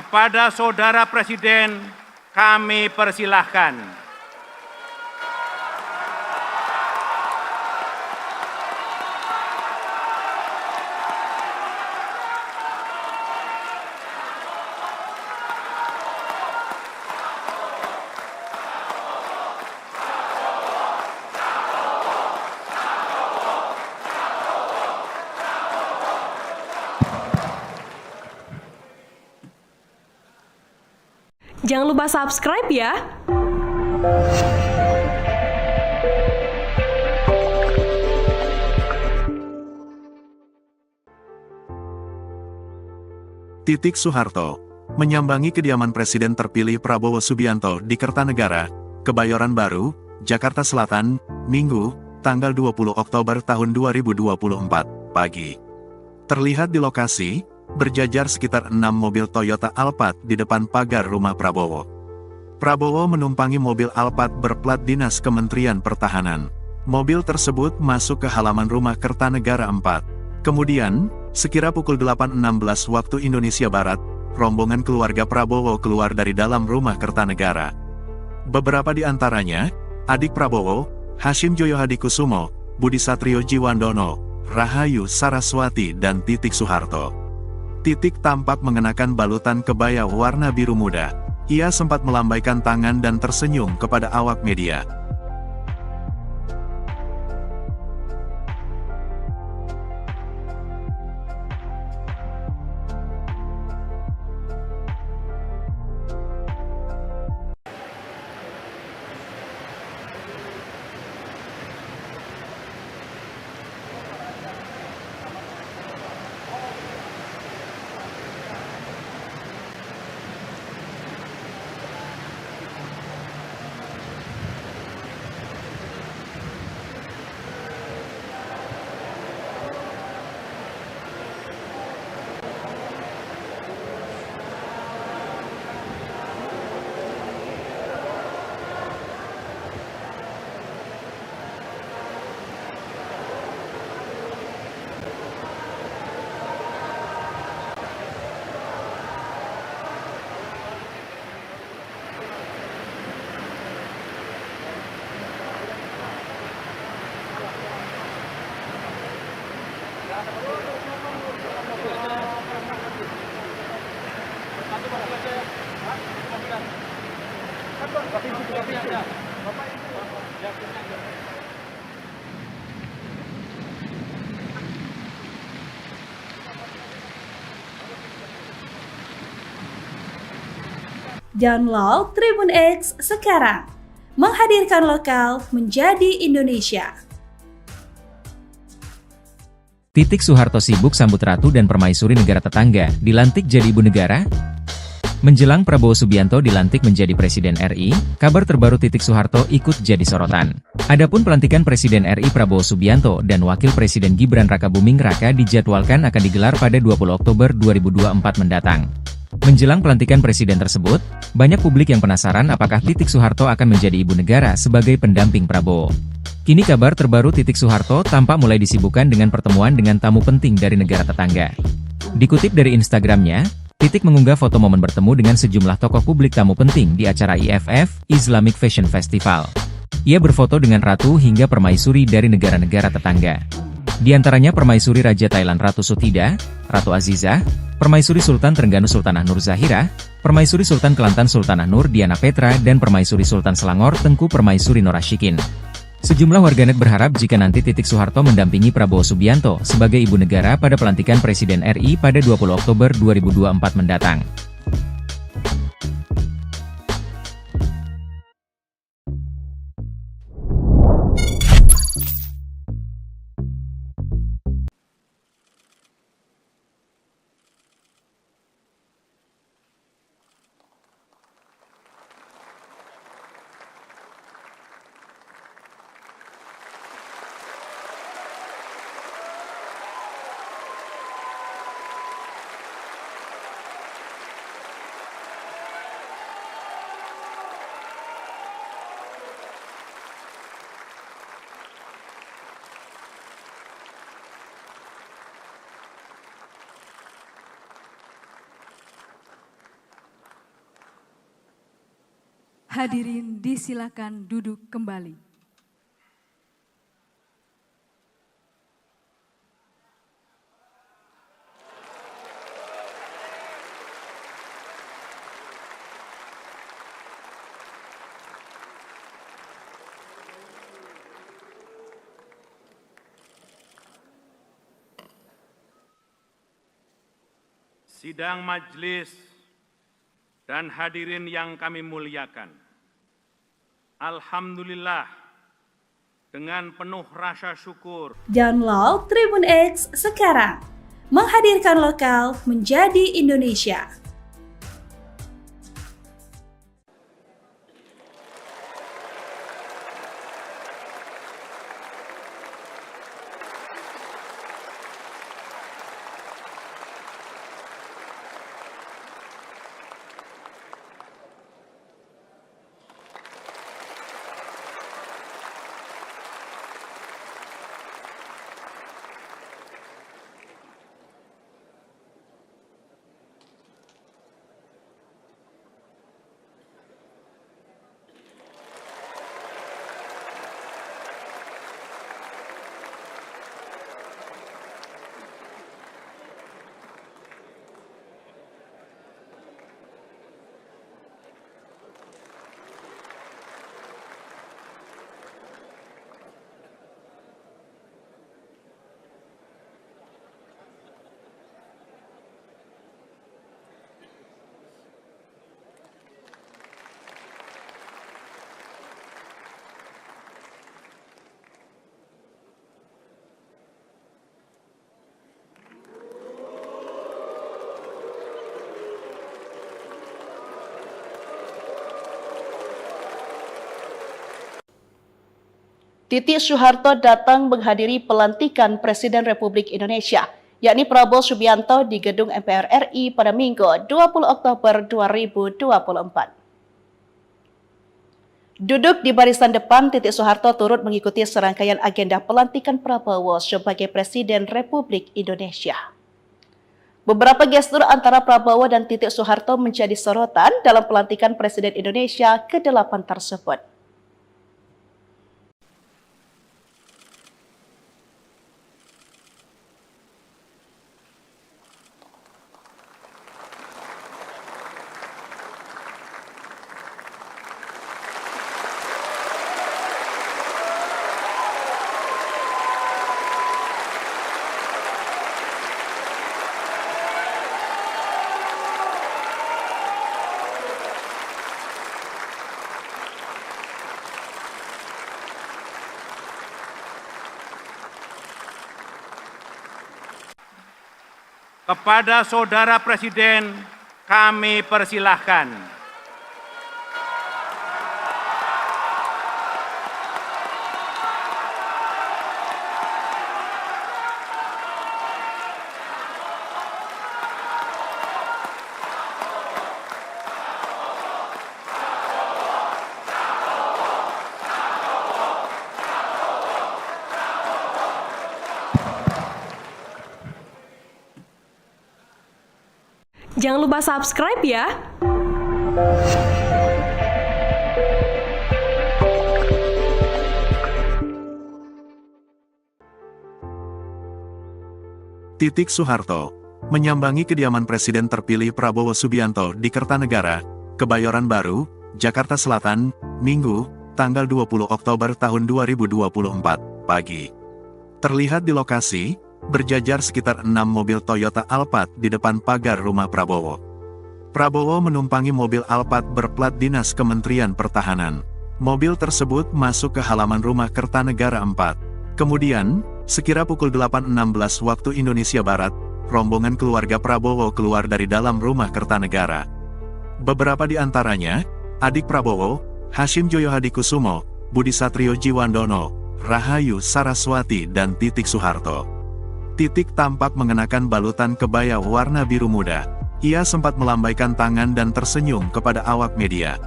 kepada Saudara Presiden kami persilahkan.
Jangan lupa subscribe ya.
Titik Soeharto menyambangi kediaman Presiden terpilih Prabowo Subianto di Kertanegara, Kebayoran Baru, Jakarta Selatan, Minggu, tanggal 20 Oktober tahun 2024, pagi. Terlihat di lokasi, berjajar sekitar 6 mobil Toyota Alphard di depan pagar rumah Prabowo. Prabowo menumpangi mobil Alphard berplat dinas Kementerian Pertahanan. Mobil tersebut masuk ke halaman rumah Kertanegara 4. Kemudian, sekira pukul 8.16 waktu Indonesia Barat, rombongan keluarga Prabowo keluar dari dalam rumah Kertanegara. Beberapa di antaranya, adik Prabowo, Hashim Joyo Hadikusumo, Budi Satrio Jiwandono, Rahayu Saraswati dan Titik Soeharto. Titik tampak mengenakan balutan kebaya warna biru muda. Ia sempat melambaikan tangan dan tersenyum kepada awak media.
Download Tribun X sekarang, menghadirkan lokal menjadi Indonesia.
Titik Soeharto sibuk sambut ratu dan permaisuri negara tetangga, dilantik jadi ibu negara? Menjelang Prabowo Subianto dilantik menjadi Presiden RI, kabar terbaru Titik Soeharto ikut jadi sorotan. Adapun pelantikan Presiden RI Prabowo Subianto dan Wakil Presiden Gibran Rakabuming Raka dijadwalkan akan digelar pada 20 Oktober 2024 mendatang. Menjelang pelantikan presiden tersebut, banyak publik yang penasaran apakah Titik Soeharto akan menjadi ibu negara sebagai pendamping Prabowo. Kini kabar terbaru Titik Soeharto tampak mulai disibukkan dengan pertemuan dengan tamu penting dari negara tetangga. Dikutip dari Instagramnya, Titik mengunggah foto momen bertemu dengan sejumlah tokoh publik tamu penting di acara IFF, Islamic Fashion Festival. Ia berfoto dengan ratu hingga permaisuri dari negara-negara tetangga. Di antaranya permaisuri Raja Thailand Ratu Sutida, Ratu Azizah, permaisuri Sultan Trengganu Sultanah Nur Zahira, permaisuri Sultan Kelantan Sultanah Nur Diana Petra dan permaisuri Sultan Selangor Tengku Permaisuri Norashikin. Sejumlah warganet berharap jika nanti Titik Soeharto mendampingi Prabowo Subianto sebagai ibu negara pada pelantikan Presiden RI pada 20 Oktober 2024 mendatang.
Hadirin disilakan duduk kembali.
Sidang majelis dan hadirin yang kami muliakan. Alhamdulillah, dengan penuh rasa syukur.
Download Tribun X sekarang, menghadirkan lokal menjadi Indonesia.
Titik Soeharto datang menghadiri pelantikan Presiden Republik Indonesia, yakni Prabowo Subianto di Gedung MPR RI pada Minggu 20 Oktober 2024. Duduk di barisan depan, Titik Soeharto turut mengikuti serangkaian agenda pelantikan Prabowo sebagai Presiden Republik Indonesia. Beberapa gestur antara Prabowo dan Titik Soeharto menjadi sorotan dalam pelantikan Presiden Indonesia ke-8 tersebut.
Kepada Saudara Presiden, kami persilahkan.
Jangan lupa subscribe ya.
Titik Soeharto menyambangi kediaman Presiden terpilih Prabowo Subianto di Kertanegara, Kebayoran Baru, Jakarta Selatan, Minggu, tanggal 20 Oktober tahun 2024, pagi. Terlihat di lokasi, berjajar sekitar 6 mobil Toyota Alphard di depan pagar rumah Prabowo. Prabowo menumpangi mobil Alphard berplat dinas Kementerian Pertahanan. Mobil tersebut masuk ke halaman rumah Kertanegara 4. Kemudian, sekira pukul 8.16 waktu Indonesia Barat, rombongan keluarga Prabowo keluar dari dalam rumah Kertanegara. Beberapa di antaranya, adik Prabowo, Hashim Joyo Hadikusumo, Budi Satrio Jiwandono, Rahayu Saraswati dan Titik Soeharto. Titik tampak mengenakan balutan kebaya warna biru muda. Ia sempat melambaikan tangan dan tersenyum kepada awak media.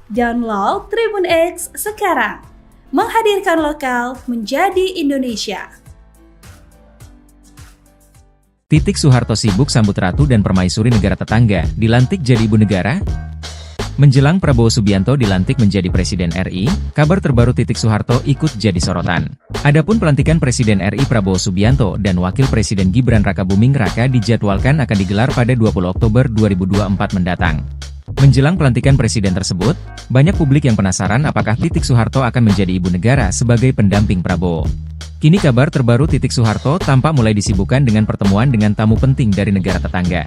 Download Tribun X sekarang, menghadirkan lokal menjadi Indonesia.
Titik Soeharto sibuk sambut ratu dan permaisuri negara tetangga, dilantik jadi ibu negara? Menjelang Prabowo Subianto dilantik menjadi Presiden RI, kabar terbaru Titik Soeharto ikut jadi sorotan. Adapun pelantikan Presiden RI Prabowo Subianto dan Wakil Presiden Gibran Rakabuming Raka dijadwalkan akan digelar pada 20 Oktober 2024 mendatang. Menjelang pelantikan presiden tersebut, banyak publik yang penasaran apakah Titik Soeharto akan menjadi ibu negara sebagai pendamping Prabowo. Kini kabar terbaru Titik Soeharto tampak mulai disibukkan dengan pertemuan dengan tamu penting dari negara tetangga.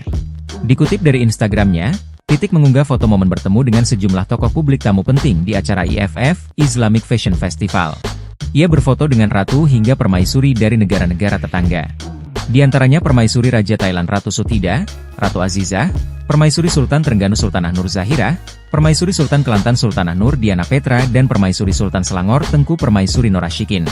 Dikutip dari Instagramnya, Titik mengunggah foto momen bertemu dengan sejumlah tokoh publik tamu penting di acara IFF, Islamic Fashion Festival. Ia berfoto dengan ratu hingga permaisuri dari negara-negara tetangga. Di antaranya Permaisuri Raja Thailand Ratu Sutida, Ratu Azizah, Permaisuri Sultan Trengganu Sultanah Nur Zahira, Permaisuri Sultan Kelantan Sultanah Nur Diana Petra dan Permaisuri Sultan Selangor Tengku Permaisuri Norashikin.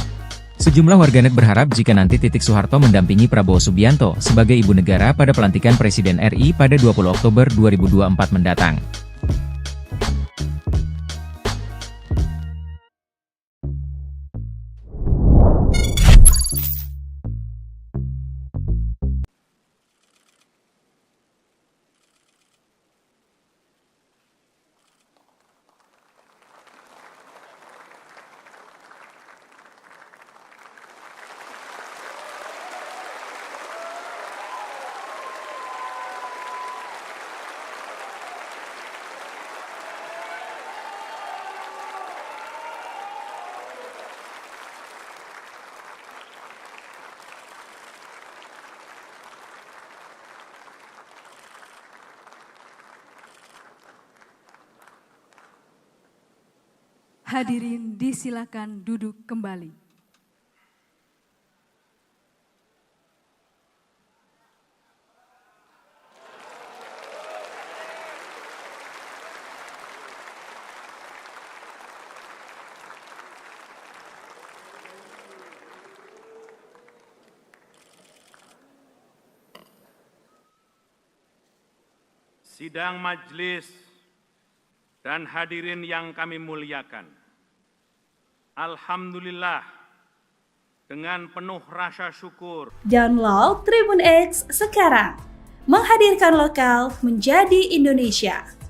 Sejumlah warganet berharap jika nanti Titik Soeharto mendampingi Prabowo Subianto sebagai ibu negara pada pelantikan Presiden RI pada 20 Oktober 2024 mendatang.
Hadirin disilakan duduk kembali.
Sidang majelis dan hadirin yang kami muliakan. Alhamdulillah, dengan penuh rasa syukur,
Download Tribun X sekarang, menghadirkan lokal menjadi Indonesia.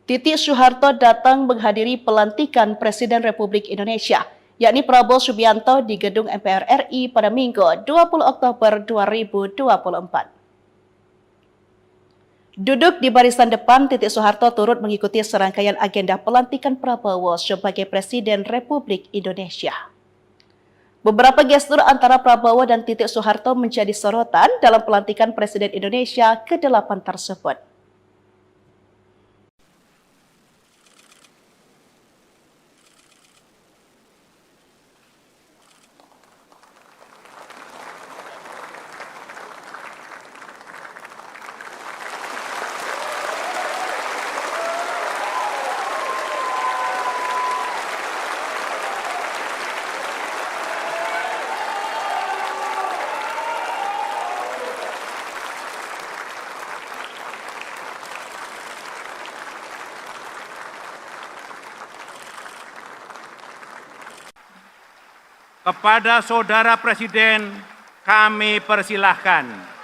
Titik Soeharto datang menghadiri pelantikan Presiden Republik Indonesia, yakni Prabowo Subianto di Gedung MPR RI pada Minggu 20 Oktober 2024. Duduk di barisan depan, Titik Soeharto turut mengikuti serangkaian agenda pelantikan Prabowo sebagai Presiden Republik Indonesia. Beberapa gestur antara Prabowo dan Titik Soeharto menjadi sorotan dalam pelantikan Presiden Indonesia ke-8 tersebut.
kepada Saudara Presiden kami persilahkan.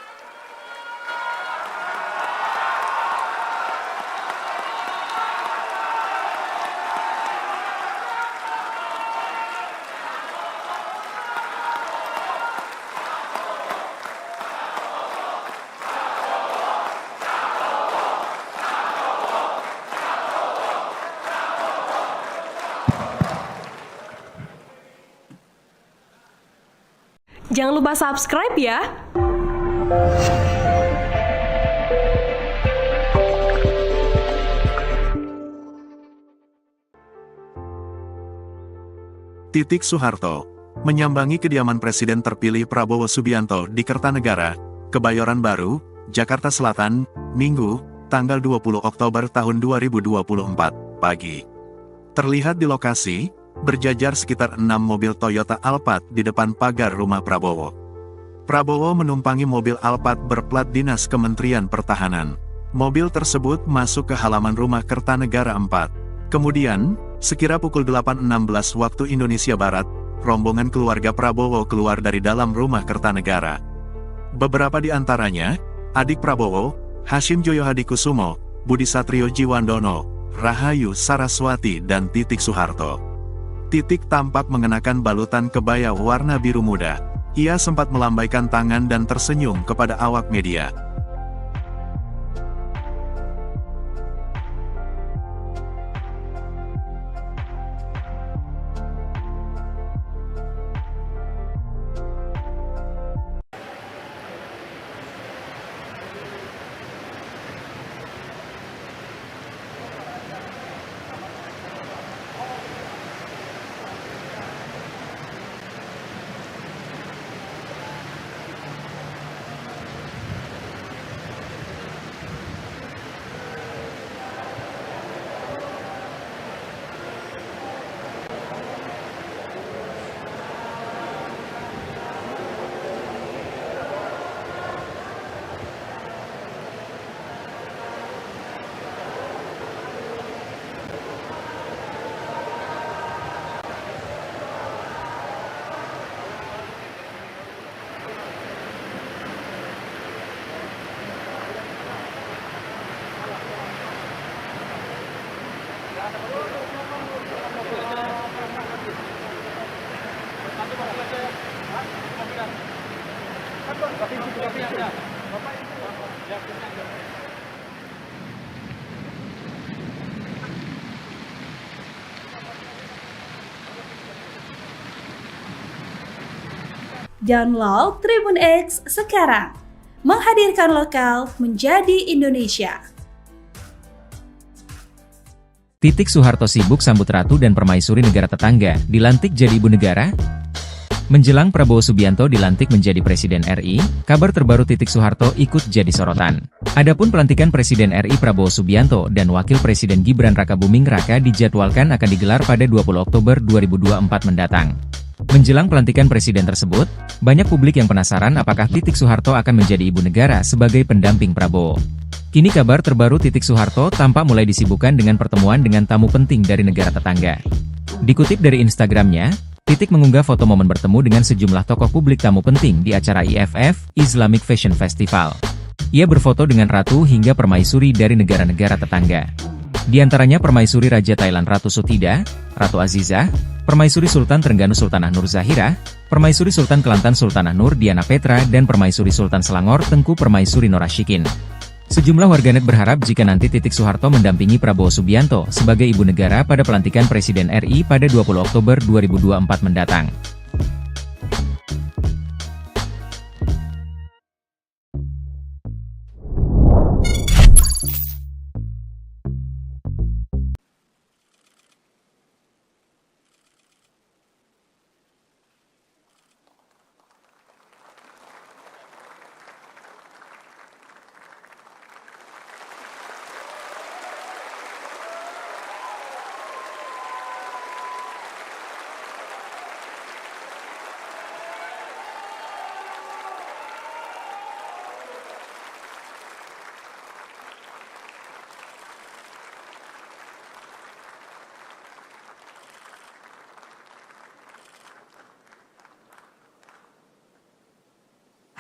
Jangan lupa subscribe ya.
Titik Soeharto menyambangi kediaman Presiden terpilih Prabowo Subianto di Kertanegara, Kebayoran Baru, Jakarta Selatan, Minggu, tanggal 20 Oktober tahun 2024, pagi. Terlihat di lokasi, berjajar sekitar 6 mobil Toyota Alphard di depan pagar rumah Prabowo. Prabowo menumpangi mobil Alphard berplat dinas Kementerian Pertahanan. Mobil tersebut masuk ke halaman rumah Kertanegara 4. Kemudian, sekira pukul 8.16 waktu Indonesia Barat, rombongan keluarga Prabowo keluar dari dalam rumah Kertanegara. Beberapa di antaranya, adik Prabowo, Hashim Joyo Hadikusumo, Budi Satrio Jiwandono, Rahayu Saraswati dan Titik Soeharto. Titik tampak mengenakan balutan kebaya warna biru muda. Ia sempat melambaikan tangan dan tersenyum kepada awak media.
Download Tribun X sekarang, menghadirkan lokal menjadi Indonesia.
Titik Soeharto sibuk sambut ratu dan permaisuri negara tetangga, dilantik jadi ibu negara? Menjelang Prabowo Subianto dilantik menjadi Presiden RI, kabar terbaru Titik Soeharto ikut jadi sorotan. Adapun pelantikan Presiden RI Prabowo Subianto dan Wakil Presiden Gibran Rakabuming Raka dijadwalkan akan digelar pada 20 Oktober 2024 mendatang. Menjelang pelantikan presiden tersebut, banyak publik yang penasaran apakah Titik Soeharto akan menjadi ibu negara sebagai pendamping Prabowo. Kini kabar terbaru Titik Soeharto tampak mulai disibukkan dengan pertemuan dengan tamu penting dari negara tetangga. Dikutip dari Instagramnya, Titik mengunggah foto momen bertemu dengan sejumlah tokoh publik tamu penting di acara IFF, Islamic Fashion Festival. Ia berfoto dengan ratu hingga permaisuri dari negara-negara tetangga. Di antaranya permaisuri Raja Thailand Ratu Sutida, Ratu Azizah, permaisuri Sultan Trengganu Sultanah Nur Zahira, permaisuri Sultan Kelantan Sultanah Nur Diana Petra dan permaisuri Sultan Selangor Tengku Permaisuri Norashikin. Sejumlah warganet berharap jika nanti Titik Soeharto mendampingi Prabowo Subianto sebagai ibu negara pada pelantikan Presiden RI pada 20 Oktober 2024 mendatang.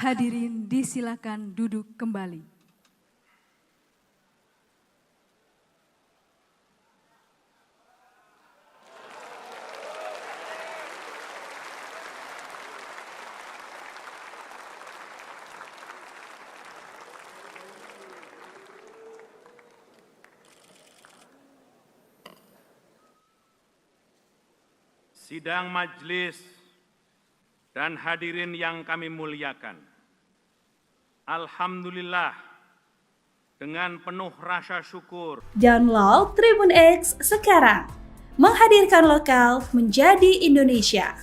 Hadirin disilakan duduk kembali.
Sidang majelis dan hadirin yang kami muliakan. Alhamdulillah, dengan penuh rasa syukur.
Download Tribun X sekarang, menghadirkan lokal menjadi Indonesia.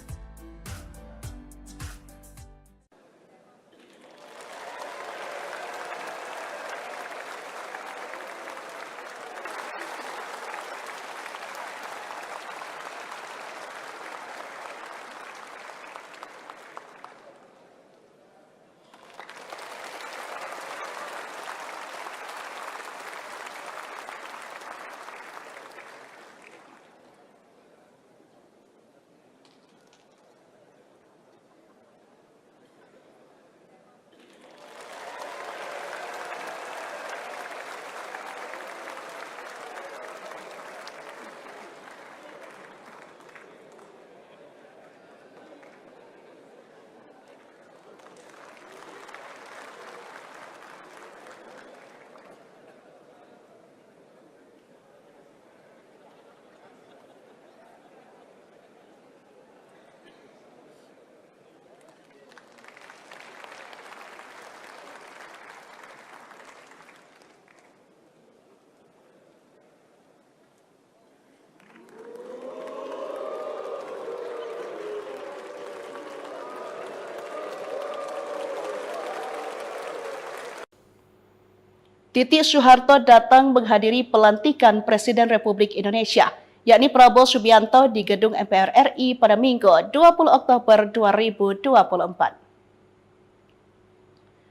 Titik Soeharto datang menghadiri pelantikan Presiden Republik Indonesia, yakni Prabowo Subianto di Gedung MPR RI pada Minggu 20 Oktober 2024.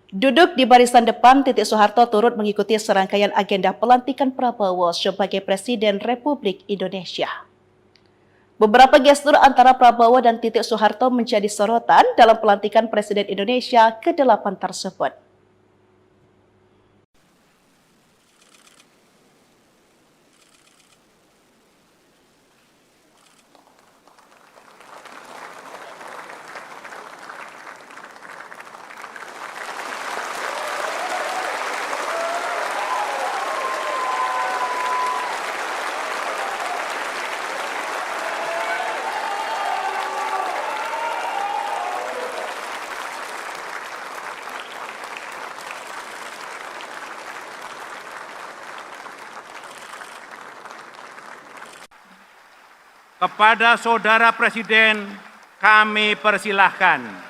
Duduk di barisan depan, Titik Soeharto turut mengikuti serangkaian agenda pelantikan Prabowo sebagai Presiden Republik Indonesia. Beberapa gestur antara Prabowo dan Titik Soeharto menjadi sorotan dalam pelantikan Presiden Indonesia ke-8 tersebut.
Kepada Saudara Presiden, kami persilahkan.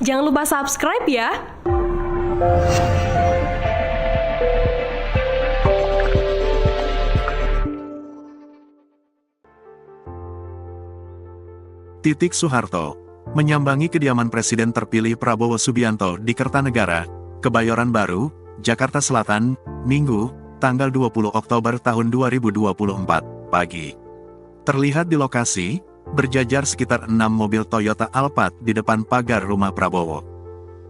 Jangan lupa subscribe ya.
Titik Soeharto menyambangi kediaman Presiden terpilih Prabowo Subianto di Kertanegara, Kebayoran Baru, Jakarta Selatan, Minggu, tanggal 20 Oktober tahun 2024, pagi. Terlihat di lokasi, berjajar sekitar 6 mobil Toyota Alphard di depan pagar rumah Prabowo.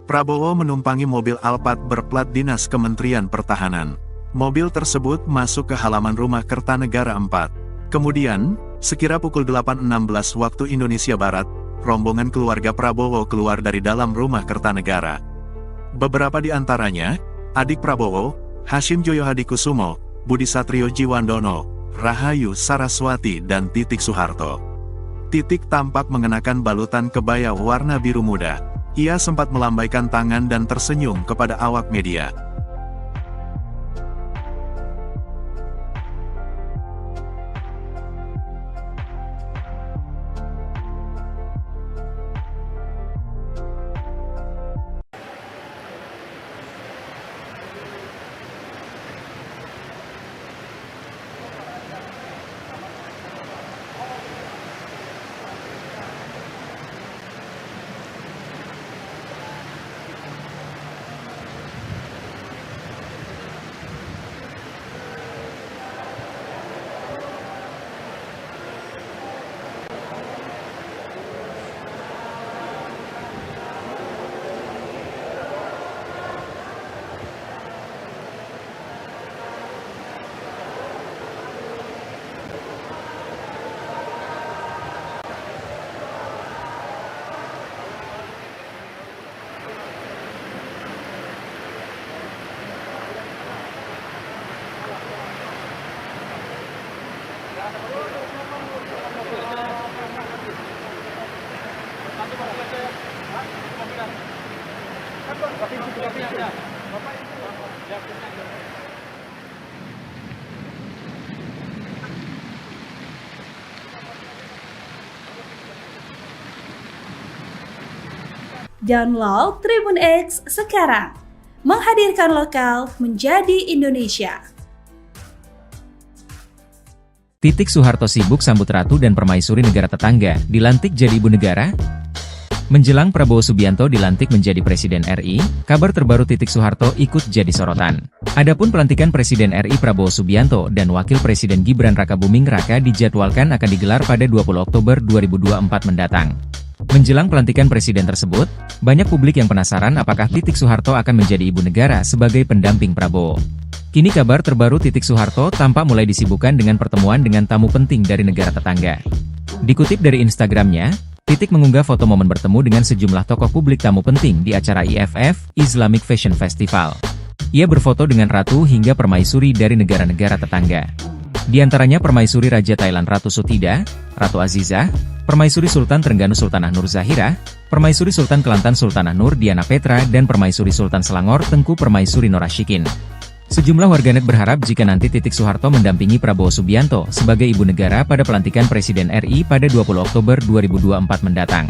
Prabowo menumpangi mobil Alphard berplat dinas Kementerian Pertahanan. Mobil tersebut masuk ke halaman rumah Kertanegara 4. Kemudian, sekira pukul 8.16 waktu Indonesia Barat, rombongan keluarga Prabowo keluar dari dalam rumah Kertanegara. Beberapa di antaranya, adik Prabowo, Hashim Joyo Hadikusumo, Budi Satrio Jiwandono, Rahayu Saraswati dan Titik Soeharto. Titik tampak mengenakan balutan kebaya warna biru muda. Ia sempat melambaikan tangan dan tersenyum kepada awak media.
Download Tribun X sekarang, menghadirkan lokal menjadi Indonesia.
Titik Soeharto sibuk sambut ratu dan permaisuri negara tetangga, dilantik jadi ibu negara? Menjelang Prabowo Subianto dilantik menjadi Presiden RI, kabar terbaru Titik Soeharto ikut jadi sorotan. Adapun pelantikan Presiden RI Prabowo Subianto dan Wakil Presiden Gibran Rakabuming Raka dijadwalkan akan digelar pada 20 Oktober 2024 mendatang. Menjelang pelantikan presiden tersebut, banyak publik yang penasaran apakah Titik Soeharto akan menjadi ibu negara sebagai pendamping Prabowo. Kini kabar terbaru Titik Soeharto tampak mulai disibukkan dengan pertemuan dengan tamu penting dari negara tetangga. Dikutip dari Instagramnya, Titik mengunggah foto momen bertemu dengan sejumlah tokoh publik tamu penting di acara IFF, Islamic Fashion Festival. Ia berfoto dengan ratu hingga permaisuri dari negara-negara tetangga. Di antaranya Permaisuri Raja Thailand Ratu Sutida, Ratu Azizah, Permaisuri Sultan Trengganu Sultanah Nur Zahira, Permaisuri Sultan Kelantan Sultanah Nur Diana Petra dan Permaisuri Sultan Selangor Tengku Permaisuri Norashikin. Sejumlah warganet berharap jika nanti Titik Soeharto mendampingi Prabowo Subianto sebagai ibu negara pada pelantikan Presiden RI pada 20 Oktober 2024 mendatang.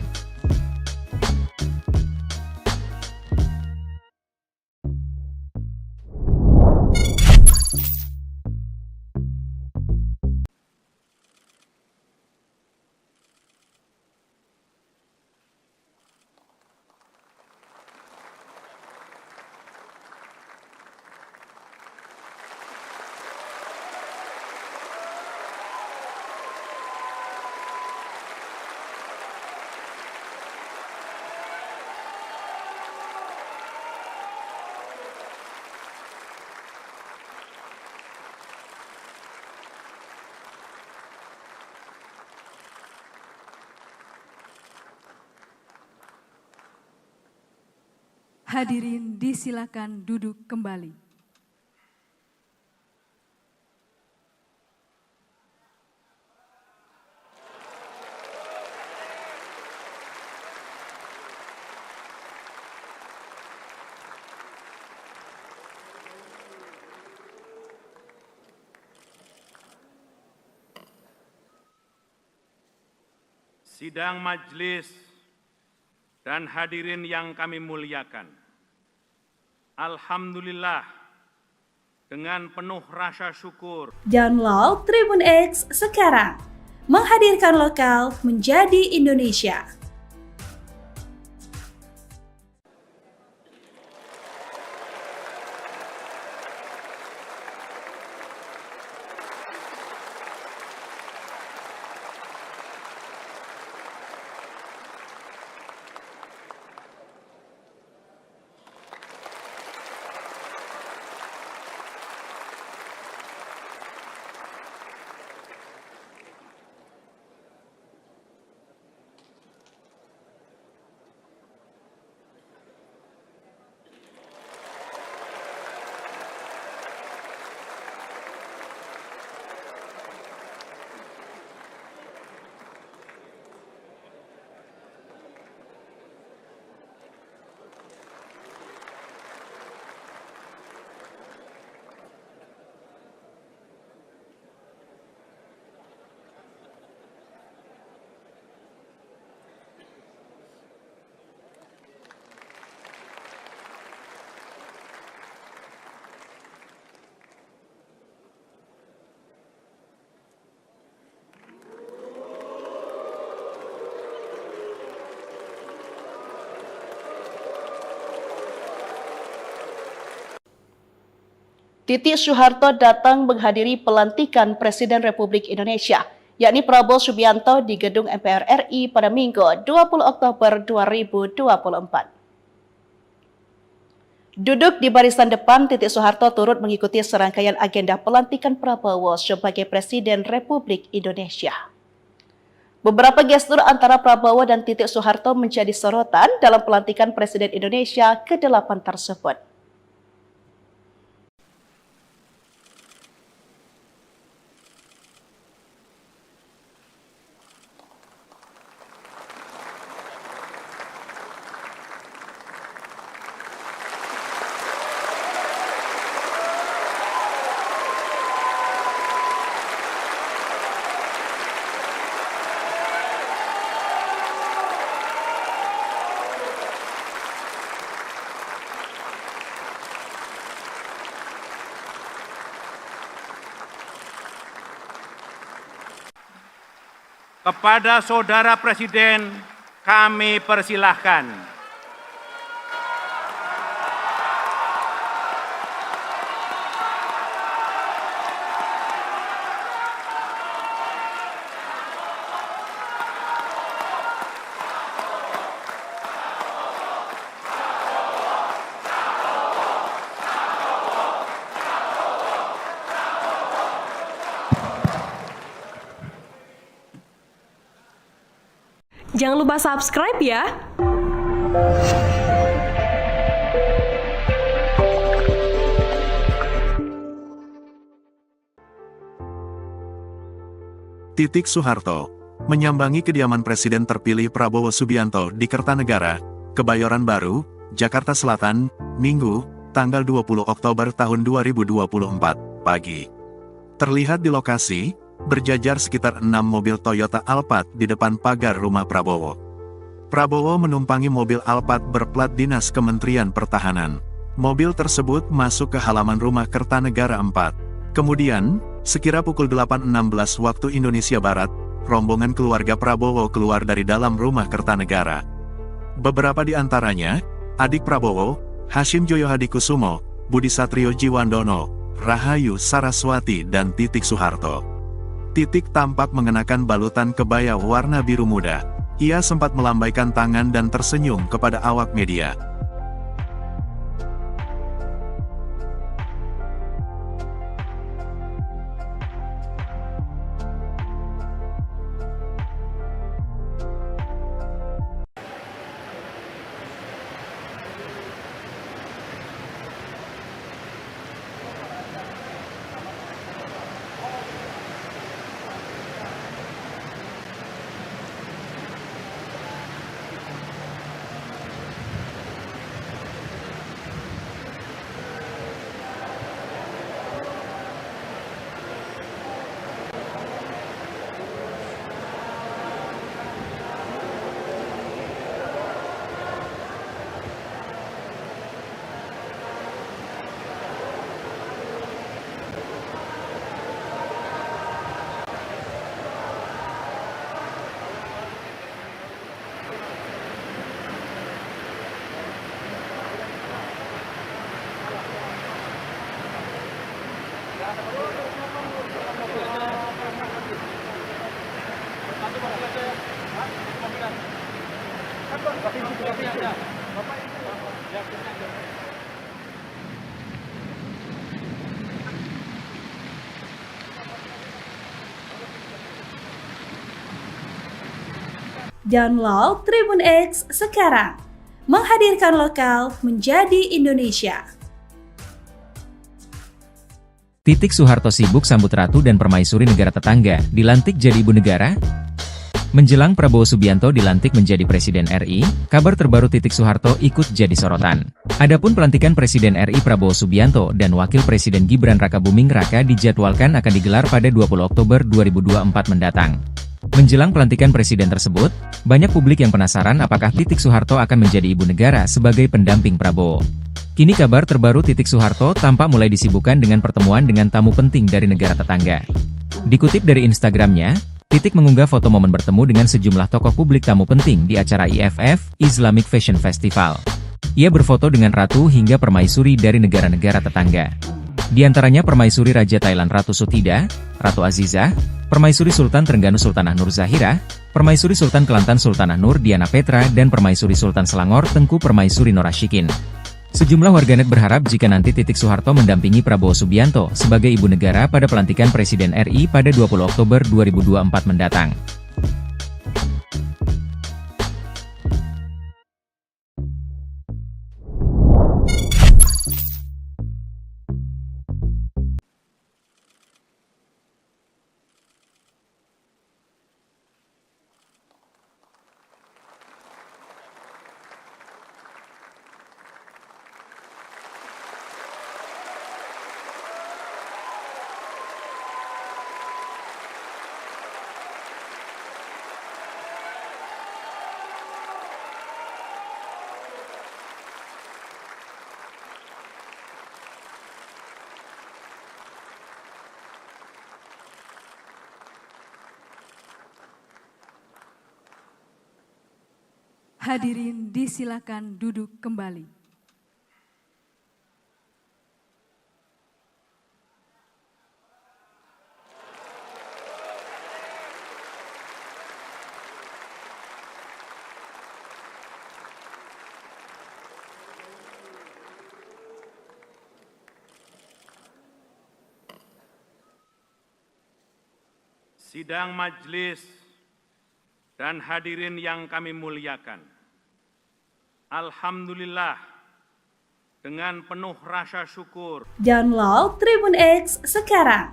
Hadirin disilakan duduk kembali.
Sidang majelis dan hadirin yang kami muliakan. Alhamdulillah, dengan penuh rasa syukur,
Download Tribun X sekarang, menghadirkan lokal menjadi Indonesia.
Titik Soeharto datang menghadiri pelantikan Presiden Republik Indonesia, yakni Prabowo Subianto di Gedung MPR RI pada Minggu 20 Oktober 2024. Duduk di barisan depan, Titik Soeharto turut mengikuti serangkaian agenda pelantikan Prabowo sebagai Presiden Republik Indonesia. Beberapa gestur antara Prabowo dan Titik Soeharto menjadi sorotan dalam pelantikan Presiden Indonesia ke-8 tersebut.
kepada Saudara Presiden kami persilahkan.
Jangan lupa subscribe ya.
Titik Soeharto menyambangi kediaman Presiden terpilih Prabowo Subianto di Kertanegara, Kebayoran Baru, Jakarta Selatan, Minggu, tanggal 20 Oktober tahun 2024, pagi. Terlihat di lokasi, berjajar sekitar 6 mobil Toyota Alphard di depan pagar rumah Prabowo. Prabowo menumpangi mobil Alphard berplat dinas Kementerian Pertahanan. Mobil tersebut masuk ke halaman rumah Kertanegara 4. Kemudian, sekira pukul 8.16 waktu Indonesia Barat, rombongan keluarga Prabowo keluar dari dalam rumah Kertanegara. Beberapa di antaranya, adik Prabowo, Hashim Joyo Hadikusumo, Budi Satrio Jiwandono, Rahayu Saraswati dan Titik Soeharto. Titik tampak mengenakan balutan kebaya warna biru muda. Ia sempat melambaikan tangan dan tersenyum kepada awak media.
Download Tribun X sekarang. Menghadirkan lokal menjadi Indonesia.
Titik Soeharto sibuk sambut ratu dan permaisuri negara tetangga, dilantik jadi ibu negara? Menjelang Prabowo Subianto dilantik menjadi Presiden RI, kabar terbaru Titik Soeharto ikut jadi sorotan. Adapun pelantikan Presiden RI Prabowo Subianto dan Wakil Presiden Gibran Rakabuming Raka dijadwalkan akan digelar pada 20 Oktober 2024 mendatang. Menjelang pelantikan presiden tersebut, banyak publik yang penasaran apakah Titik Soeharto akan menjadi ibu negara sebagai pendamping Prabowo. Kini kabar terbaru Titik Soeharto tampak mulai disibukkan dengan pertemuan dengan tamu penting dari negara tetangga. Dikutip dari Instagramnya, Titik mengunggah foto momen bertemu dengan sejumlah tokoh publik tamu penting di acara IFF, Islamic Fashion Festival. Ia berfoto dengan ratu hingga permaisuri dari negara-negara tetangga. Di antaranya permaisuri Raja Thailand Ratu Sutida, Ratu Azizah, permaisuri Sultan Trengganu Sultanah Nur Zahirah, permaisuri Sultan Kelantan Sultanah Nur Diana Petra dan permaisuri Sultan Selangor Tengku Permaisuri Norashikin. Sejumlah warganet berharap jika nanti Titik Soeharto mendampingi Prabowo Subianto sebagai ibu negara pada pelantikan Presiden RI pada 20 Oktober 2024 mendatang.
Hadirin disilakan duduk kembali.
Sidang majelis dan hadirin yang kami muliakan. Alhamdulillah, dengan penuh rasa syukur,
Download Tribun X sekarang.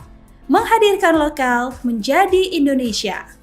Menghadirkan lokal menjadi Indonesia.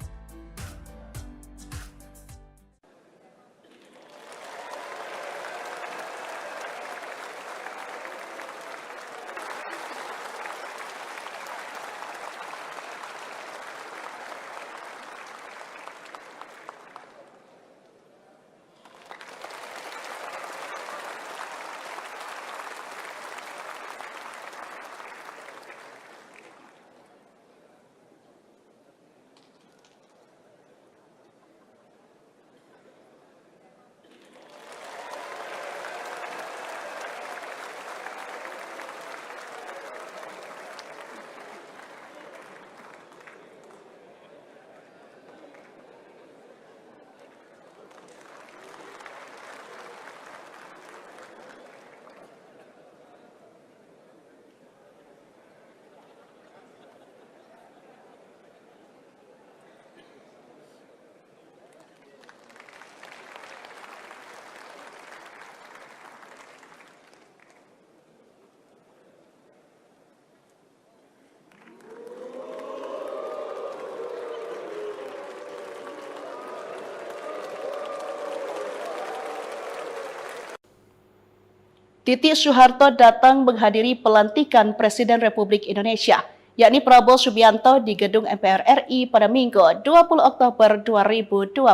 Titik Soeharto datang menghadiri pelantikan Presiden Republik Indonesia, yakni Prabowo Subianto di Gedung MPR RI pada Minggu 20 Oktober 2024.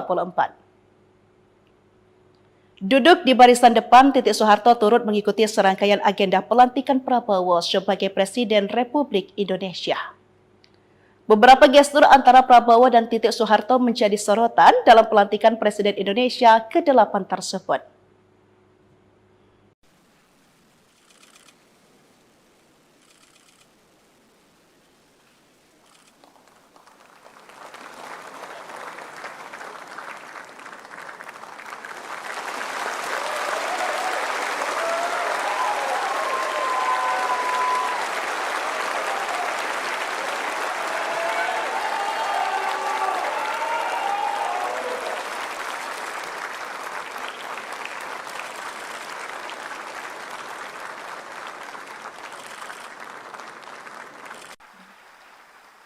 Duduk di barisan depan, Titik Soeharto turut mengikuti serangkaian agenda pelantikan Prabowo sebagai Presiden Republik Indonesia. Beberapa gestur antara Prabowo dan Titik Soeharto menjadi sorotan dalam pelantikan Presiden Indonesia ke-8 tersebut.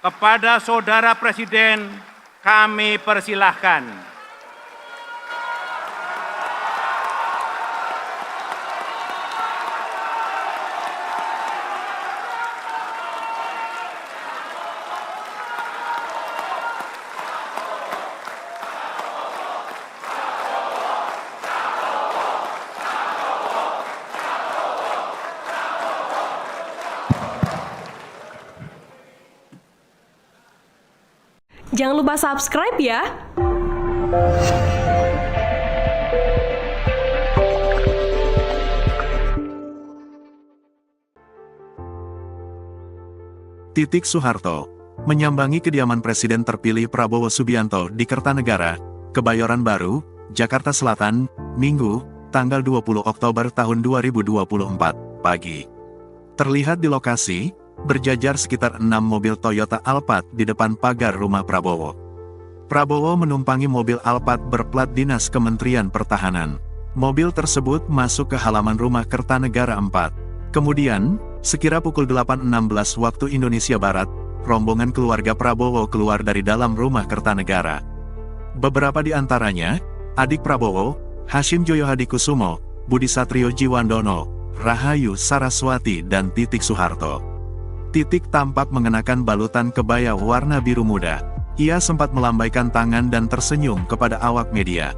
Kepada Saudara Presiden kami persilahkan.
Jangan lupa subscribe ya.
Titik Soeharto menyambangi kediaman Presiden terpilih Prabowo Subianto di Kertanegara, Kebayoran Baru, Jakarta Selatan, Minggu, tanggal 20 Oktober tahun 2024, pagi. Terlihat di lokasi, berjajar sekitar 6 mobil Toyota Alphard di depan pagar rumah Prabowo. Prabowo menumpangi mobil Alphard berplat dinas Kementerian Pertahanan. Mobil tersebut masuk ke halaman rumah Kertanegara 4. Kemudian, sekira pukul 8.16 waktu Indonesia Barat, rombongan keluarga Prabowo keluar dari dalam rumah Kertanegara. Beberapa di antaranya, adik Prabowo, Hashim Joyo Hadikusumo, Budi Satrio Jiwandono, Rahayu Saraswati dan Titik Soeharto. Titik tampak mengenakan balutan kebaya warna biru muda. Ia sempat melambaikan tangan dan tersenyum kepada awak media.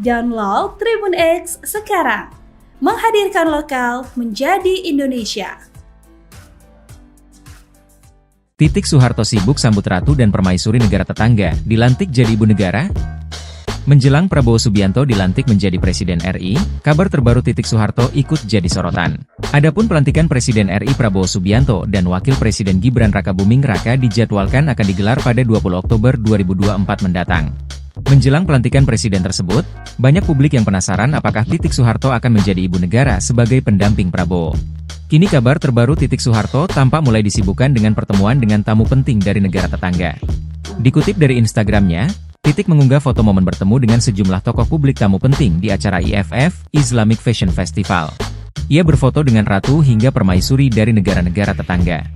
Download Tribun X sekarang, menghadirkan lokal menjadi Indonesia.
Titik Soeharto sibuk sambut ratu dan permaisuri negara tetangga, dilantik jadi ibu negara? Menjelang Prabowo Subianto dilantik menjadi Presiden RI, kabar terbaru Titik Soeharto ikut jadi sorotan. Adapun pelantikan Presiden RI Prabowo Subianto dan Wakil Presiden Gibran Rakabuming Raka dijadwalkan akan digelar pada 20 Oktober 2024 mendatang. Menjelang pelantikan presiden tersebut, banyak publik yang penasaran apakah Titik Soeharto akan menjadi ibu negara sebagai pendamping Prabowo. Kini kabar terbaru Titik Soeharto tampak mulai disibukkan dengan pertemuan dengan tamu penting dari negara tetangga. Dikutip dari Instagramnya, Titik mengunggah foto momen bertemu dengan sejumlah tokoh publik tamu penting di acara IFF, Islamic Fashion Festival. Ia berfoto dengan ratu hingga permaisuri dari negara-negara tetangga.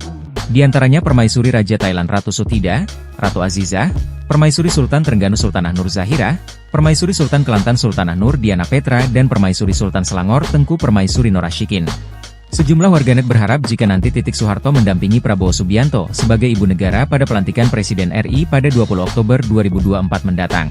Di antaranya permaisuri Raja Thailand Ratu Sutida, Ratu Azizah, permaisuri Sultan Trengganu Sultanah Nur Zahira, permaisuri Sultan Kelantan Sultanah Nur Diana Petra dan permaisuri Sultan Selangor Tengku Permaisuri Norashikin. Sejumlah warganet berharap jika nanti Titik Soeharto mendampingi Prabowo Subianto sebagai ibu negara pada pelantikan Presiden RI pada 20 Oktober 2024 mendatang.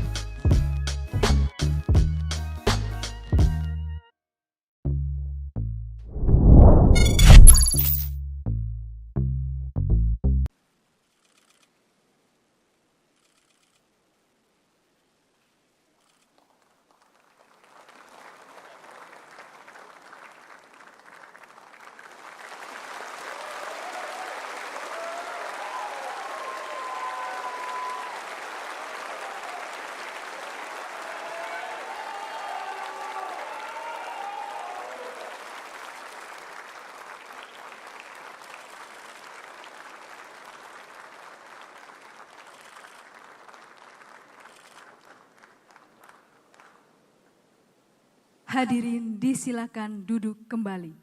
Hadirin disilakan duduk kembali.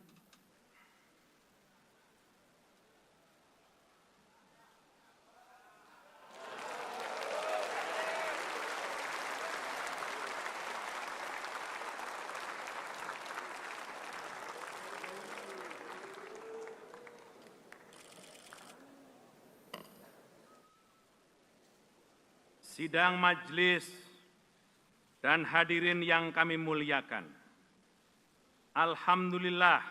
Sidang majelis dan hadirin yang kami muliakan. Alhamdulillah,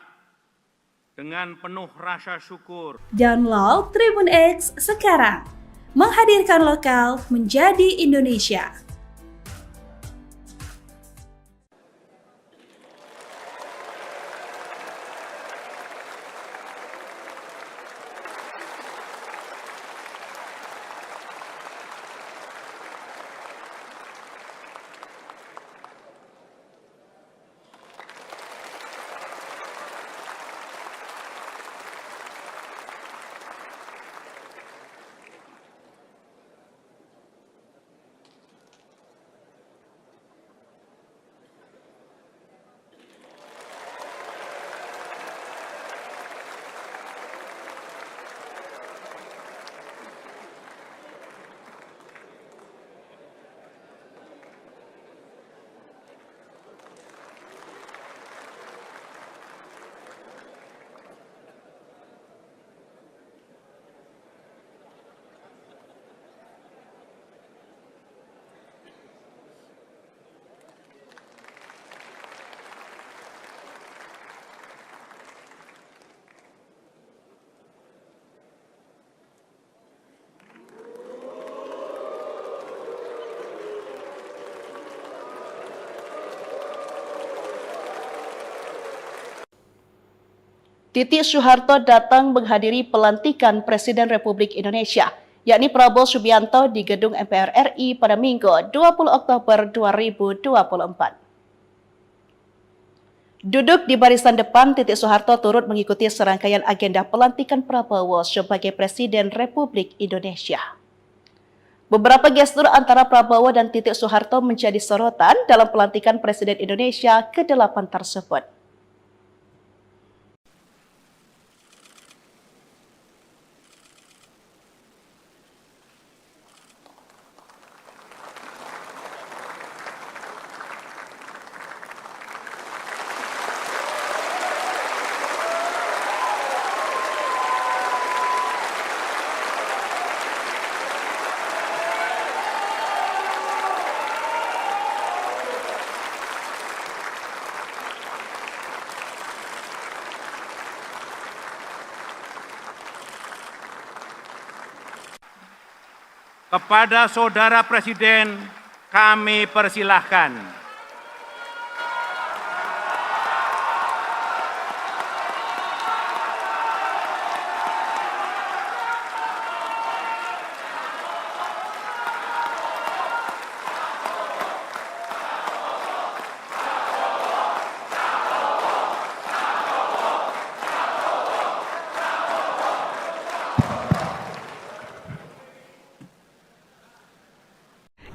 dengan penuh rasa syukur,
Download Tribun X sekarang, menghadirkan lokal menjadi Indonesia.
Titik Soeharto datang menghadiri pelantikan Presiden Republik Indonesia, yakni Prabowo Subianto di Gedung MPR RI pada Minggu 20 Oktober 2024. Duduk di barisan depan, Titik Soeharto turut mengikuti serangkaian agenda pelantikan Prabowo sebagai Presiden Republik Indonesia. Beberapa gestur antara Prabowo dan Titik Soeharto menjadi sorotan dalam pelantikan Presiden Indonesia ke-8 tersebut.
kepada Saudara Presiden kami persilahkan.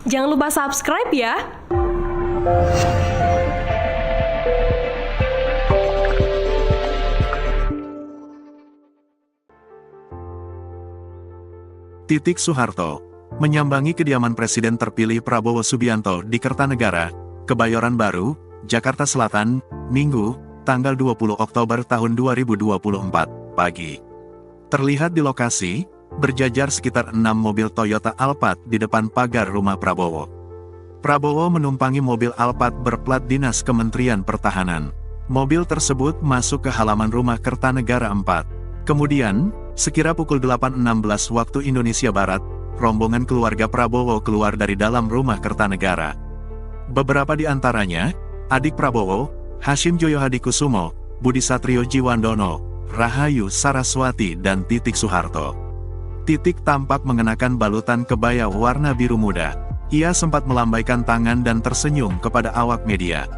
Jangan lupa subscribe ya.
Titik Soeharto menyambangi kediaman Presiden terpilih Prabowo Subianto di Kertanegara, Kebayoran Baru, Jakarta Selatan, Minggu, tanggal 20 Oktober tahun 2024, pagi. Terlihat di lokasi, berjajar sekitar 6 mobil Toyota Alphard di depan pagar rumah Prabowo. Prabowo menumpangi mobil Alphard berplat dinas Kementerian Pertahanan. Mobil tersebut masuk ke halaman rumah Kertanegara 4. Kemudian, sekira pukul 8.16 waktu Indonesia Barat, rombongan keluarga Prabowo keluar dari dalam rumah Kertanegara. Beberapa di antaranya, adik Prabowo, Hashim Joyo Hadikusumo, Budi Satrio Jiwandono, Rahayu Saraswati dan Titik Soeharto. Titik tampak mengenakan balutan kebaya warna biru muda. Ia sempat melambaikan tangan dan tersenyum kepada awak media.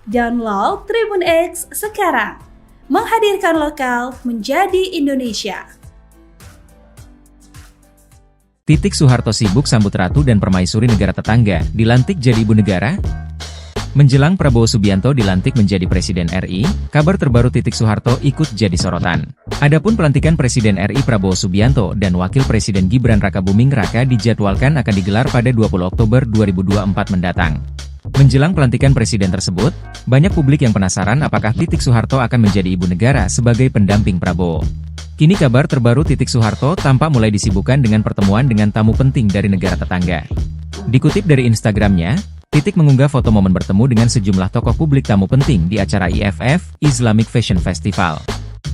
Download Tribun X sekarang, menghadirkan lokal menjadi Indonesia.
Titik Soeharto sibuk sambut ratu dan permaisuri negara tetangga, dilantik jadi ibu negara? Menjelang Prabowo Subianto dilantik menjadi Presiden RI, kabar terbaru Titik Soeharto ikut jadi sorotan. Adapun pelantikan Presiden RI Prabowo Subianto dan Wakil Presiden Gibran Rakabuming Raka dijadwalkan akan digelar pada 20 Oktober 2024 mendatang. Menjelang pelantikan presiden tersebut, banyak publik yang penasaran apakah Titik Soeharto akan menjadi ibu negara sebagai pendamping Prabowo. Kini kabar terbaru Titik Soeharto tampak mulai disibukkan dengan pertemuan dengan tamu penting dari negara tetangga. Dikutip dari Instagramnya, Titik mengunggah foto momen bertemu dengan sejumlah tokoh publik tamu penting di acara IFF, Islamic Fashion Festival.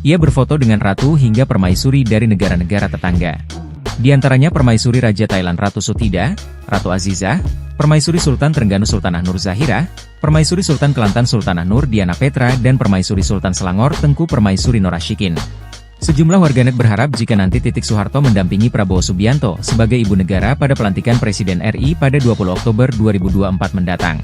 Ia berfoto dengan ratu hingga permaisuri dari negara-negara tetangga. Di antaranya Permaisuri Raja Thailand Ratu Sutida, Ratu Azizah, Permaisuri Sultan Trengganu Sultanah Nur Zahira, Permaisuri Sultan Kelantan Sultanah Nur Diana Petra dan Permaisuri Sultan Selangor Tengku Permaisuri Norashikin. Sejumlah warganet berharap jika nanti Titik Soeharto mendampingi Prabowo Subianto sebagai ibu negara pada pelantikan Presiden RI pada 20 Oktober 2024 mendatang.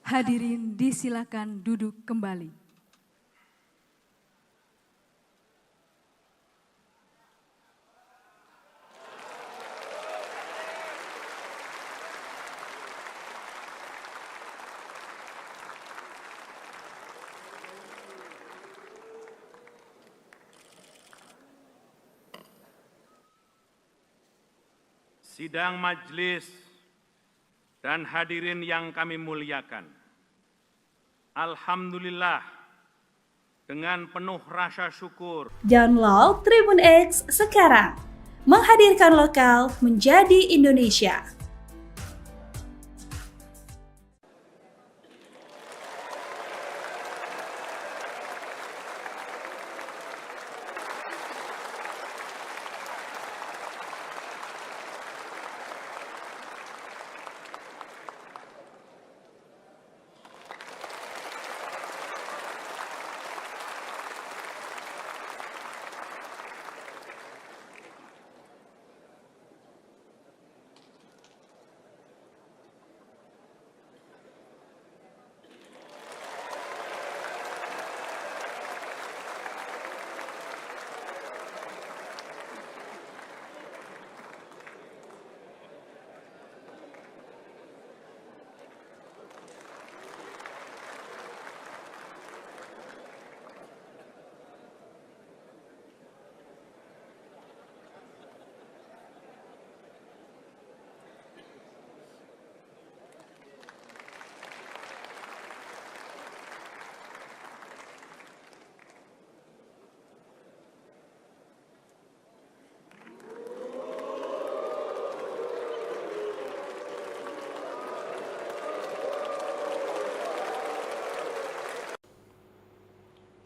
Hadirin disilakan duduk kembali.
Sidang majelis dan hadirin yang kami muliakan. Alhamdulillah, dengan penuh rasa syukur,
Download Tribun X sekarang, menghadirkan lokal menjadi Indonesia.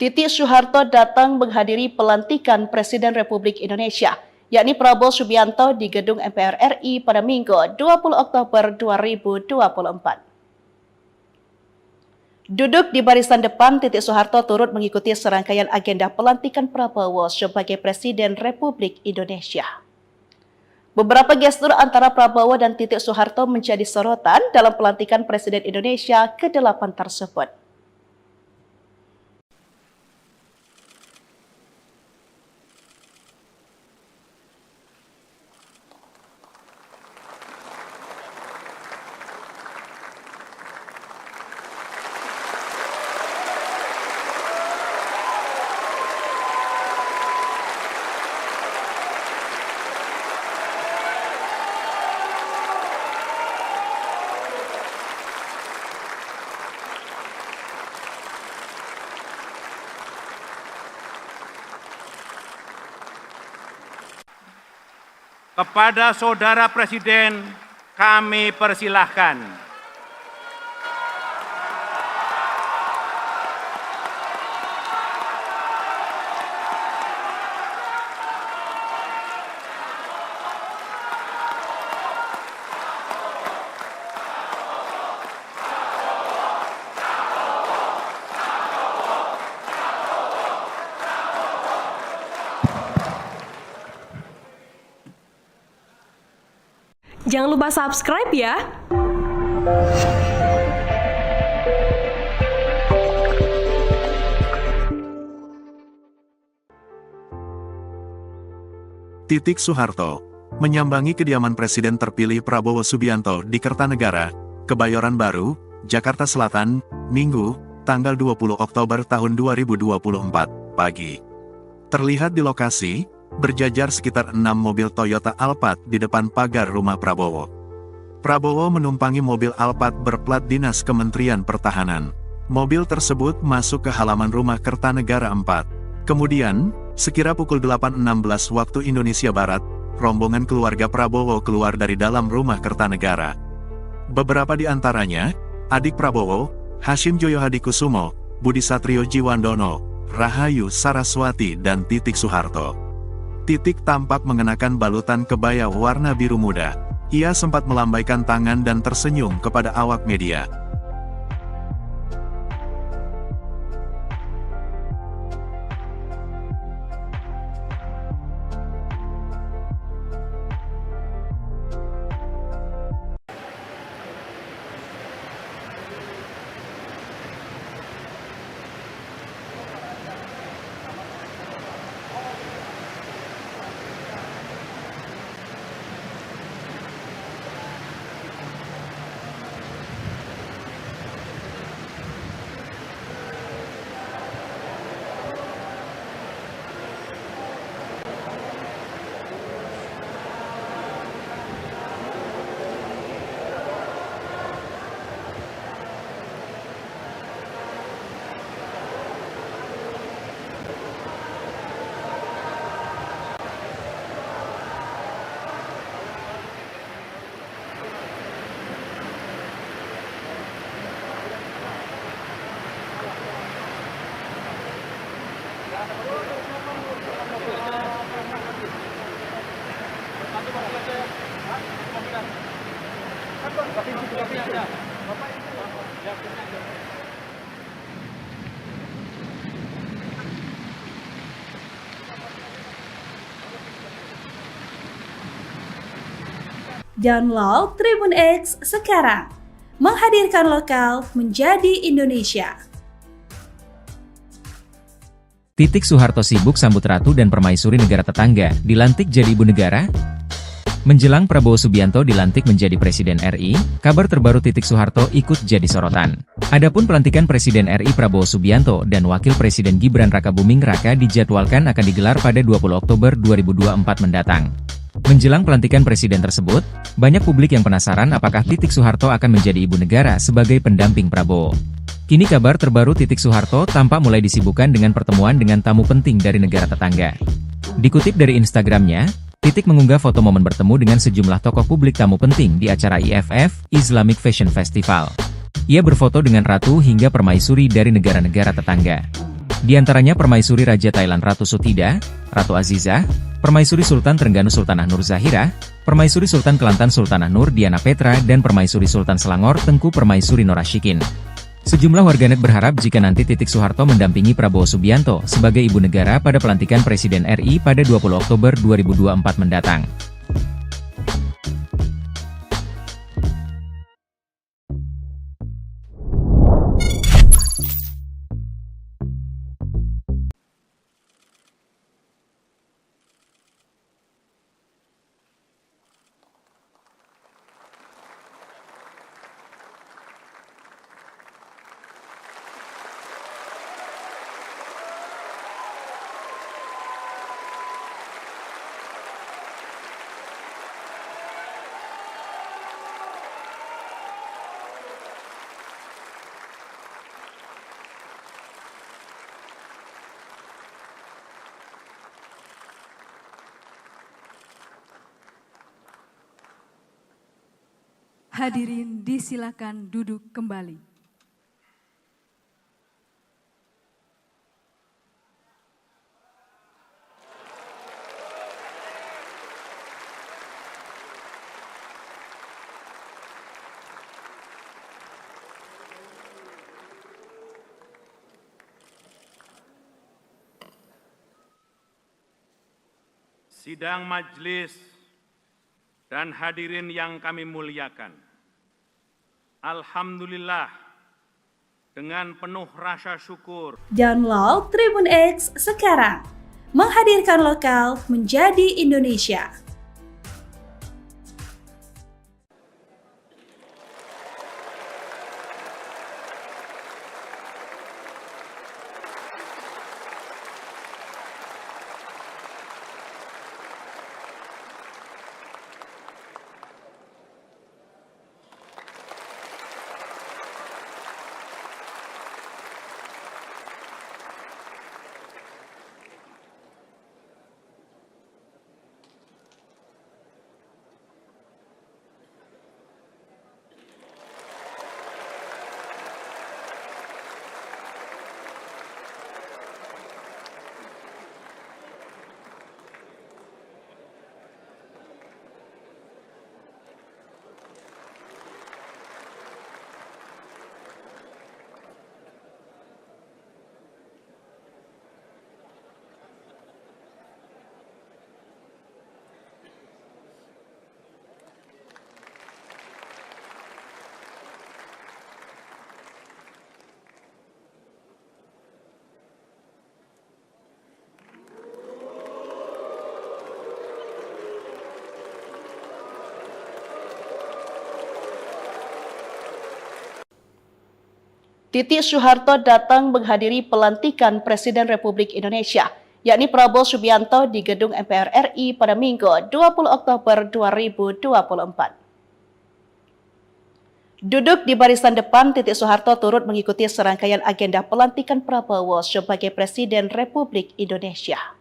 Titik Soeharto datang menghadiri pelantikan Presiden Republik Indonesia, yakni Prabowo Subianto di Gedung MPR RI pada Minggu 20 Oktober 2024. Duduk di barisan depan, Titik Soeharto turut mengikuti serangkaian agenda pelantikan Prabowo sebagai Presiden Republik Indonesia. Beberapa gestur antara Prabowo dan Titik Soeharto menjadi sorotan dalam pelantikan Presiden Indonesia ke-8 tersebut.
Kepada Saudara Presiden kami persilahkan.
Jangan lupa subscribe ya.
Titik Soeharto menyambangi kediaman Presiden terpilih Prabowo Subianto di Kertanegara, Kebayoran Baru, Jakarta Selatan, Minggu, tanggal 20 Oktober tahun 2024, pagi. Terlihat di lokasi, berjajar sekitar 6 mobil Toyota Alphard di depan pagar rumah Prabowo. Prabowo menumpangi mobil Alphard berplat dinas Kementerian Pertahanan. Mobil tersebut masuk ke halaman rumah Kertanegara 4. Kemudian, sekira pukul 8.16 waktu Indonesia Barat, rombongan keluarga Prabowo keluar dari dalam rumah Kertanegara. Beberapa di antaranya, adik Prabowo, Hashim Joyo Hadikusumo, Budi Satrio Jiwandono, Rahayu Saraswati dan Titik Soeharto. Titik tampak mengenakan balutan kebaya warna biru muda. Ia sempat melambaikan tangan dan tersenyum kepada awak media.
Download Tribun X sekarang, menghadirkan lokal menjadi Indonesia.
Titik Soeharto sibuk sambut ratu dan permaisuri negara tetangga, dilantik jadi ibu negara? Menjelang Prabowo Subianto dilantik menjadi Presiden RI, kabar terbaru Titik Soeharto ikut jadi sorotan. Adapun pelantikan Presiden RI Prabowo Subianto dan Wakil Presiden Gibran Rakabuming Raka dijadwalkan akan digelar pada 20 Oktober 2024 mendatang. Menjelang pelantikan presiden tersebut, banyak publik yang penasaran apakah Titik Soeharto akan menjadi ibu negara sebagai pendamping Prabowo. Kini kabar terbaru Titik Soeharto tampak mulai disibukkan dengan pertemuan dengan tamu penting dari negara tetangga. Dikutip dari Instagramnya, Titik mengunggah foto momen bertemu dengan sejumlah tokoh publik tamu penting di acara IFF, Islamic Fashion Festival. Ia berfoto dengan ratu hingga permaisuri dari negara-negara tetangga. Di antaranya permaisuri Raja Thailand Ratu Sutida, Ratu Azizah, permaisuri Sultan Trengganu Sultanah Nur Zahirah, permaisuri Sultan Kelantan Sultanah Nur Diana Petra dan permaisuri Sultan Selangor Tengku Permaisuri Norashikin. Sejumlah warganet berharap jika nanti Titik Soeharto mendampingi Prabowo Subianto sebagai ibu negara pada pelantikan Presiden RI pada 20 Oktober 2024 mendatang.
Hadirin disilakan duduk kembali.
Sidang majelis dan hadirin yang kami muliakan. Alhamdulillah, dengan penuh rasa syukur,
Download Tribun X sekarang, menghadirkan lokal menjadi Indonesia.
Titik Soeharto datang menghadiri pelantikan Presiden Republik Indonesia, yakni Prabowo Subianto di Gedung MPR RI pada Minggu 20 Oktober 2024. Duduk di barisan depan, Titik Soeharto turut mengikuti serangkaian agenda pelantikan Prabowo sebagai Presiden Republik Indonesia.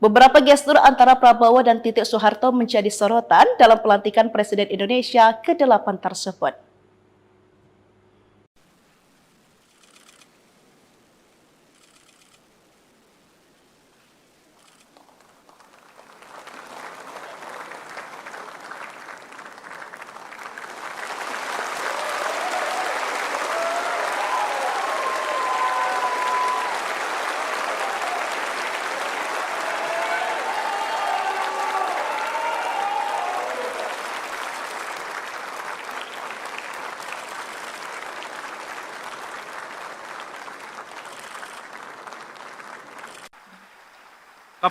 Beberapa gestur antara Prabowo dan Titik Soeharto menjadi sorotan dalam pelantikan Presiden Indonesia ke-8 tersebut.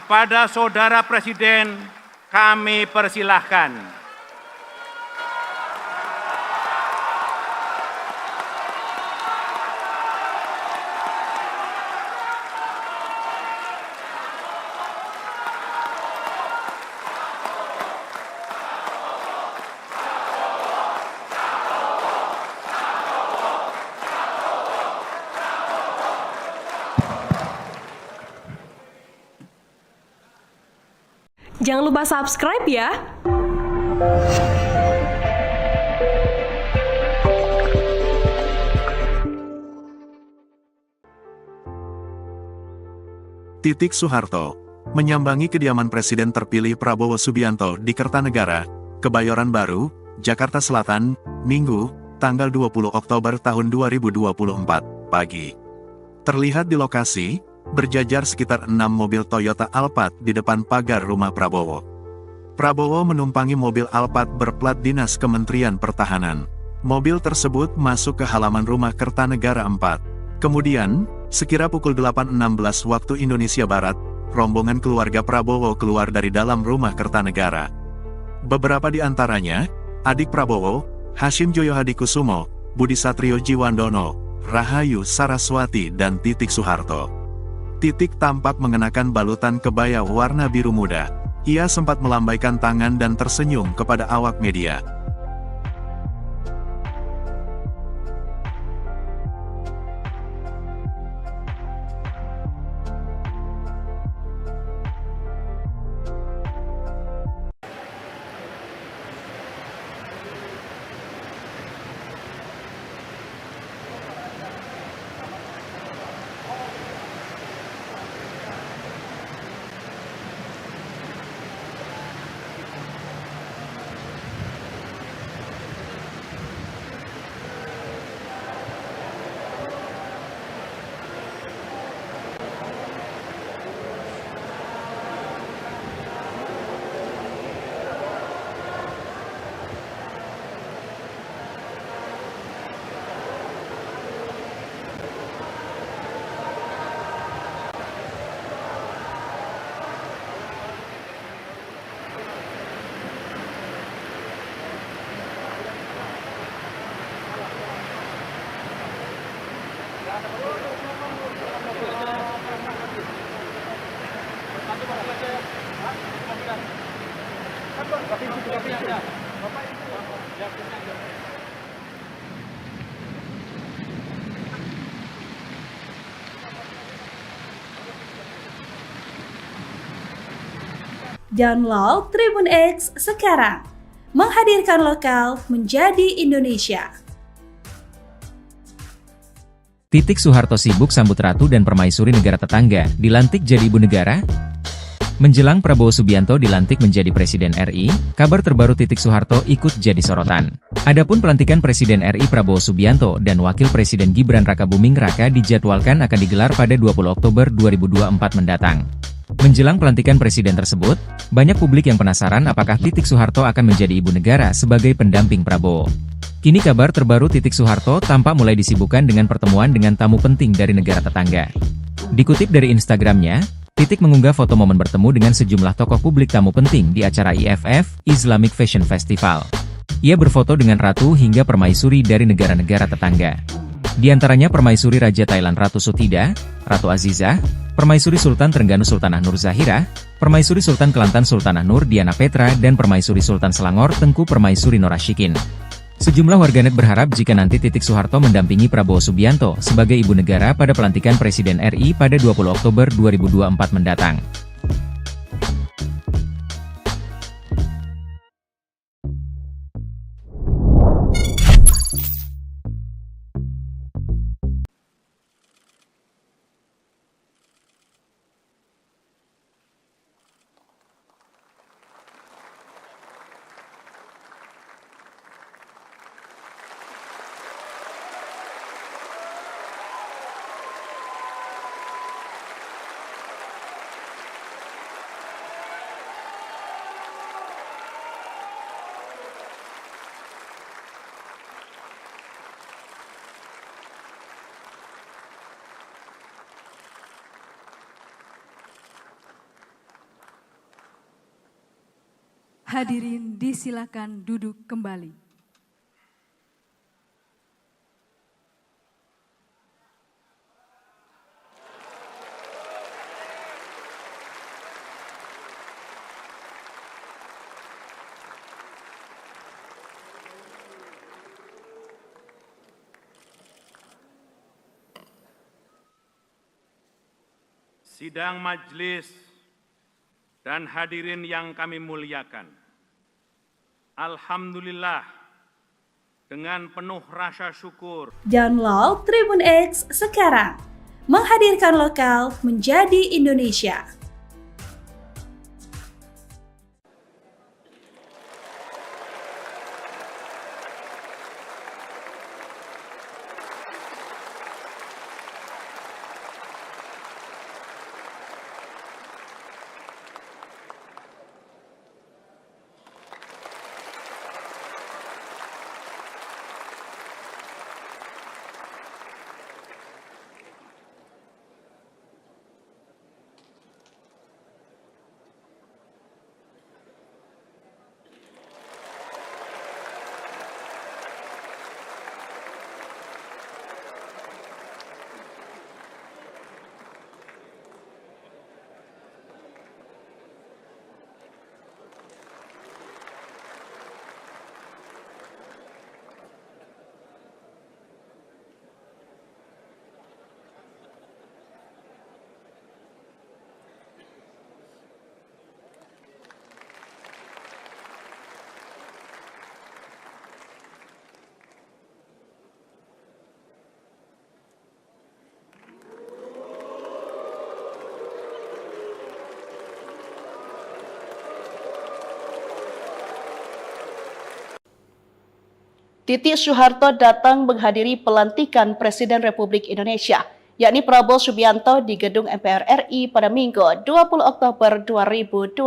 kepada Saudara Presiden kami persilahkan.
Jangan lupa subscribe ya.
Titik Soeharto menyambangi kediaman Presiden terpilih Prabowo Subianto di Kertanegara, Kebayoran Baru, Jakarta Selatan, Minggu, tanggal 20 Oktober tahun 2024, pagi. Terlihat di lokasi, berjajar sekitar 6 mobil Toyota Alphard di depan pagar rumah Prabowo. Prabowo menumpangi mobil Alphard berplat dinas Kementerian Pertahanan. Mobil tersebut masuk ke halaman rumah Kertanegara 4. Kemudian, sekira pukul 8.16 waktu Indonesia Barat, rombongan keluarga Prabowo keluar dari dalam rumah Kertanegara. Beberapa di antaranya, adik Prabowo, Hashim Joyo Hadikusumo, Budi Satrio Jiwandono, Rahayu Saraswati dan Titik Soeharto. Titik tampak mengenakan balutan kebaya warna biru muda. Ia sempat melambaikan tangan dan tersenyum kepada awak media.
Download Tribun X sekarang, menghadirkan lokal menjadi Indonesia.
Titik Soeharto sibuk sambut ratu dan permaisuri negara tetangga, dilantik jadi ibu negara? Menjelang Prabowo Subianto dilantik menjadi Presiden RI, kabar terbaru Titik Soeharto ikut jadi sorotan. Adapun pelantikan Presiden RI Prabowo Subianto dan Wakil Presiden Gibran Rakabuming Raka dijadwalkan akan digelar pada 20 Oktober 2024 mendatang. Menjelang pelantikan presiden tersebut, banyak publik yang penasaran apakah Titik Soeharto akan menjadi ibu negara sebagai pendamping Prabowo. Kini kabar terbaru Titik Soeharto tampak mulai disibukkan dengan pertemuan dengan tamu penting dari negara tetangga. Dikutip dari Instagramnya, Titik mengunggah foto momen bertemu dengan sejumlah tokoh publik tamu penting di acara IFF, Islamic Fashion Festival. Ia berfoto dengan ratu hingga permaisuri dari negara-negara tetangga. Di antaranya permaisuri Raja Thailand Ratu Sutida, Ratu Azizah, permaisuri Sultan Trengganu Sultanah Nur Zahira, permaisuri Sultan Kelantan Sultanah Nur Diana Petra dan permaisuri Sultan Selangor Tengku Permaisuri Norashikin. Sejumlah warganet berharap jika nanti Titik Soeharto mendampingi Prabowo Subianto sebagai ibu negara pada pelantikan Presiden RI pada 20 Oktober 2024 mendatang.
Hadirin disilakan duduk kembali.
Sidang majelis dan hadirin yang kami muliakan. Alhamdulillah, dengan penuh rasa syukur.
Download Tribun X sekarang, menghadirkan lokal menjadi Indonesia.
Titik Soeharto datang menghadiri pelantikan Presiden Republik Indonesia, yakni Prabowo Subianto di Gedung MPR RI pada Minggu 20 Oktober 2024.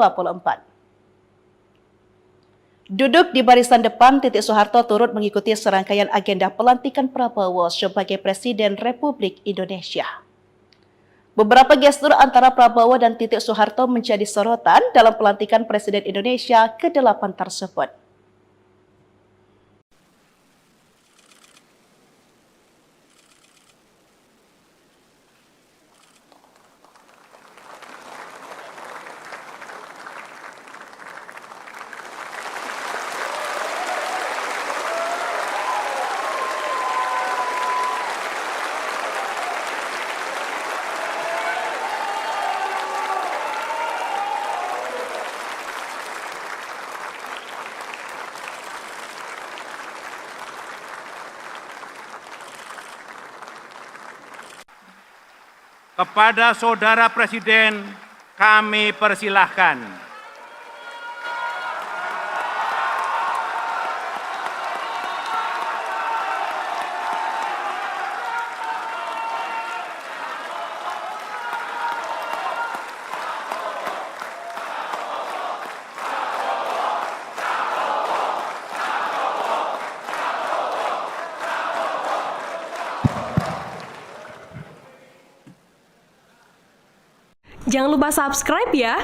Duduk di barisan depan, Titik Soeharto turut mengikuti serangkaian agenda pelantikan Prabowo sebagai Presiden Republik Indonesia. Beberapa gestur antara Prabowo dan Titik Soeharto menjadi sorotan dalam pelantikan Presiden Indonesia ke-8 tersebut.
Kepada Saudara Presiden, kami persilahkan.
Jangan lupa subscribe ya.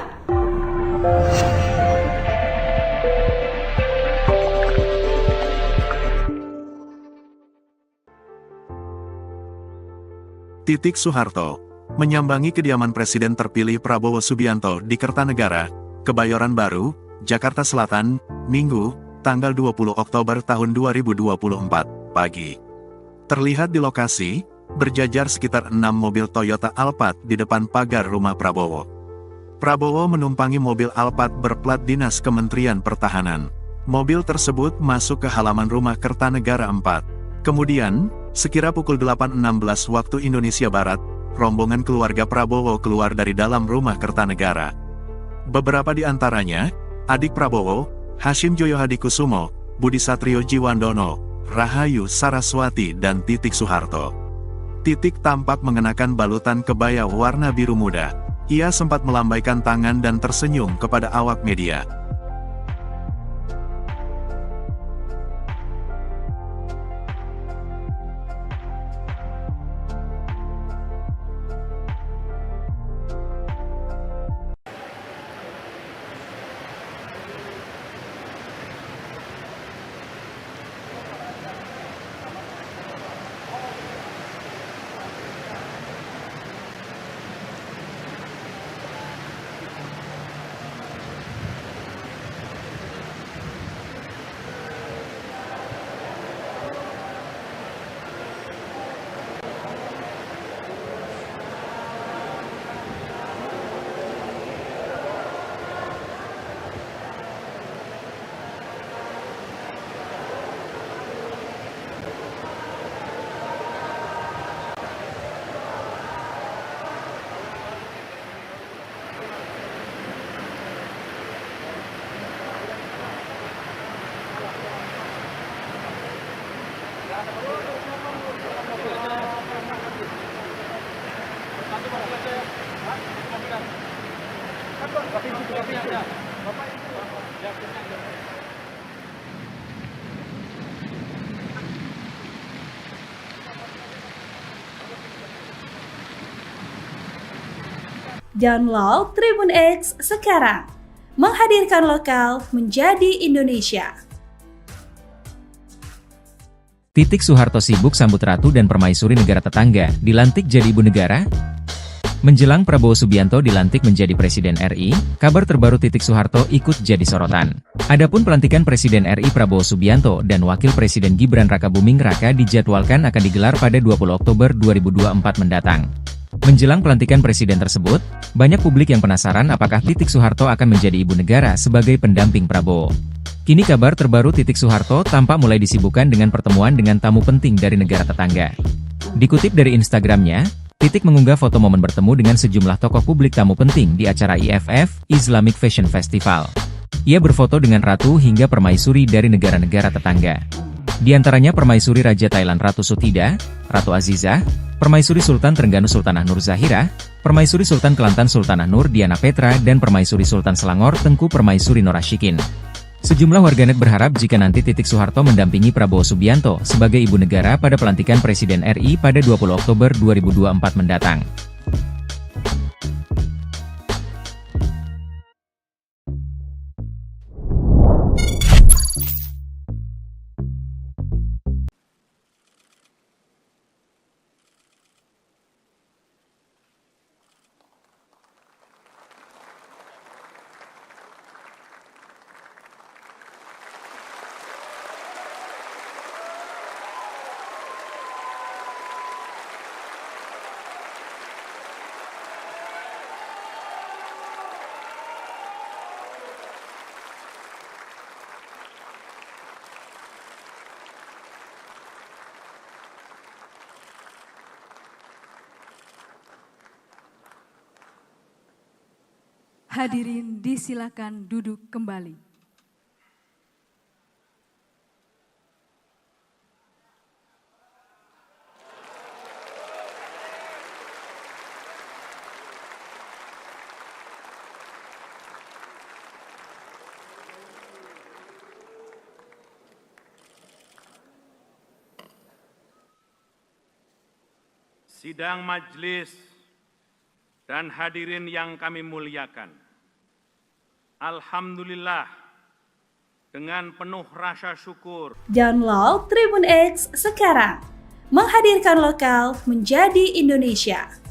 Titik Soeharto menyambangi kediaman Presiden terpilih Prabowo Subianto di Kertanegara, Kebayoran Baru, Jakarta Selatan, Minggu, tanggal 20 Oktober tahun 2024, pagi. Terlihat di lokasi, berjajar sekitar 6 mobil Toyota Alphard di depan pagar rumah Prabowo. Prabowo menumpangi mobil Alphard berplat dinas Kementerian Pertahanan. Mobil tersebut masuk ke halaman rumah Kertanegara 4. Kemudian, sekira pukul 8.16 waktu Indonesia Barat, rombongan keluarga Prabowo keluar dari dalam rumah Kertanegara. Beberapa di antaranya, adik Prabowo, Hashim Joyo Hadikusumo, Budi Satrio Jiwandono, Rahayu Saraswati dan Titik Soeharto. Titik tampak mengenakan balutan kebaya warna biru muda. Ia sempat melambaikan tangan dan tersenyum kepada awak media.
Download Tribun X sekarang, menghadirkan lokal menjadi Indonesia.
Titik Soeharto sibuk sambut ratu dan permaisuri negara tetangga, dilantik jadi ibu negara? Menjelang Prabowo Subianto dilantik menjadi Presiden RI, kabar terbaru Titik Soeharto ikut jadi sorotan. Adapun pelantikan Presiden RI Prabowo Subianto dan Wakil Presiden Gibran Rakabuming Raka dijadwalkan akan digelar pada 20 Oktober 2024 mendatang. Menjelang pelantikan presiden tersebut, banyak publik yang penasaran apakah Titik Soeharto akan menjadi ibu negara sebagai pendamping Prabowo. Kini kabar terbaru Titik Soeharto tampak mulai disibukkan dengan pertemuan dengan tamu penting dari negara tetangga. Dikutip dari Instagramnya, Titik mengunggah foto momen bertemu dengan sejumlah tokoh publik tamu penting di acara IFF, Islamic Fashion Festival. Ia berfoto dengan ratu hingga permaisuri dari negara-negara tetangga. Di antaranya Permaisuri Raja Thailand Ratu Sutida, Ratu Azizah, Permaisuri Sultan Trengganu Sultanah Nur Zahira, Permaisuri Sultan Kelantan Sultanah Nur Diana Petra dan Permaisuri Sultan Selangor Tengku Permaisuri Norashikin. Sejumlah warganet berharap jika nanti Titik Soeharto mendampingi Prabowo Subianto sebagai ibu negara pada pelantikan Presiden RI pada 20 Oktober 2024 mendatang.
Hadirin disilakan duduk kembali.
Sidang majelis dan hadirin yang kami muliakan. Alhamdulillah, dengan penuh rasa syukur,
Download Tribun X sekarang, menghadirkan lokal menjadi Indonesia.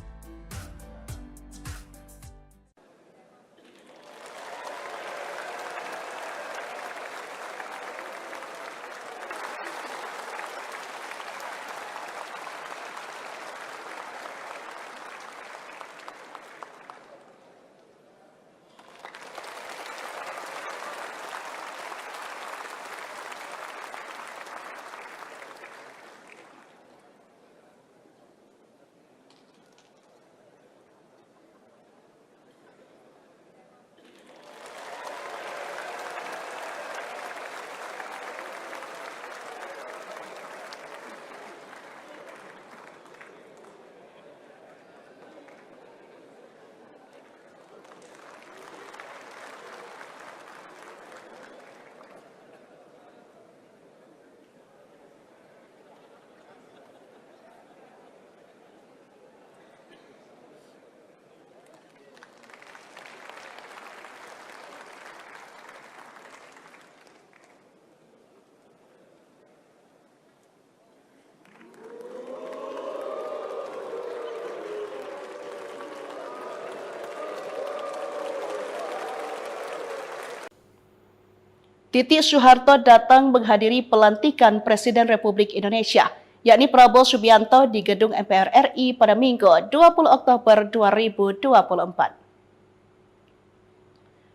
Titik Soeharto datang menghadiri pelantikan Presiden Republik Indonesia, yakni Prabowo Subianto di Gedung MPR RI pada Minggu 20 Oktober 2024.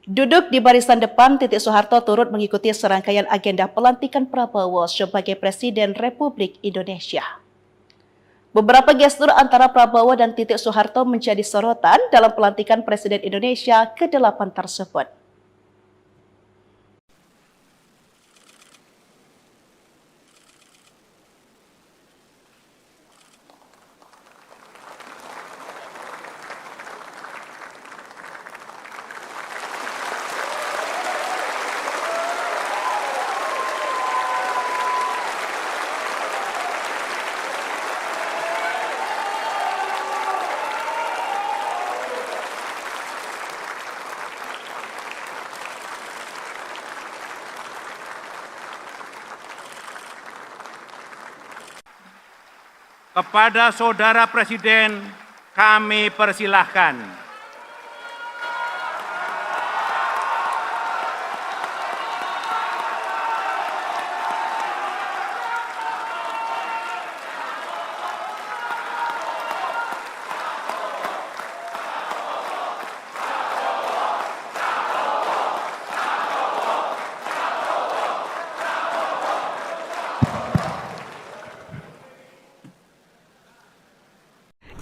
Duduk di barisan depan, Titik Soeharto turut mengikuti serangkaian agenda pelantikan Prabowo sebagai Presiden Republik Indonesia. Beberapa gestur antara Prabowo dan Titik Soeharto menjadi sorotan dalam pelantikan Presiden Indonesia ke-8 tersebut.
kepada Saudara Presiden kami persilahkan.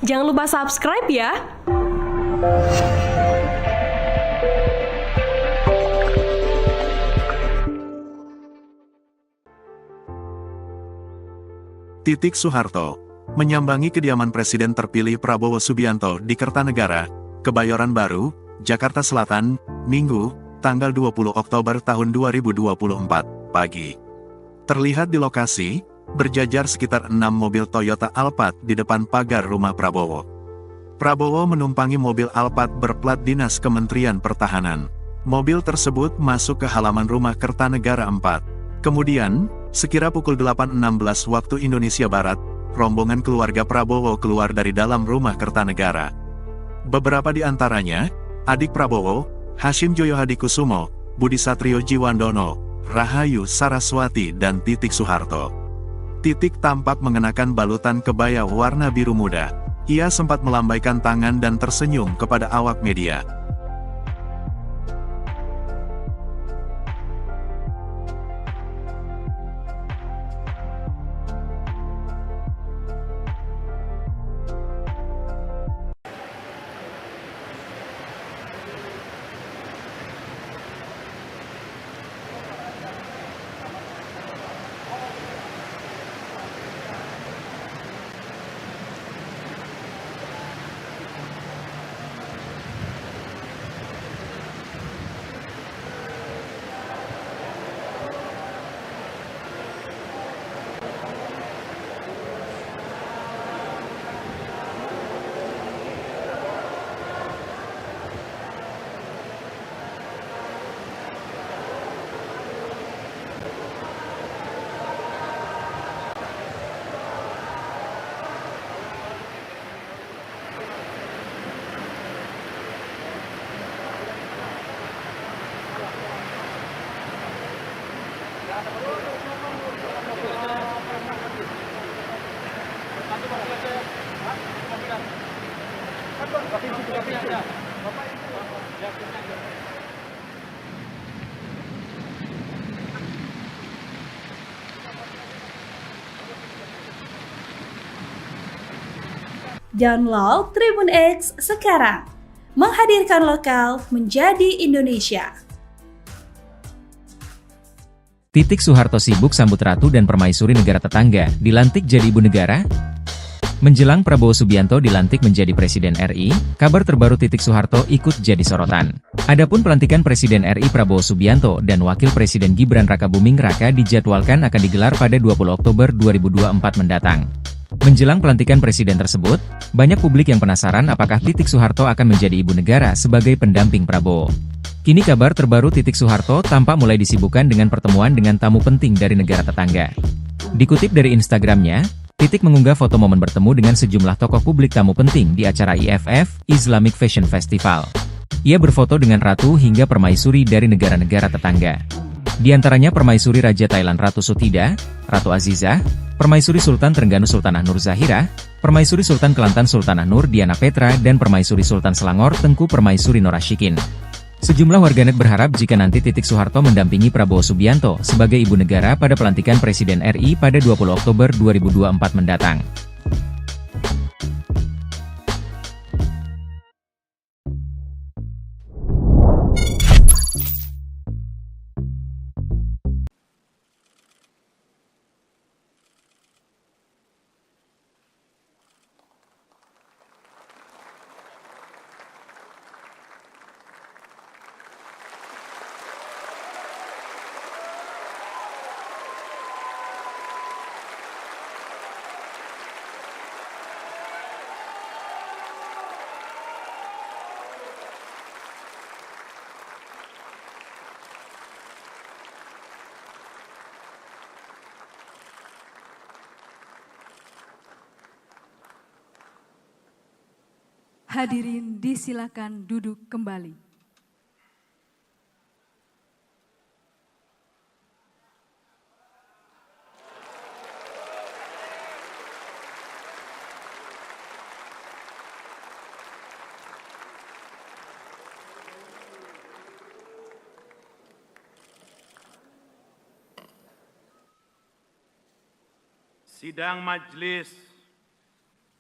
Jangan lupa subscribe ya.
Titik Soeharto menyambangi kediaman Presiden terpilih Prabowo Subianto di Kertanegara, Kebayoran Baru, Jakarta Selatan, Minggu, tanggal 20 Oktober tahun 2024, pagi. Terlihat di lokasi, berjajar sekitar 6 mobil Toyota Alphard di depan pagar rumah Prabowo. Prabowo menumpangi mobil Alphard berplat dinas Kementerian Pertahanan. Mobil tersebut masuk ke halaman rumah Kertanegara 4. Kemudian, sekira pukul 8.16 waktu Indonesia Barat, rombongan keluarga Prabowo keluar dari dalam rumah Kertanegara. Beberapa di antaranya, adik Prabowo, Hashim Joyo Hadikusumo, Budi Satrio Jiwandono, Rahayu Saraswati dan Titik Soeharto. Titik tampak mengenakan balutan kebaya warna biru muda. Ia sempat melambaikan tangan dan tersenyum kepada awak media.
Download Tribun X sekarang, menghadirkan lokal menjadi Indonesia.
Titik Soeharto sibuk sambut ratu dan permaisuri negara tetangga, dilantik jadi ibu negara? Menjelang Prabowo Subianto dilantik menjadi Presiden RI, kabar terbaru Titik Soeharto ikut jadi sorotan. Adapun pelantikan Presiden RI Prabowo Subianto dan Wakil Presiden Gibran Rakabuming Raka dijadwalkan akan digelar pada 20 Oktober 2024 mendatang. Menjelang pelantikan presiden tersebut, banyak publik yang penasaran apakah Titik Soeharto akan menjadi ibu negara sebagai pendamping Prabowo. Kini kabar terbaru Titik Soeharto tampak mulai disibukkan dengan pertemuan dengan tamu penting dari negara tetangga. Dikutip dari Instagramnya, Titik mengunggah foto momen bertemu dengan sejumlah tokoh publik tamu penting di acara IFF, Islamic Fashion Festival. Ia berfoto dengan ratu hingga permaisuri dari negara-negara tetangga. Di antaranya permaisuri Raja Thailand Ratu Sutida, Ratu Azizah, permaisuri Sultan Trengganu Sultanah Nur Zahirah, permaisuri Sultan Kelantan Sultanah Nur Diana Petra dan permaisuri Sultan Selangor Tengku Permaisuri Norashikin. Sejumlah warganet berharap jika nanti Titik Soeharto mendampingi Prabowo Subianto sebagai ibu negara pada pelantikan Presiden RI pada 20 Oktober 2024 mendatang.
Hadirin disilakan duduk kembali.
Sidang majelis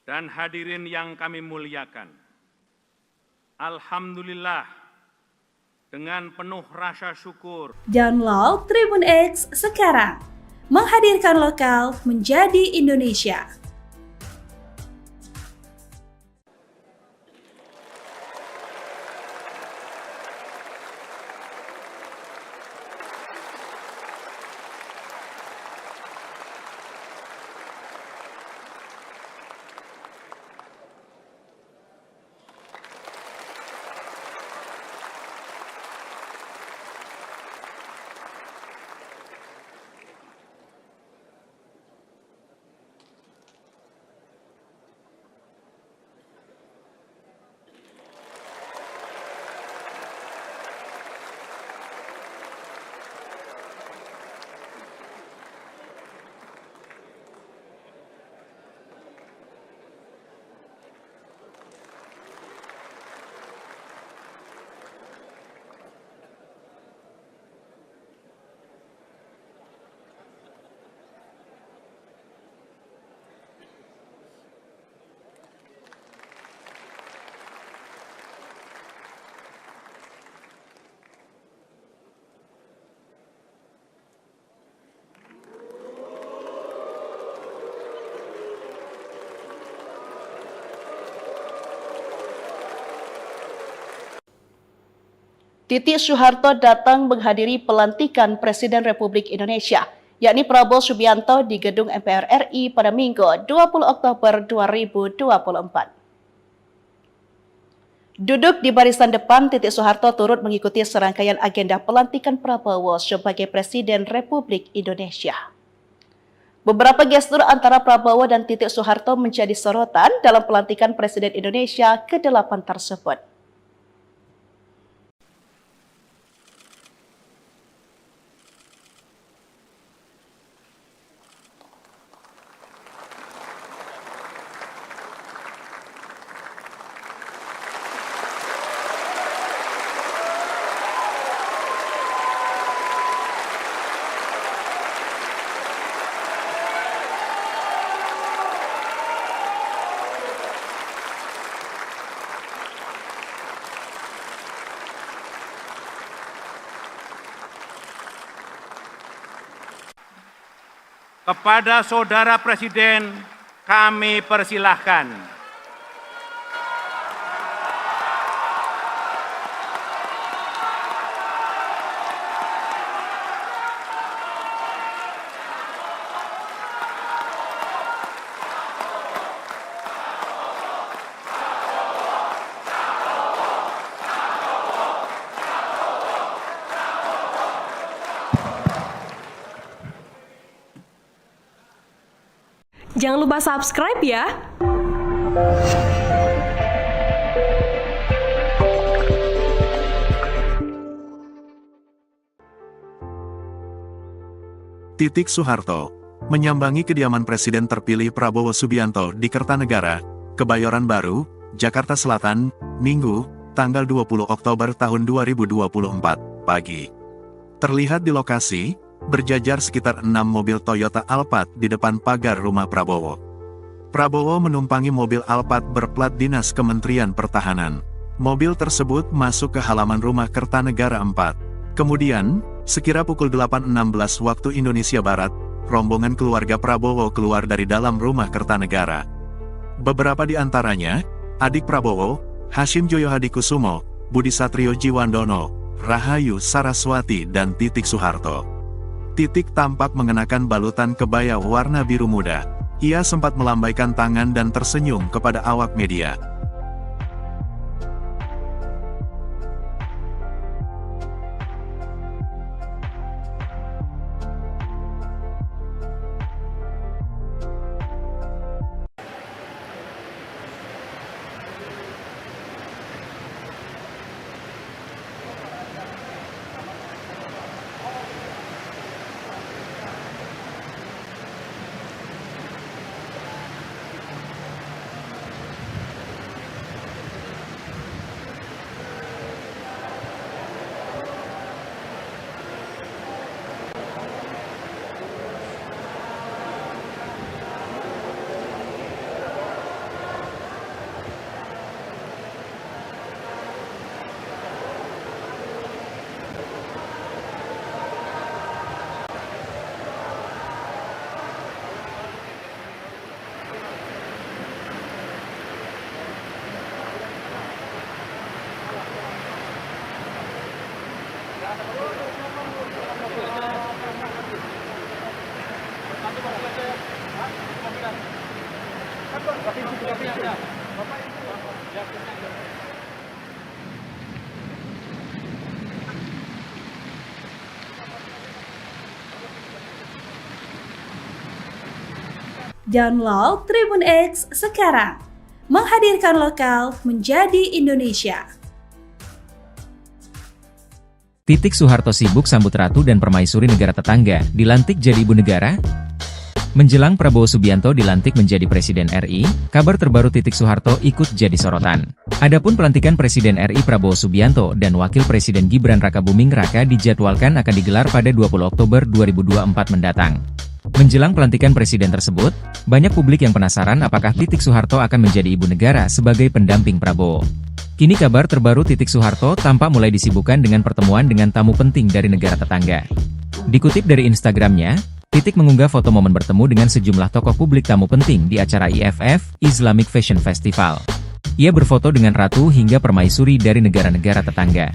dan hadirin yang kami muliakan. Alhamdulillah, dengan penuh rasa syukur.
Download Tribun X sekarang, menghadirkan lokal menjadi Indonesia.
Titik Soeharto datang menghadiri pelantikan Presiden Republik Indonesia, yakni Prabowo Subianto di Gedung MPR RI pada Minggu 20 Oktober 2024. Duduk di barisan depan, Titik Soeharto turut mengikuti serangkaian agenda pelantikan Prabowo sebagai Presiden Republik Indonesia. Beberapa gestur antara Prabowo dan Titik Soeharto menjadi sorotan dalam pelantikan Presiden Indonesia ke-8 tersebut.
Kepada Saudara Presiden, kami persilahkan.
Jangan lupa subscribe ya.
Titik Soeharto menyambangi kediaman Presiden terpilih Prabowo Subianto di Kertanegara, Kebayoran Baru, Jakarta Selatan, Minggu, tanggal 20 Oktober tahun 2024, pagi. Terlihat di lokasi, berjajar sekitar 6 mobil Toyota Alphard di depan pagar rumah Prabowo. Prabowo menumpangi mobil Alphard berplat dinas Kementerian Pertahanan. Mobil tersebut masuk ke halaman rumah Kertanegara 4. Kemudian, sekira pukul 8.16 waktu Indonesia Barat, rombongan keluarga Prabowo keluar dari dalam rumah Kertanegara. Beberapa di antaranya, adik Prabowo, Hashim Joyo Hadikusumo, Budi Satrio Jiwandono, Rahayu Saraswati dan Titik Soeharto. Titik tampak mengenakan balutan kebaya warna biru muda. Ia sempat melambaikan tangan dan tersenyum kepada awak media.
Download Tribun X sekarang, menghadirkan lokal menjadi Indonesia.
Titik Soeharto sibuk sambut ratu dan permaisuri negara tetangga, dilantik jadi ibu negara? Menjelang Prabowo Subianto dilantik menjadi Presiden RI, kabar terbaru Titik Soeharto ikut jadi sorotan. Adapun pelantikan Presiden RI Prabowo Subianto dan Wakil Presiden Gibran Rakabuming Raka dijadwalkan akan digelar pada 20 Oktober 2024 mendatang. Menjelang pelantikan presiden tersebut, banyak publik yang penasaran apakah Titik Soeharto akan menjadi ibu negara sebagai pendamping Prabowo. Kini kabar terbaru Titik Soeharto tampak mulai disibukkan dengan pertemuan dengan tamu penting dari negara tetangga. Dikutip dari Instagramnya, Titik mengunggah foto momen bertemu dengan sejumlah tokoh publik tamu penting di acara IFF, Islamic Fashion Festival. Ia berfoto dengan ratu hingga permaisuri dari negara-negara tetangga.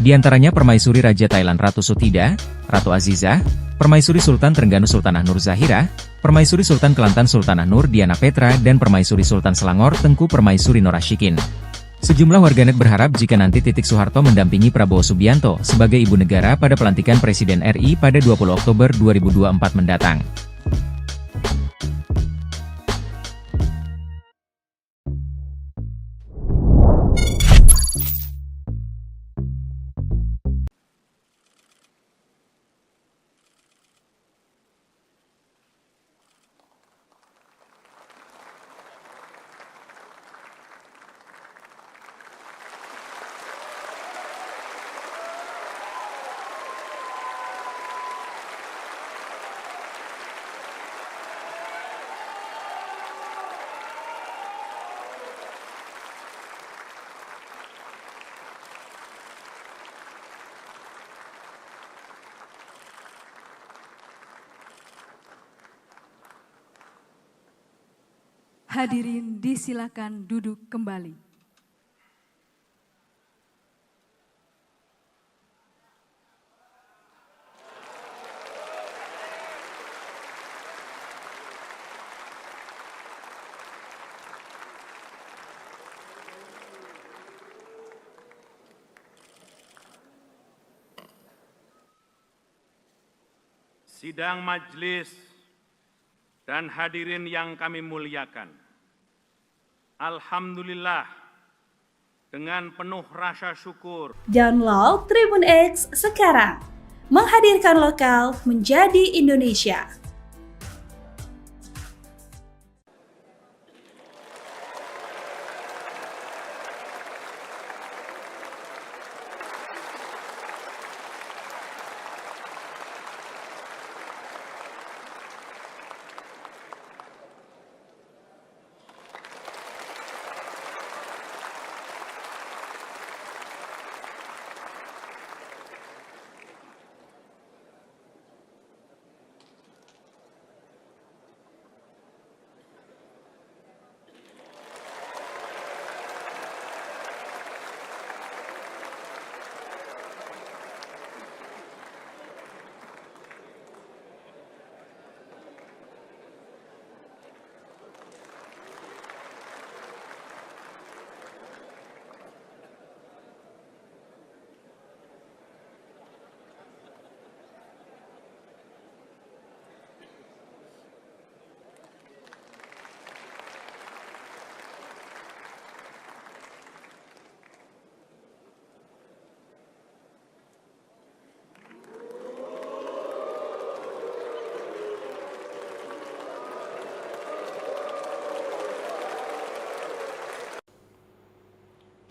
Di antaranya Permaisuri Raja Thailand Ratu Sutida, Ratu Azizah, Permaisuri Sultan Trengganu Sultanah Nur Zahira, Permaisuri Sultan Kelantan Sultanah Nur Diana Petra dan Permaisuri Sultan Selangor Tengku Permaisuri Norashikin. Sejumlah warganet berharap jika nanti Titik Soeharto mendampingi Prabowo Subianto sebagai ibu negara pada pelantikan Presiden RI pada 20 Oktober 2024 mendatang.
Hadirin disilakan duduk kembali.
Sidang majelis dan hadirin yang kami muliakan. Alhamdulillah, dengan penuh rasa syukur,
Download Tribun X sekarang, menghadirkan lokal menjadi Indonesia.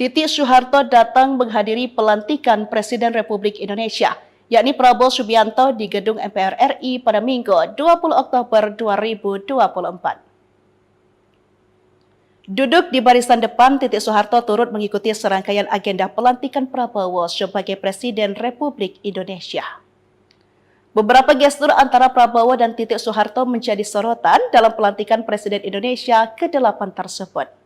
Titik Soeharto datang menghadiri pelantikan Presiden Republik Indonesia, yakni Prabowo Subianto di Gedung MPR RI pada Minggu 20 Oktober 2024. Duduk di barisan depan, Titik Soeharto turut mengikuti serangkaian agenda pelantikan Prabowo sebagai Presiden Republik Indonesia. Beberapa gestur antara Prabowo dan Titik Soeharto menjadi sorotan dalam pelantikan Presiden Indonesia ke-8 tersebut.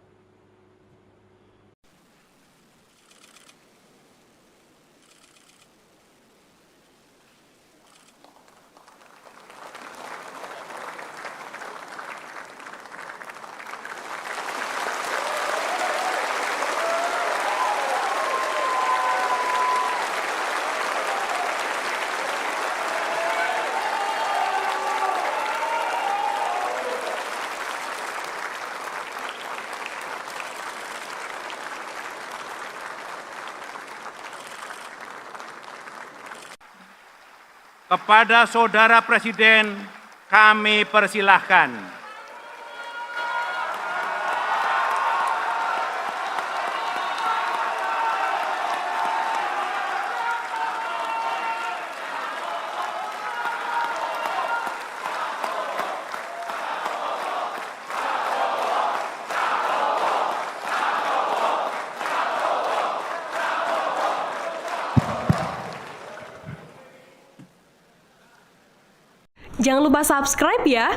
kepada Saudara Presiden kami persilahkan.
Jangan lupa subscribe ya.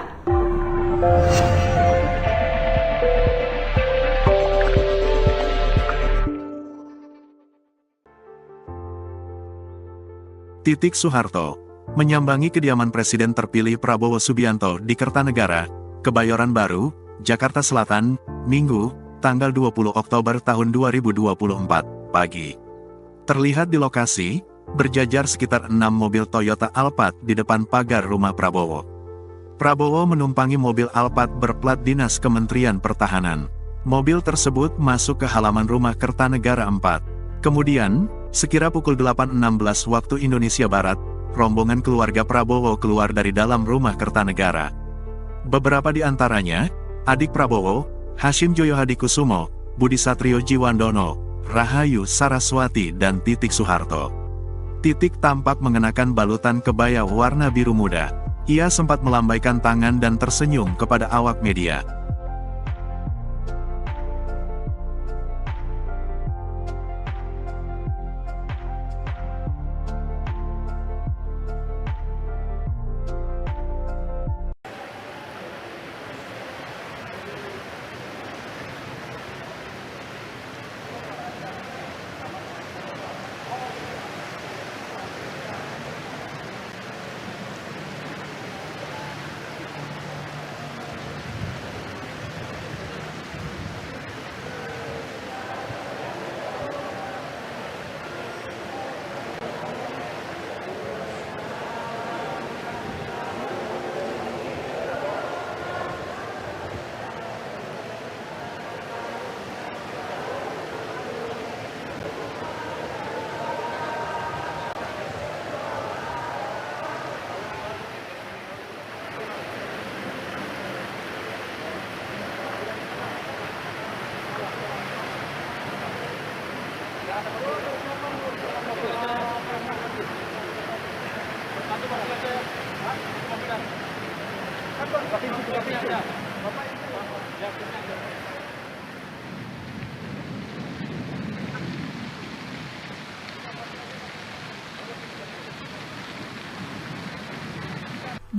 Titik Soeharto menyambangi kediaman Presiden terpilih Prabowo Subianto di Kertanegara, Kebayoran Baru, Jakarta Selatan, Minggu, tanggal 20 Oktober tahun 2024, pagi. Terlihat di lokasi, berjajar sekitar 6 mobil Toyota Alphard di depan pagar rumah Prabowo. Prabowo menumpangi mobil Alphard berplat dinas Kementerian Pertahanan. Mobil tersebut masuk ke halaman rumah Kertanegara 4. Kemudian, sekira pukul 8.16 waktu Indonesia Barat, rombongan keluarga Prabowo keluar dari dalam rumah Kertanegara. Beberapa di antaranya, adik Prabowo, Hashim Joyo Hadikusumo, Budi Satrio Jiwandono, Rahayu Saraswati dan Titik Soeharto. Titik tampak mengenakan balutan kebaya warna biru muda. Ia sempat melambaikan tangan dan tersenyum kepada awak media.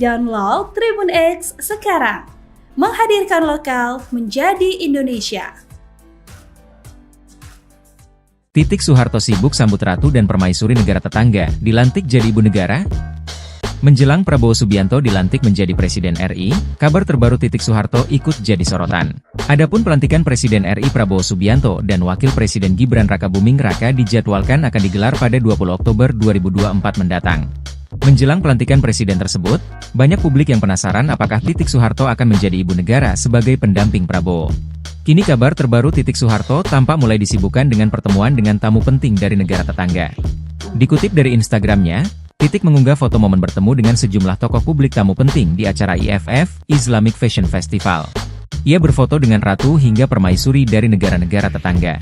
Download Tribun X sekarang. Menghadirkan lokal menjadi Indonesia.
Titik Soeharto sibuk sambut ratu dan permaisuri negara tetangga, dilantik jadi ibu negara? Menjelang Prabowo Subianto dilantik menjadi Presiden RI, kabar terbaru Titik Soeharto ikut jadi sorotan. Adapun pelantikan Presiden RI Prabowo Subianto dan Wakil Presiden Gibran Rakabuming Raka dijadwalkan akan digelar pada 20 Oktober 2024 mendatang. Menjelang pelantikan presiden tersebut, banyak publik yang penasaran apakah Titik Soeharto akan menjadi ibu negara sebagai pendamping Prabowo. Kini kabar terbaru Titik Soeharto tampak mulai disibukkan dengan pertemuan dengan tamu penting dari negara tetangga. Dikutip dari Instagramnya, Titik mengunggah foto momen bertemu dengan sejumlah tokoh publik tamu penting di acara IFF, Islamic Fashion Festival. Ia berfoto dengan ratu hingga permaisuri dari negara-negara tetangga.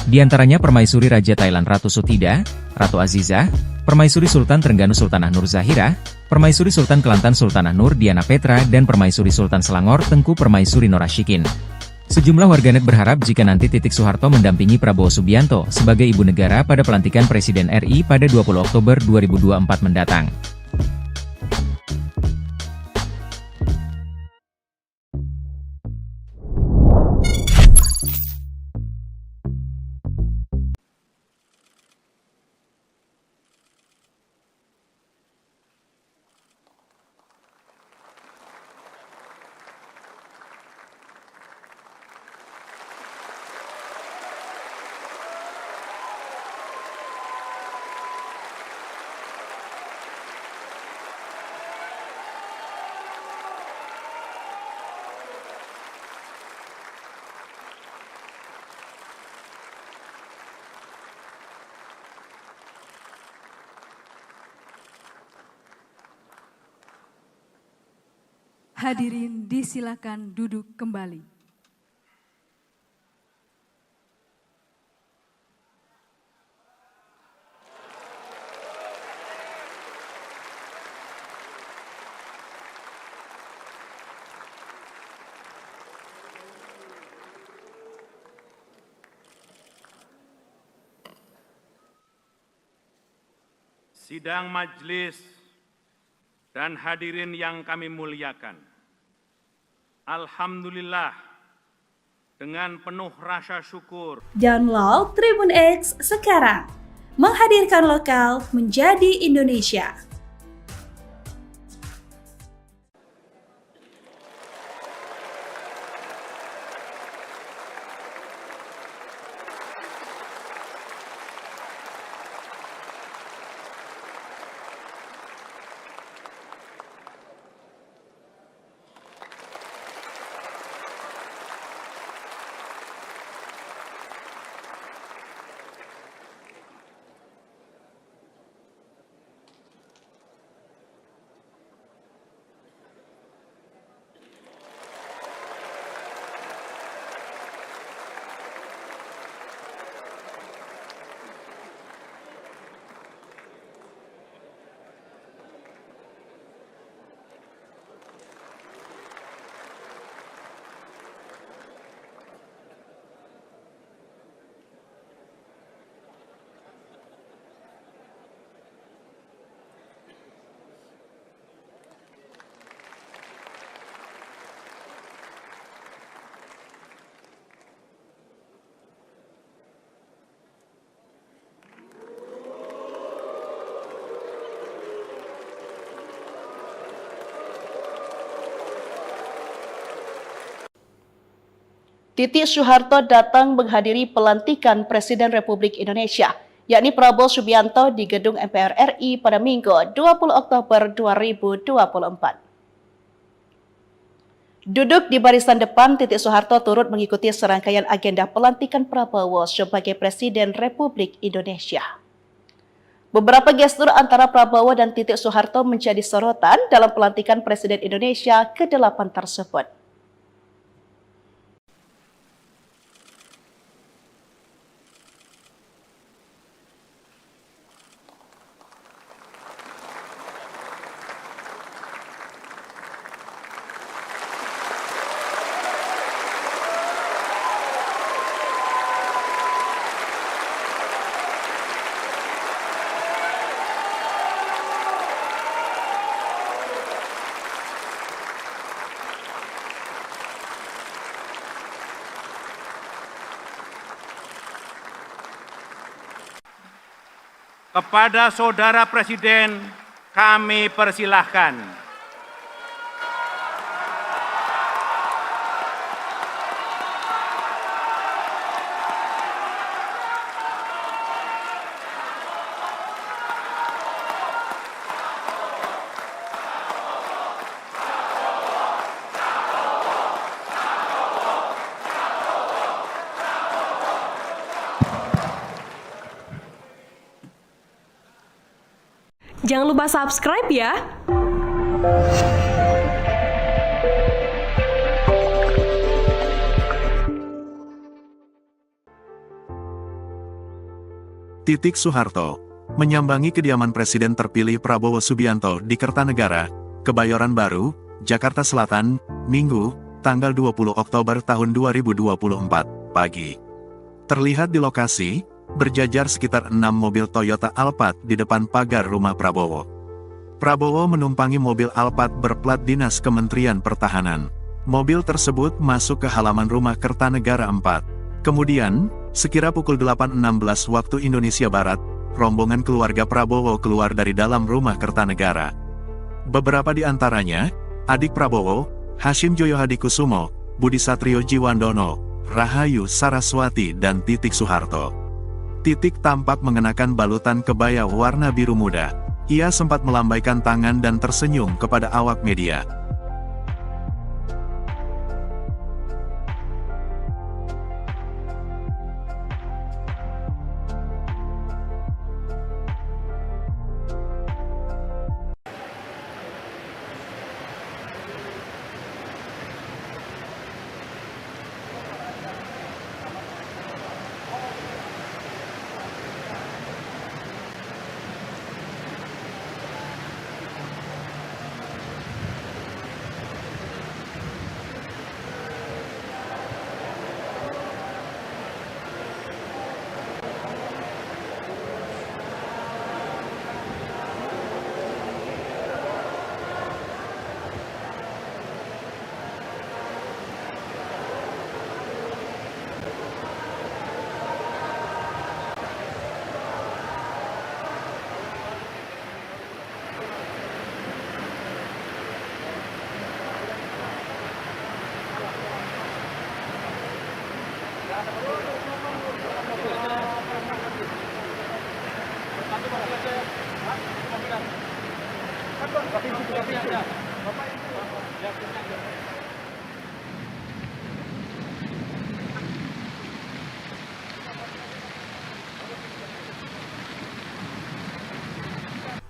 Di antaranya permaisuri Raja Thailand Ratu Sutida, Ratu Azizah, permaisuri Sultan Trengganu Sultanah Nur Zahirah, permaisuri Sultan Kelantan Sultanah Nur Diana Petra dan permaisuri Sultan Selangor Tengku Permaisuri Norashikin. Sejumlah warganet berharap jika nanti Titik Soeharto mendampingi Prabowo Subianto sebagai ibu negara pada pelantikan Presiden RI pada 20 Oktober 2024 mendatang.
Hadirin disilakan duduk kembali.
Sidang majelis dan hadirin yang kami muliakan. Alhamdulillah, dengan penuh rasa syukur,
Download Tribun X sekarang. Menghadirkan lokal menjadi Indonesia.
Titik Soeharto datang menghadiri pelantikan Presiden Republik Indonesia, yakni Prabowo Subianto di Gedung MPR RI pada Minggu 20 Oktober 2024. Duduk di barisan depan, Titik Soeharto turut mengikuti serangkaian agenda pelantikan Prabowo sebagai Presiden Republik Indonesia. Beberapa gestur antara Prabowo dan Titik Soeharto menjadi sorotan dalam pelantikan Presiden Indonesia ke-8 tersebut.
Kepada Saudara Presiden kami persilahkan.
Jangan lupa subscribe ya.
Titik Soeharto menyambangi kediaman Presiden terpilih Prabowo Subianto di Kertanegara, Kebayoran Baru, Jakarta Selatan, Minggu, tanggal 20 Oktober tahun 2024, pagi. Terlihat di lokasi, berjajar sekitar 6 mobil Toyota Alphard di depan pagar rumah Prabowo. Prabowo menumpangi mobil Alphard berplat dinas Kementerian Pertahanan. Mobil tersebut masuk ke halaman rumah Kertanegara 4. Kemudian, sekira pukul 8.16 waktu Indonesia Barat, rombongan keluarga Prabowo keluar dari dalam rumah Kertanegara. Beberapa di antaranya, adik Prabowo, Hashim Joyo Hadikusumo, Budi Satrio Jiwandono, Rahayu Saraswati dan Titik Soeharto. Titik tampak mengenakan balutan kebaya warna biru muda. Ia sempat melambaikan tangan dan tersenyum kepada awak media.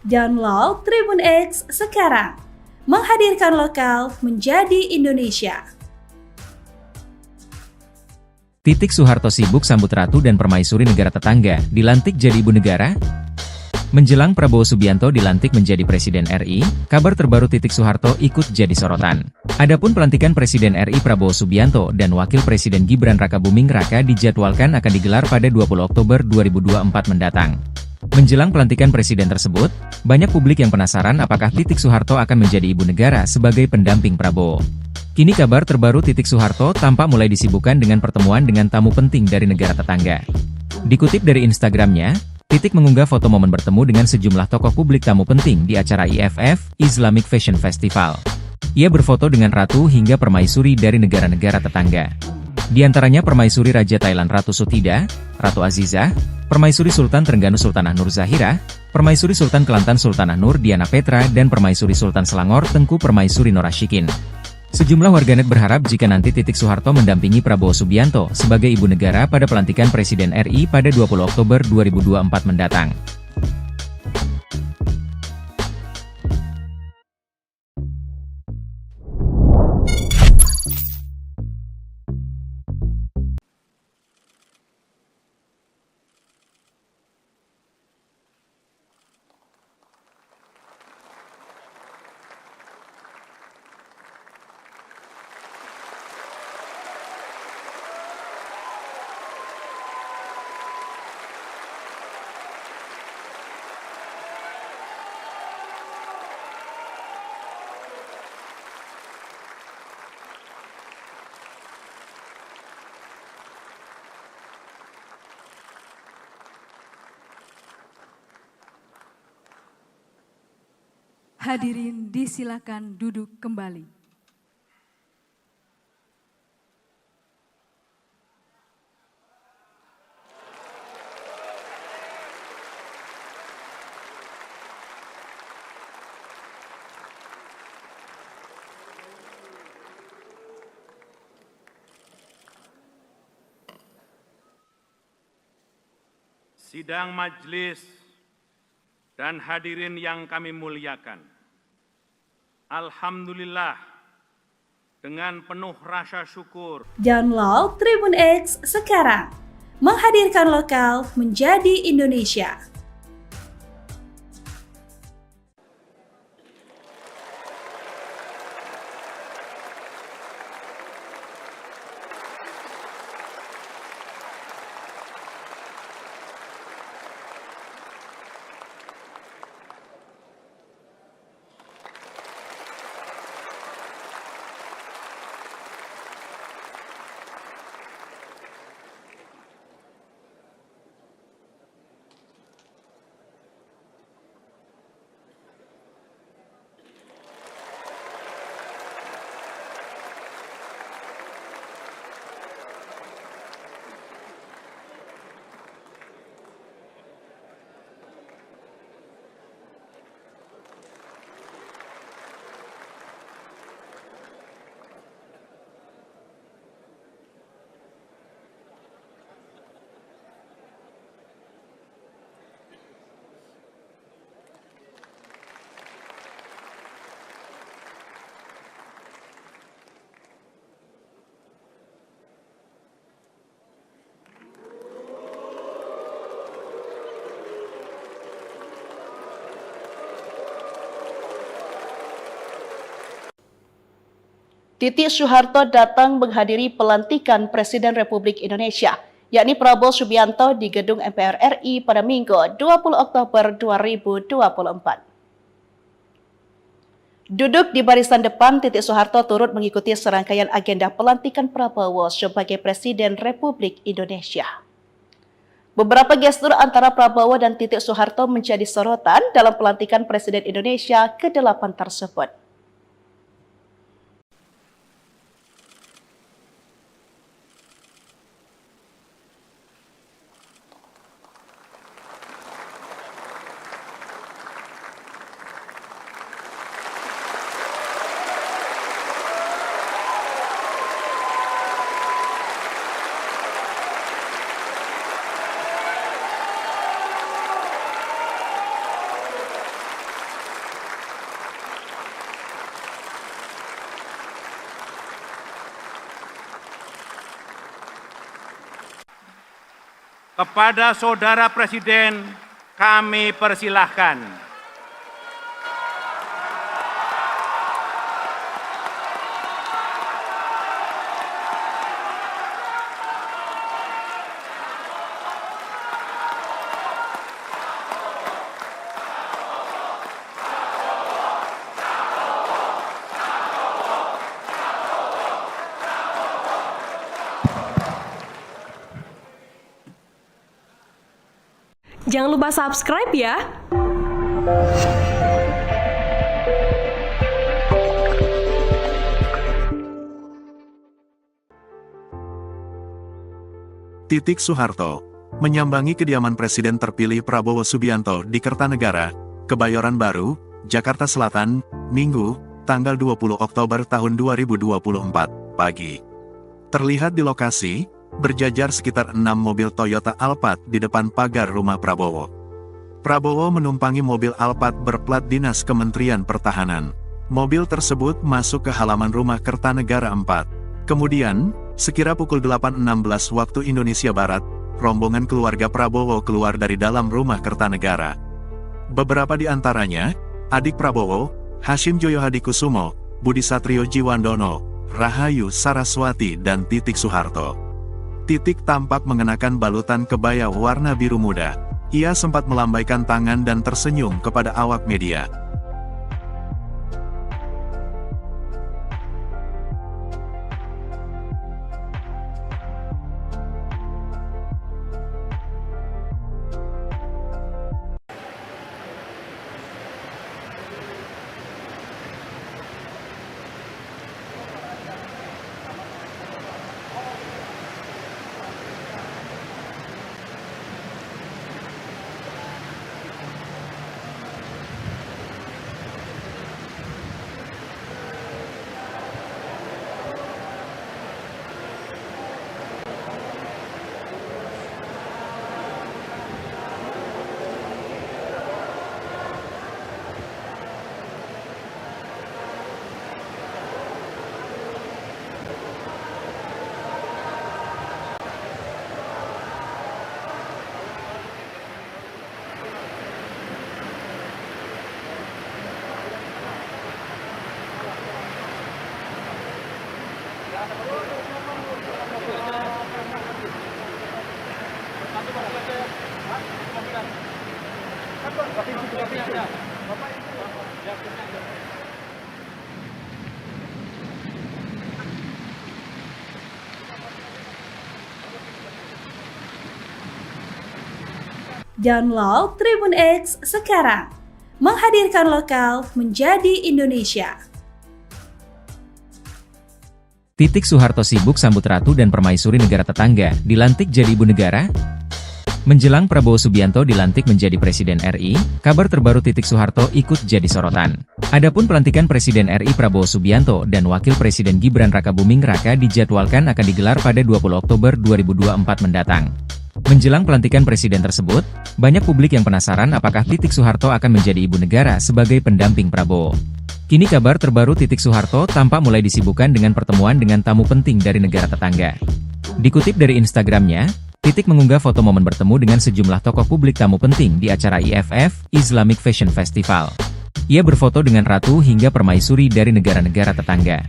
Download Tribun X sekarang, menghadirkan lokal menjadi Indonesia.
Titik Soeharto sibuk sambut ratu dan permaisuri negara tetangga, dilantik jadi ibu negara? Menjelang Prabowo Subianto dilantik menjadi Presiden RI, kabar terbaru Titik Soeharto ikut jadi sorotan. Adapun pelantikan Presiden RI Prabowo Subianto dan Wakil Presiden Gibran Rakabuming Raka dijadwalkan akan digelar pada 20 Oktober 2024 mendatang. Menjelang pelantikan presiden tersebut, banyak publik yang penasaran apakah Titik Soeharto akan menjadi ibu negara sebagai pendamping Prabowo. Kini kabar terbaru Titik Soeharto tampak mulai disibukkan dengan pertemuan dengan tamu penting dari negara tetangga. Dikutip dari Instagramnya, Titik mengunggah foto momen bertemu dengan sejumlah tokoh publik tamu penting di acara IFF, Islamic Fashion Festival. Ia berfoto dengan ratu hingga permaisuri dari negara-negara tetangga. Di antaranya permaisuri Raja Thailand Ratu Sutida, Ratu Azizah, permaisuri Sultan Trengganu Sultanah Nur Zahira, permaisuri Sultan Kelantan Sultanah Nur Diana Petra dan permaisuri Sultan Selangor Tengku Permaisuri Norashikin. Sejumlah warganet berharap jika nanti Titik Soeharto mendampingi Prabowo Subianto sebagai ibu negara pada pelantikan Presiden RI pada 20 Oktober 2024 mendatang.
Hadirin disilakan duduk kembali.
Sidang majelis dan hadirin yang kami muliakan. Alhamdulillah, dengan penuh rasa syukur,
Download Tribun X sekarang, menghadirkan lokal menjadi Indonesia.
Titik Soeharto datang menghadiri pelantikan Presiden Republik Indonesia, yakni Prabowo Subianto di Gedung MPR RI pada Minggu 20 Oktober 2024. Duduk di barisan depan, Titik Soeharto turut mengikuti serangkaian agenda pelantikan Prabowo sebagai Presiden Republik Indonesia. Beberapa gestur antara Prabowo dan Titik Soeharto menjadi sorotan dalam pelantikan Presiden Indonesia ke-8 tersebut.
Kepada Saudara Presiden, kami persilahkan.
Jangan lupa subscribe ya.
Titik Soeharto menyambangi kediaman Presiden terpilih Prabowo Subianto di Kertanegara, Kebayoran Baru, Jakarta Selatan, Minggu, tanggal 20 Oktober tahun 2024, pagi. Terlihat di lokasi, berjajar sekitar 6 mobil Toyota Alphard di depan pagar rumah Prabowo. Prabowo menumpangi mobil Alphard berplat dinas Kementerian Pertahanan. Mobil tersebut masuk ke halaman rumah Kertanegara 4. Kemudian, sekira pukul 8.16 waktu Indonesia Barat, rombongan keluarga Prabowo keluar dari dalam rumah Kertanegara. Beberapa di antaranya, adik Prabowo, Hashim Joyo Hadikusumo, Budi Satrio Jiwandono, Rahayu Saraswati dan Titik Soeharto. Titik tampak mengenakan balutan kebaya warna biru muda. Ia sempat melambaikan tangan dan tersenyum kepada awak media.
Download Tribun X sekarang, menghadirkan lokal menjadi Indonesia.
Titik Soeharto sibuk sambut ratu dan permaisuri negara tetangga, dilantik jadi ibu negara? Menjelang Prabowo Subianto dilantik menjadi Presiden RI, kabar terbaru Titik Soeharto ikut jadi sorotan. Adapun pelantikan Presiden RI Prabowo Subianto dan Wakil Presiden Gibran Rakabuming Raka dijadwalkan akan digelar pada 20 Oktober 2024 mendatang. Menjelang pelantikan presiden tersebut, banyak publik yang penasaran apakah Titik Soeharto akan menjadi ibu negara sebagai pendamping Prabowo. Kini kabar terbaru Titik Soeharto tampak mulai disibukkan dengan pertemuan dengan tamu penting dari negara tetangga. Dikutip dari Instagramnya, Titik mengunggah foto momen bertemu dengan sejumlah tokoh publik tamu penting di acara IFF, Islamic Fashion Festival. Ia berfoto dengan ratu hingga permaisuri dari negara-negara tetangga.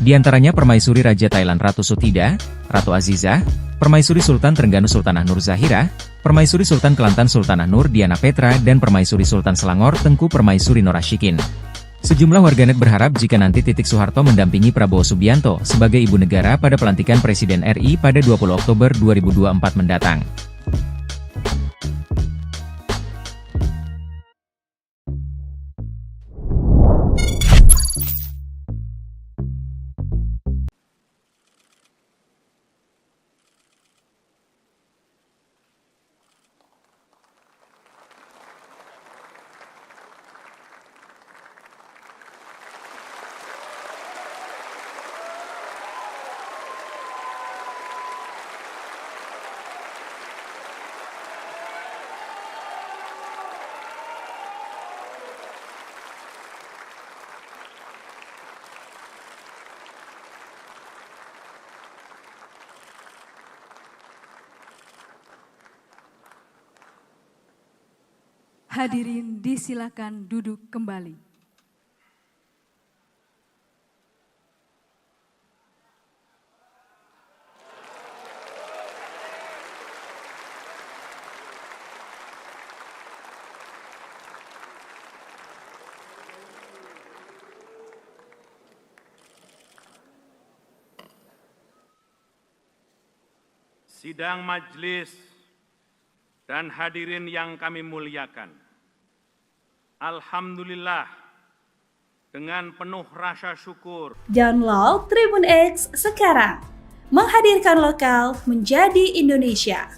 Di antaranya Permaisuri Raja Thailand Ratu Sutida, Ratu Azizah, Permaisuri Sultan Trengganu Sultanah Nur Zahira, Permaisuri Sultan Kelantan Sultanah Nur Diana Petra dan Permaisuri Sultan Selangor Tengku Permaisuri Norashikin. Sejumlah warganet berharap jika nanti Titik Soeharto mendampingi Prabowo Subianto sebagai ibu negara pada pelantikan Presiden RI pada 20 Oktober 2024 mendatang.
Hadirin disilakan duduk kembali.
Sidang majelis dan hadirin yang kami muliakan. Alhamdulillah, dengan penuh rasa syukur,
Download Tribun X sekarang, menghadirkan lokal menjadi Indonesia.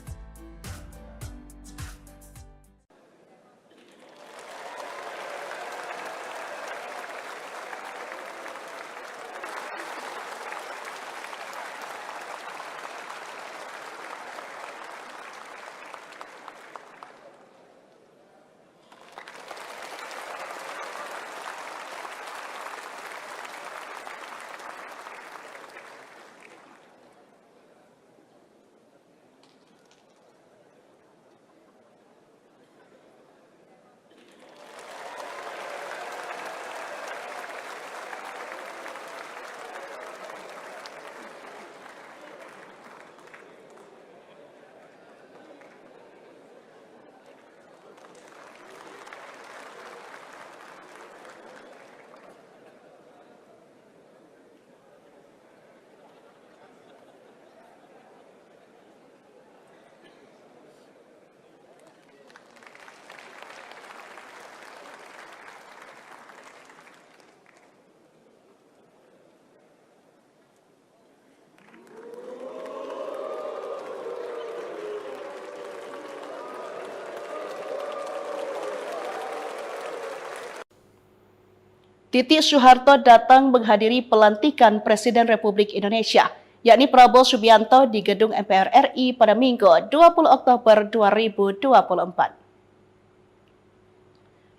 Titik Soeharto datang menghadiri pelantikan Presiden Republik Indonesia, yakni Prabowo Subianto di Gedung MPR RI pada Minggu 20 Oktober 2024.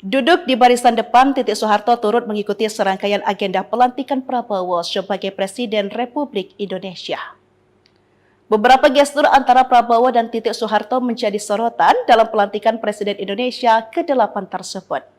Duduk di barisan depan, Titik Soeharto turut mengikuti serangkaian agenda pelantikan Prabowo sebagai Presiden Republik Indonesia. Beberapa gestur antara Prabowo dan Titik Soeharto menjadi sorotan dalam pelantikan Presiden Indonesia ke-8 tersebut.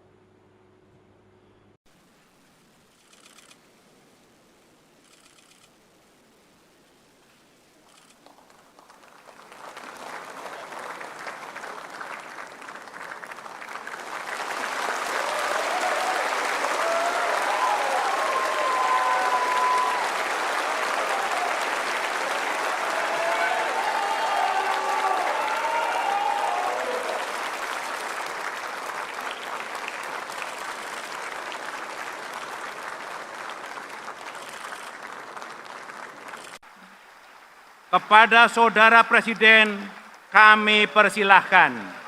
Kepada Saudara Presiden kami persilahkan.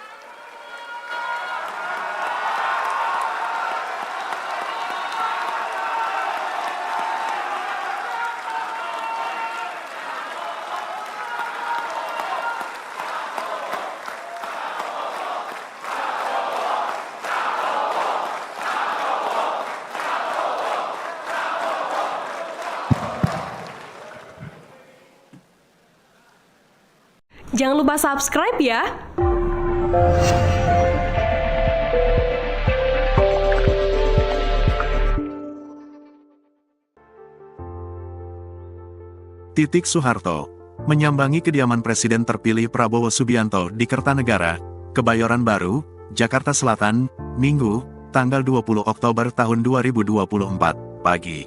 Jangan lupa subscribe ya.
Titik Soeharto menyambangi kediaman Presiden terpilih Prabowo Subianto di Kertanegara, Kebayoran Baru, Jakarta Selatan, Minggu, tanggal 20 Oktober tahun 2024, pagi.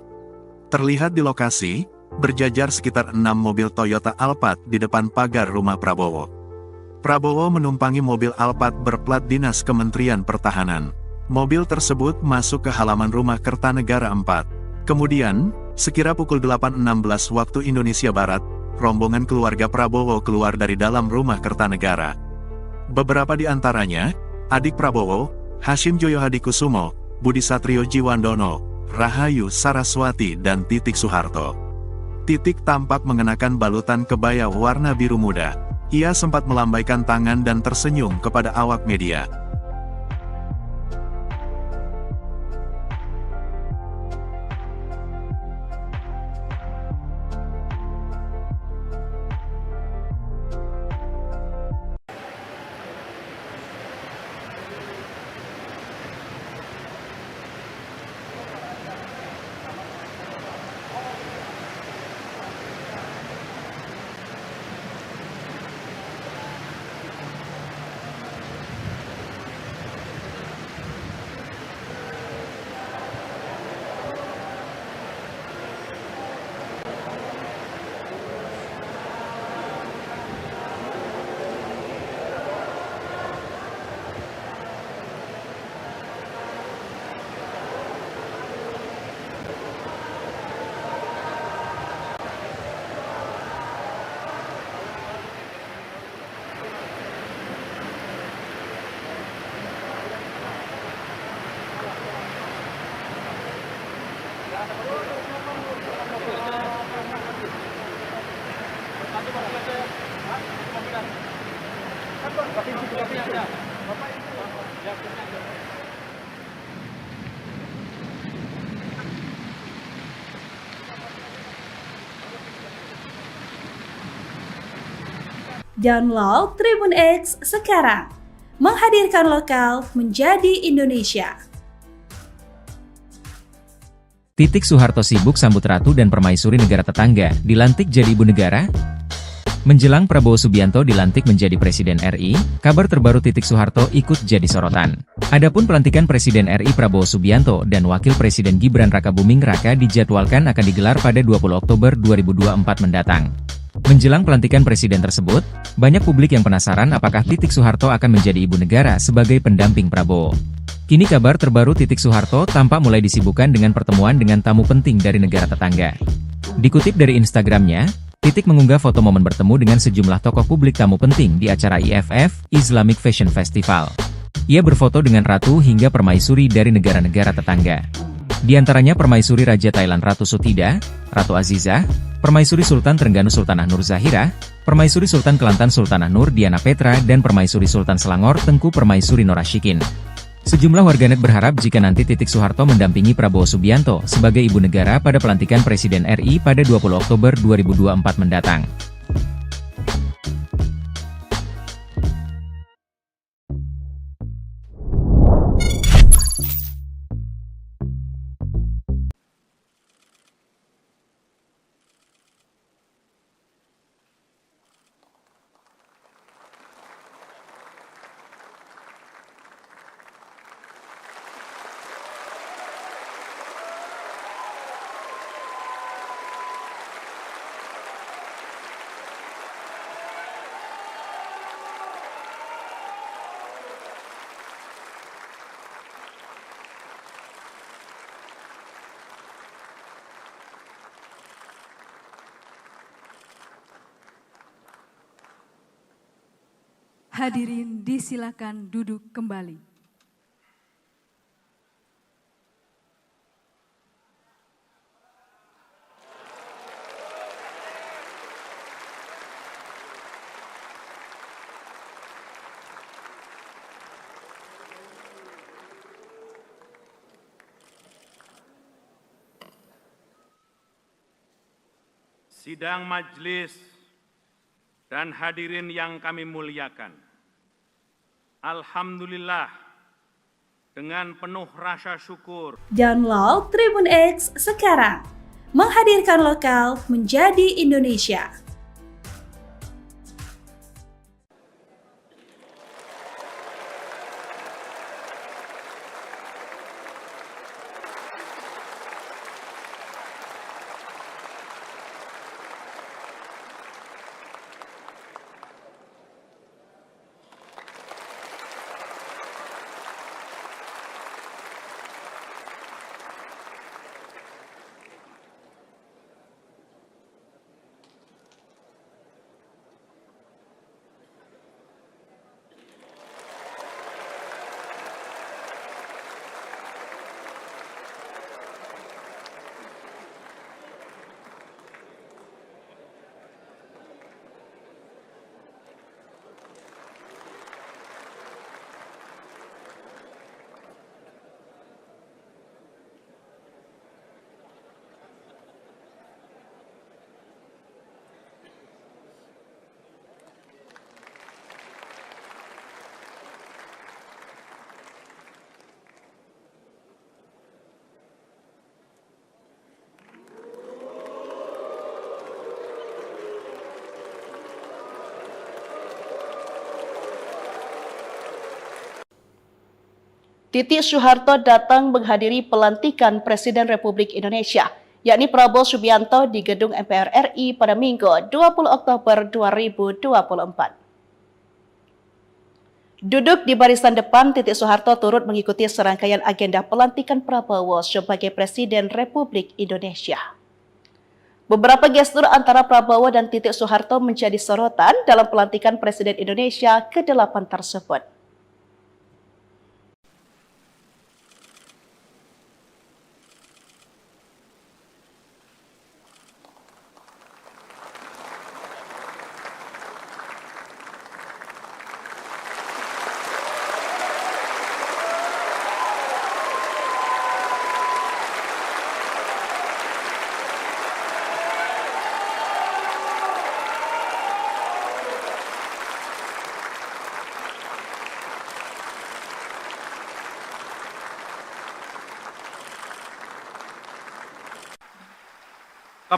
Terlihat di lokasi, berjajar sekitar 6 mobil Toyota Alphard di depan pagar rumah Prabowo. Prabowo menumpangi mobil Alphard berplat dinas Kementerian Pertahanan. Mobil tersebut masuk ke halaman rumah Kertanegara 4. Kemudian, sekira pukul 8.16 waktu Indonesia Barat, rombongan keluarga Prabowo keluar dari dalam rumah Kertanegara. Beberapa di antaranya, adik Prabowo, Hashim Joyo Hadikusumo, Budi Satrio Jiwandono, Rahayu Saraswati dan Titik Soeharto. Titik tampak mengenakan balutan kebaya warna biru muda. Ia sempat melambaikan tangan dan tersenyum kepada awak media.
Download Tribun X sekarang, menghadirkan lokal menjadi Indonesia.
Titik Soeharto sibuk sambut ratu dan permaisuri negara tetangga, dilantik jadi ibu negara? Menjelang Prabowo Subianto dilantik menjadi Presiden RI, kabar terbaru Titik Soeharto ikut jadi sorotan. Adapun pelantikan Presiden RI Prabowo Subianto dan Wakil Presiden Gibran Rakabuming Raka dijadwalkan akan digelar pada 20 Oktober 2024 mendatang. Menjelang pelantikan presiden tersebut, banyak publik yang penasaran apakah Titik Soeharto akan menjadi ibu negara sebagai pendamping Prabowo. Kini kabar terbaru Titik Soeharto tampak mulai disibukkan dengan pertemuan dengan tamu penting dari negara tetangga. Dikutip dari Instagramnya, Titik mengunggah foto momen bertemu dengan sejumlah tokoh publik tamu penting di acara IFF, Islamic Fashion Festival. Ia berfoto dengan ratu hingga permaisuri dari negara-negara tetangga. Di antaranya permaisuri Raja Thailand Ratu Sutida, Ratu Azizah, permaisuri Sultan Trengganu Sultanah Nur Zahira, permaisuri Sultan Kelantan Sultanah Nur Diana Petra dan permaisuri Sultan Selangor Tengku Permaisuri Norashikin. Sejumlah warganet berharap jika nanti Titik Soeharto mendampingi Prabowo Subianto sebagai ibu negara pada pelantikan Presiden RI pada 20 Oktober 2024 mendatang.
Hadirin disilakan duduk kembali.
Sidang majelis dan hadirin yang kami muliakan. Alhamdulillah, dengan penuh rasa syukur,
Download Tribun X sekarang, menghadirkan lokal menjadi Indonesia.
Titik Soeharto datang menghadiri pelantikan Presiden Republik Indonesia, yakni Prabowo Subianto di Gedung MPR RI pada Minggu 20 Oktober 2024. Duduk di barisan depan, Titik Soeharto turut mengikuti serangkaian agenda pelantikan Prabowo sebagai Presiden Republik Indonesia. Beberapa gestur antara Prabowo dan Titik Soeharto menjadi sorotan dalam pelantikan Presiden Indonesia ke-8 tersebut.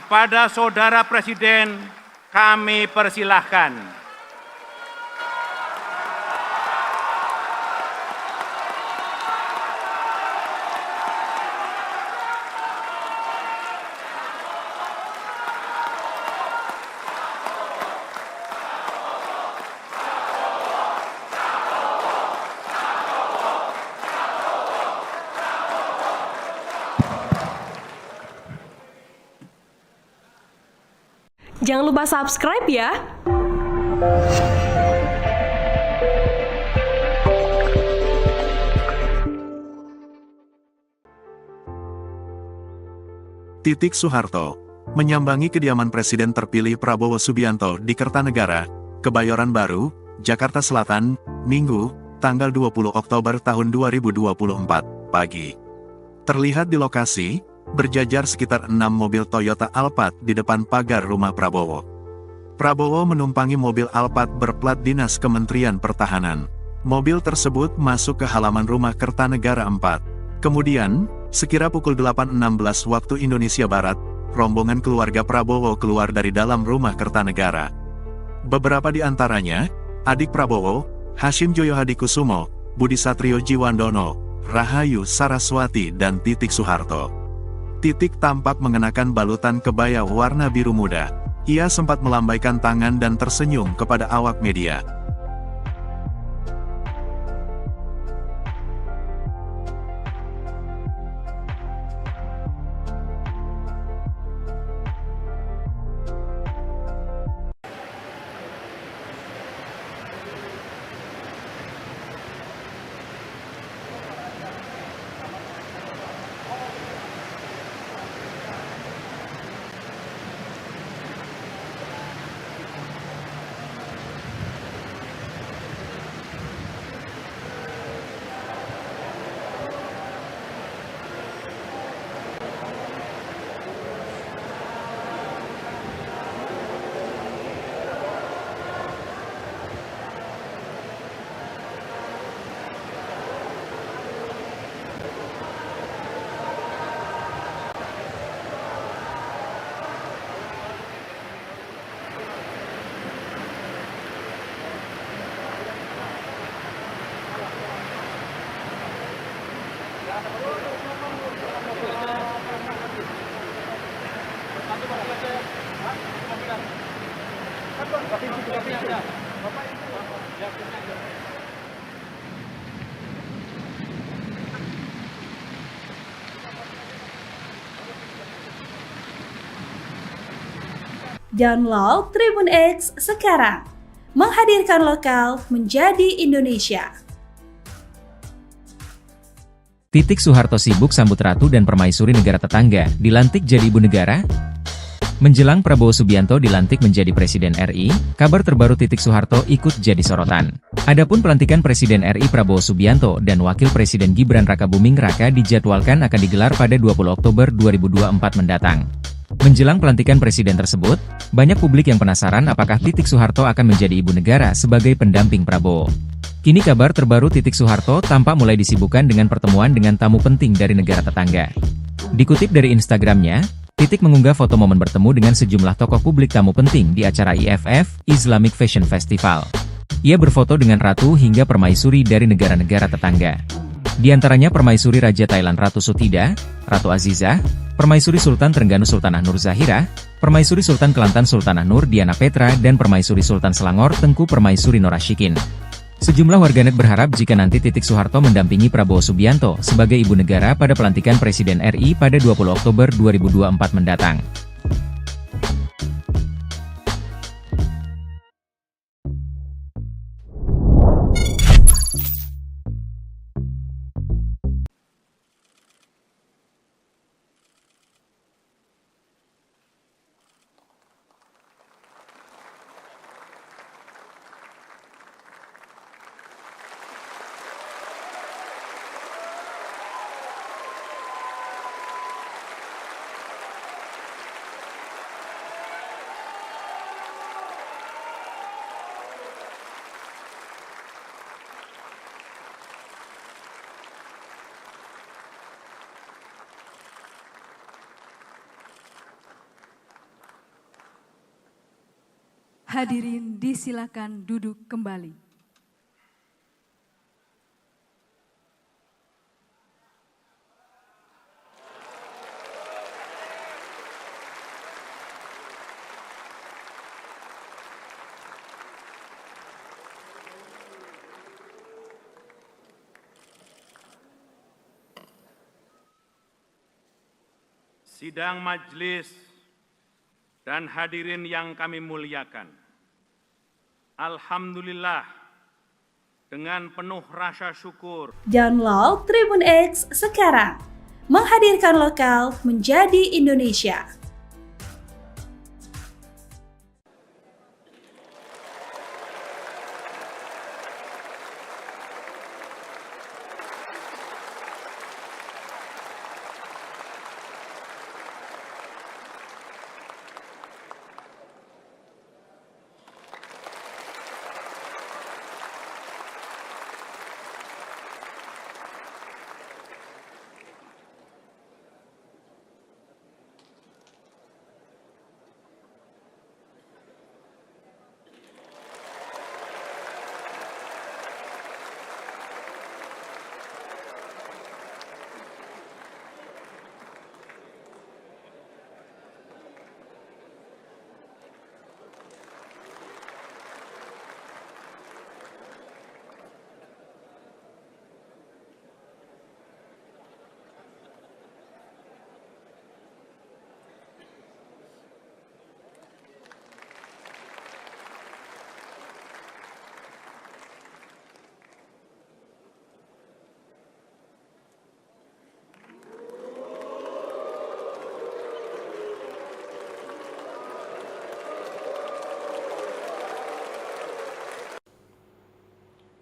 kepada Saudara Presiden kami persilahkan.
Jangan lupa subscribe ya.
Titik Soeharto menyambangi kediaman Presiden terpilih Prabowo Subianto di Kertanegara, Kebayoran Baru, Jakarta Selatan, Minggu, tanggal 20 Oktober tahun 2024, pagi. Terlihat di lokasi, berjajar sekitar 6 mobil Toyota Alphard di depan pagar rumah Prabowo. Prabowo menumpangi mobil Alphard berplat dinas Kementerian Pertahanan. Mobil tersebut masuk ke halaman rumah Kertanegara 4. Kemudian, sekira pukul 8.16 waktu Indonesia Barat, rombongan keluarga Prabowo keluar dari dalam rumah Kertanegara. Beberapa di antaranya, adik Prabowo, Hashim Joyo Hadikusumo, Budi Satrio Jiwandono, Rahayu Saraswati dan Titik Soeharto. Titik tampak mengenakan balutan kebaya warna biru muda. Ia sempat melambaikan tangan dan tersenyum kepada awak media.
Download Tribun X sekarang, menghadirkan lokal menjadi Indonesia.
Titik Soeharto sibuk sambut ratu dan permaisuri negara tetangga, dilantik jadi ibu negara? Menjelang Prabowo Subianto dilantik menjadi Presiden RI, kabar terbaru Titik Soeharto ikut jadi sorotan. Adapun pelantikan Presiden RI Prabowo Subianto dan Wakil Presiden Gibran Rakabuming Raka dijadwalkan akan digelar pada 20 Oktober 2024 mendatang. Menjelang pelantikan presiden tersebut, banyak publik yang penasaran apakah Titik Soeharto akan menjadi ibu negara sebagai pendamping Prabowo. Kini kabar terbaru Titik Soeharto tampak mulai disibukkan dengan pertemuan dengan tamu penting dari negara tetangga. Dikutip dari Instagramnya, Titik mengunggah foto momen bertemu dengan sejumlah tokoh publik tamu penting di acara IFF, Islamic Fashion Festival. Ia berfoto dengan ratu hingga permaisuri dari negara-negara tetangga. Di antaranya permaisuri Raja Thailand Ratu Sutida, Ratu Azizah, permaisuri Sultan Trengganu Sultanah Nur Zahira, permaisuri Sultan Kelantan Sultanah Nur Diana Petra dan permaisuri Sultan Selangor Tengku Permaisuri Norashikin. Sejumlah warganet berharap jika nanti Titik Soeharto mendampingi Prabowo Subianto sebagai ibu negara pada pelantikan Presiden RI pada 20 Oktober 2024 mendatang.
Hadirin disilakan duduk kembali.
Sidang majelis dan hadirin yang kami muliakan. Alhamdulillah, dengan penuh rasa syukur,
Download Tribun X sekarang, menghadirkan lokal menjadi Indonesia.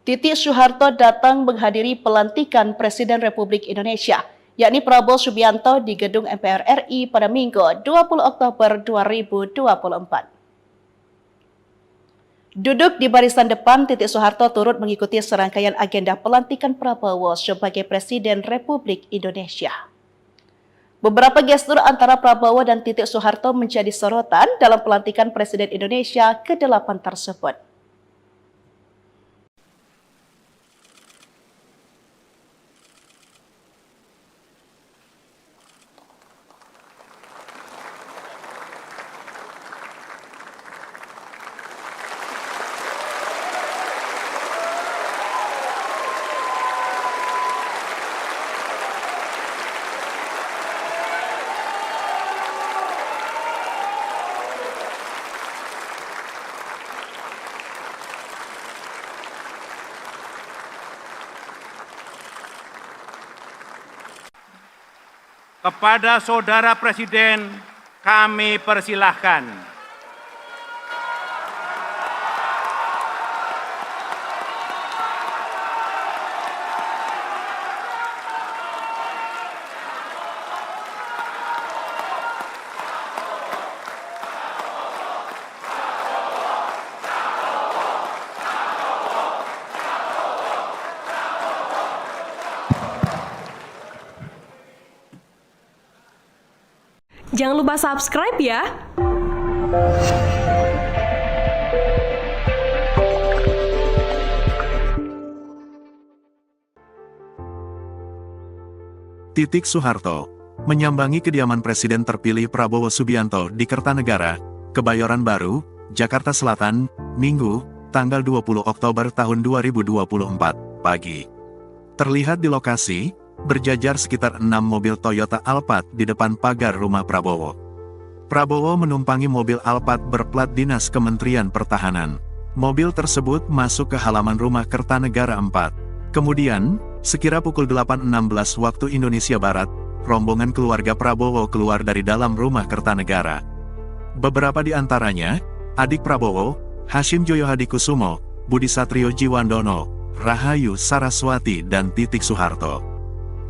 Titik Soeharto datang menghadiri pelantikan Presiden Republik Indonesia, yakni Prabowo Subianto di Gedung MPR RI pada Minggu 20 Oktober 2024. Duduk di barisan depan, Titik Soeharto turut mengikuti serangkaian agenda pelantikan Prabowo sebagai Presiden Republik Indonesia. Beberapa gestur antara Prabowo dan Titik Soeharto menjadi sorotan dalam pelantikan Presiden Indonesia ke-8 tersebut.
Kepada Saudara Presiden, kami persilahkan.
Jangan lupa subscribe ya.
Titik Soeharto menyambangi kediaman Presiden terpilih Prabowo Subianto di Kertanegara, Kebayoran Baru, Jakarta Selatan, Minggu, tanggal 20 Oktober tahun 2024, pagi. Terlihat di lokasi, berjajar sekitar 6 mobil Toyota Alphard di depan pagar rumah Prabowo. Prabowo menumpangi mobil Alphard berplat dinas Kementerian Pertahanan. Mobil tersebut masuk ke halaman rumah Kertanegara 4. Kemudian, sekira pukul 8.16 waktu Indonesia Barat, rombongan keluarga Prabowo keluar dari dalam rumah Kertanegara. Beberapa di antaranya, adik Prabowo, Hashim Joyo Hadikusumo, Budi Satrio Jiwandono, Rahayu Saraswati dan Titik Soeharto.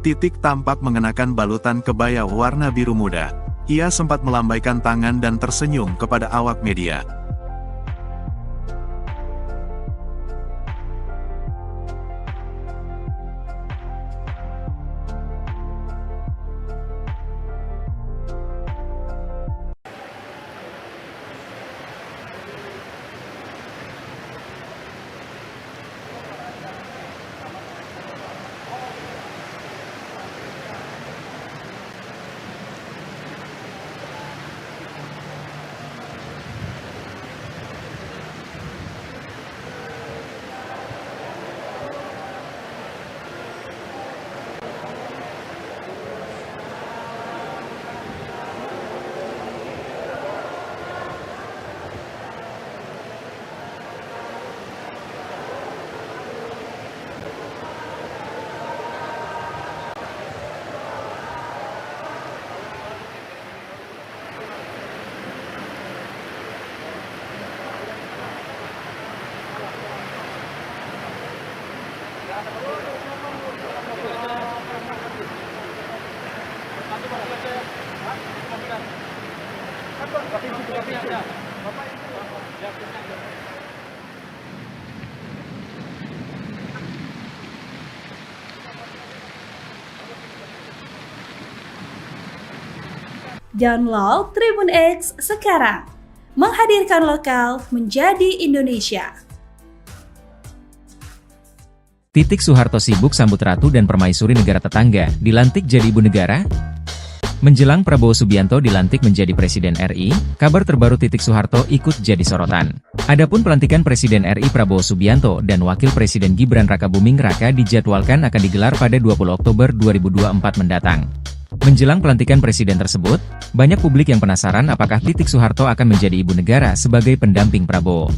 Titik tampak mengenakan balutan kebaya warna biru muda. Ia sempat melambaikan tangan dan tersenyum kepada awak media.
Download Tribun X sekarang, menghadirkan lokal menjadi Indonesia.
Titik Soeharto sibuk sambut ratu dan permaisuri negara tetangga, dilantik jadi ibu negara? Menjelang Prabowo Subianto dilantik menjadi Presiden RI, kabar terbaru Titik Soeharto ikut jadi sorotan. Adapun pelantikan Presiden RI Prabowo Subianto dan Wakil Presiden Gibran Rakabuming Raka dijadwalkan akan digelar pada 20 Oktober 2024 mendatang. Menjelang pelantikan presiden tersebut, banyak publik yang penasaran apakah Titik Soeharto akan menjadi ibu negara sebagai pendamping Prabowo.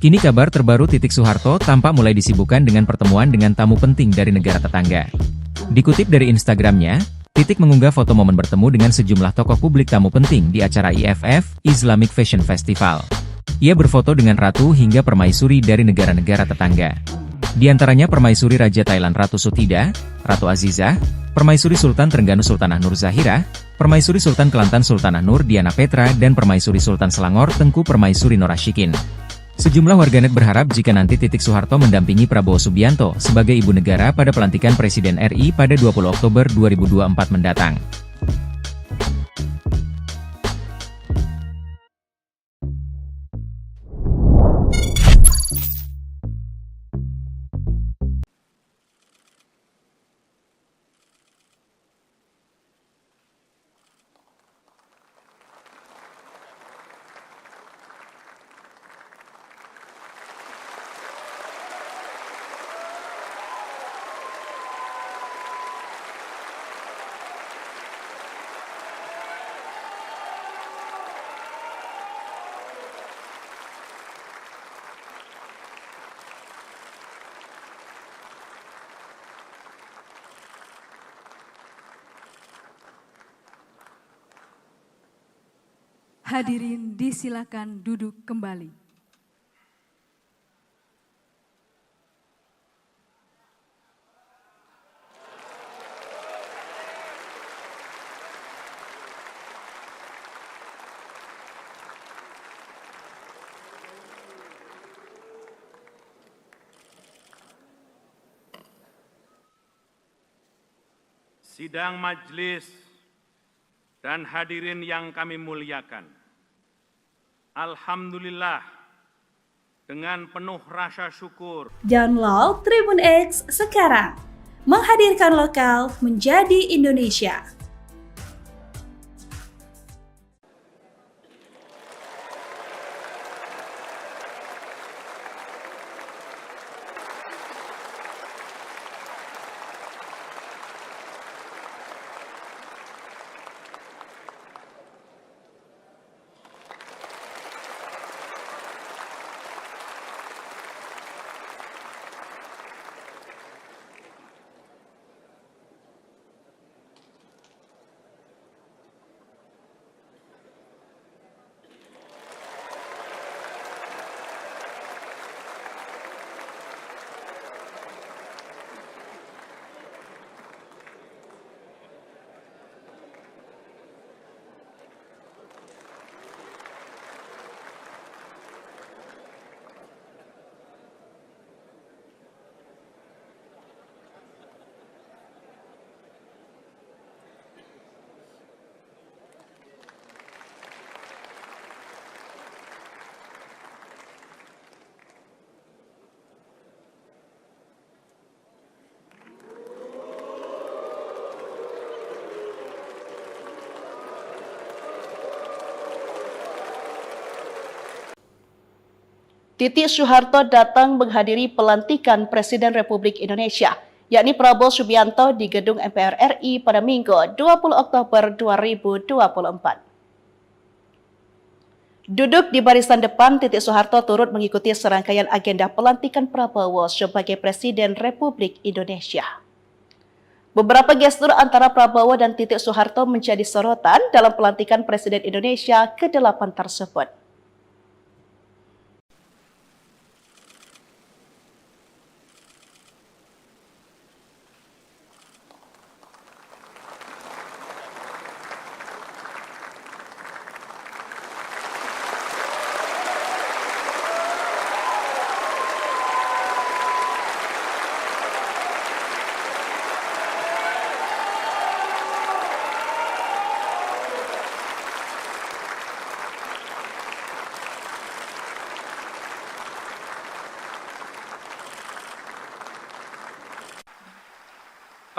Kini kabar terbaru Titik Soeharto tampak mulai disibukkan dengan pertemuan dengan tamu penting dari negara tetangga. Dikutip dari Instagramnya, Titik mengunggah foto momen bertemu dengan sejumlah tokoh publik tamu penting di acara IFF, Islamic Fashion Festival. Ia berfoto dengan ratu hingga permaisuri dari negara-negara tetangga. Di antaranya Permaisuri Raja Thailand Ratu Sutida, Ratu Azizah, Permaisuri Sultan Trengganu Sultanah Nur Zahira, Permaisuri Sultan Kelantan Sultanah Nur Diana Petra dan Permaisuri Sultan Selangor Tengku Permaisuri Norashikin. Sejumlah warganet berharap jika nanti Titik Soeharto mendampingi Prabowo Subianto sebagai ibu negara pada pelantikan Presiden RI pada 20 Oktober 2024 mendatang.
Hadirin disilakan duduk kembali.
Sidang majelis dan hadirin yang kami muliakan. Alhamdulillah, dengan penuh rasa syukur,
Download Tribun X sekarang, menghadirkan lokal menjadi Indonesia.
Titik Soeharto datang menghadiri pelantikan Presiden Republik Indonesia, yakni Prabowo Subianto di Gedung MPR RI pada Minggu 20 Oktober 2024. Duduk di barisan depan, Titik Soeharto turut mengikuti serangkaian agenda pelantikan Prabowo sebagai Presiden Republik Indonesia. Beberapa gestur antara Prabowo dan Titik Soeharto menjadi sorotan dalam pelantikan Presiden Indonesia ke-8 tersebut.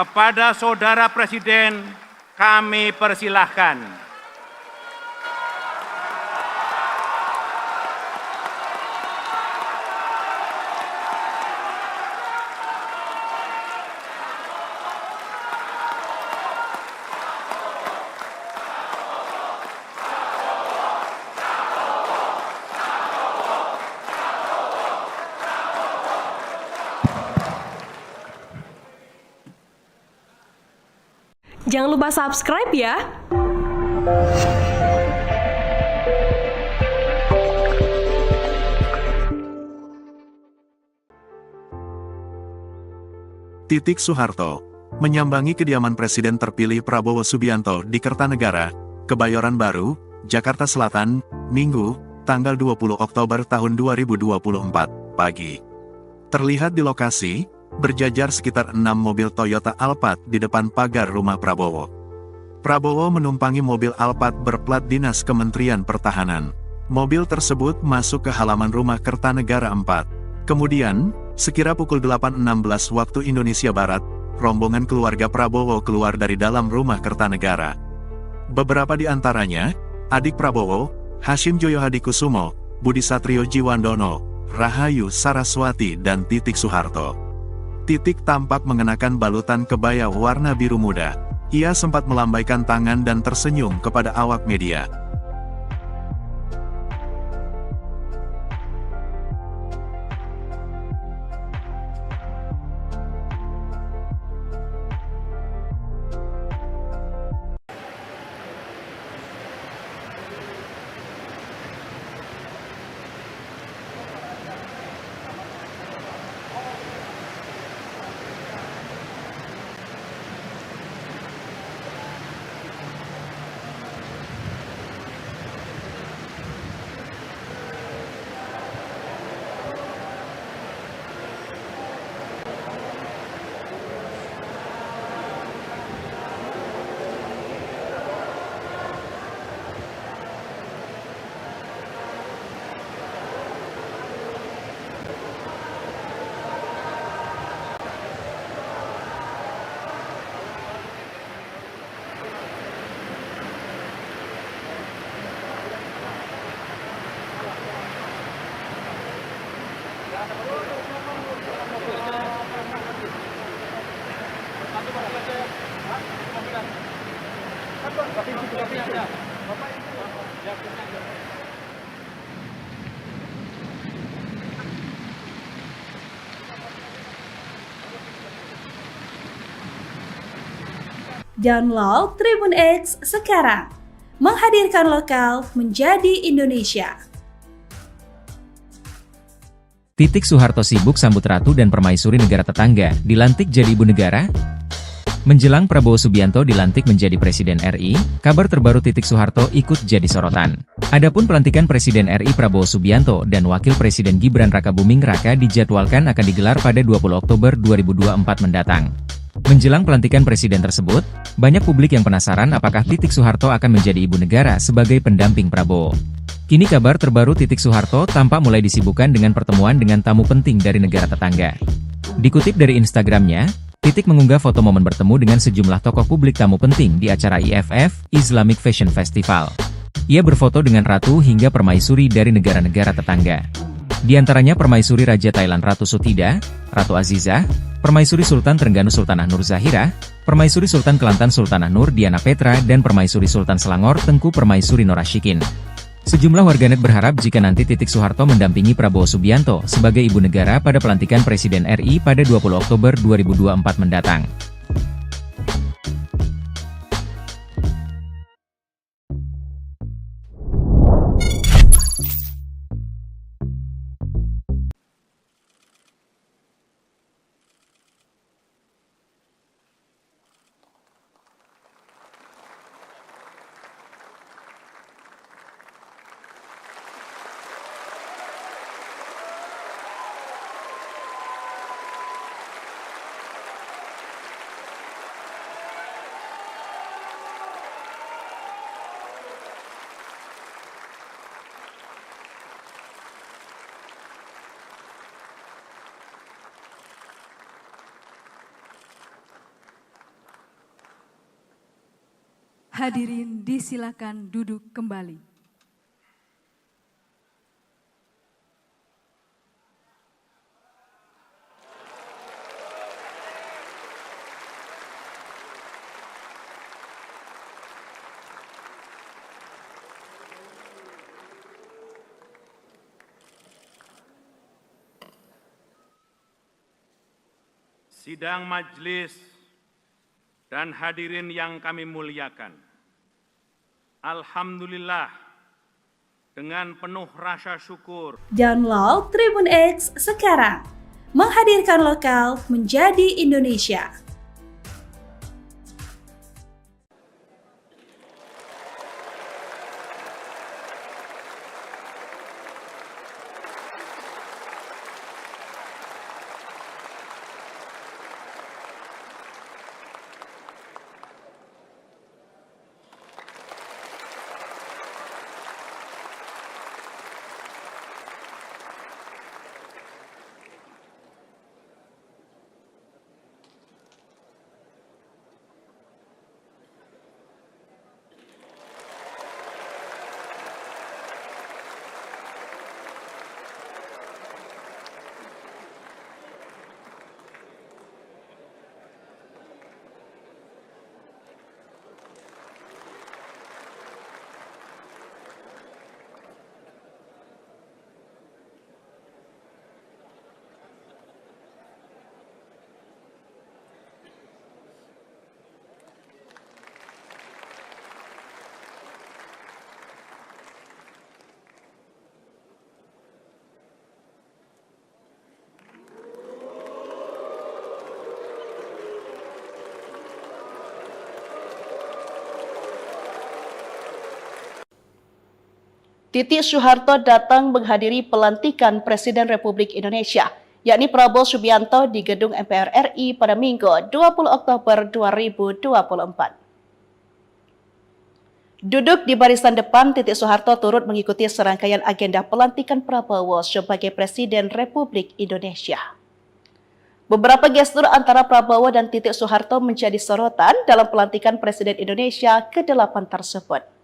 kepada Saudara Presiden kami persilahkan.
Jangan lupa subscribe ya.
Titik Soeharto menyambangi kediaman Presiden terpilih Prabowo Subianto di Kertanegara, Kebayoran Baru, Jakarta Selatan, Minggu, tanggal 20 Oktober tahun 2024, pagi. Terlihat di lokasi, berjajar sekitar 6 mobil Toyota Alphard di depan pagar rumah Prabowo. Prabowo menumpangi mobil Alphard berplat dinas Kementerian Pertahanan. Mobil tersebut masuk ke halaman rumah Kertanegara 4. Kemudian, sekira pukul 8.16 waktu Indonesia Barat, rombongan keluarga Prabowo keluar dari dalam rumah Kertanegara. Beberapa di antaranya, adik Prabowo, Hashim Joyo Hadikusumo, Budi Satrio Jiwandono, Rahayu Saraswati dan Titik Soeharto. Titik tampak mengenakan balutan kebaya warna biru muda. Ia sempat melambaikan tangan dan tersenyum kepada awak media.
Download Tribun X sekarang, menghadirkan lokal menjadi Indonesia.
Titik Soeharto sibuk sambut ratu dan permaisuri negara tetangga, dilantik jadi ibu negara? Menjelang Prabowo Subianto dilantik menjadi Presiden RI, kabar terbaru Titik Soeharto ikut jadi sorotan. Adapun pelantikan Presiden RI Prabowo Subianto dan Wakil Presiden Gibran Rakabuming Raka dijadwalkan akan digelar pada 20 Oktober 2024 mendatang. Menjelang pelantikan presiden tersebut, banyak publik yang penasaran apakah Titik Soeharto akan menjadi ibu negara sebagai pendamping Prabowo. Kini kabar terbaru Titik Soeharto tampak mulai disibukkan dengan pertemuan dengan tamu penting dari negara tetangga. Dikutip dari Instagramnya, Titik mengunggah foto momen bertemu dengan sejumlah tokoh publik tamu penting di acara IFF, Islamic Fashion Festival. Ia berfoto dengan ratu hingga permaisuri dari negara-negara tetangga. Di antaranya permaisuri Raja Thailand Ratu Sutida, Ratu Azizah, permaisuri Sultan Trengganu Sultanah Nur Zahira, permaisuri Sultan Kelantan Sultanah Nur Diana Petra dan permaisuri Sultan Selangor Tengku Permaisuri Norashikin. Sejumlah warganet berharap jika nanti Titik Soeharto mendampingi Prabowo Subianto sebagai ibu negara pada pelantikan Presiden RI pada 20 Oktober 2024 mendatang.
Hadirin disilakan duduk kembali.
Sidang majelis dan hadirin yang kami muliakan. Alhamdulillah, dengan penuh rasa syukur.
Download Tribun X sekarang, menghadirkan lokal menjadi Indonesia.
Titik Soeharto datang menghadiri pelantikan Presiden Republik Indonesia, yakni Prabowo Subianto di Gedung MPR RI pada Minggu 20 Oktober 2024. Duduk di barisan depan, Titik Soeharto turut mengikuti serangkaian agenda pelantikan Prabowo sebagai Presiden Republik Indonesia. Beberapa gestur antara Prabowo dan Titik Soeharto menjadi sorotan dalam pelantikan Presiden Indonesia ke-8 tersebut.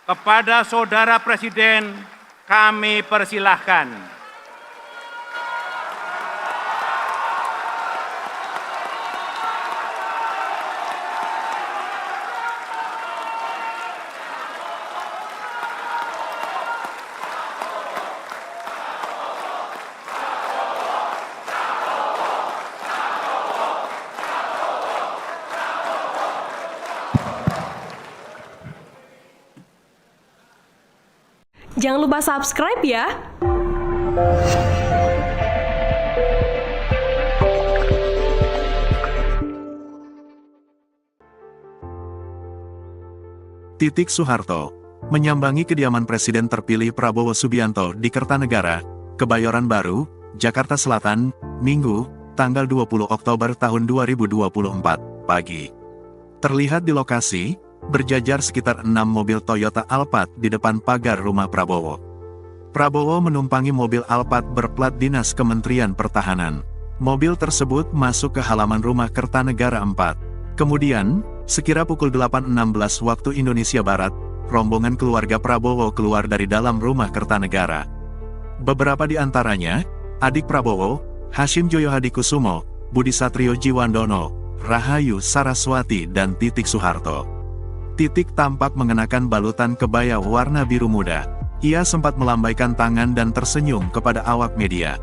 Kepada Saudara Presiden, kami persilahkan.
Jangan lupa subscribe ya.
Titik Soeharto menyambangi kediaman Presiden terpilih Prabowo Subianto di Kertanegara, Kebayoran Baru, Jakarta Selatan, Minggu, tanggal 20 Oktober tahun 2024, pagi. Terlihat di lokasi, berjajar sekitar 6 mobil Toyota Alphard di depan pagar rumah Prabowo. Prabowo menumpangi mobil Alphard berplat dinas Kementerian Pertahanan. Mobil tersebut masuk ke halaman rumah Kertanegara 4. Kemudian, sekira pukul 8.16 waktu Indonesia Barat, rombongan keluarga Prabowo keluar dari dalam rumah Kertanegara. Beberapa di antaranya, adik Prabowo, Hashim Joyo Hadikusumo, Budi Satrio Jiwandono, Rahayu Saraswati dan Titik Soeharto. Titik tampak mengenakan balutan kebaya warna biru muda. Ia sempat melambaikan tangan dan tersenyum kepada awak media.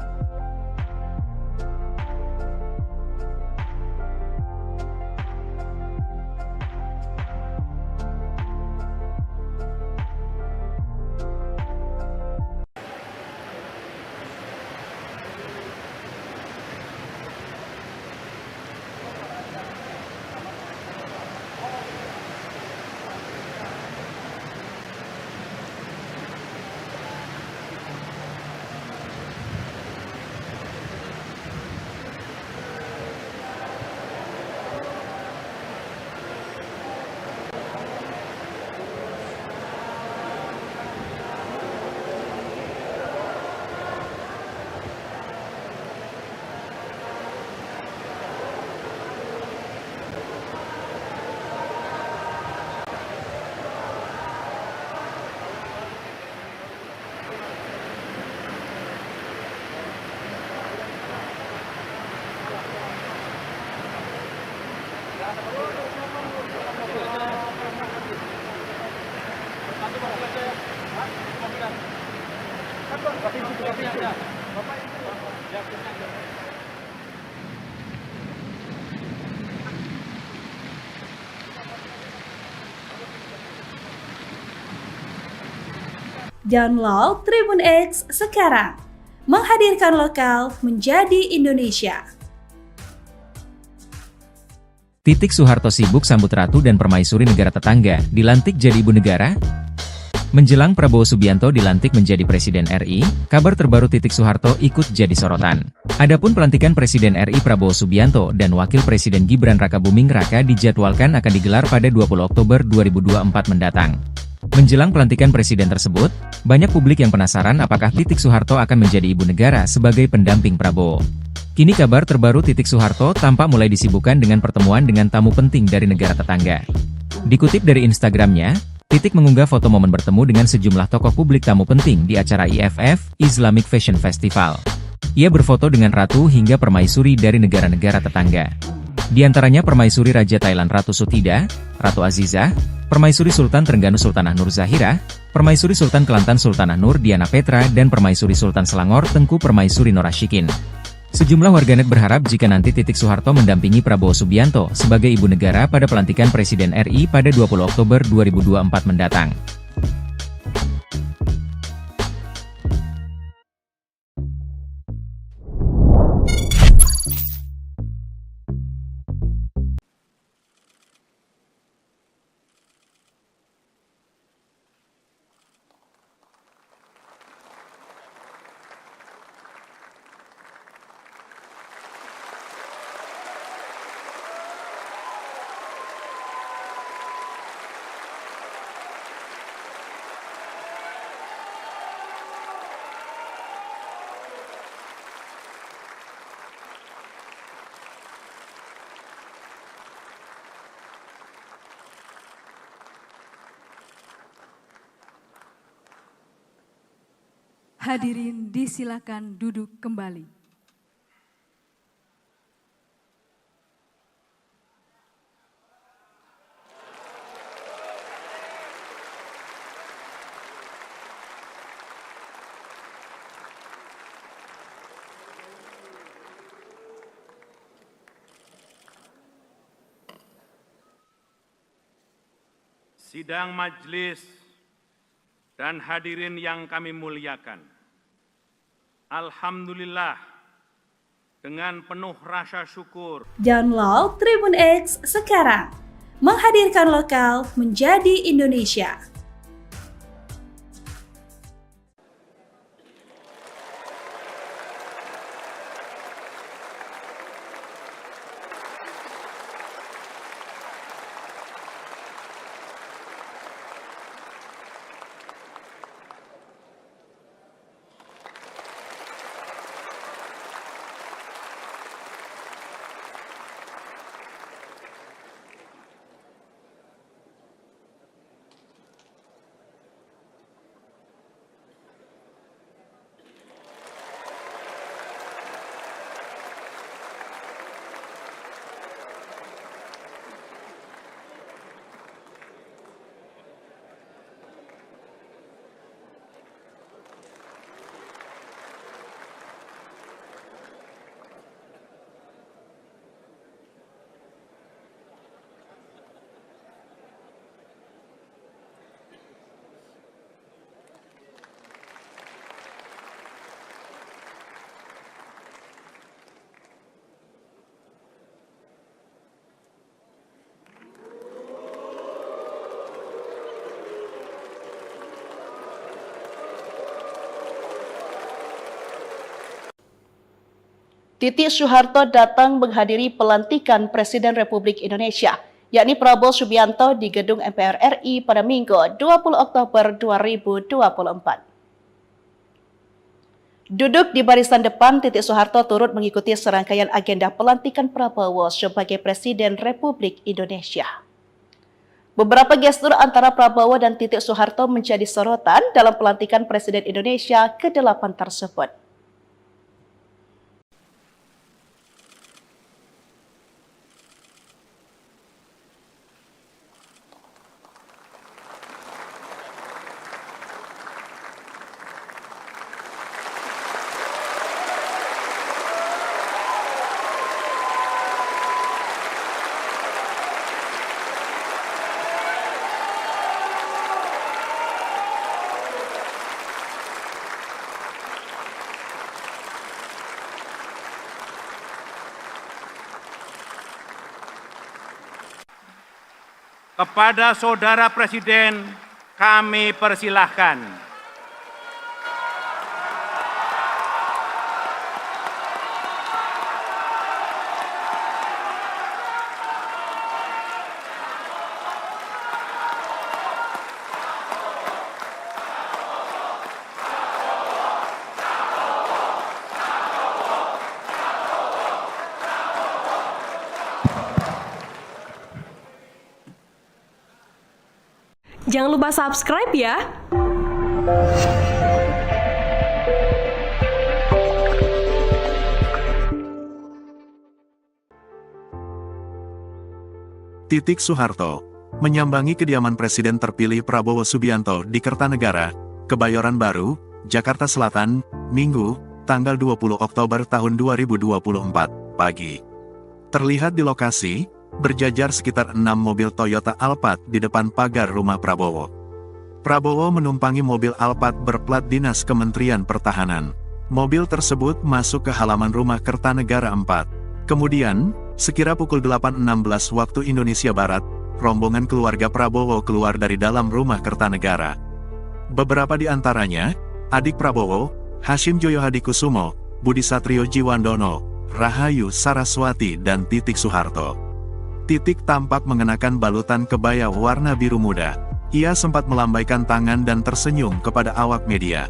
Download Tribun X sekarang, menghadirkan lokal menjadi Indonesia.
Titik Soeharto sibuk sambut ratu dan permaisuri negara tetangga, dilantik jadi ibu negara? Menjelang Prabowo Subianto dilantik menjadi Presiden RI, kabar terbaru Titik Soeharto ikut jadi sorotan. Adapun pelantikan Presiden RI Prabowo Subianto dan Wakil Presiden Gibran Rakabuming Raka dijadwalkan akan digelar pada 20 Oktober 2024 mendatang. Menjelang pelantikan presiden tersebut, banyak publik yang penasaran apakah Titik Soeharto akan menjadi ibu negara sebagai pendamping Prabowo. Kini kabar terbaru Titik Soeharto tampak mulai disibukkan dengan pertemuan dengan tamu penting dari negara tetangga. Dikutip dari Instagramnya, Titik mengunggah foto momen bertemu dengan sejumlah tokoh publik tamu penting di acara IFF, Islamic Fashion Festival. Ia berfoto dengan ratu hingga permaisuri dari negara-negara tetangga. Di antaranya Permaisuri Raja Thailand Ratu Sutida, Ratu Azizah, Permaisuri Sultan Trengganu Sultanah Nur Zahira, Permaisuri Sultan Kelantan Sultanah Nur Diana Petra dan Permaisuri Sultan Selangor Tengku Permaisuri Norashikin. Sejumlah warganet berharap jika nanti Titik Soeharto mendampingi Prabowo Subianto sebagai ibu negara pada pelantikan Presiden RI pada 20 Oktober 2024 mendatang.
Hadirin disilakan duduk kembali.
Sidang majelis dan hadirin yang kami muliakan. Alhamdulillah, dengan penuh rasa syukur,
Download Tribun X sekarang, menghadirkan lokal menjadi Indonesia.
Titik Soeharto datang menghadiri pelantikan Presiden Republik Indonesia, yakni Prabowo Subianto di Gedung MPR RI pada Minggu 20 Oktober 2024. Duduk di barisan depan, Titik Soeharto turut mengikuti serangkaian agenda pelantikan Prabowo sebagai Presiden Republik Indonesia. Beberapa gestur antara Prabowo dan Titik Soeharto menjadi sorotan dalam pelantikan Presiden Indonesia ke-8 tersebut.
kepada Saudara Presiden kami persilahkan.
Jangan lupa subscribe ya.
Titik Soeharto menyambangi kediaman Presiden terpilih Prabowo Subianto di Kertanegara, Kebayoran Baru, Jakarta Selatan, Minggu, tanggal 20 Oktober tahun 2024, pagi. Terlihat di lokasi, berjajar sekitar 6 mobil Toyota Alphard di depan pagar rumah Prabowo. Prabowo menumpangi mobil Alphard berplat dinas Kementerian Pertahanan. Mobil tersebut masuk ke halaman rumah Kertanegara 4. Kemudian, sekira pukul 8.16 waktu Indonesia Barat, rombongan keluarga Prabowo keluar dari dalam rumah Kertanegara. Beberapa di antaranya, adik Prabowo, Hashim Joyo Hadikusumo, Budi Satrio Jiwandono, Rahayu Saraswati dan Titik Soeharto. Titik tampak mengenakan balutan kebaya warna biru muda. Ia sempat melambaikan tangan dan tersenyum kepada awak media.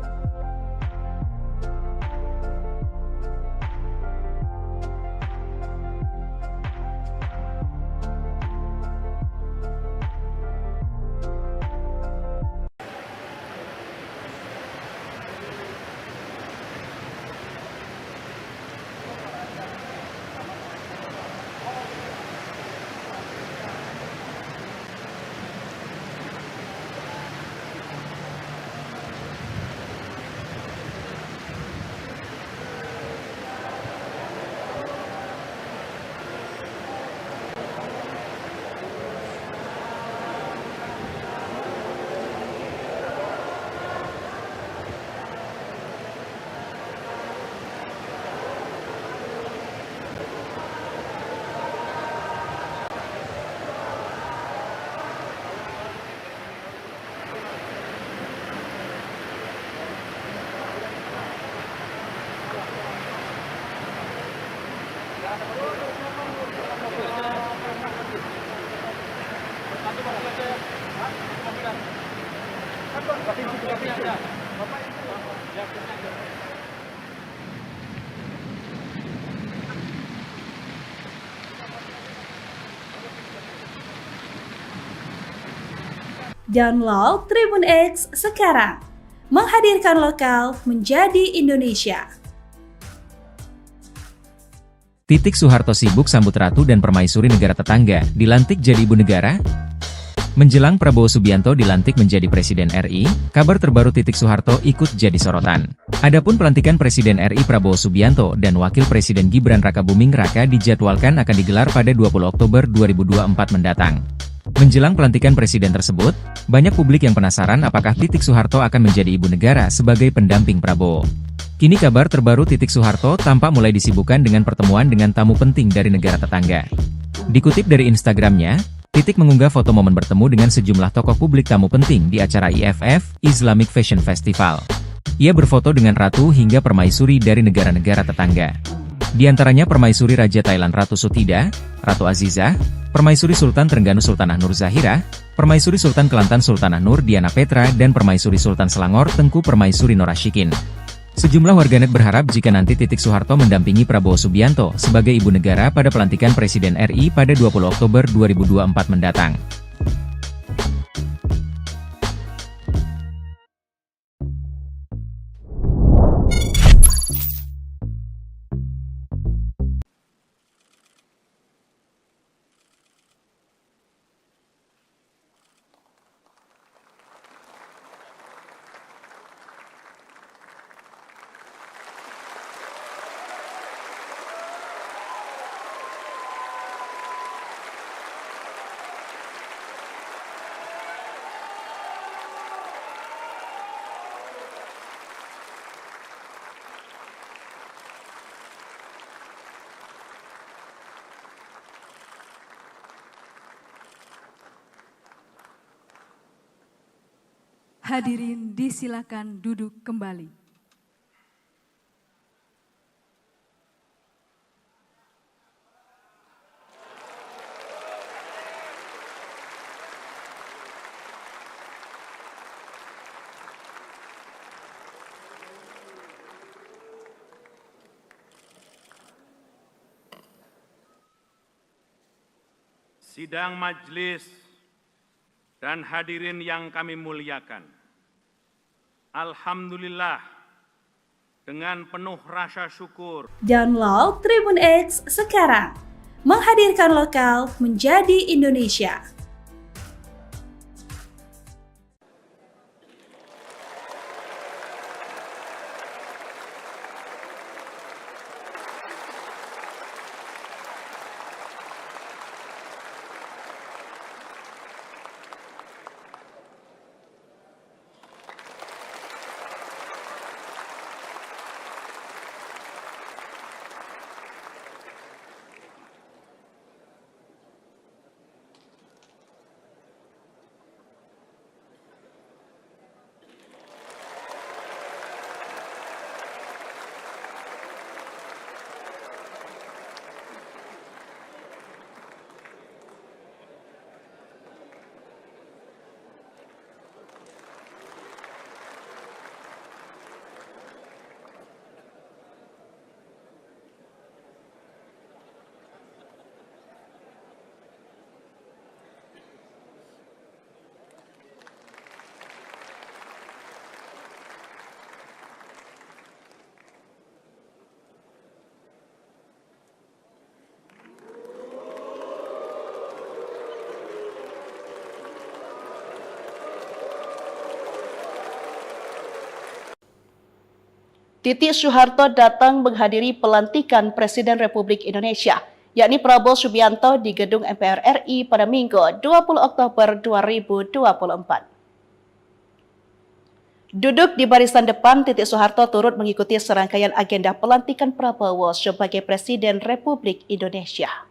Download Tribun X sekarang. Menghadirkan lokal menjadi Indonesia.
Titik Soeharto sibuk sambut ratu dan permaisuri negara tetangga, dilantik jadi ibu negara? Menjelang Prabowo Subianto dilantik menjadi Presiden RI, kabar terbaru Titik Soeharto ikut jadi sorotan. Adapun pelantikan Presiden RI Prabowo Subianto dan Wakil Presiden Gibran Rakabuming Raka dijadwalkan akan digelar pada 20 Oktober 2024 mendatang. Menjelang pelantikan presiden tersebut, banyak publik yang penasaran apakah Titik Soeharto akan menjadi ibu negara sebagai pendamping Prabowo. Kini kabar terbaru Titik Soeharto tampak mulai disibukkan dengan pertemuan dengan tamu penting dari negara tetangga. Dikutip dari Instagramnya, Titik mengunggah foto momen bertemu dengan sejumlah tokoh publik tamu penting di acara IFF, Islamic Fashion Festival. Ia berfoto dengan ratu hingga permaisuri dari negara-negara tetangga. Di antaranya permaisuri Raja Thailand Ratu Sutida, Ratu Azizah, permaisuri Sultan Trengganu Sultanah Nur Zahirah, permaisuri Sultan Kelantan Sultanah Nur Diana Petra dan permaisuri Sultan Selangor Tengku Permaisuri Norashikin. Sejumlah warganet berharap jika nanti Titik Soeharto mendampingi Prabowo Subianto sebagai ibu negara pada pelantikan Presiden RI pada 20 Oktober 2024 mendatang.
Hadirin disilakan duduk kembali.
Sidang majelis dan hadirin yang kami muliakan. Alhamdulillah, dengan penuh rasa syukur.
Download Tribun X sekarang. Menghadirkan lokal menjadi Indonesia.
Titik Soeharto datang menghadiri pelantikan Presiden Republik Indonesia, yakni Prabowo Subianto di Gedung MPR RI pada Minggu 20 Oktober 2024. Duduk di barisan depan, Titik Soeharto turut mengikuti serangkaian agenda pelantikan Prabowo sebagai Presiden Republik Indonesia.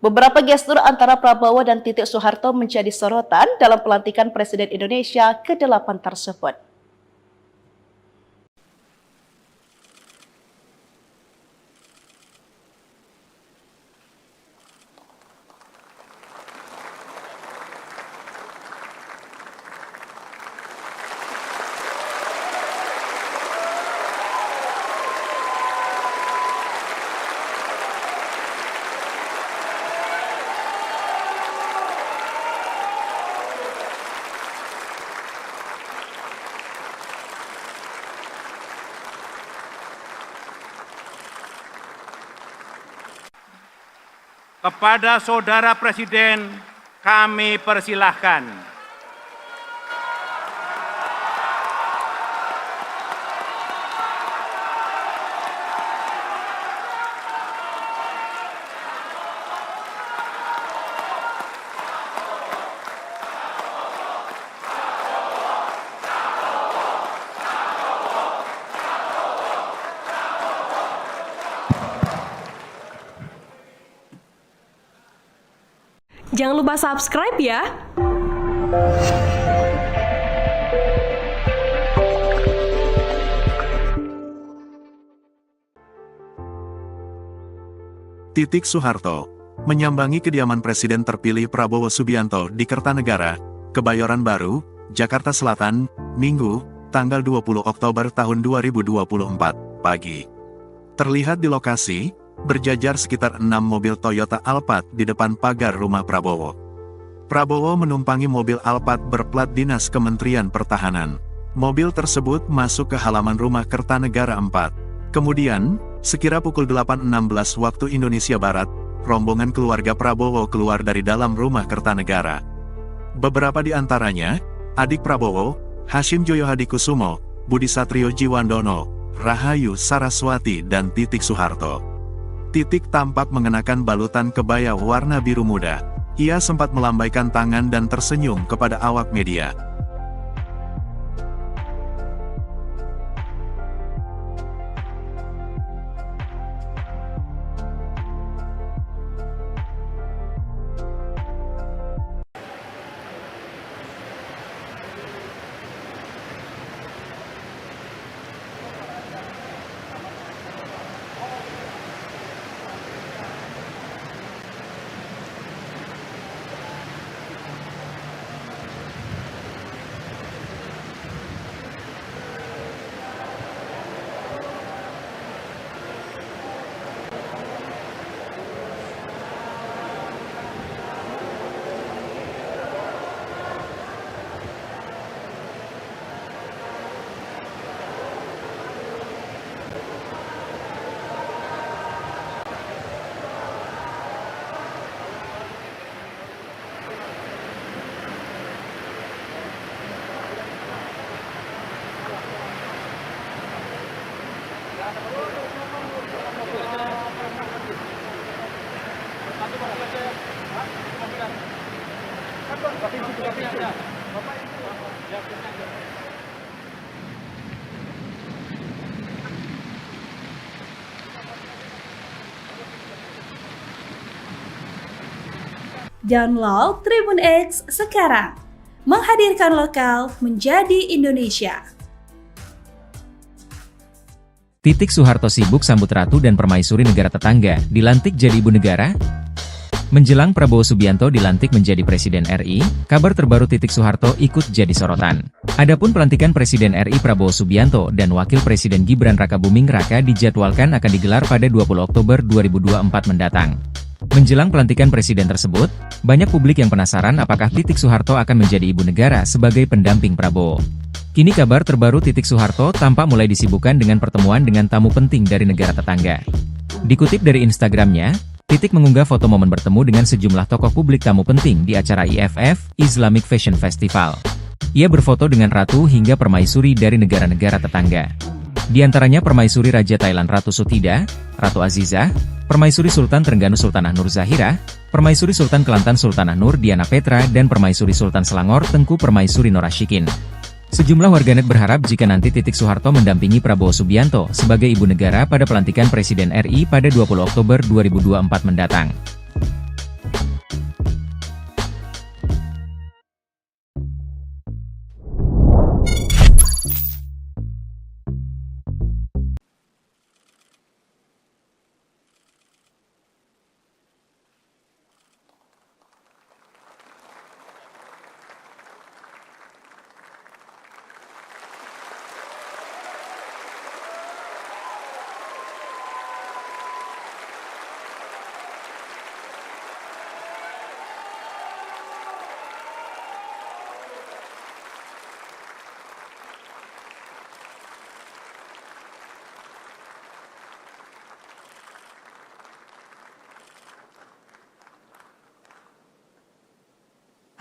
Beberapa gestur antara Prabowo dan Titik Soeharto menjadi sorotan dalam pelantikan Presiden Indonesia ke-8 tersebut.
Kepada Saudara Presiden kami persilahkan.
Jangan lupa subscribe ya.
Titik Soeharto menyambangi kediaman Presiden terpilih Prabowo Subianto di Kertanegara, Kebayoran Baru, Jakarta Selatan, Minggu, tanggal 20 Oktober tahun 2024, pagi. Terlihat di lokasi, berjajar sekitar 6 mobil Toyota Alphard di depan pagar rumah Prabowo. Prabowo menumpangi mobil Alphard berplat dinas Kementerian Pertahanan. Mobil tersebut masuk ke halaman rumah Kertanegara 4. Kemudian, sekira pukul 8.16 waktu Indonesia Barat, rombongan keluarga Prabowo keluar dari dalam rumah Kertanegara. Beberapa di antaranya, adik Prabowo, Hashim Joyo Hadikusumo, Budi Satrio Jiwandono, Rahayu Saraswati dan Titik Soeharto. Titik tampak mengenakan balutan kebaya warna biru muda. Ia sempat melambaikan tangan dan tersenyum kepada awak media.
Download Tribun X sekarang, menghadirkan lokal menjadi Indonesia.
Titik Soeharto sibuk sambut ratu dan permaisuri negara tetangga, dilantik jadi ibu negara? Menjelang Prabowo Subianto dilantik menjadi Presiden RI, kabar terbaru Titik Soeharto ikut jadi sorotan. Adapun pelantikan Presiden RI Prabowo Subianto dan Wakil Presiden Gibran Rakabuming Raka dijadwalkan akan digelar pada 20 Oktober 2024 mendatang. Menjelang pelantikan presiden tersebut, banyak publik yang penasaran apakah Titik Soeharto akan menjadi ibu negara sebagai pendamping Prabowo. Kini kabar terbaru Titik Soeharto tampak mulai disibukkan dengan pertemuan dengan tamu penting dari negara tetangga. Dikutip dari Instagramnya, Titik mengunggah foto momen bertemu dengan sejumlah tokoh publik tamu penting di acara IFF, Islamic Fashion Festival. Ia berfoto dengan ratu hingga permaisuri dari negara-negara tetangga. Di antaranya permaisuri Raja Thailand Ratu Sutida, Ratu Azizah, permaisuri Sultan Trengganu Sultanah Nur Zahira, permaisuri Sultan Kelantan Sultanah Nur Diana Petra dan permaisuri Sultan Selangor Tengku Permaisuri Norashikin. Sejumlah warganet berharap jika nanti Titik Soeharto mendampingi Prabowo Subianto sebagai ibu negara pada pelantikan Presiden RI pada 20 Oktober 2024 mendatang.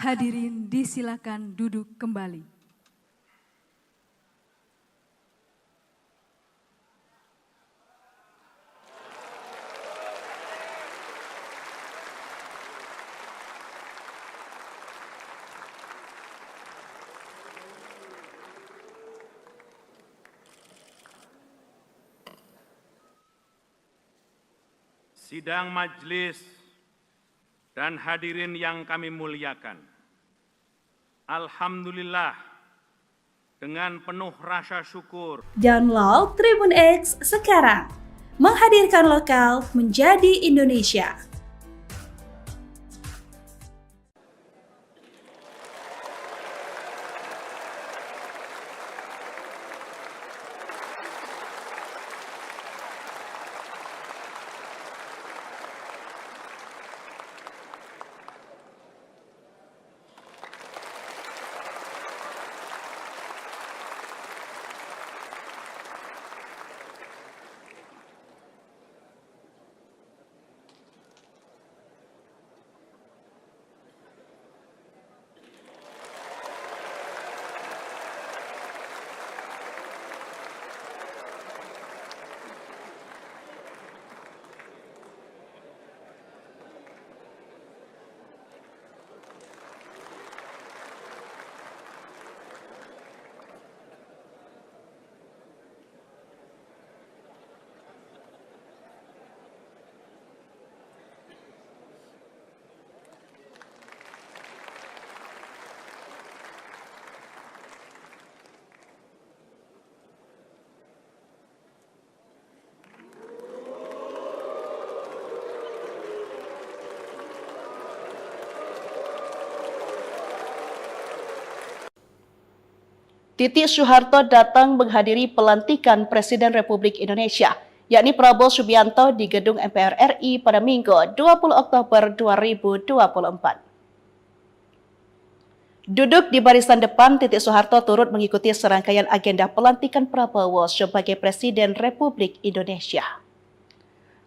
Hadirin disilakan duduk kembali.
Sidang majelis dan hadirin yang kami muliakan. Alhamdulillah, dengan penuh rasa syukur,
Download Tribun X sekarang, menghadirkan lokal menjadi Indonesia.
Titik Soeharto datang menghadiri pelantikan Presiden Republik Indonesia, yakni Prabowo Subianto di Gedung MPR RI pada Minggu 20 Oktober 2024. Duduk di barisan depan, Titik Soeharto turut mengikuti serangkaian agenda pelantikan Prabowo sebagai Presiden Republik Indonesia.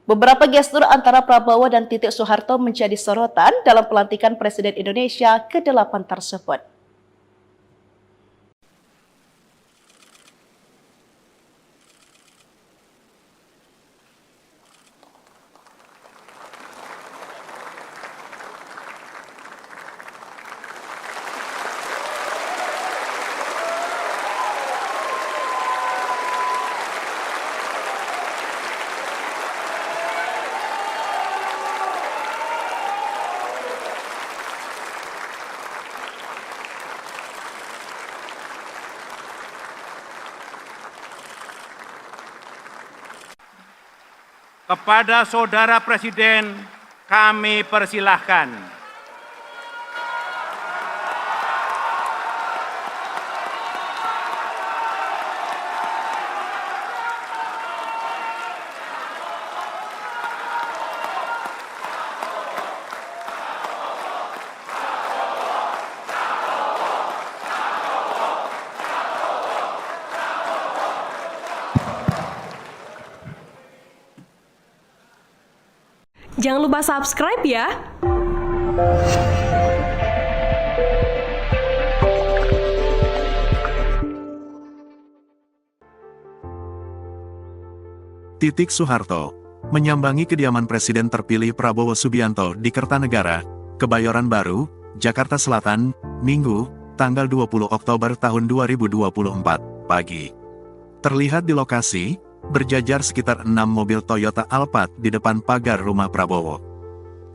Beberapa gestur antara Prabowo dan Titik Soeharto menjadi sorotan dalam pelantikan Presiden Indonesia ke-8 tersebut.
Kepada Saudara Presiden, kami persilahkan.
Jangan lupa subscribe ya.
Titik Soeharto menyambangi kediaman Presiden terpilih Prabowo Subianto di Kertanegara, Kebayoran Baru, Jakarta Selatan, Minggu, tanggal 20 Oktober tahun 2024, pagi. Terlihat di lokasi, berjajar sekitar 6 mobil Toyota Alphard di depan pagar rumah Prabowo.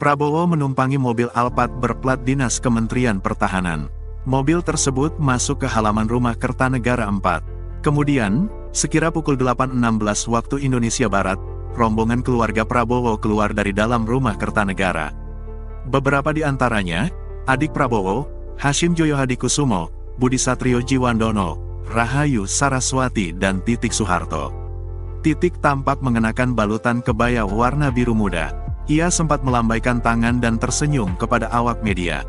Prabowo menumpangi mobil Alphard berplat dinas Kementerian Pertahanan. Mobil tersebut masuk ke halaman rumah Kertanegara 4. Kemudian, sekira pukul 8.16 waktu Indonesia Barat, rombongan keluarga Prabowo keluar dari dalam rumah Kertanegara. Beberapa di antaranya, adik Prabowo, Hashim Joyo Hadikusumo, Budi Satrio Jiwandono, Rahayu Saraswati dan Titik Soeharto. Titik tampak mengenakan balutan kebaya warna biru muda. Ia sempat melambaikan tangan dan tersenyum kepada awak media.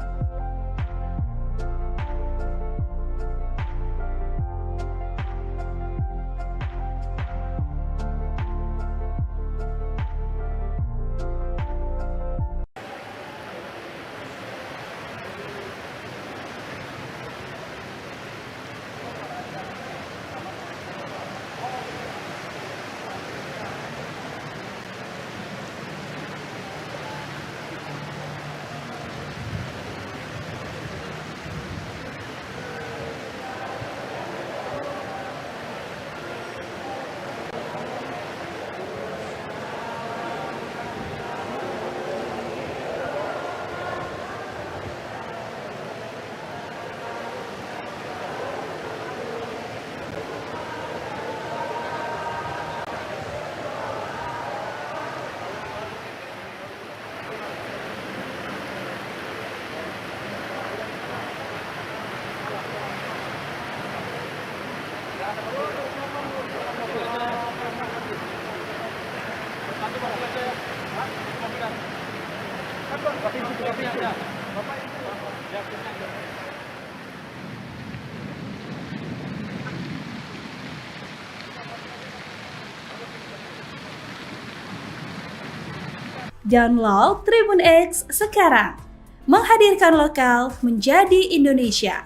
Download Tribun X sekarang, menghadirkan lokal menjadi Indonesia.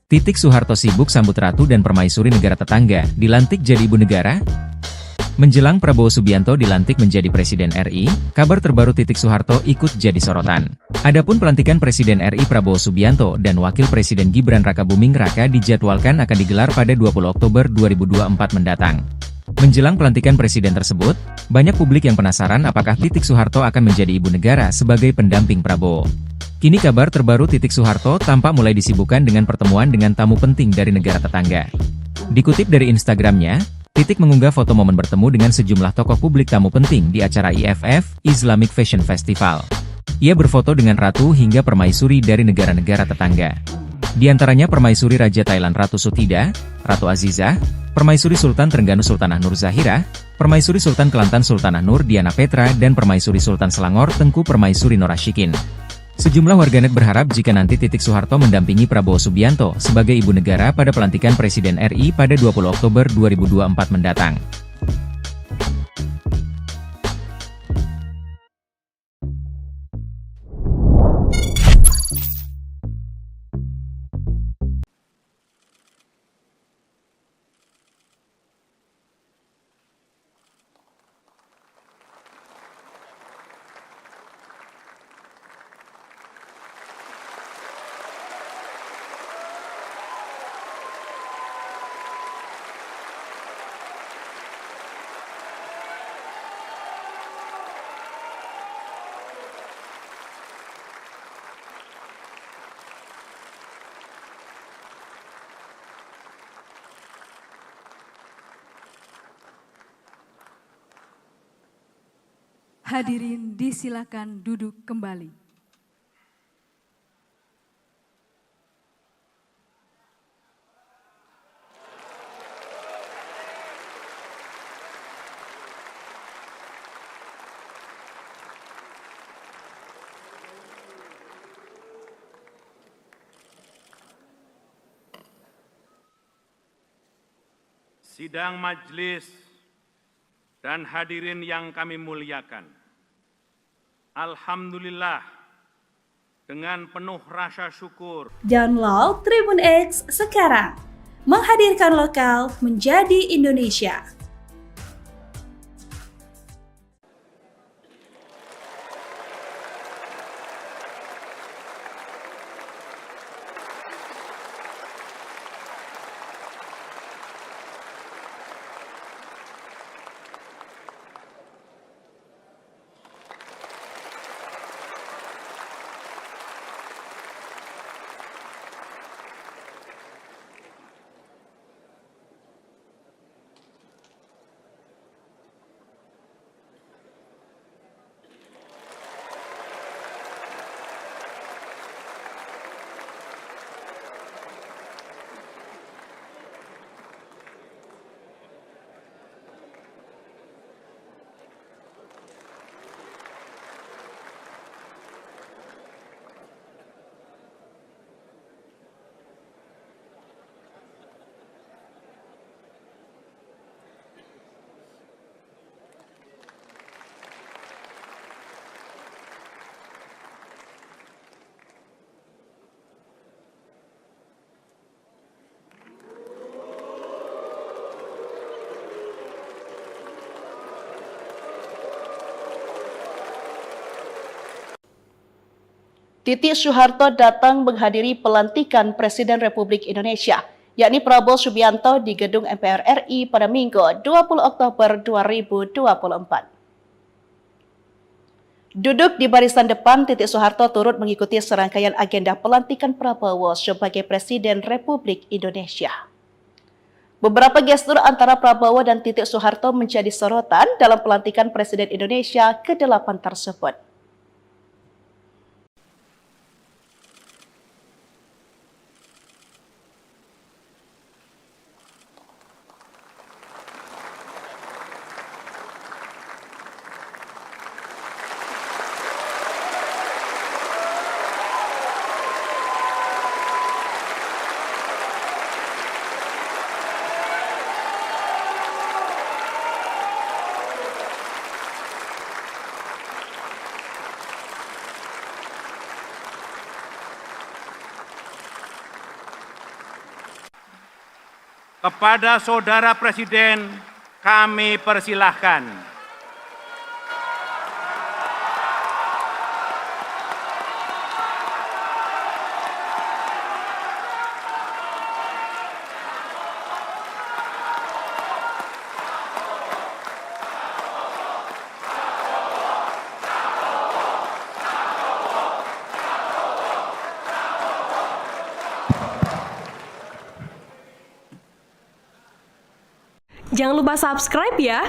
Titik Soeharto sibuk sambut ratu dan permaisuri negara tetangga, dilantik jadi ibu negara? Menjelang Prabowo Subianto dilantik menjadi Presiden RI, kabar terbaru Titik Soeharto ikut jadi sorotan. Adapun pelantikan Presiden RI Prabowo Subianto dan Wakil Presiden Gibran Rakabuming Raka dijadwalkan akan digelar pada 20 Oktober 2024 mendatang. Menjelang pelantikan presiden tersebut, banyak publik yang penasaran apakah Titik Soeharto akan menjadi ibu negara sebagai pendamping Prabowo. Kini kabar terbaru Titik Soeharto tampak mulai disibukkan dengan pertemuan dengan tamu penting dari negara tetangga. Dikutip dari Instagramnya, Titik mengunggah foto momen bertemu dengan sejumlah tokoh publik tamu penting di acara IFF, Islamic Fashion Festival. Ia berfoto dengan ratu hingga permaisuri dari negara-negara tetangga. Di antaranya Permaisuri Raja Thailand Ratu Sutida, Ratu Azizah, Permaisuri Sultan Trengganu Sultanah Nur Zahira, Permaisuri Sultan Kelantan Sultanah Nur Diana Petra dan Permaisuri Sultan Selangor Tengku Permaisuri Norashikin. Sejumlah warganet berharap jika nanti Titik Soeharto mendampingi Prabowo Subianto sebagai ibu negara pada pelantikan Presiden RI pada 20 Oktober 2024 mendatang.
Hadirin disilakan duduk kembali.
Sidang majelis dan hadirin yang kami muliakan. Alhamdulillah, dengan penuh rasa syukur,
Download Tribun X sekarang, menghadirkan lokal menjadi Indonesia.
Titik Soeharto datang menghadiri pelantikan Presiden Republik Indonesia, yakni Prabowo Subianto di Gedung MPR RI pada Minggu 20 Oktober 2024. Duduk di barisan depan, Titik Soeharto turut mengikuti serangkaian agenda pelantikan Prabowo sebagai Presiden Republik Indonesia. Beberapa gestur antara Prabowo dan Titik Soeharto menjadi sorotan dalam pelantikan Presiden Indonesia ke-8 tersebut.
Kepada Saudara Presiden kami persilahkan.
Jangan lupa subscribe ya.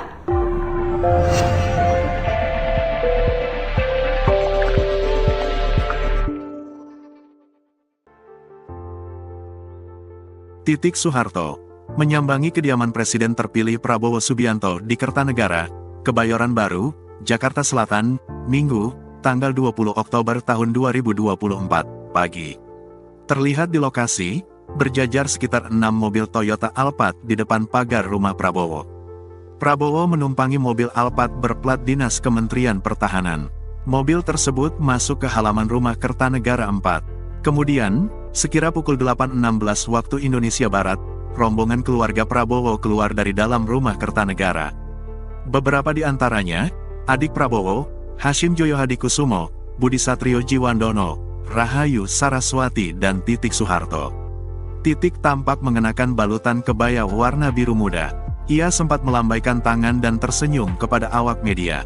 Titik Soeharto menyambangi kediaman Presiden terpilih Prabowo Subianto di Kertanegara, Kebayoran Baru, Jakarta Selatan, Minggu, tanggal 20 Oktober tahun 2024, pagi. Terlihat di lokasi, berjajar sekitar 6 mobil Toyota Alphard di depan pagar rumah Prabowo. Prabowo menumpangi mobil Alphard berplat dinas Kementerian Pertahanan. Mobil tersebut masuk ke halaman rumah Kertanegara 4. Kemudian, sekira pukul 8.16 waktu Indonesia Barat, rombongan keluarga Prabowo keluar dari dalam rumah Kertanegara. Beberapa di antaranya, adik Prabowo, Hashim Joyo Hadikusumo, Budi Satrio Jiwandono, Rahayu Saraswati dan Titik Soeharto. Titik tampak mengenakan balutan kebaya warna biru muda. Ia sempat melambaikan tangan dan tersenyum kepada awak media.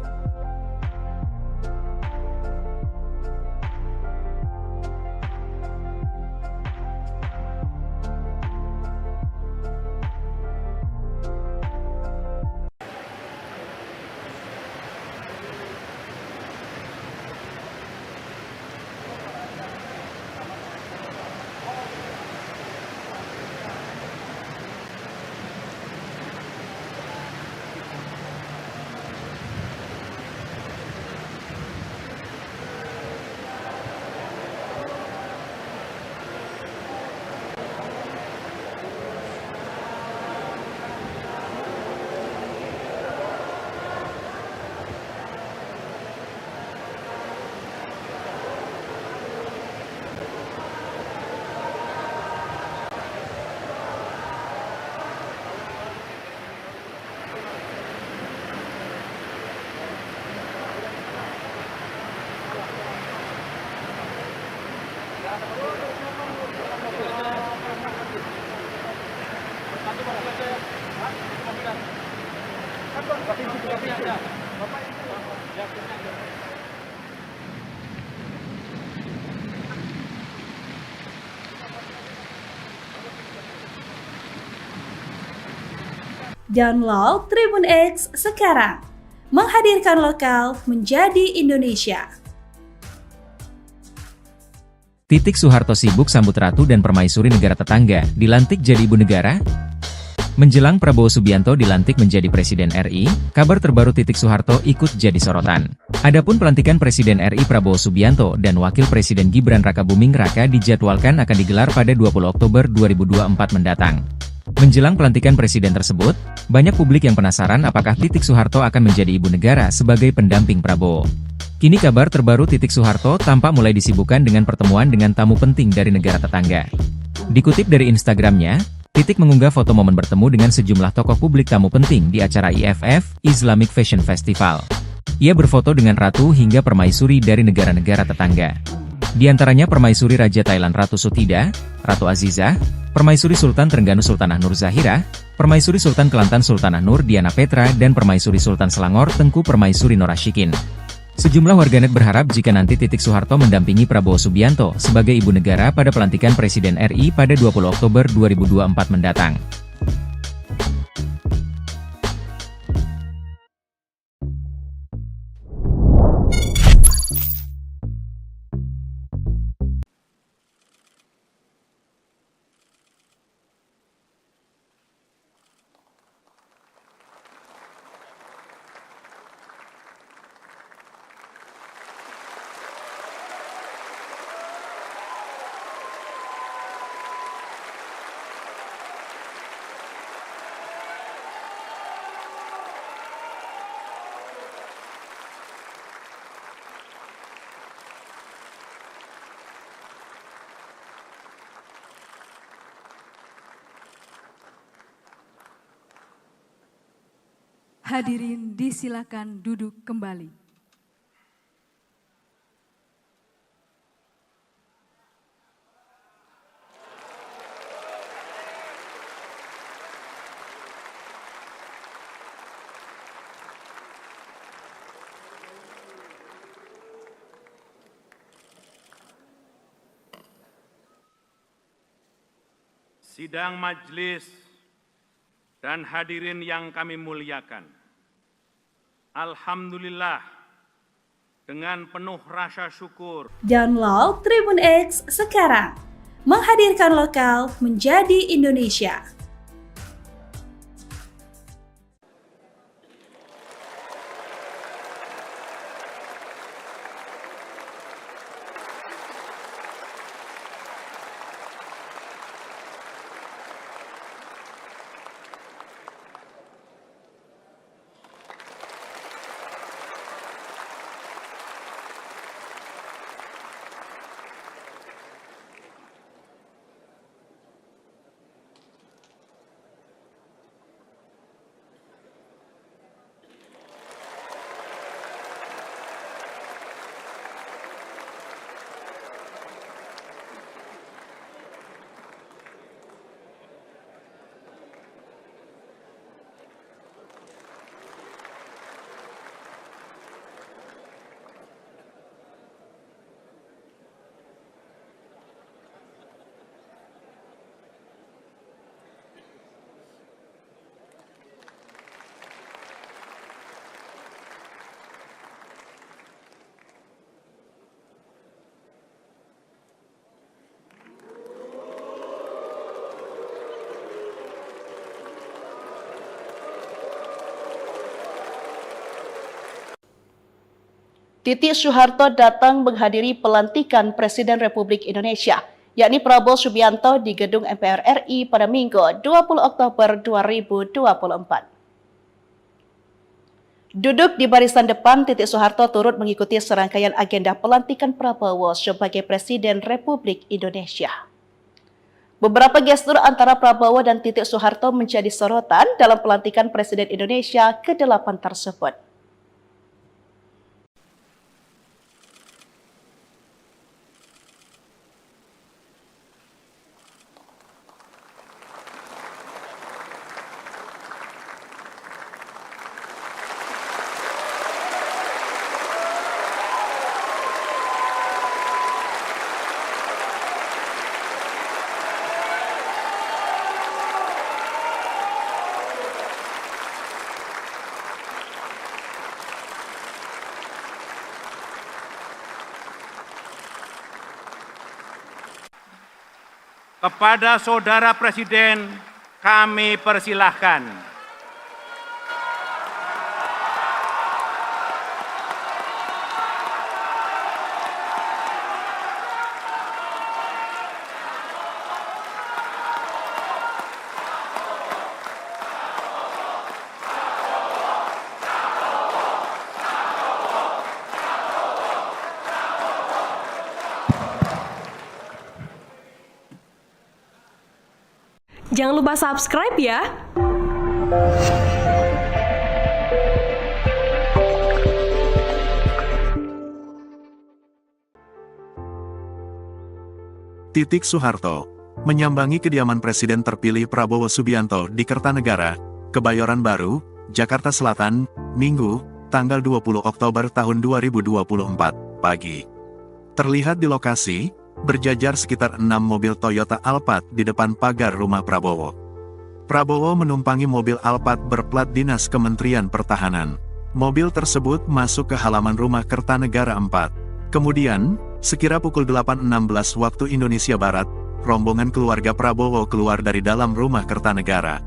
Download Tribun X sekarang, menghadirkan lokal menjadi Indonesia.
Titik Soeharto sibuk sambut ratu dan permaisuri negara tetangga, dilantik jadi ibu negara? Menjelang Prabowo Subianto dilantik menjadi Presiden RI, kabar terbaru Titik Soeharto ikut jadi sorotan. Adapun pelantikan Presiden RI Prabowo Subianto dan Wakil Presiden Gibran Rakabuming Raka dijadwalkan akan digelar pada 20 Oktober 2024 mendatang. Menjelang pelantikan presiden tersebut, banyak publik yang penasaran apakah Titik Soeharto akan menjadi ibu negara sebagai pendamping Prabowo. Kini kabar terbaru Titik Soeharto tampak mulai disibukkan dengan pertemuan dengan tamu penting dari negara tetangga. Dikutip dari Instagramnya, Titik mengunggah foto momen bertemu dengan sejumlah tokoh publik tamu penting di acara IFF, Islamic Fashion Festival. Ia berfoto dengan ratu hingga permaisuri dari negara-negara tetangga. Di antaranya permaisuri Raja Thailand Ratu Sutida, Ratu Azizah, permaisuri Sultan Trengganu Sultanah Nur Zahirah, permaisuri Sultan Kelantan Sultanah Nur Diana Petra dan permaisuri Sultan Selangor Tengku Permaisuri Norashikin. Sejumlah warganet berharap jika nanti Titik Soeharto mendampingi Prabowo Subianto sebagai ibu negara pada pelantikan Presiden RI pada 20 Oktober 2024 mendatang.
Hadirin disilakan duduk kembali.
Sidang majelis dan hadirin yang kami muliakan. Alhamdulillah, dengan penuh rasa syukur,
Download Tribun X sekarang. Menghadirkan lokal menjadi Indonesia.
Titik Soeharto datang menghadiri pelantikan Presiden Republik Indonesia, yakni Prabowo Subianto di Gedung MPR RI pada Minggu 20 Oktober 2024. Duduk di barisan depan, Titik Soeharto turut mengikuti serangkaian agenda pelantikan Prabowo sebagai Presiden Republik Indonesia. Beberapa gestur antara Prabowo dan Titik Soeharto menjadi sorotan dalam pelantikan Presiden Indonesia ke-8 tersebut.
kepada Saudara Presiden kami persilahkan.
Jangan lupa subscribe ya.
Titik Soeharto menyambangi kediaman Presiden terpilih Prabowo Subianto di Kertanegara, Kebayoran Baru, Jakarta Selatan, Minggu, tanggal 20 Oktober tahun 2024, pagi. Terlihat di lokasi, berjajar sekitar 6 mobil Toyota Alphard di depan pagar rumah Prabowo. Prabowo menumpangi mobil Alphard berplat dinas Kementerian Pertahanan. Mobil tersebut masuk ke halaman rumah Kertanegara 4. Kemudian, sekira pukul 8.16 waktu Indonesia Barat, rombongan keluarga Prabowo keluar dari dalam rumah Kertanegara.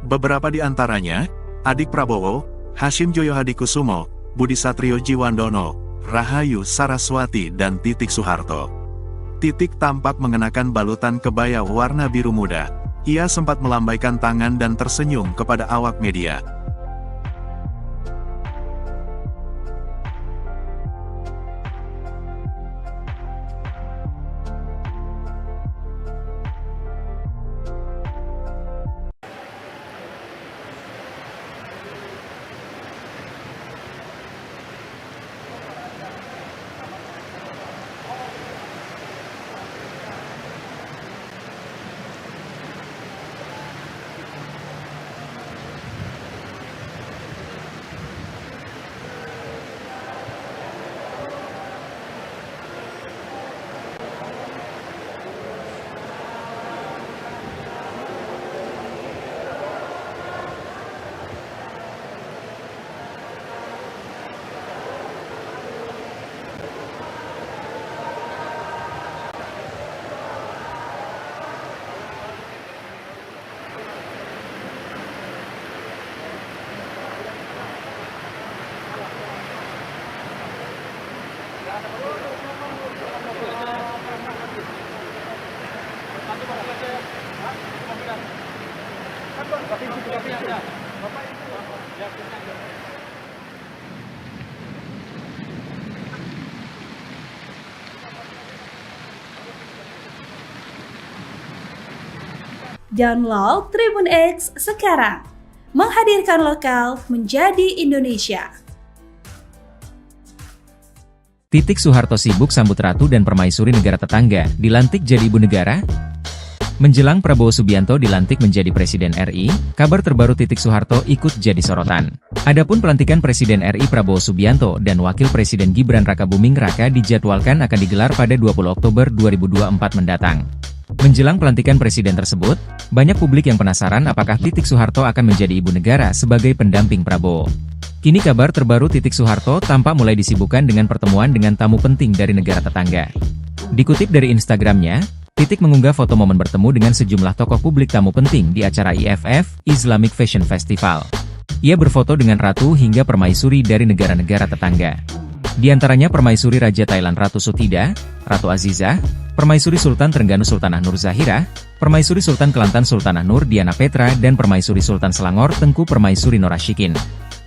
Beberapa di antaranya, adik Prabowo, Hashim Joyo Hadikusumo, Budi Satrio Jiwandono, Rahayu Saraswati dan Titik Soeharto. Titik tampak mengenakan balutan kebaya warna biru muda. Ia sempat melambaikan tangan dan tersenyum kepada awak media.
Download Tribun X sekarang, menghadirkan lokal menjadi Indonesia.
Titik Soeharto sibuk sambut ratu dan permaisuri negara tetangga, dilantik jadi ibu negara? Menjelang Prabowo Subianto dilantik menjadi Presiden RI, kabar terbaru Titik Soeharto ikut jadi sorotan. Adapun pelantikan Presiden RI Prabowo Subianto dan Wakil Presiden Gibran Rakabuming Raka dijadwalkan akan digelar pada 20 Oktober 2024 mendatang. Menjelang pelantikan presiden tersebut, banyak publik yang penasaran apakah Titik Soeharto akan menjadi ibu negara sebagai pendamping Prabowo. Kini kabar terbaru Titik Soeharto tampak mulai disibukkan dengan pertemuan dengan tamu penting dari negara tetangga. Dikutip dari Instagramnya, Titik mengunggah foto momen bertemu dengan sejumlah tokoh publik tamu penting di acara IFF, Islamic Fashion Festival. Ia berfoto dengan ratu hingga permaisuri dari negara-negara tetangga. Di antaranya permaisuri Raja Thailand Ratu Sutida, Ratu Azizah, permaisuri Sultan Trengganu Sultanah Nur Zahirah, permaisuri Sultan Kelantan Sultanah Nur Diana Petra dan permaisuri Sultan Selangor Tengku Permaisuri Norashikin.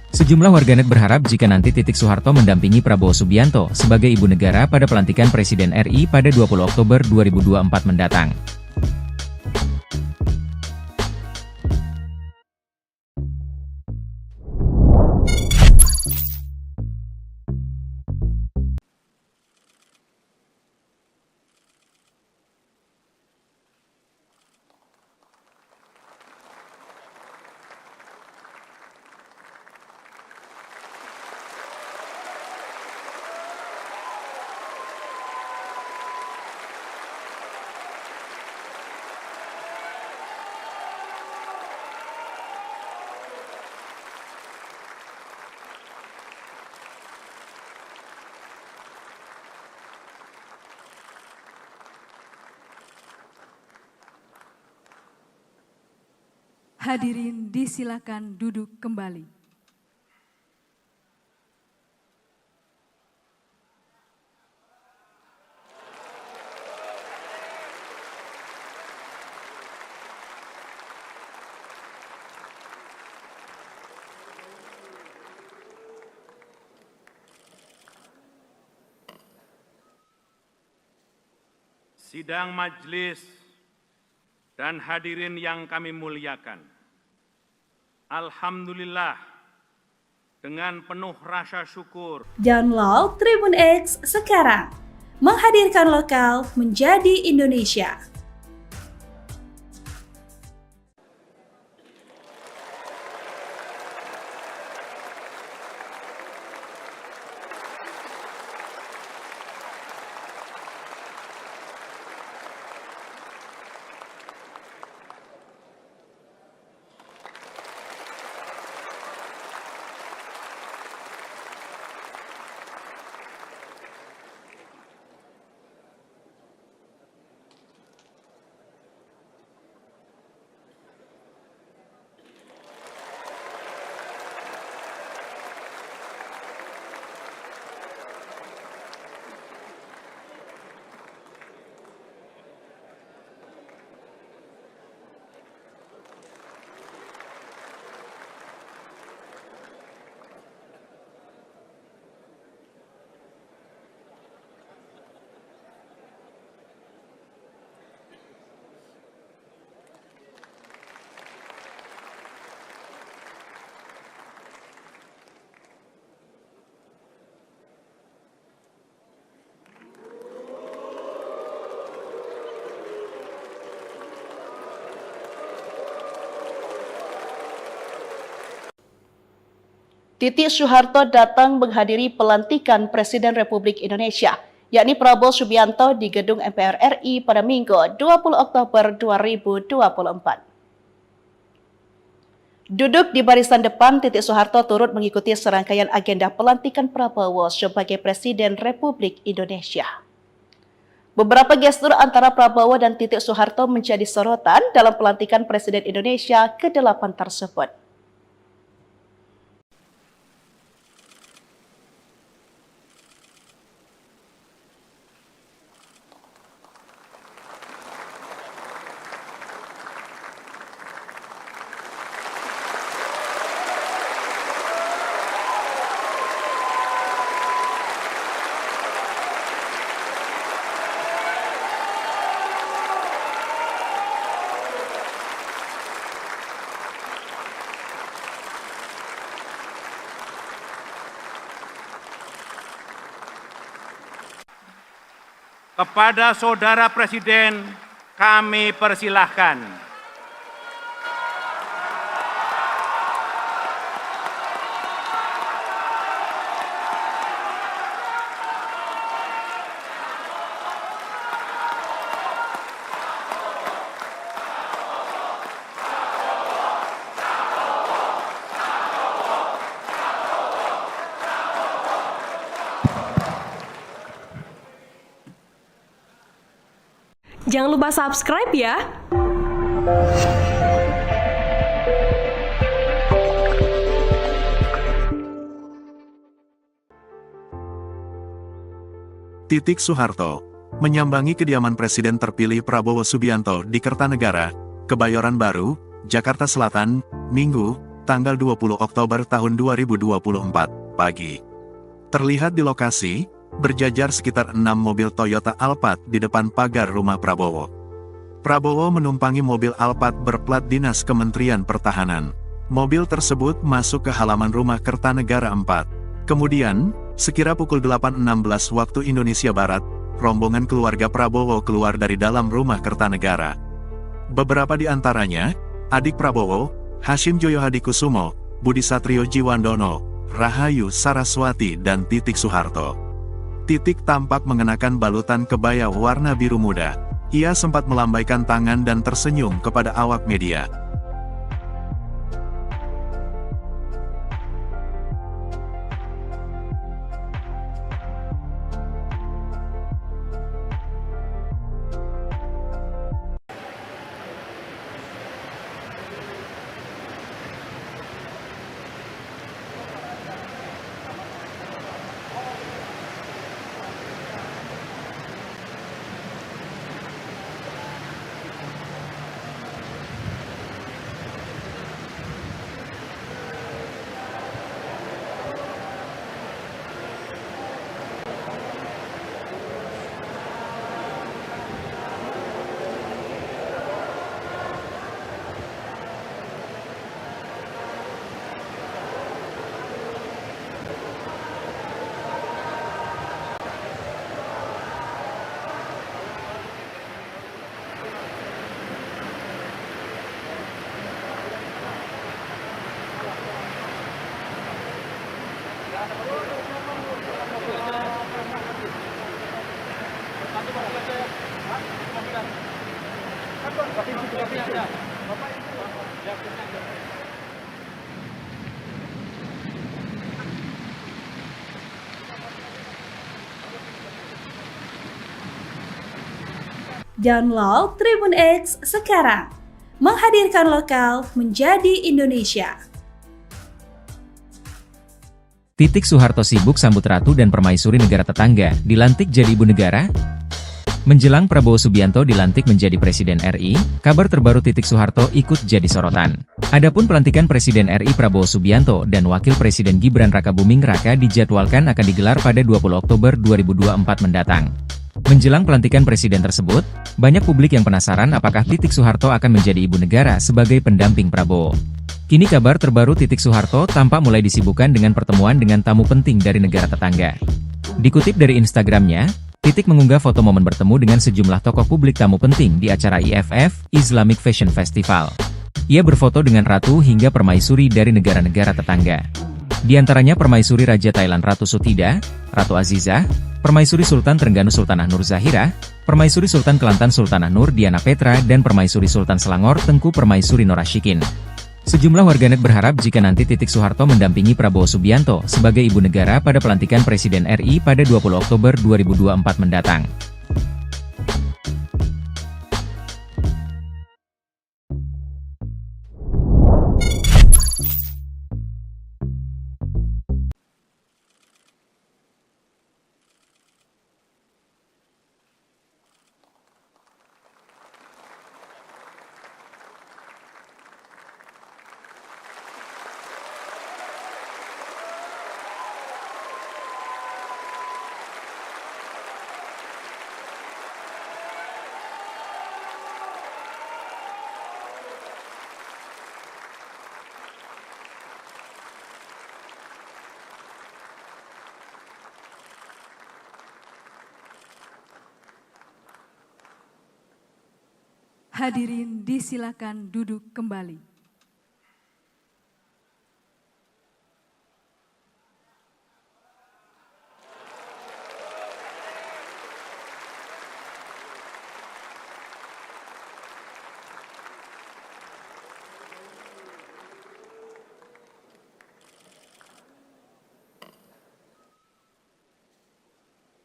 Sejumlah warganet berharap jika nanti Titik Soeharto mendampingi Prabowo Subianto sebagai ibu negara pada pelantikan Presiden RI pada 20 Oktober 2024 mendatang.
Hadirin disilakan duduk kembali.
Sidang majelis dan hadirin yang kami muliakan. Alhamdulillah, dengan penuh rasa syukur.
Download Tribun X sekarang, menghadirkan lokal menjadi Indonesia.
Titik Soeharto datang menghadiri pelantikan Presiden Republik Indonesia, yakni Prabowo Subianto di Gedung MPR RI pada Minggu 20 Oktober 2024. Duduk di barisan depan, Titik Soeharto turut mengikuti serangkaian agenda pelantikan Prabowo sebagai Presiden Republik Indonesia. Beberapa gestur antara Prabowo dan Titik Soeharto menjadi sorotan dalam pelantikan Presiden Indonesia ke-8 tersebut.
Kepada Saudara Presiden, kami persilahkan.
Jangan lupa subscribe ya.
Titik Soeharto menyambangi kediaman Presiden terpilih Prabowo Subianto di Kertanegara, Kebayoran Baru, Jakarta Selatan, Minggu, tanggal 20 Oktober tahun 2024, pagi. Terlihat di lokasi, berjajar sekitar 6 mobil Toyota Alphard di depan pagar rumah Prabowo. Prabowo menumpangi mobil Alphard berplat dinas Kementerian Pertahanan. Mobil tersebut masuk ke halaman rumah Kertanegara 4. Kemudian, sekira pukul 8.16 waktu Indonesia Barat, rombongan keluarga Prabowo keluar dari dalam rumah Kertanegara. Beberapa di antaranya, adik Prabowo, Hashim Joyo Hadikusumo, Budi Satrio Jiwandono, Rahayu Saraswati dan Titik Soeharto. Titik tampak mengenakan balutan kebaya warna biru muda. Ia sempat melambaikan tangan dan tersenyum kepada awak media.
Download Tribun X sekarang, menghadirkan lokal menjadi Indonesia.
Titik Soeharto sibuk sambut ratu dan permaisuri negara tetangga, dilantik jadi ibu negara? Menjelang Prabowo Subianto dilantik menjadi Presiden RI, kabar terbaru Titik Soeharto ikut jadi sorotan. Adapun pelantikan Presiden RI Prabowo Subianto dan Wakil Presiden Gibran Rakabuming Raka dijadwalkan akan digelar pada 20 Oktober 2024 mendatang. Menjelang pelantikan presiden tersebut, banyak publik yang penasaran apakah Titik Soeharto akan menjadi ibu negara sebagai pendamping Prabowo. Kini kabar terbaru Titik Soeharto tampak mulai disibukkan dengan pertemuan dengan tamu penting dari negara tetangga. Dikutip dari Instagramnya, Titik mengunggah foto momen bertemu dengan sejumlah tokoh publik tamu penting di acara IFF, Islamic Fashion Festival. Ia berfoto dengan ratu hingga permaisuri dari negara-negara tetangga. Di antaranya Permaisuri Raja Thailand Ratu Sutida, Ratu Azizah, Permaisuri Sultan Trengganu Sultanah Nur Zahira, Permaisuri Sultan Kelantan Sultanah Nur Diana Petra dan Permaisuri Sultan Selangor Tengku Permaisuri Norashikin. Sejumlah warganet berharap jika nanti Titik Soeharto mendampingi Prabowo Subianto sebagai ibu negara pada pelantikan Presiden RI pada 20 Oktober 2024 mendatang.
Hadirin disilakan duduk kembali.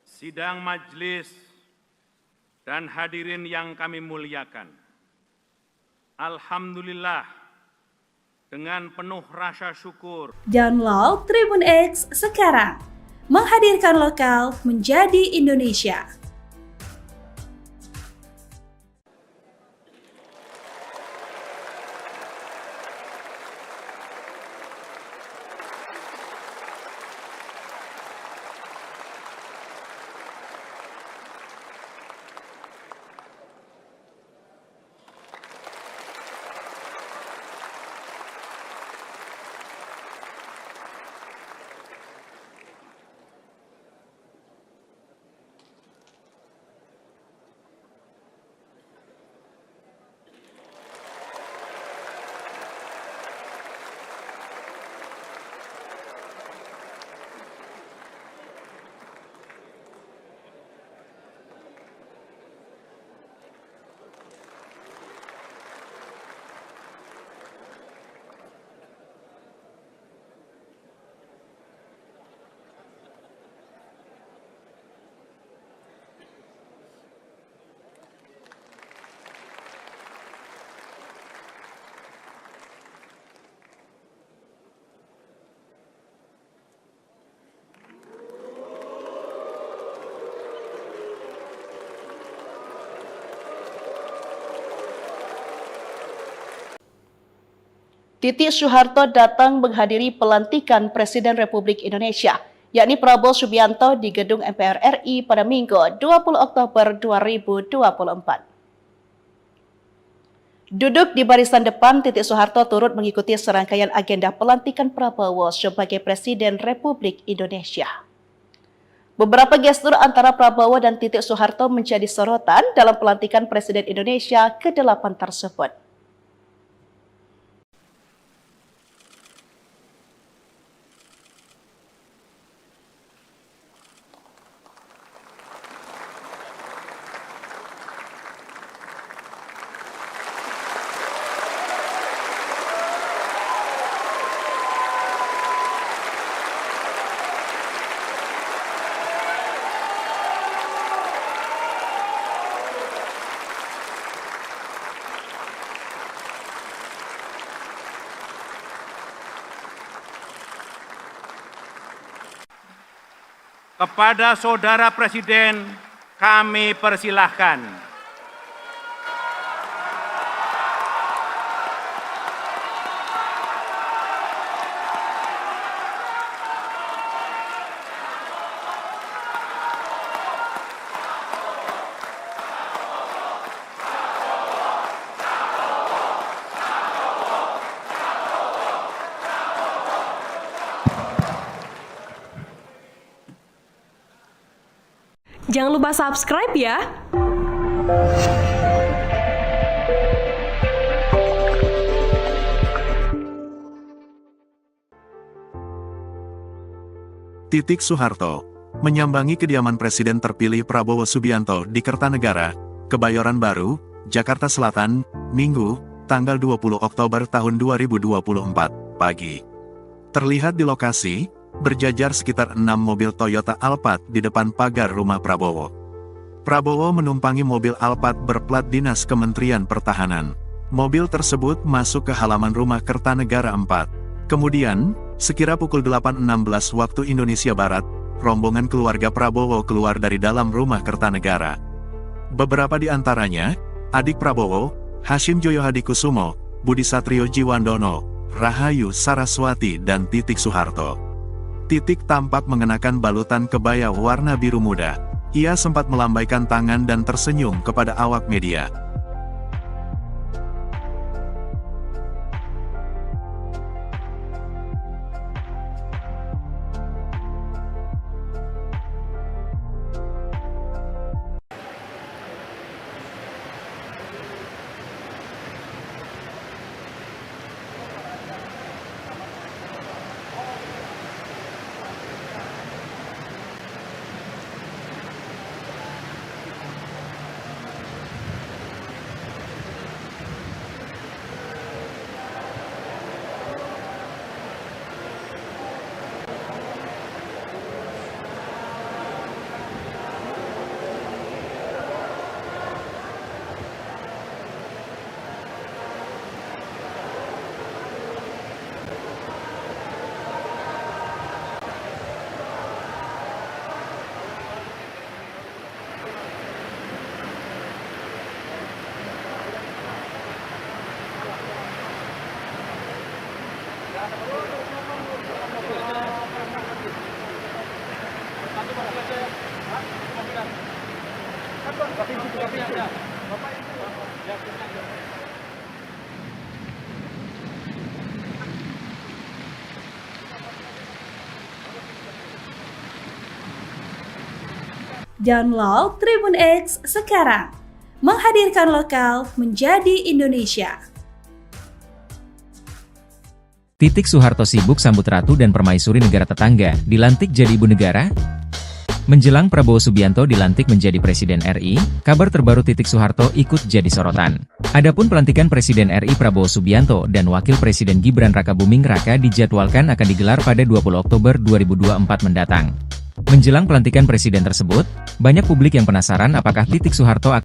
Sidang majelis dan hadirin yang kami muliakan. Alhamdulillah, dengan penuh rasa syukur,
Download Tribun X sekarang, menghadirkan lokal menjadi Indonesia.
Titik Soeharto datang menghadiri pelantikan Presiden Republik Indonesia, yakni Prabowo Subianto di Gedung MPR RI pada Minggu 20 Oktober 2024. Duduk di barisan depan, Titik Soeharto turut mengikuti serangkaian agenda pelantikan Prabowo sebagai Presiden Republik Indonesia. Beberapa gestur antara Prabowo dan Titik Soeharto menjadi sorotan dalam pelantikan Presiden Indonesia ke-8 tersebut.
kepada Saudara Presiden kami persilahkan.
Jangan lupa subscribe ya.
Titik Soeharto menyambangi kediaman Presiden terpilih Prabowo Subianto di Kertanegara, Kebayoran Baru, Jakarta Selatan, Minggu, tanggal 20 Oktober tahun 2024, pagi. Terlihat di lokasi, berjajar sekitar 6 mobil Toyota Alphard di depan pagar rumah Prabowo. Prabowo menumpangi mobil Alphard berplat dinas Kementerian Pertahanan. Mobil tersebut masuk ke halaman rumah Kertanegara 4. Kemudian, sekira pukul 8.16 waktu Indonesia Barat, rombongan keluarga Prabowo keluar dari dalam rumah Kertanegara. Beberapa di antaranya, adik Prabowo, Hashim Joyo Hadikusumo, Budi Satrio Jiwandono, Rahayu Saraswati dan Titik Soeharto. Titik tampak mengenakan balutan kebaya warna biru muda. Ia sempat melambaikan tangan dan tersenyum kepada awak media.
Download Tribun X sekarang, menghadirkan lokal menjadi Indonesia.
Titik Soeharto sibuk sambut ratu dan permaisuri negara tetangga, dilantik jadi ibu negara? Menjelang Prabowo Subianto dilantik menjadi Presiden RI, kabar terbaru Titik Soeharto ikut jadi sorotan. Adapun pelantikan Presiden RI Prabowo Subianto dan Wakil Presiden Gibran Rakabuming Raka dijadwalkan akan digelar pada 20 Oktober 2024 mendatang. Menjelang pelantikan presiden tersebut, banyak publik yang penasaran apakah Titik Soeharto akan